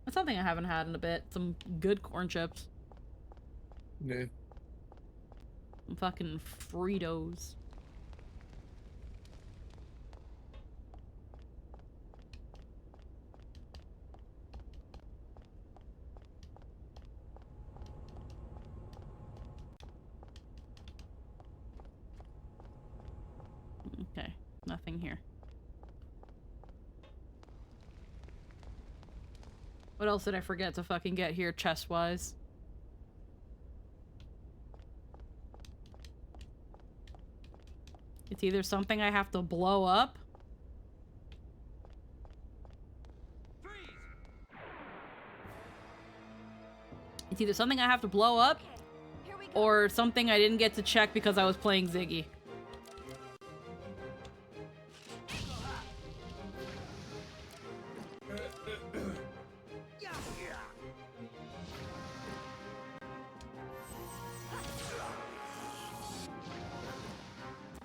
That's something I haven't had in a bit. Some good corn chips. Yeah. Some fucking Fritos. Okay, nothing here. What else did I forget to fucking get here chest-wise? It's either something I have to blow up. It's either something I have to blow up, Here we go. or something I didn't get to check because I was playing Ziggy.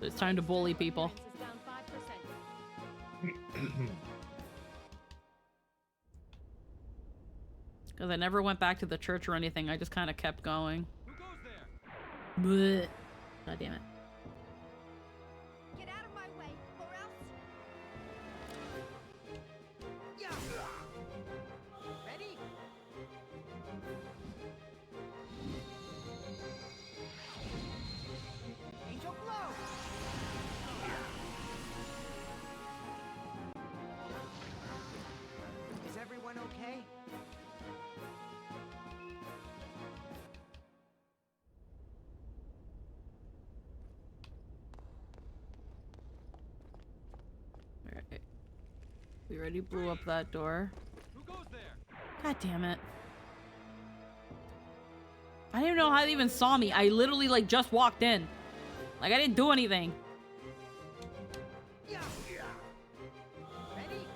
It's time to bully people. Is down 5%. Because I never went back to the church or anything, I just kind of kept going. Who goes there? Blech. God damn it. Get out of my way, or else. Ready? Angel blow. Is everyone okay? Alright. We already blew up that door. Who goes there? God damn it. I didn't even know how they even saw me. I literally, like, just walked in. Like, I didn't do anything. Ready?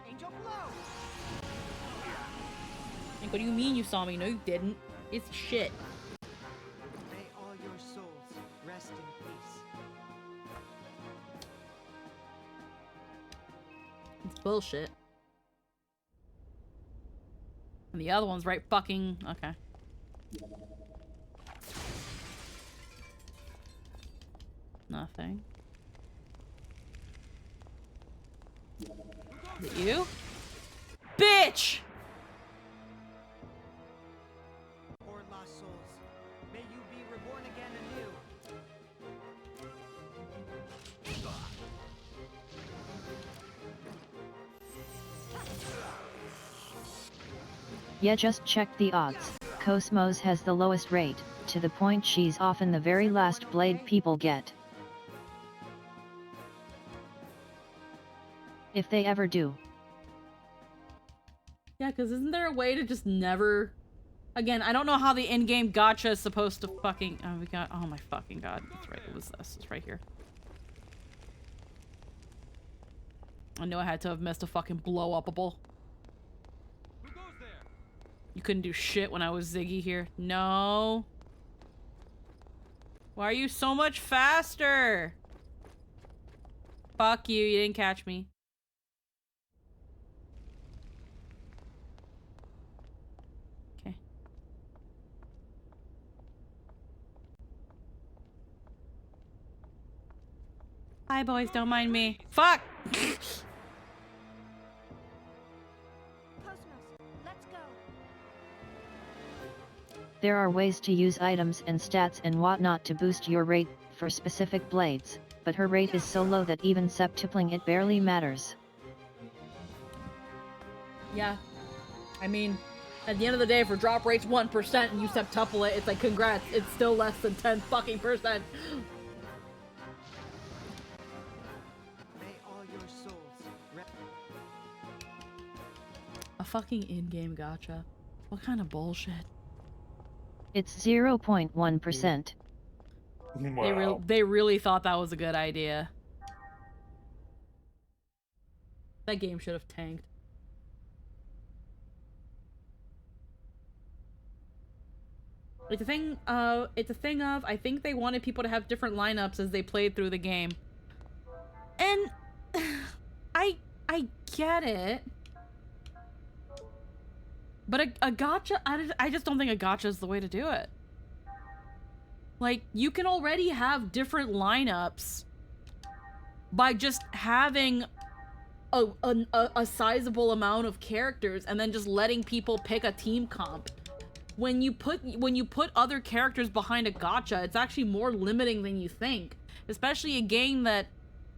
Angel blow. Like, what do you mean you saw me? No, you didn't. It's shit. May all your souls rest in peace. It's bullshit. And the other one's right fucking... Okay. Nothing. Is it you? Bitch! Poor lost souls, may you be reborn again anew. Yeah, just check the odds. Cosmos has the lowest rate, to the point she's often the very last blade people get. If they ever do. Yeah, because isn't there a way to just never... Again, I don't know how the in-game gacha is supposed to fucking... Oh, we got... Oh my fucking god. That's right. It was this. It's right here. I knew I had to have missed a fucking blow-upable. Who goes there? You couldn't do shit when I was Ziggy here. No. Why are you so much faster? Fuck you. You didn't catch me. Okay. Hi, boys. Don't mind me. Fuck! Cosmos, let's go. There are ways to use items and stats and whatnot to boost your rate for specific blades, but her rate is so low that even septupling it barely matters. Yeah. I mean, at the end of the day, if her drop rate's 1% and you septuple it, it's like, congrats, it's still less than 10 fucking percent. May all your souls A fucking in-game gacha. What kind of bullshit? It's 0.1%. Wow. They really thought that was a good idea. That game should have tanked. It's a thing of, I think they wanted people to have different lineups as they played through the game. And I get it. But a gacha, I just don't think a gacha is the way to do it. Like, you can already have different lineups by just having a sizable amount of characters and then just letting people pick a team comp. When you put other characters behind a gacha, it's actually more limiting than you think. Especially a game that,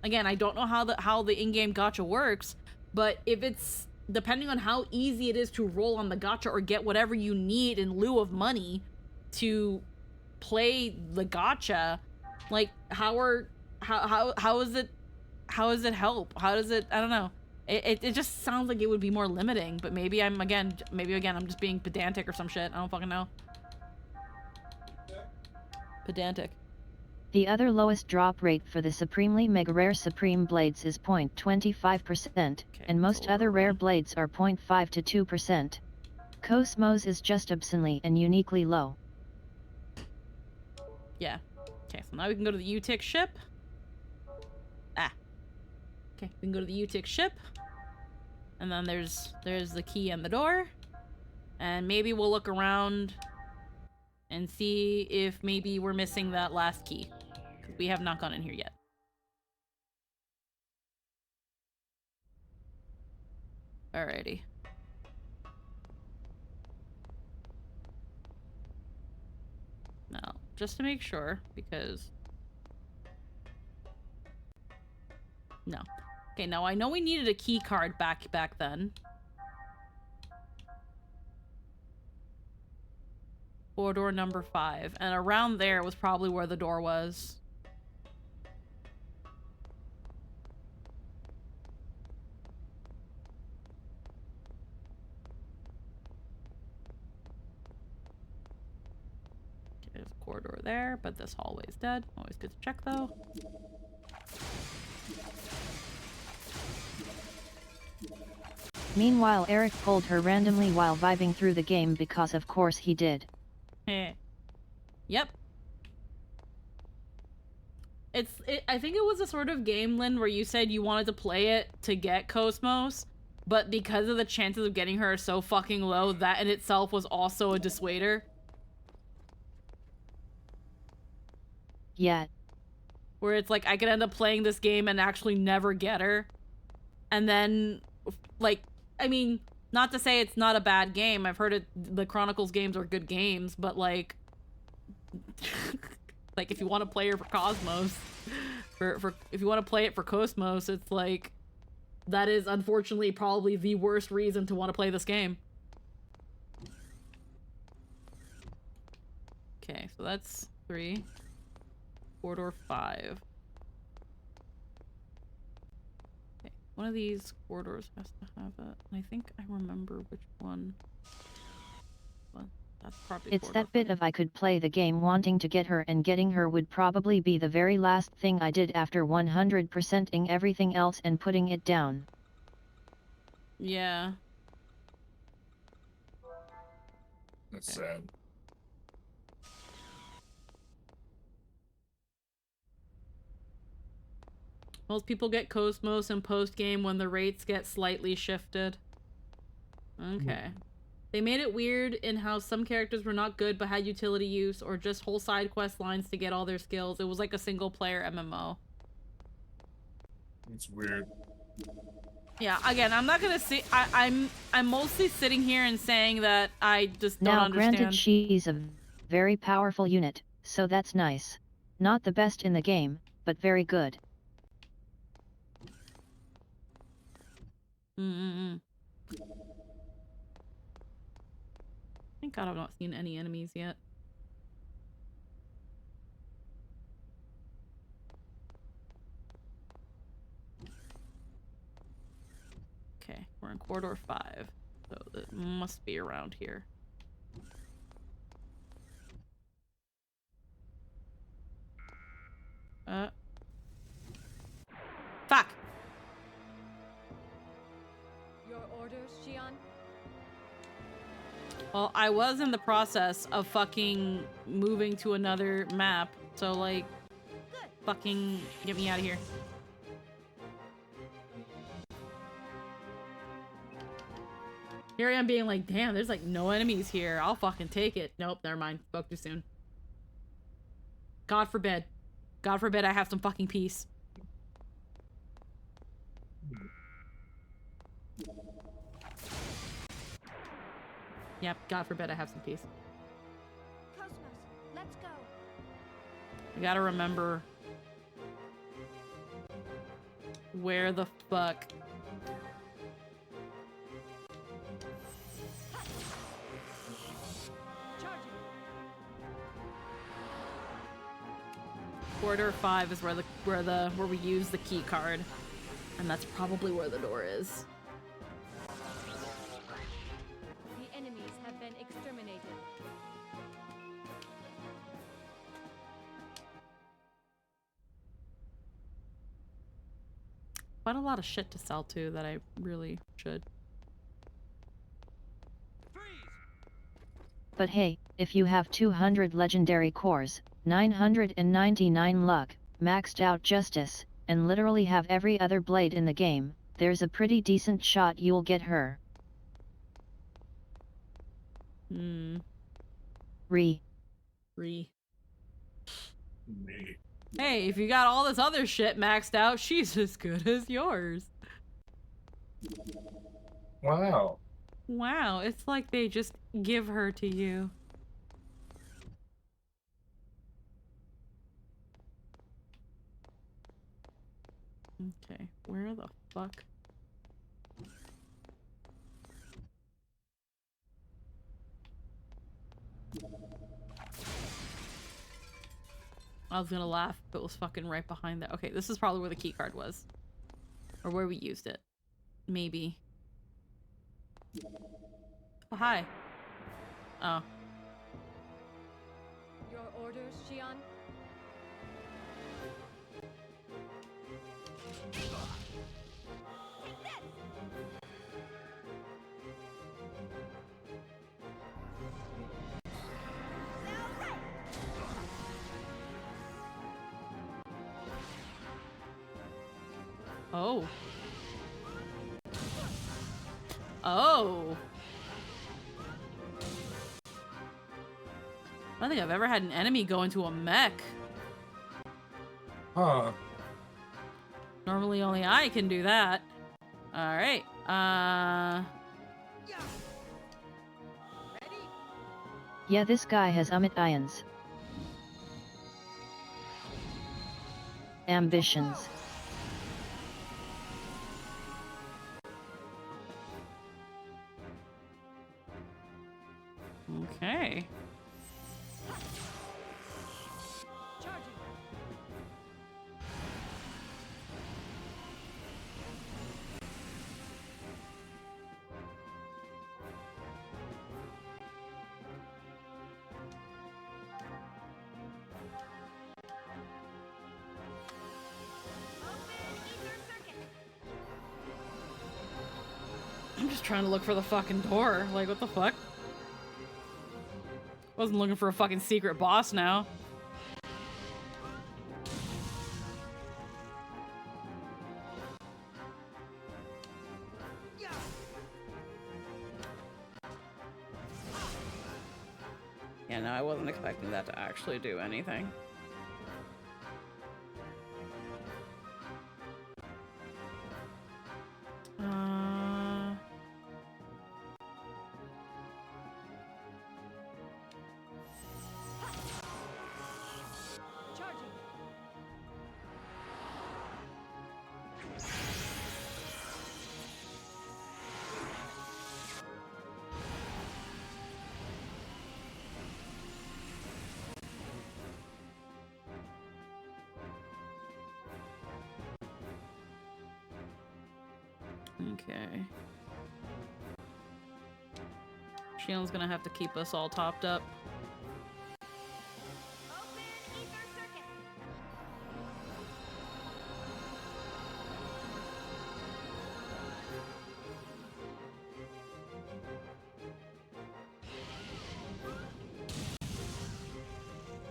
again, I don't know how the in-game gacha works, but if it's depending on how easy it is to roll on the gacha or get whatever you need in lieu of money to play the gacha, like how is it help? How does it, I don't know. It just sounds like it would be more limiting, but maybe I'm just being pedantic or some shit. I don't fucking know. Pedantic. The other lowest drop rate for the supremely mega rare supreme blades is 0.25%, and most other rare blades are 0.5 to 2%. Cosmos is just obscenely and uniquely low. Yeah. Okay, so now we can go to the UTIC ship. Okay, we can go to the UTIC ship. And then there's the key and the door. And maybe we'll look around and see if maybe we're missing that last key. Because we have not gone in here yet. Alrighty. Now, just to make sure, because... No. Okay, now I know we needed a key card back then. Corridor number 5. And around there was probably where the door was. Okay, there's a corridor there, but this hallway's dead. Always good to check, though. Meanwhile, Eric pulled her randomly while vibing through the game because of course he did. Yep. I think it was a sort of game, Lynn, where you said you wanted to play it to get Cosmos, but because of the chances of getting her so fucking low, that in itself was also a dissuader. Yeah. Where it's like, I could end up playing this game and actually never get her. And then, like, I mean, not to say it's not a bad game. I've heard the Chronicles games are good games, but like, like if you want to play her for Cosmos, if you want to play it for Cosmos, it's like, that is unfortunately probably the worst reason to want to play this game. Okay, so that's 3. Corridor 5. One of these corridors has to have it. And I think I remember which one. Well, that's probably It's that bit of I could play the game wanting to get her, and getting her would probably be the very last thing I did after 100%ing everything else and putting it down. Yeah. That's sad. Most people get Cosmos in post-game when the rates get slightly shifted. Okay. They made it weird in how some characters were not good but had utility use, or just whole side quest lines to get all their skills. It was like a single-player MMO. It's weird. Yeah, again, I'm not gonna see. I'm mostly sitting here and saying that I just don't Now understand. granted she's a very powerful unit, so that's nice. Not the best in the game, but very good. Thank God I've not seen any enemies yet. Okay, we're in corridor 5, so it must be around here. Fuck! Your orders, Xion? Well, I was in the process of fucking moving to another map, so like, fucking get me out of here. Here I am being like, damn, there's like no enemies here. I'll fucking take it. Nope, never mind. Spoke too soon. God forbid. God forbid I have some fucking peace. Yep, God forbid I have some peace. Cosmos, let's go. I gotta remember where the fuck. Charging. Corridor 5 is where we use the key card, and that's probably where the door is. The enemies have been exterminated. Quite a lot of shit to sell too that I really should. But hey, if you have 200 legendary cores, 999 luck, maxed out justice, and literally have every other blade in the game, there's a pretty decent shot you'll get her. Re. Me. Hey, if you got all this other shit maxed out, she's as good as yours. Wow. Wow, it's like they just give her to you. Okay, where the fuck? I was gonna laugh, but it was fucking right behind that. Okay, this is probably where the key card was. Or where we used it. Maybe. Oh, hi. Oh. Your orders, Xion? Oh. Oh. I don't think I've ever had an enemy go into a mech. Huh. Normally only I can do that. Alright. Yeah, this guy has ions. Ambitions. Okay. Charging. I'm just trying to look for the fucking door. Like, what the fuck? Wasn't looking for a fucking secret boss now. Yeah, no, I wasn't expecting that to actually do anything. Okay. Shion's gonna have to keep us all topped up. Open ether circuit.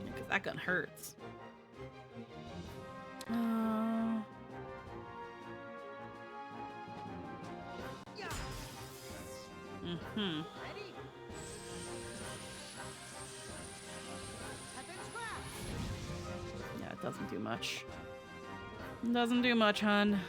Because that gun hurts. Mm-hmm. Ready? Have been scrapped. Yeah, it doesn't do much. It doesn't do much, hun.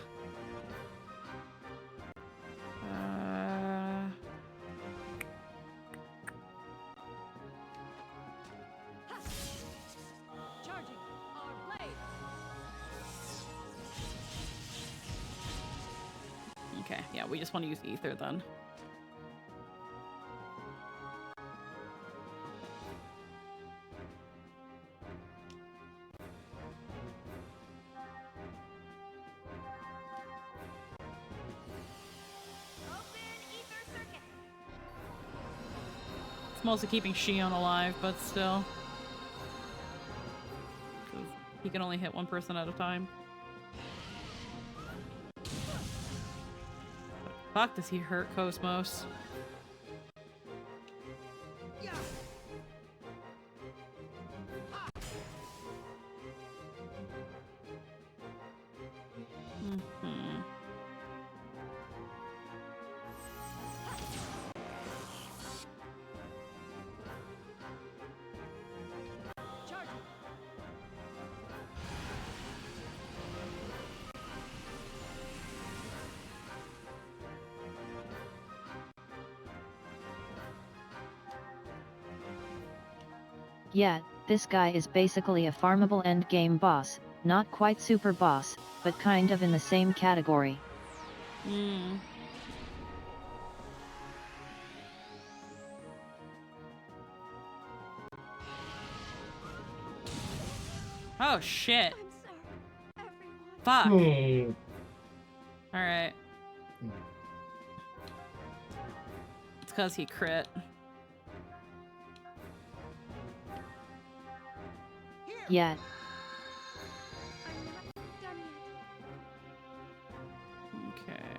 Charging our blade. Okay, yeah, we just want to use ether then. Open ether circuit. It's mostly keeping Shion alive, but still. 'Cause he can only hit one person at a time. Fuck, does he hurt Cosmos? Yeah. Mm-hmm. Charging. Yeah, this guy is basically a farmable endgame boss, not quite super boss, but kind of in the same category. Mm. Oh shit. I'm sorry, everyone. Fuck. Hmm. Alright. It's because he crit. Here. Yeah, I'm not done yet. Okay.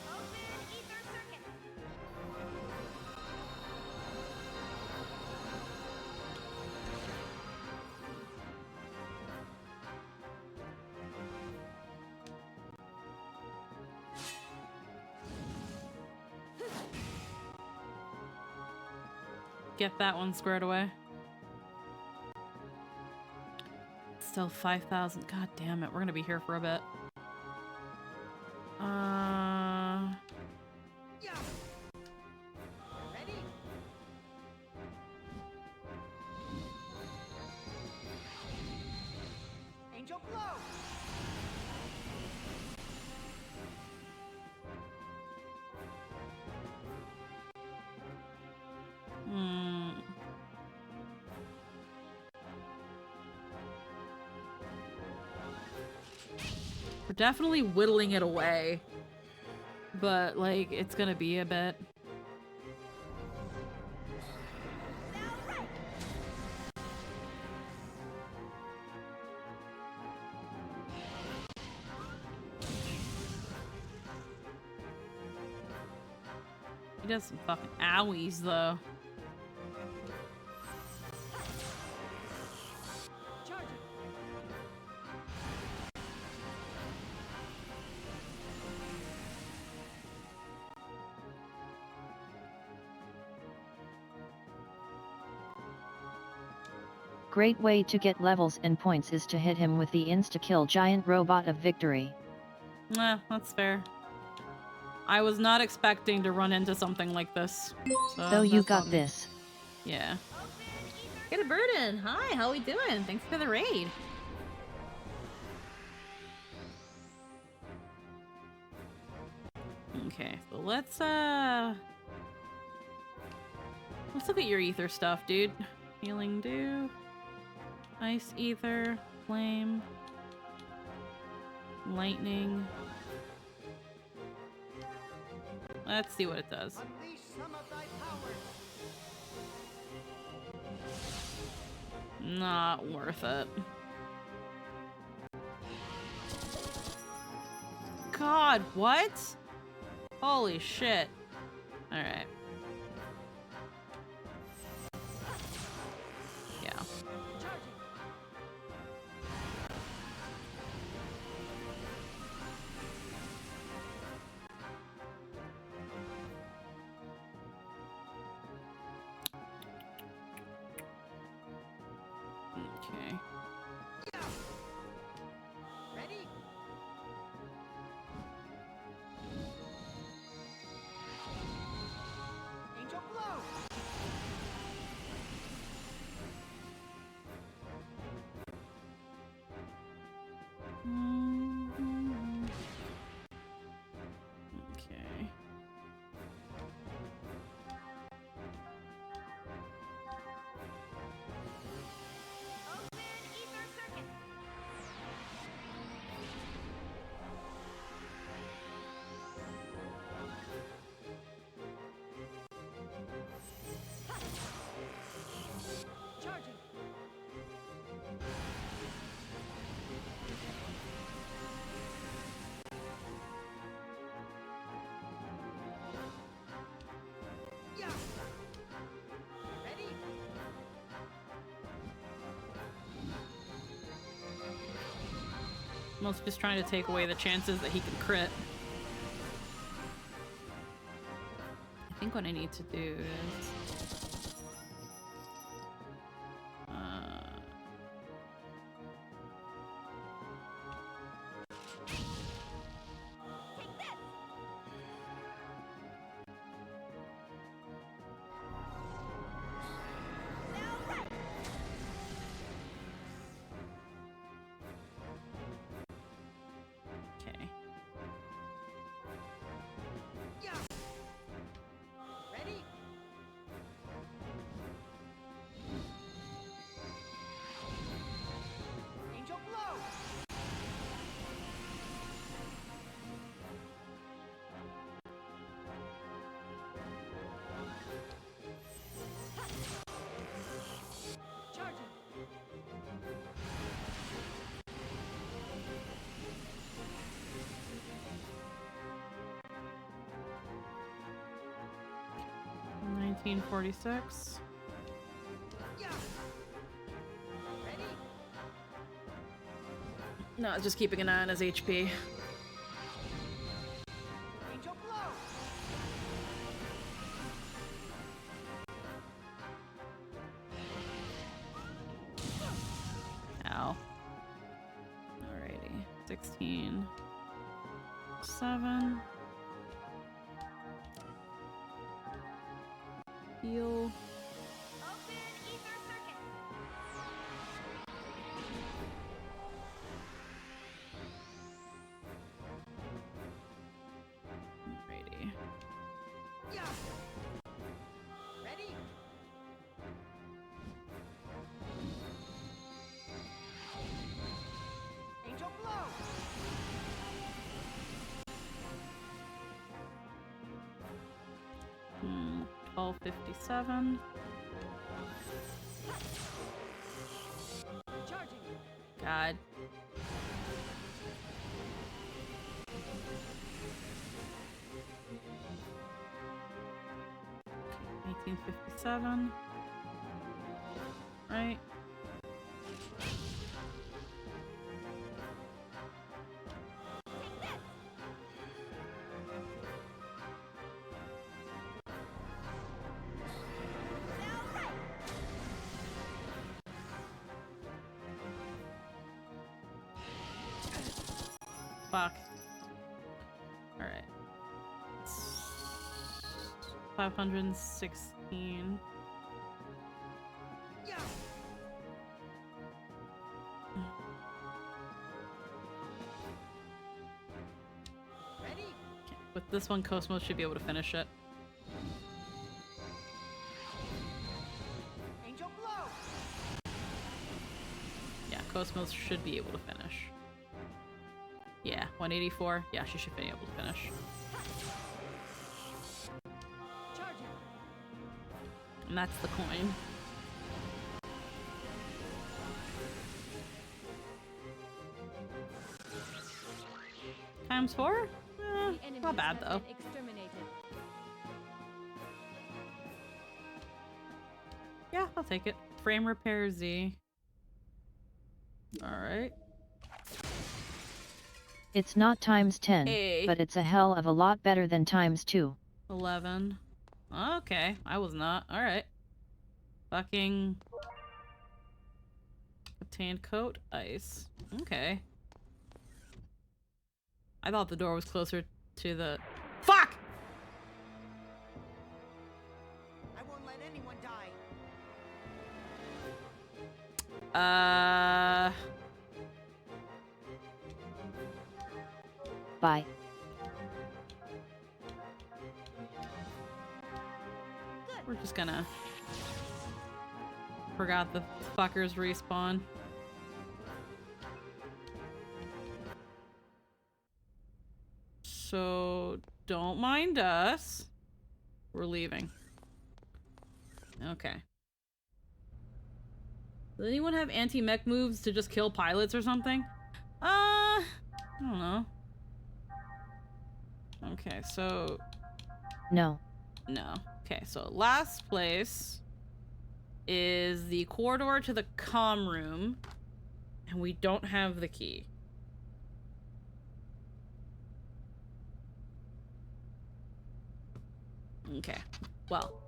Open ether circuit. Get that one squared away. Still 5,000. God damn it. We're gonna be here for a bit. Yeah. Ready? Angel blow. Hmm. We're definitely whittling it away. But, like, it's gonna be a bit. He does some fucking owies, though. Charging. great way to get levels and points is to hit him with the insta-kill giant robot of victory. Nah, that's fair. I was not expecting to run into something like this. So you that's got on me. this. Yeah. Get a burden. Hi, how we doing? Thanks for the raid. Okay, so let's look at your ether stuff, dude. Healing dew. Ice ether. Flame. Lightning. Let's see what it does. Unleash some of thy powers. Not worth it. God, what? Holy shit. Alright. Yeah. Charging. Okay. Ready? Angel blow. Okay. Charging. Yeah. Ready? Must just trying to take away the chances that he can crit. I think what I need to do is... Okay. Yeah. Ready? Angel blow. Charging. 1946. Yeah. Ready? No, it's just keeping an eye on his HP. Angel blow. Ow. Alrighty. 16. 7. Heal. Alrighty. Yeah. Ready? Angel blow. 1257. Charging. God. Okay, 1857. Right. Fuck. Alright. 516. Yeah. Ready? With this one, Cosmos should be able to finish it. Angel blow. Yeah, Cosmos should be able to finish. Yeah, 184. Yeah, she should be able to finish. Charge it. And that's the coin. Times 4? The enemy Not bad has though. been exterminated. Yeah, I'll take it. Frame repair Z. Alright. It's not times 10, A. but it's a hell of a lot better than times 2. 11. Okay, I was not. Alright. Fucking... Obtained coat. Ice. Okay. I thought the door was closer to the... Fuck! I won't let anyone die. Bye. We're just gonna... Forgot the fuckers respawn. So, don't mind us. We're leaving. Okay. Does anyone have anti-mech moves to just kill pilots or something? I don't know. Okay, so... No. No. Okay, so last place is the corridor to the comm room, and we don't have the key. Okay, well.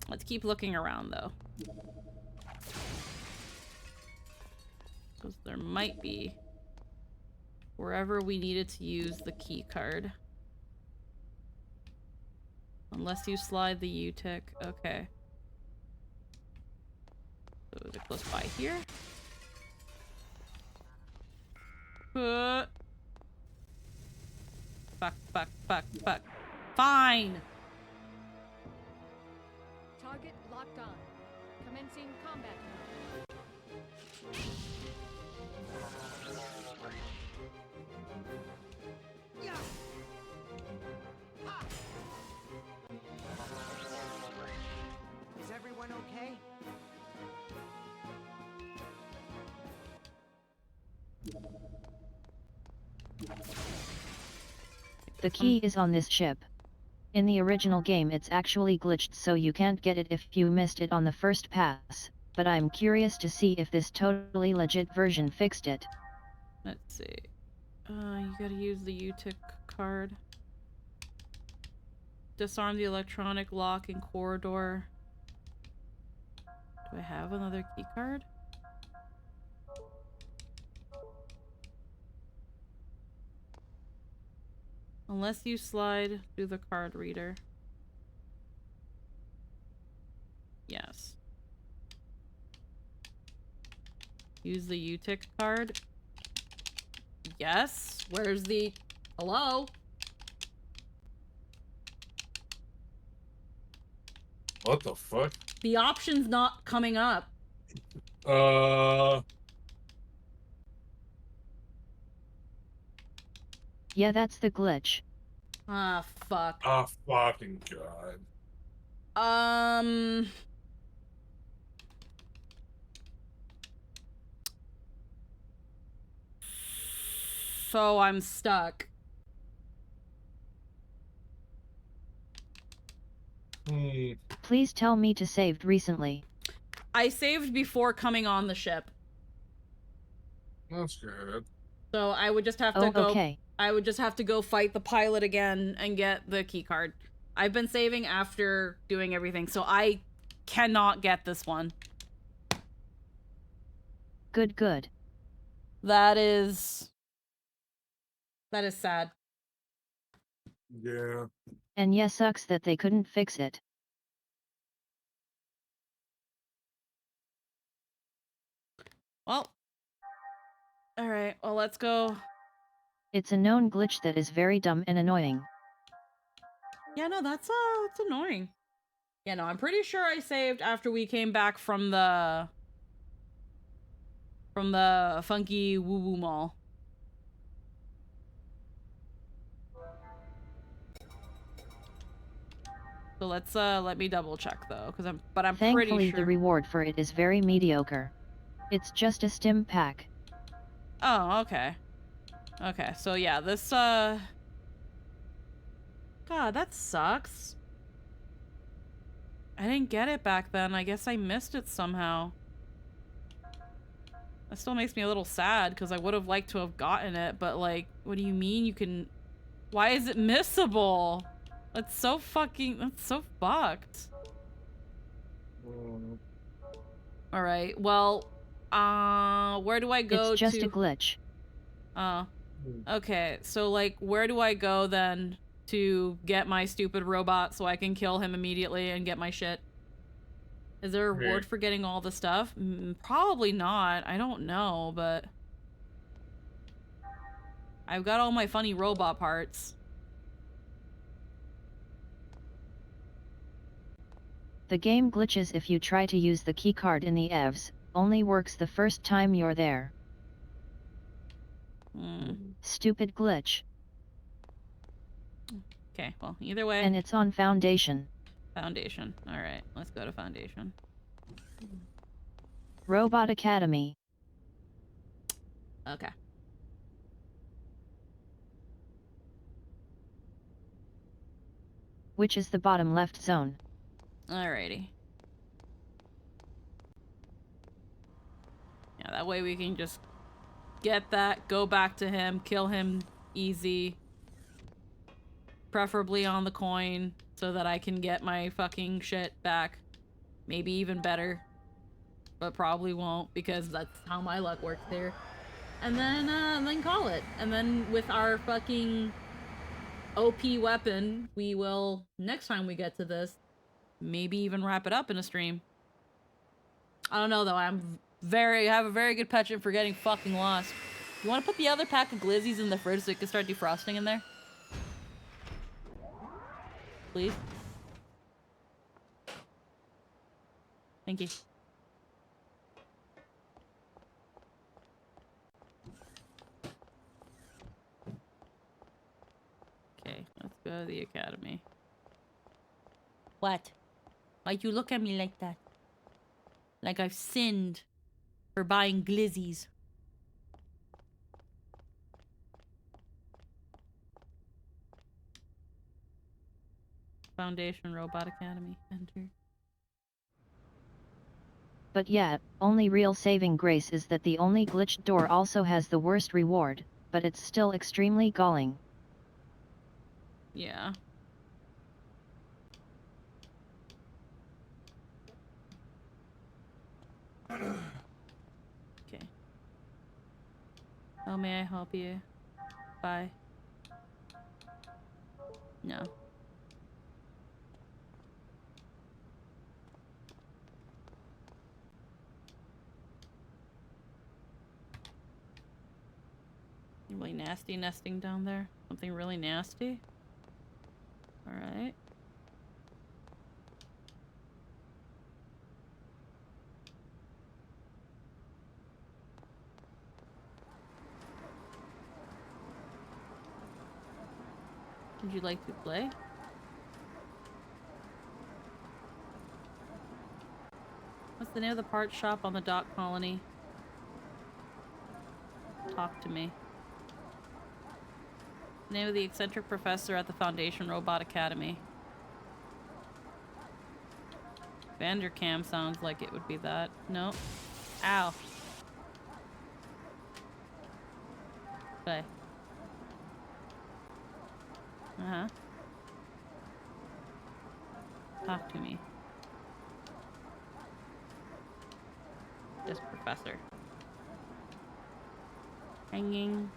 Let's keep looking around, though. Because there might be wherever we needed to use the key card. Unless you slide the U-tick. Okay. So is it close by here? Fuck. Fine! Target locked on. Commencing combat mode. Yeah. Ha! Is everyone okay? The key is on this ship. In the original game it's actually glitched so you can't get it if you missed it on the first pass, but I'm curious to see if this totally legit version fixed it. Let's see. You gotta use the U-tick card. Disarm the electronic lock in corridor. Do I have another key card? Unless you slide through the card reader. Yes. Use the U-tick card. Yes. Where's the... Hello? What the fuck? The option's not coming up. Yeah, that's the glitch. Ah, fuck. Oh, fucking god. So I'm stuck. Please tell me to saved recently. I saved before coming on the ship. That's good. So I would just have to Oh, go... okay. I would just have to go fight the pilot again and get the key card. I've been saving after doing everything, so I cannot get this one. Good. That is sad. Yeah. And yeah, sucks that they couldn't fix it. Well. Alright, well, let's go. It's a known glitch that is very dumb and annoying. Yeah, no, that's annoying. Yeah, no, I'm pretty sure I saved after we came back from the funky woo-woo mall. So let's let me double check though, I'm pretty Thankfully, sure. the reward for it is very mediocre. It's just a stim pack. Oh, okay. Okay, so yeah, this God, that sucks. I didn't get it back then. I guess I missed it somehow. That still makes me a little sad because I would have liked to have gotten it, but like, what do you mean you can... Why is it missable? That's so fucked. Alright, well, where do I go It's just to... a glitch. Okay, so like, where do I go then to get my stupid robot so I can kill him immediately and get my shit? Is there a reward for getting all the stuff? Probably not. I don't know, but... I've got all my funny robot parts. The game glitches if you try to use the keycard in the EVs, only works the first time you're there. Stupid glitch. Okay, well, either way. And it's on Foundation. Foundation. Alright, let's go to Foundation. Robot Academy. Okay. Which is the bottom left zone. Alrighty. Yeah, that way we can just get that, go back to him, kill him easy. Preferably on the coin, so that I can get my fucking shit back. Maybe even better. But probably won't, because that's how my luck works here. And then call it. And then with our fucking OP weapon, we will, next time we get to this, maybe even wrap it up in a stream. I don't know though, I have a very good penchant for getting fucking lost. You want to put the other pack of glizzies in the fridge so it can start defrosting in there? Please? Thank you. Okay, let's go to the academy. What? Why'd you look at me like that? Like I've sinned for buying glizzies. Foundation Robot Academy. Enter. But yeah, only real saving grace is that the only glitched door also has the worst reward, but it's still extremely galling. Yeah. Okay. How may I help you? Bye. No. Really nasty nesting down there. Something really nasty. Alright. Would you like to play? What's the name of the parts shop on the dock colony? Talk to me. Name of the eccentric professor at the Foundation Robot Academy. Vandercam sounds like it would be that. No. Ow. Play. Uh-huh. Talk to me. Just professor. Hanging.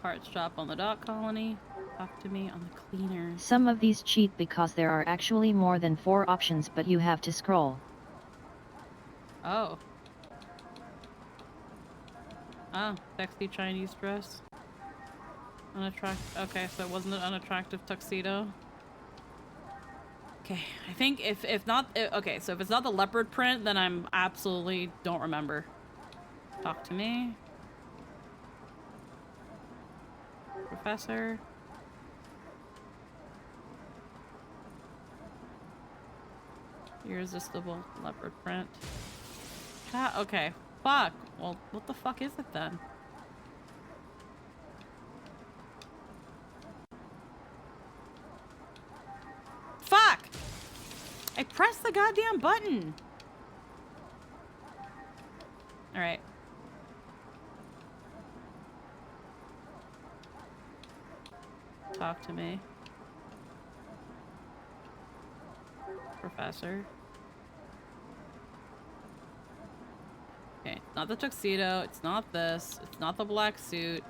Parts shop on the dock colony. Talk to me on the cleaners. Some of these cheat because there are actually more than 4 options, but you have to scroll. Oh. Oh, sexy Chinese dress. Unattractive. Okay, so it wasn't an unattractive tuxedo. Okay, I think if not, okay, so if it's not the leopard print, then I'm absolutely don't remember. Talk to me. Professor. Irresistible leopard print. Okay, fuck. Well, what the fuck is it then? Fuck! I pressed the goddamn button! Alright. Talk to me. Professor. Okay, it's not the tuxedo, it's not this, it's not the black suit.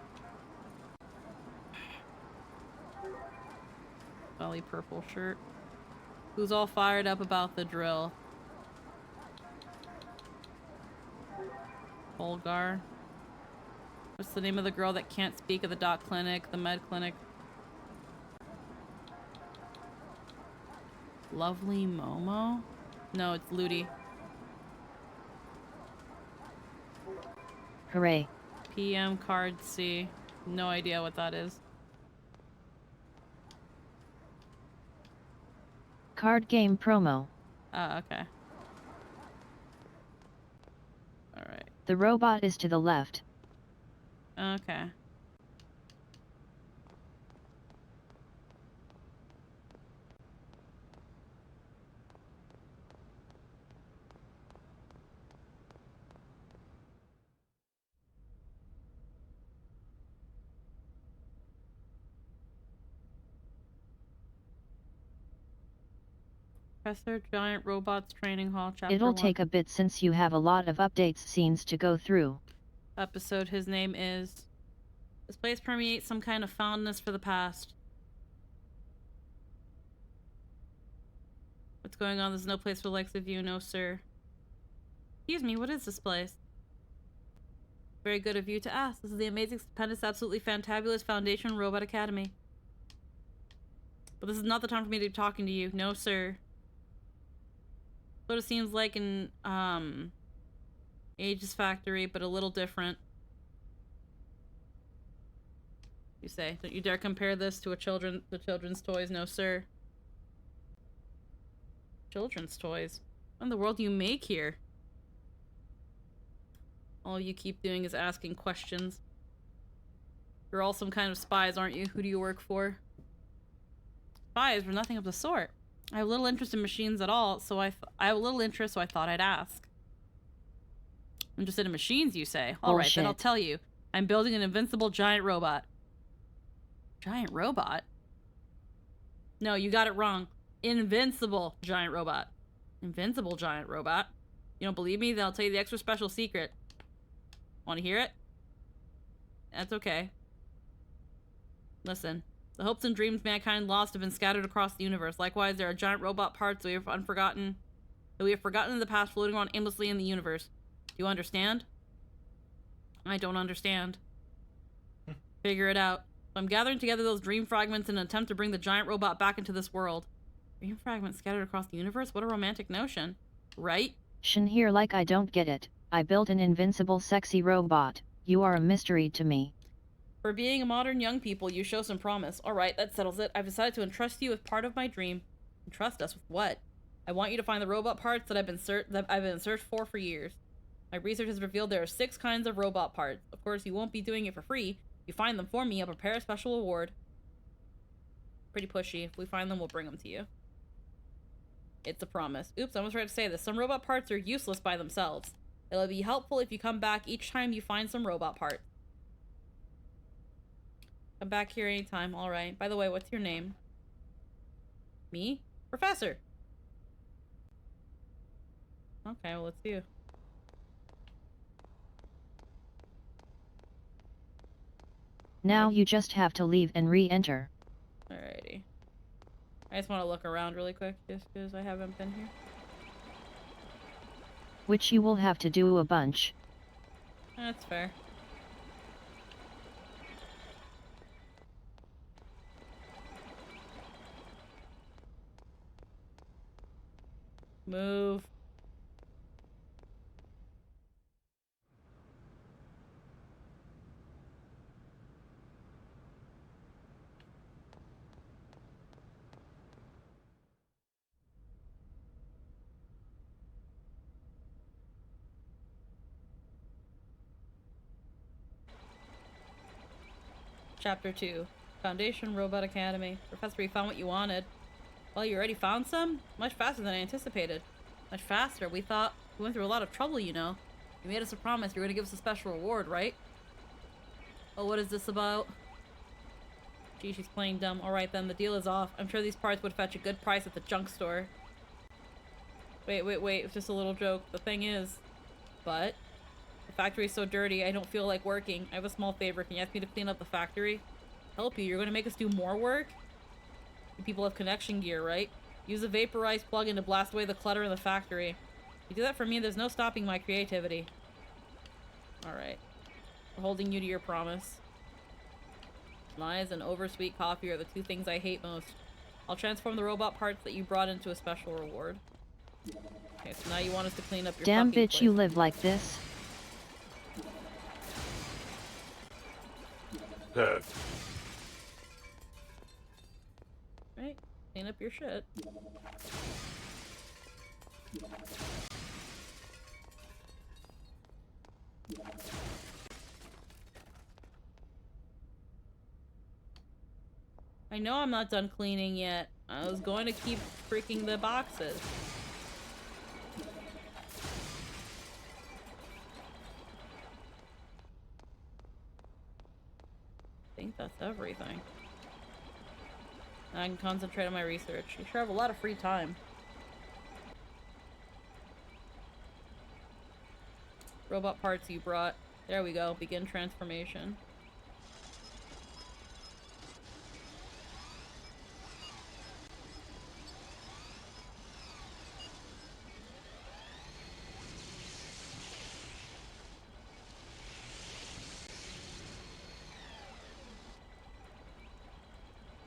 Belly purple shirt. Who's all fired up about the drill? Olgar. What's the name of the girl that can't speak at the doc clinic, the med clinic? Lovely Momo? No, it's Ludi. Hooray. PM card C. No idea what that is. Card game promo. Ah, okay. Alright. The robot is to the left. Okay. Professor Giant Robots Training Hall, Chapter It'll 1. take a bit since you have a lot of updates scenes to go through. Episode, his name is... This place permeates some kind of fondness for the past. What's going on? There's no place for the likes of you, no sir. Excuse me, what is this place? Very good of you to ask. This is the amazing, stupendous, absolutely fantabulous Foundation Robot Academy. But this is not the time for me to be talking to you, no sir. Sort of seems like an, Aegis factory, but a little different. You say, don't you dare compare this to the children's toys, no sir. Children's toys? What in the world do you make here? All you keep doing is asking questions. You're all some kind of spies, aren't you? Who do you work for? Spies were nothing of the sort. I have little interest in machines at all, so I have a little interest, so I thought I'd ask. Interested in machines, you say? All right, then I'll tell you. I'm building an invincible giant robot. Giant robot? No, you got it wrong. Invincible giant robot. Invincible giant robot? You don't believe me? Then I'll tell you the extra special secret. Want to hear it? That's okay. Listen. The hopes and dreams mankind lost have been scattered across the universe. Likewise, there are giant robot parts that we have forgotten in the past, floating around aimlessly in the universe. Do you understand? I don't understand. Figure it out. So I'm gathering together those dream fragments in an attempt to bring the giant robot back into this world. Dream fragments scattered across the universe? What a romantic notion. Right? Shin here like I don't get it. I built an invincible sexy robot. You are a mystery to me. For being a modern young people, you show some promise. Alright, that settles it. I've decided to entrust you with part of my dream. Entrust us with what? I want you to find the robot parts that I've been in search for years. My research has revealed there are 6 kinds of robot parts. Of course, you won't be doing it for free. If you find them for me, I'll prepare a special award. Pretty pushy. If we find them, we'll bring them to you. It's a promise. Oops, I almost forgot to say this. Some robot parts are useless by themselves. It'll be helpful if you come back each time you find some robot part. Come back here anytime. Alright. By the way, what's your name? Me? Professor! Okay, well, let's see. Now you just have to leave and re-enter. Alrighty. I just want to look around really quick, just because I haven't been here. Which you will have to do a bunch. That's fair. Move. Chapter 2. Foundation Robot Academy. Professor, you found what you wanted. Well, you already found some? Much faster than I anticipated. Much faster. We went through a lot of trouble, you know. You made us a promise. You're gonna give us a special reward, right? Oh, what is this about? Gee, she's playing dumb. Alright then, the deal is off. I'm sure these parts would fetch a good price at the junk store. Wait. It's just a little joke. The thing is... But... The factory's so dirty, I don't feel like working. I have a small favor. Can you ask me to clean up the factory? Help you? You're gonna make us do more work? You people have connection gear, right? Use a vaporized plug-in to blast away the clutter in the factory. If you do that for me, there's no stopping my creativity. Alright. We're holding you to your promise. Lies and oversweet coffee are the two things I hate most. I'll transform the robot parts that you brought into a special reward. Okay, so now you want us to clean up your Damn fucking bitch, place. you live like this? Right? Clean up your shit. I know I'm not done cleaning yet. I was going to keep freaking the boxes. I think that's everything. I can concentrate on my research. You sure have a lot of free time. Robot parts you brought. There we go. Begin transformation.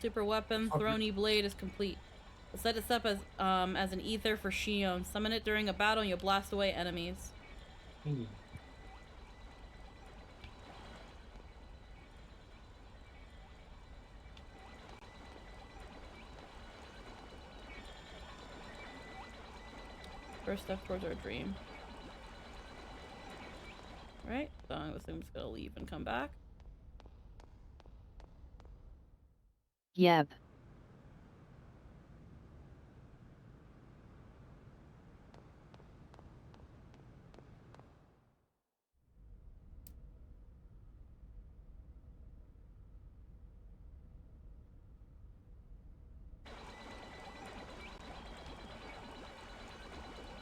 Super weapon, Throny Blade is complete. We'll set this up as an ether for Shion. Summon it during a battle and you'll blast away enemies. First step towards our dream. Right? So I'm just gonna leave and come back. Yep.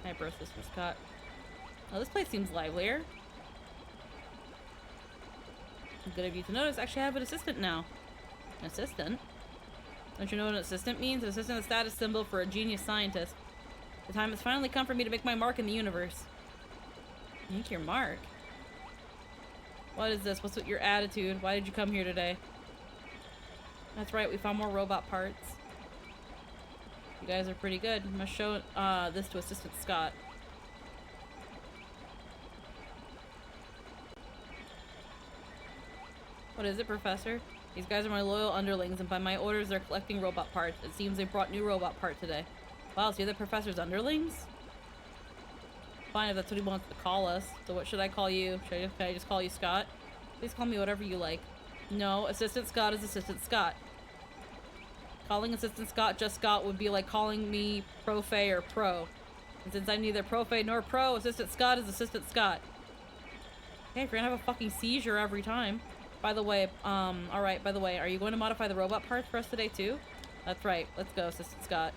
Hyper Assistant Scott. Oh, this place seems livelier. Good of you to notice. Actually, I have an assistant now. An assistant? Don't you know what an assistant means? An assistant is a status symbol for a genius scientist. The time has finally come for me to make my mark in the universe. Make your mark? What is this? What's with your attitude? Why did you come here today? That's right, we found more robot parts. You guys are pretty good. I must show this to Assistant Scott. What is it, Professor? These guys are my loyal underlings, and by my orders, they're collecting robot parts. It seems they brought new robot part today. Wow, so you're the Professor's underlings? Fine, if that's what he wants to call us. So what should I call you? Can I just call you Scott? Please call me whatever you like. No, Assistant Scott is Assistant Scott. Calling Assistant Scott just Scott would be like calling me Profe or Pro. And since I'm neither Profe nor Pro, Assistant Scott is Assistant Scott. Okay, if you're gonna have a fucking seizure every time. By the way, alright, by the way, are you going to modify the robot parts for us today too? That's right, let's go, Assistant Scott.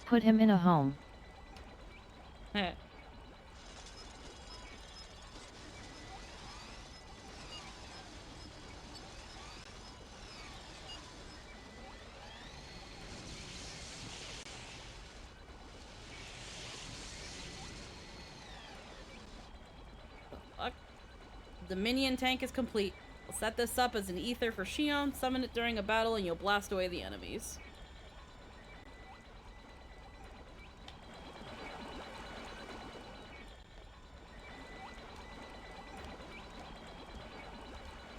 Put him in a home. Heh. Fuck. The minion tank is complete. We'll set this up as an ether for Shion, summon it during a battle, and you'll blast away the enemies.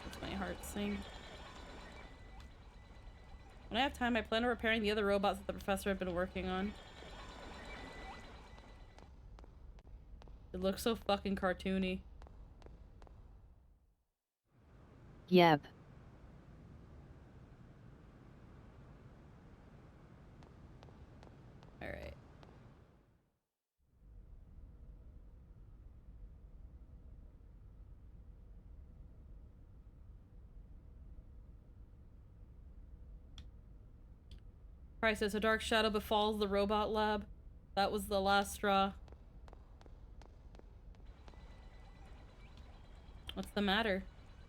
Makes my heart sing. When I have time, I plan on repairing the other robots that the professor had been working on. It looks so fucking cartoony. Yep. Alright. Crisis, a dark shadow befalls the robot lab. That was the last straw. What's the matter?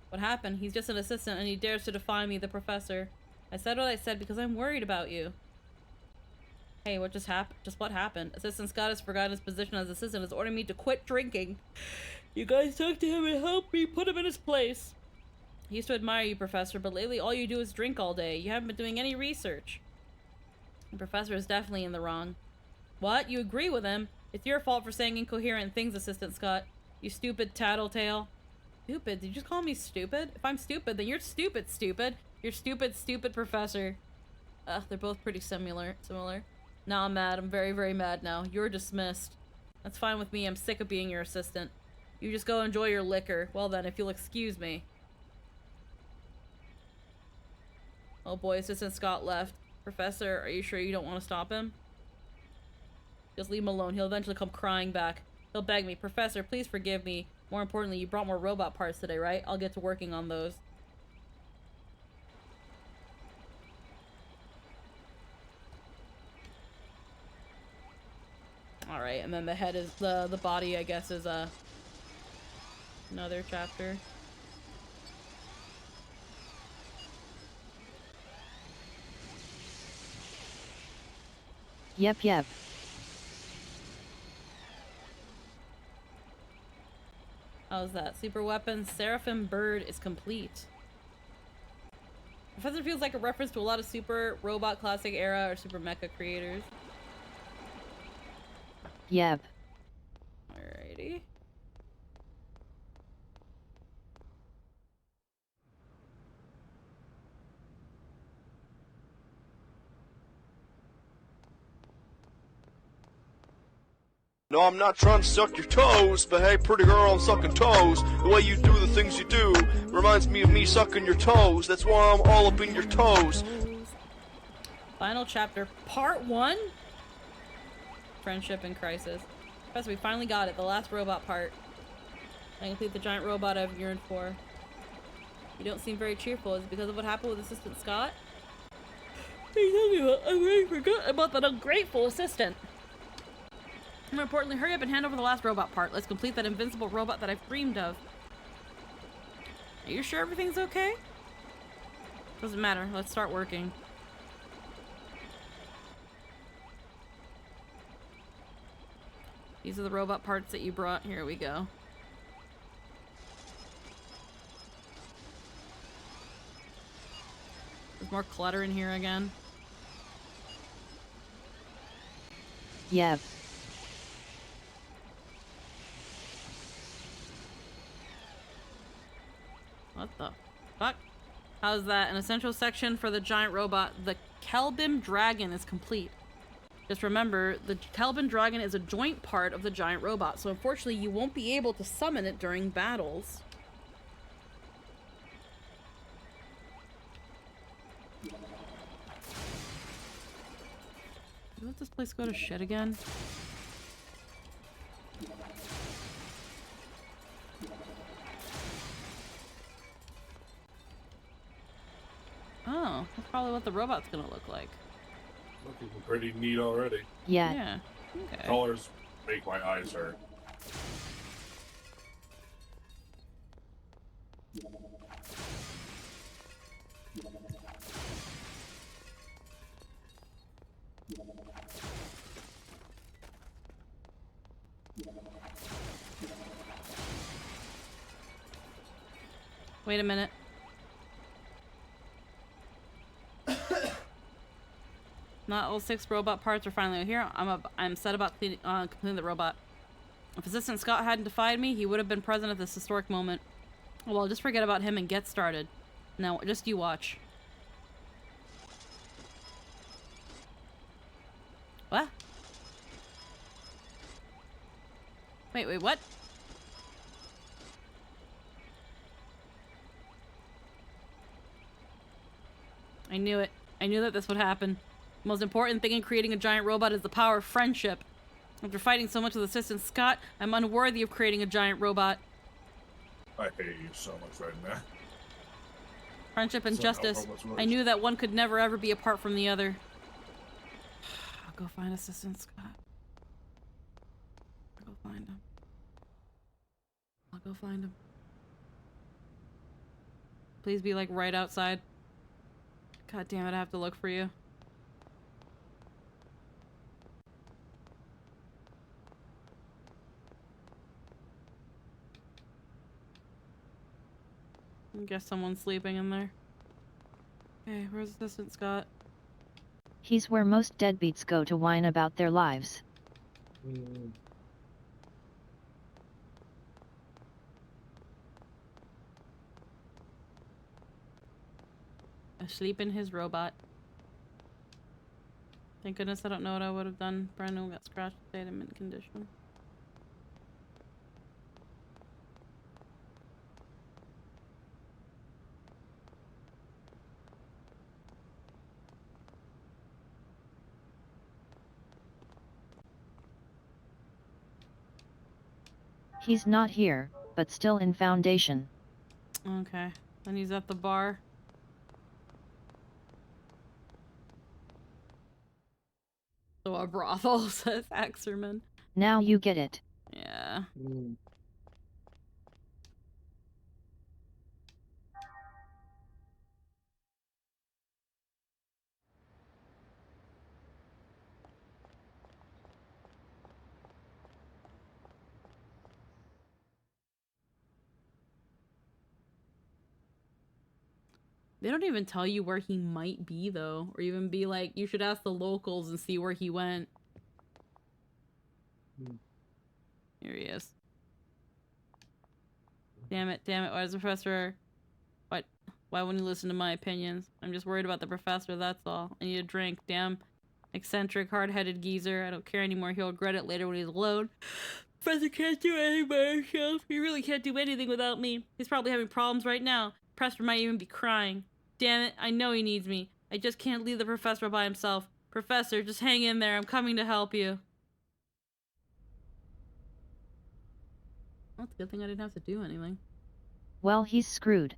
What happened? He's just an assistant and he dares to defy me, the professor. I said what I said because I'm worried about you. Hey, what just happened? Just what happened? Assistant Scott has forgotten his position as assistant, has ordered me to quit drinking. You guys talk to him and help me put him in his place. He used to admire you, Professor, but lately all you do is drink all day. You haven't been doing any research. The professor is definitely in the wrong. What? You agree with him? It's your fault for saying incoherent things, Assistant Scott. You stupid tattletale. Stupid? Did you just call me stupid? If I'm stupid, then you're stupid, stupid. You're stupid, stupid professor. Ugh, they're both pretty similar. Now I'm mad. I'm very, very mad now. You're dismissed. That's fine with me. I'm sick of being your assistant. You just go enjoy your liquor. Well then, if you'll excuse me. Oh boy, Assistant Scott left. Professor, are you sure you don't want to stop him? Just leave him alone. He'll eventually come crying back. He'll beg me, Professor, please forgive me. More importantly, you brought more robot parts today, right? I'll get to working on those. Alright, and then the head is the body, I guess, is another chapter. Yep. How's that? Super weapon Seraphim Bird is complete. Professor feels like a reference to a lot of Super Robot Classic Era or Super Mecha creators. Yep. Alrighty. No, I'm not trying to suck your toes, but hey, pretty girl, I'm sucking toes. The way you do the things you do reminds me of me sucking your toes. That's why I'm all up in your toes. Final chapter, part 1? Friendship and Crisis. Professor, we finally got it. The last robot part. I complete the giant robot I've yearned for. You don't seem very cheerful. Is it because of what happened with Assistant Scott? What are you talking about? I really forgot about that ungrateful assistant. More importantly, hurry up and hand over the last robot part. Let's complete that invincible robot that I've dreamed of. Are you sure everything's okay? Doesn't matter. Let's start working. These are the robot parts that you brought. Here we go. There's more clutter in here again. Yep. What the fuck? How's that? An essential section for the giant robot, the Kelbim Dragon, is complete. Just remember, the Kelbin Dragon is a joint part of the giant robot, so unfortunately you won't be able to summon it during battles. Let this place go to shit again? Oh, that's probably what the robot's gonna look like. Looking pretty neat already. Yeah. Yeah. Okay. Colors make my eyes hurt. Wait a minute. Not all 6 robot parts are finally here. I'm set about completing the robot. If Assistant Scott hadn't defied me, he would have been present at this historic moment. Well, just forget about him and get started. Now, just you watch. What? Wait, what? I knew it. I knew that this would happen. The most important thing in creating a giant robot is the power of friendship. After fighting so much with Assistant Scott, I'm unworthy of creating a giant robot. I hate you so much right now. Friendship and So how justice. robots work. I knew that one could never ever be apart from the other. I'll go find Assistant Scott. I'll go find him. I'll go find him. Please be like right outside. God damn it, I have to look for you. I guess someone's sleeping in there. Okay, where's Assistant Scott? He's where most deadbeats go to whine about their lives. Asleep in his robot. Thank goodness I don't know what I would have done. Brandon got scratched, stayed in mint condition. He's not here, but still in Foundation. Okay, then he's at the bar. So a brothel, says Axerman. Now you get it. Yeah. They don't even tell you where he might be, though. Or even be like, you should ask the locals and see where he went. Here he is. Damn it, why does the professor... What? Why wouldn't you listen to my opinions? I'm just worried about the professor, that's all. I need a drink, damn. Eccentric, hard-headed geezer. I don't care anymore, he'll regret it later when he's alone. Professor can't do anything by himself. He really can't do anything without me. He's probably having problems right now. Professor might even be crying. Damn it, I know he needs me. I just can't leave the professor by himself. Professor, just hang in there. I'm coming to help you. Well, it's a good thing I didn't have to do anything. Well, he's screwed.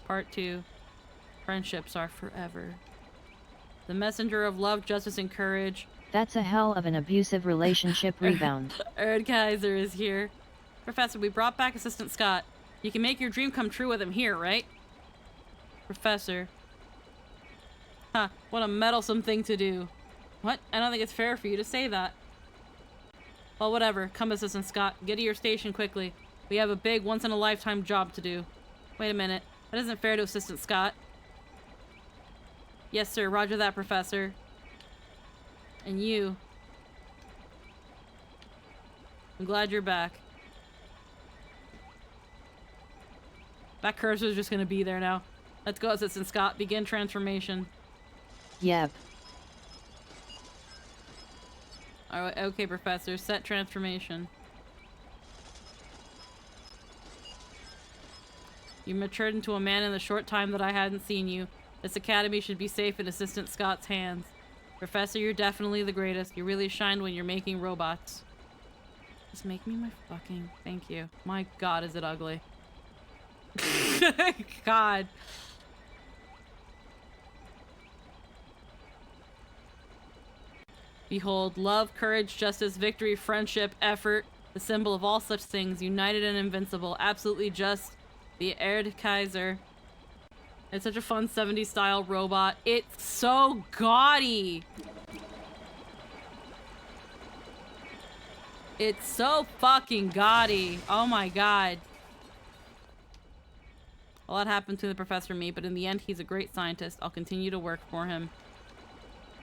Part 2. Friendships are forever. The messenger of love, justice, and courage. That's a hell of an abusive relationship rebound. Erd Kaiser is here. Professor, we brought back Assistant Scott. You can make your dream come true with him here, right? Professor. Huh, what a meddlesome thing to do. What? I don't think it's fair for you to say that. Well, whatever. Come, Assistant Scott. Get to your station quickly. We have a big, once-in-a-lifetime job to do. Wait a minute. That isn't fair to Assistant Scott. Yes, sir. Roger that, Professor. And you. I'm glad you're back. That cursor's just gonna be there now. Let's go, Assistant Scott. Begin transformation. Yep. Alright, okay, Professor. Set transformation. You matured into a man in the short time that I hadn't seen you. This academy should be safe in Assistant Scott's hands. Professor, you're definitely the greatest. You really shine when you're making robots. Just make me my fucking... Thank you. My god, is it ugly. God. Behold, love, courage, justice, victory, friendship, effort, the symbol of all such things, united and invincible, absolutely just, the Erd Kaiser. It's such a fun 70s style robot. It's so gaudy. It's so fucking gaudy. Oh my god. A lot happened to the Professor Me, but in the end, he's a great scientist. I'll continue to work for him.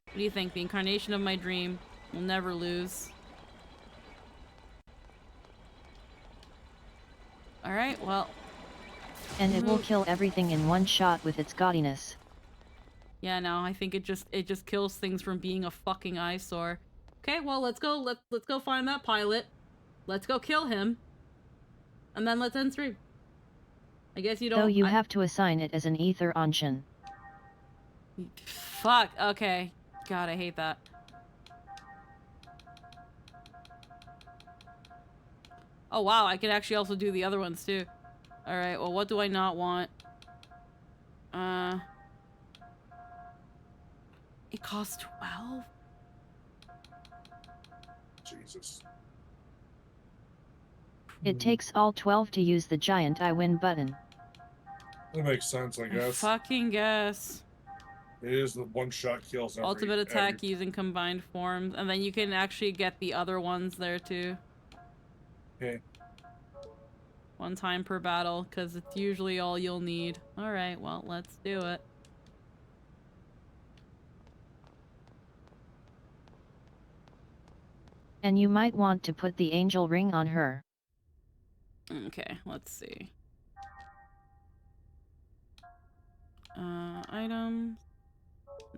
What do you think? The incarnation of my dream will never lose. Alright, well. And it will kill everything in one shot with its gaudiness. Yeah, no, I think it just kills things from being a fucking eyesore. Okay, well, let's go find that pilot. Let's go kill him. And then let's end stream. I guess you don't... Though you have to assign it as an ether Anshin. Fuck, okay. God, I hate that. Oh wow, I could actually also do the other ones too. Alright, well what do I not want? It costs 12? Jesus. It takes all 12 to use the giant I win button. That makes sense, I guess. Fucking guess. It is the one-shot kills every... Ultimate attack using combined forms. And then you can actually get the other ones there too. Okay. One time per battle, because it's usually all you'll need. Alright, well, let's do it. And you might want to put the angel ring on her. Okay, let's see. Items.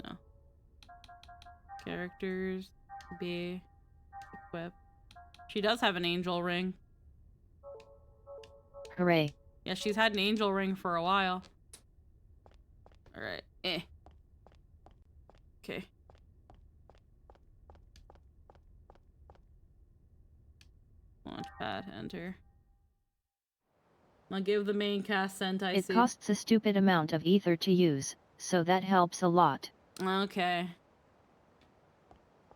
No. Characters. B. Equip. She does have an angel ring. Hooray. Yeah, she's had an angel ring for a while. Alright. Okay. Launchpad, enter. I'll give the main cast sent, I It see. costs a stupid amount of ether to use, so that helps a lot. Okay.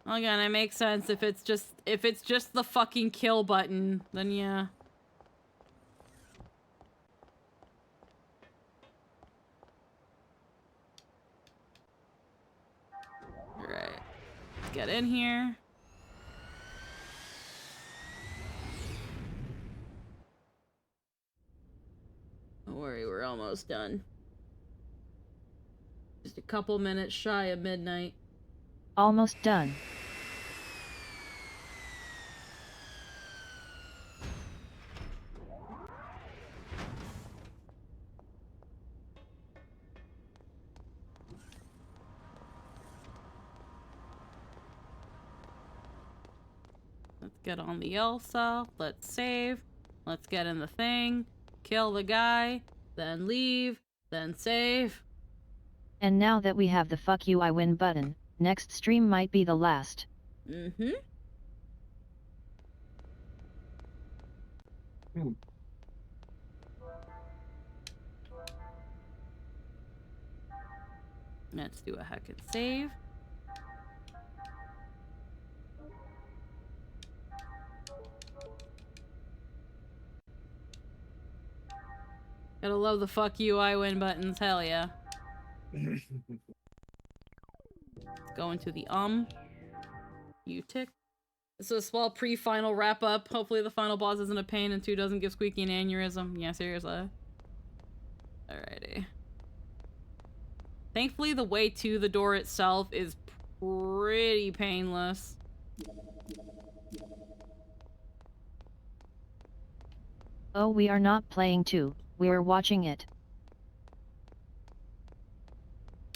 Again, it makes sense if it's just the fucking kill button, then yeah. Right. Let's get in here. Don't worry, we're almost done. Just a couple minutes shy of midnight. Almost done. Let's get on the Elsa. Let's save. Let's get in the thing. Kill the guy. Then leave. Then save. And now that we have the fuck you I win button, next stream might be the last. Mm-hmm. Let's do a hack and save. Gotta love the fuck you I win buttons, hell yeah. Let's go into the you tick. So a small pre-final wrap up. Hopefully the final boss isn't a pain and 2 doesn't give Squeaky an aneurysm. Yeah, seriously. Alrighty. Thankfully the way to the door itself is pretty painless. Oh, we are not playing 2, we're watching it.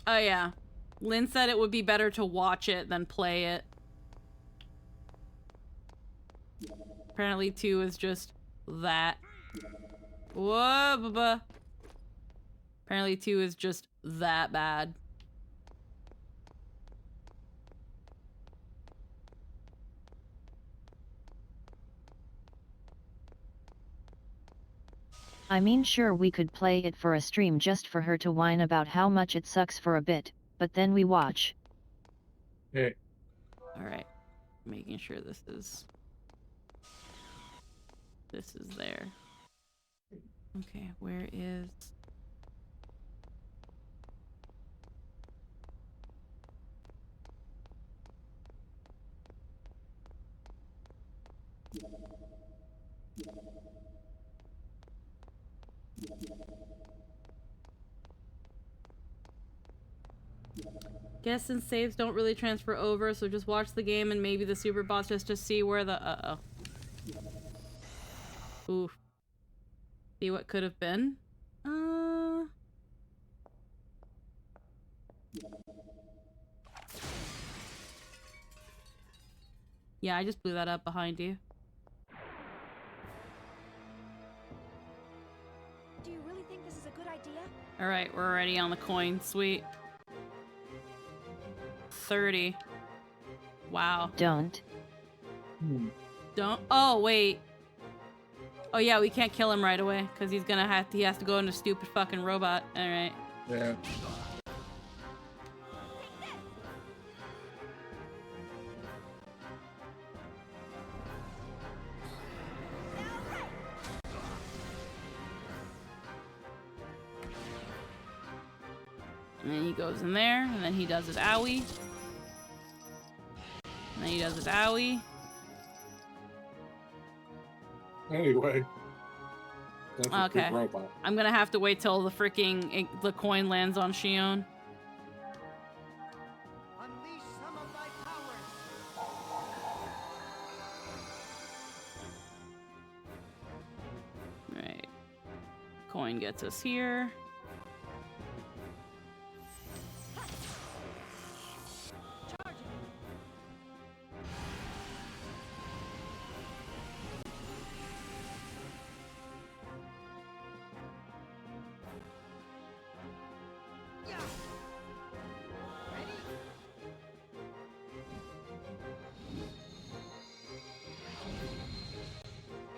Oh yeah. Lynn said it would be better to watch it than play it. Apparently 2 is just that. Whoa, apparently 2 is just that bad. I mean, sure, we could play it for a stream just for her to whine about how much it sucks for a bit, but then we watch. Yeah. Alright. Making sure this is there. Okay, where is... Guess since saves don't really transfer over, so just watch the game and maybe the super boss just to see where the oof. See what could have been? Yeah, I just blew that up behind you. Do you really think this is a good idea? Alright, we're already on the coin. Sweet. 30. Wow. Don't. Don't. Oh, wait. Oh, yeah, we can't kill him right away because he has to go into stupid fucking robot. Alright. Yeah. And then he goes in there, and then he does his owie. And then he does his owie. Anyway. That's a Okay. big robot. I'm gonna have to wait till the the coin lands on Shion. Unleash some of thy powers. Right. Coin gets us here.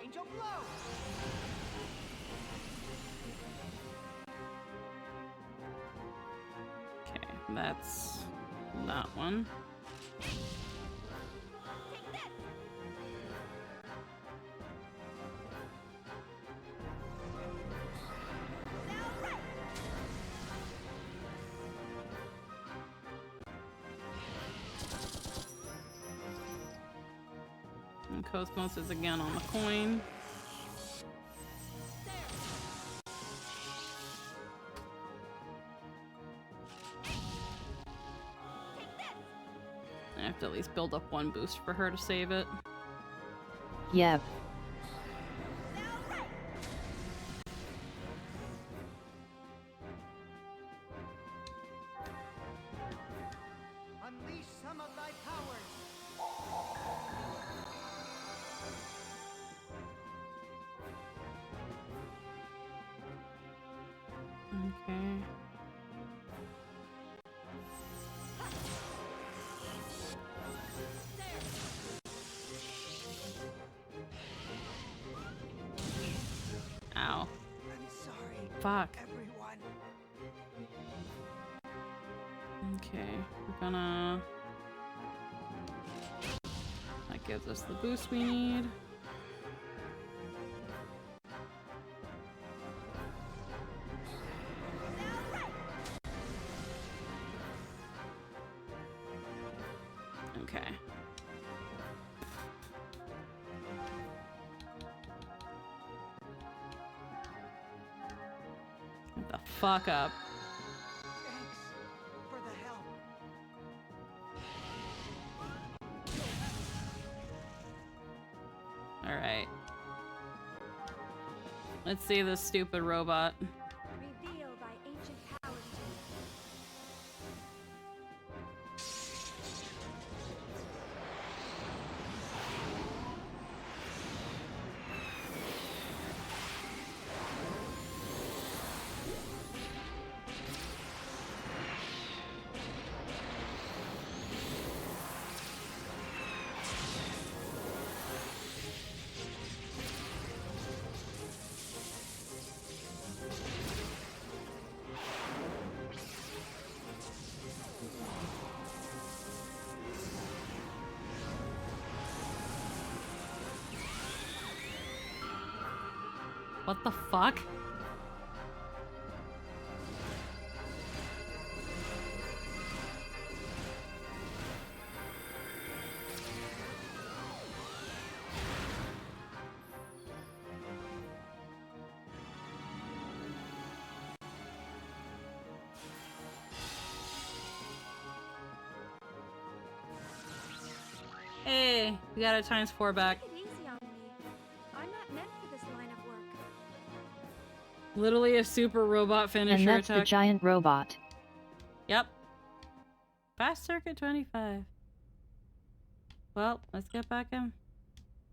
Angel blow. Okay, that's that one. And Cosmos is again on the coin. I have to at least build up one boost for her to save it. Yep. Unleash some of thy powers. Okay. Ow. I'm sorry, Fuck. everyone. Okay, we're gonna... That gives us the boost we need. Okay. Get the fuck up. Thanks for the help. Alright. Let's see this stupid robot. Reveal thy ancient powers to me. What the fuck? Hey, we got a ×4 back. Take it easy on me. I'm not meant for this line of work. Literally a super robot finisher And that's attack. the giant robot. Yep. Fast circuit 25. Well, let's get back in.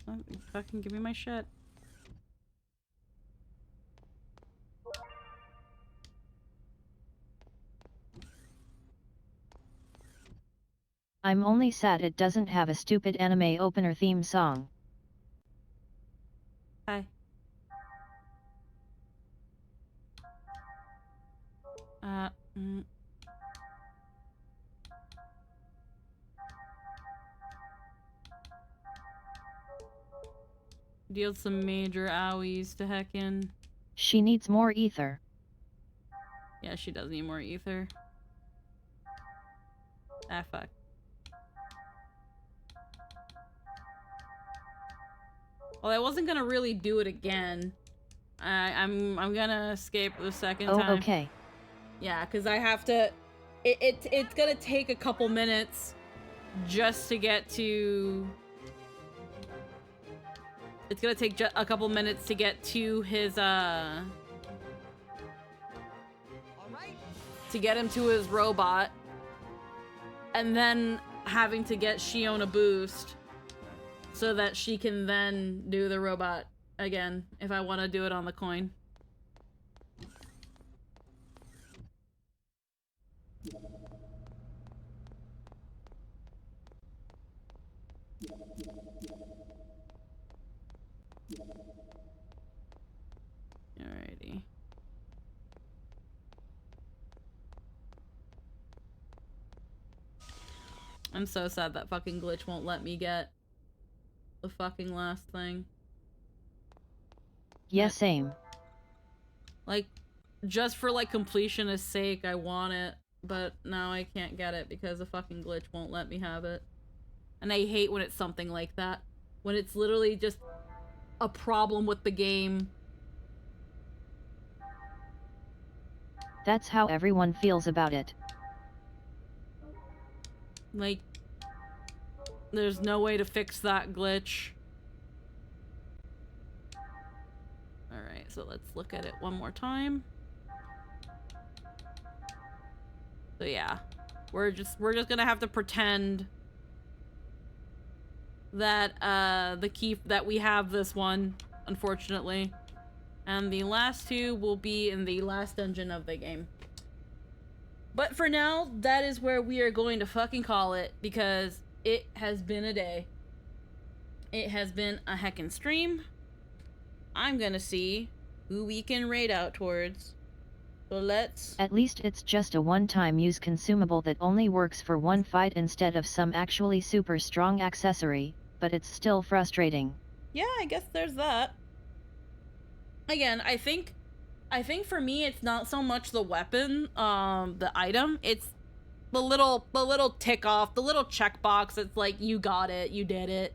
Oh, fucking give me my shit. I'm only sad it doesn't have a stupid anime opener theme song. Hi. Mm. Deal some major owies to heckin'. She needs more ether. Yeah, she does need more ether. Ah, fuck. Well, I wasn't gonna really do it again. I'm gonna escape the second Oh, time. okay. Yeah, because I have to... It's gonna take a couple minutes just to get to... It's gonna take a couple minutes to get to his, All right. to get him to his robot. And then having to get Shion a boost so that she can then do the robot again if I want to do it on the coin. Alrighty. I'm so sad that fucking glitch won't let me get the fucking last thing. Yeah, same. Like, just for like completionist sake, I want it, but now I can't get it because the fucking glitch won't let me have it. And I hate when it's something like that. When it's literally just a problem with the game. That's how everyone feels about it. Like, there's no way to fix that glitch. Alright, so let's look at it one more time. So yeah, we're just gonna have to pretend that that we have this one, unfortunately. And the last two will be in the last dungeon of the game. But for now, that is where we are going to fucking call it, because it has been a day. It has been a heckin' stream. I'm gonna see who we can raid out towards. So let's... At least it's just a one-time use consumable that only works for one fight instead of some actually super strong accessory, but it's still frustrating. Yeah, I guess there's that. Again, I think for me it's not so much the weapon, the item, it's the little tick off, the little checkbox. It's like, you got it, you did it.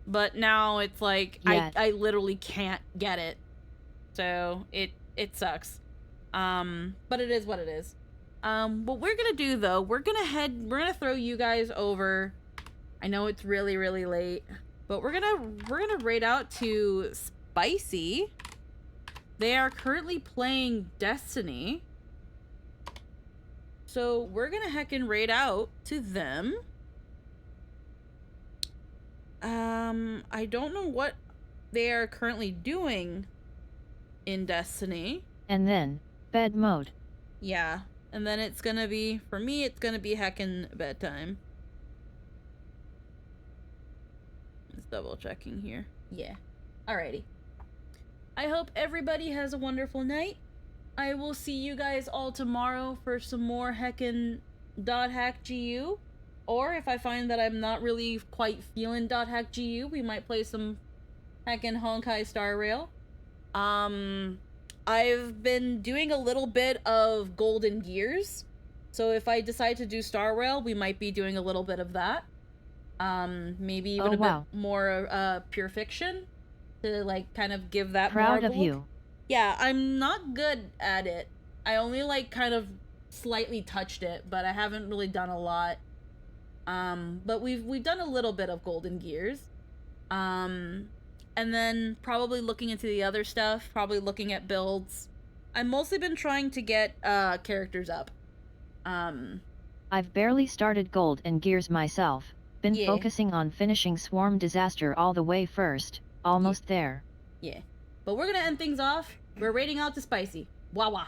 But now it's like, Yeah. I literally can't get it. So it sucks. But it is what it is. What we're gonna do though, we're gonna throw you guys over. I know it's really, really late, but we're gonna raid out to Spicy. They are currently playing Destiny. So we're gonna heckin' raid out to them. I don't know what they are currently doing in Destiny. And then, bed mode. Yeah, and then it's gonna be, for me, it's gonna be heckin' bedtime. Just double checking here. Yeah. Alrighty. I hope everybody has a wonderful night. I will see you guys all tomorrow for some more heckin' .hack GU. Or if I find that I'm not really quite feeling .hack GU, we might play some heckin' Honkai Star Rail. I've been doing a little bit of Golden Gears. So if I decide to do Star Rail, we might be doing a little bit of that. Maybe even a wow. bit more Pure Fiction to like kind of give that more Proud a of look. you. Yeah, I'm not good at it. I only like kind of slightly touched it, but I haven't really done a lot. But we've done a little bit of Golden Gears. And then probably looking into the other stuff, probably looking at builds. I've mostly been trying to get characters up. I've barely started Gold and Gears myself. Been Yeah. focusing on finishing Swarm Disaster all the way first. Almost there. Yeah. But we're gonna end things off. We're raiding out to Spicy. Wah wah.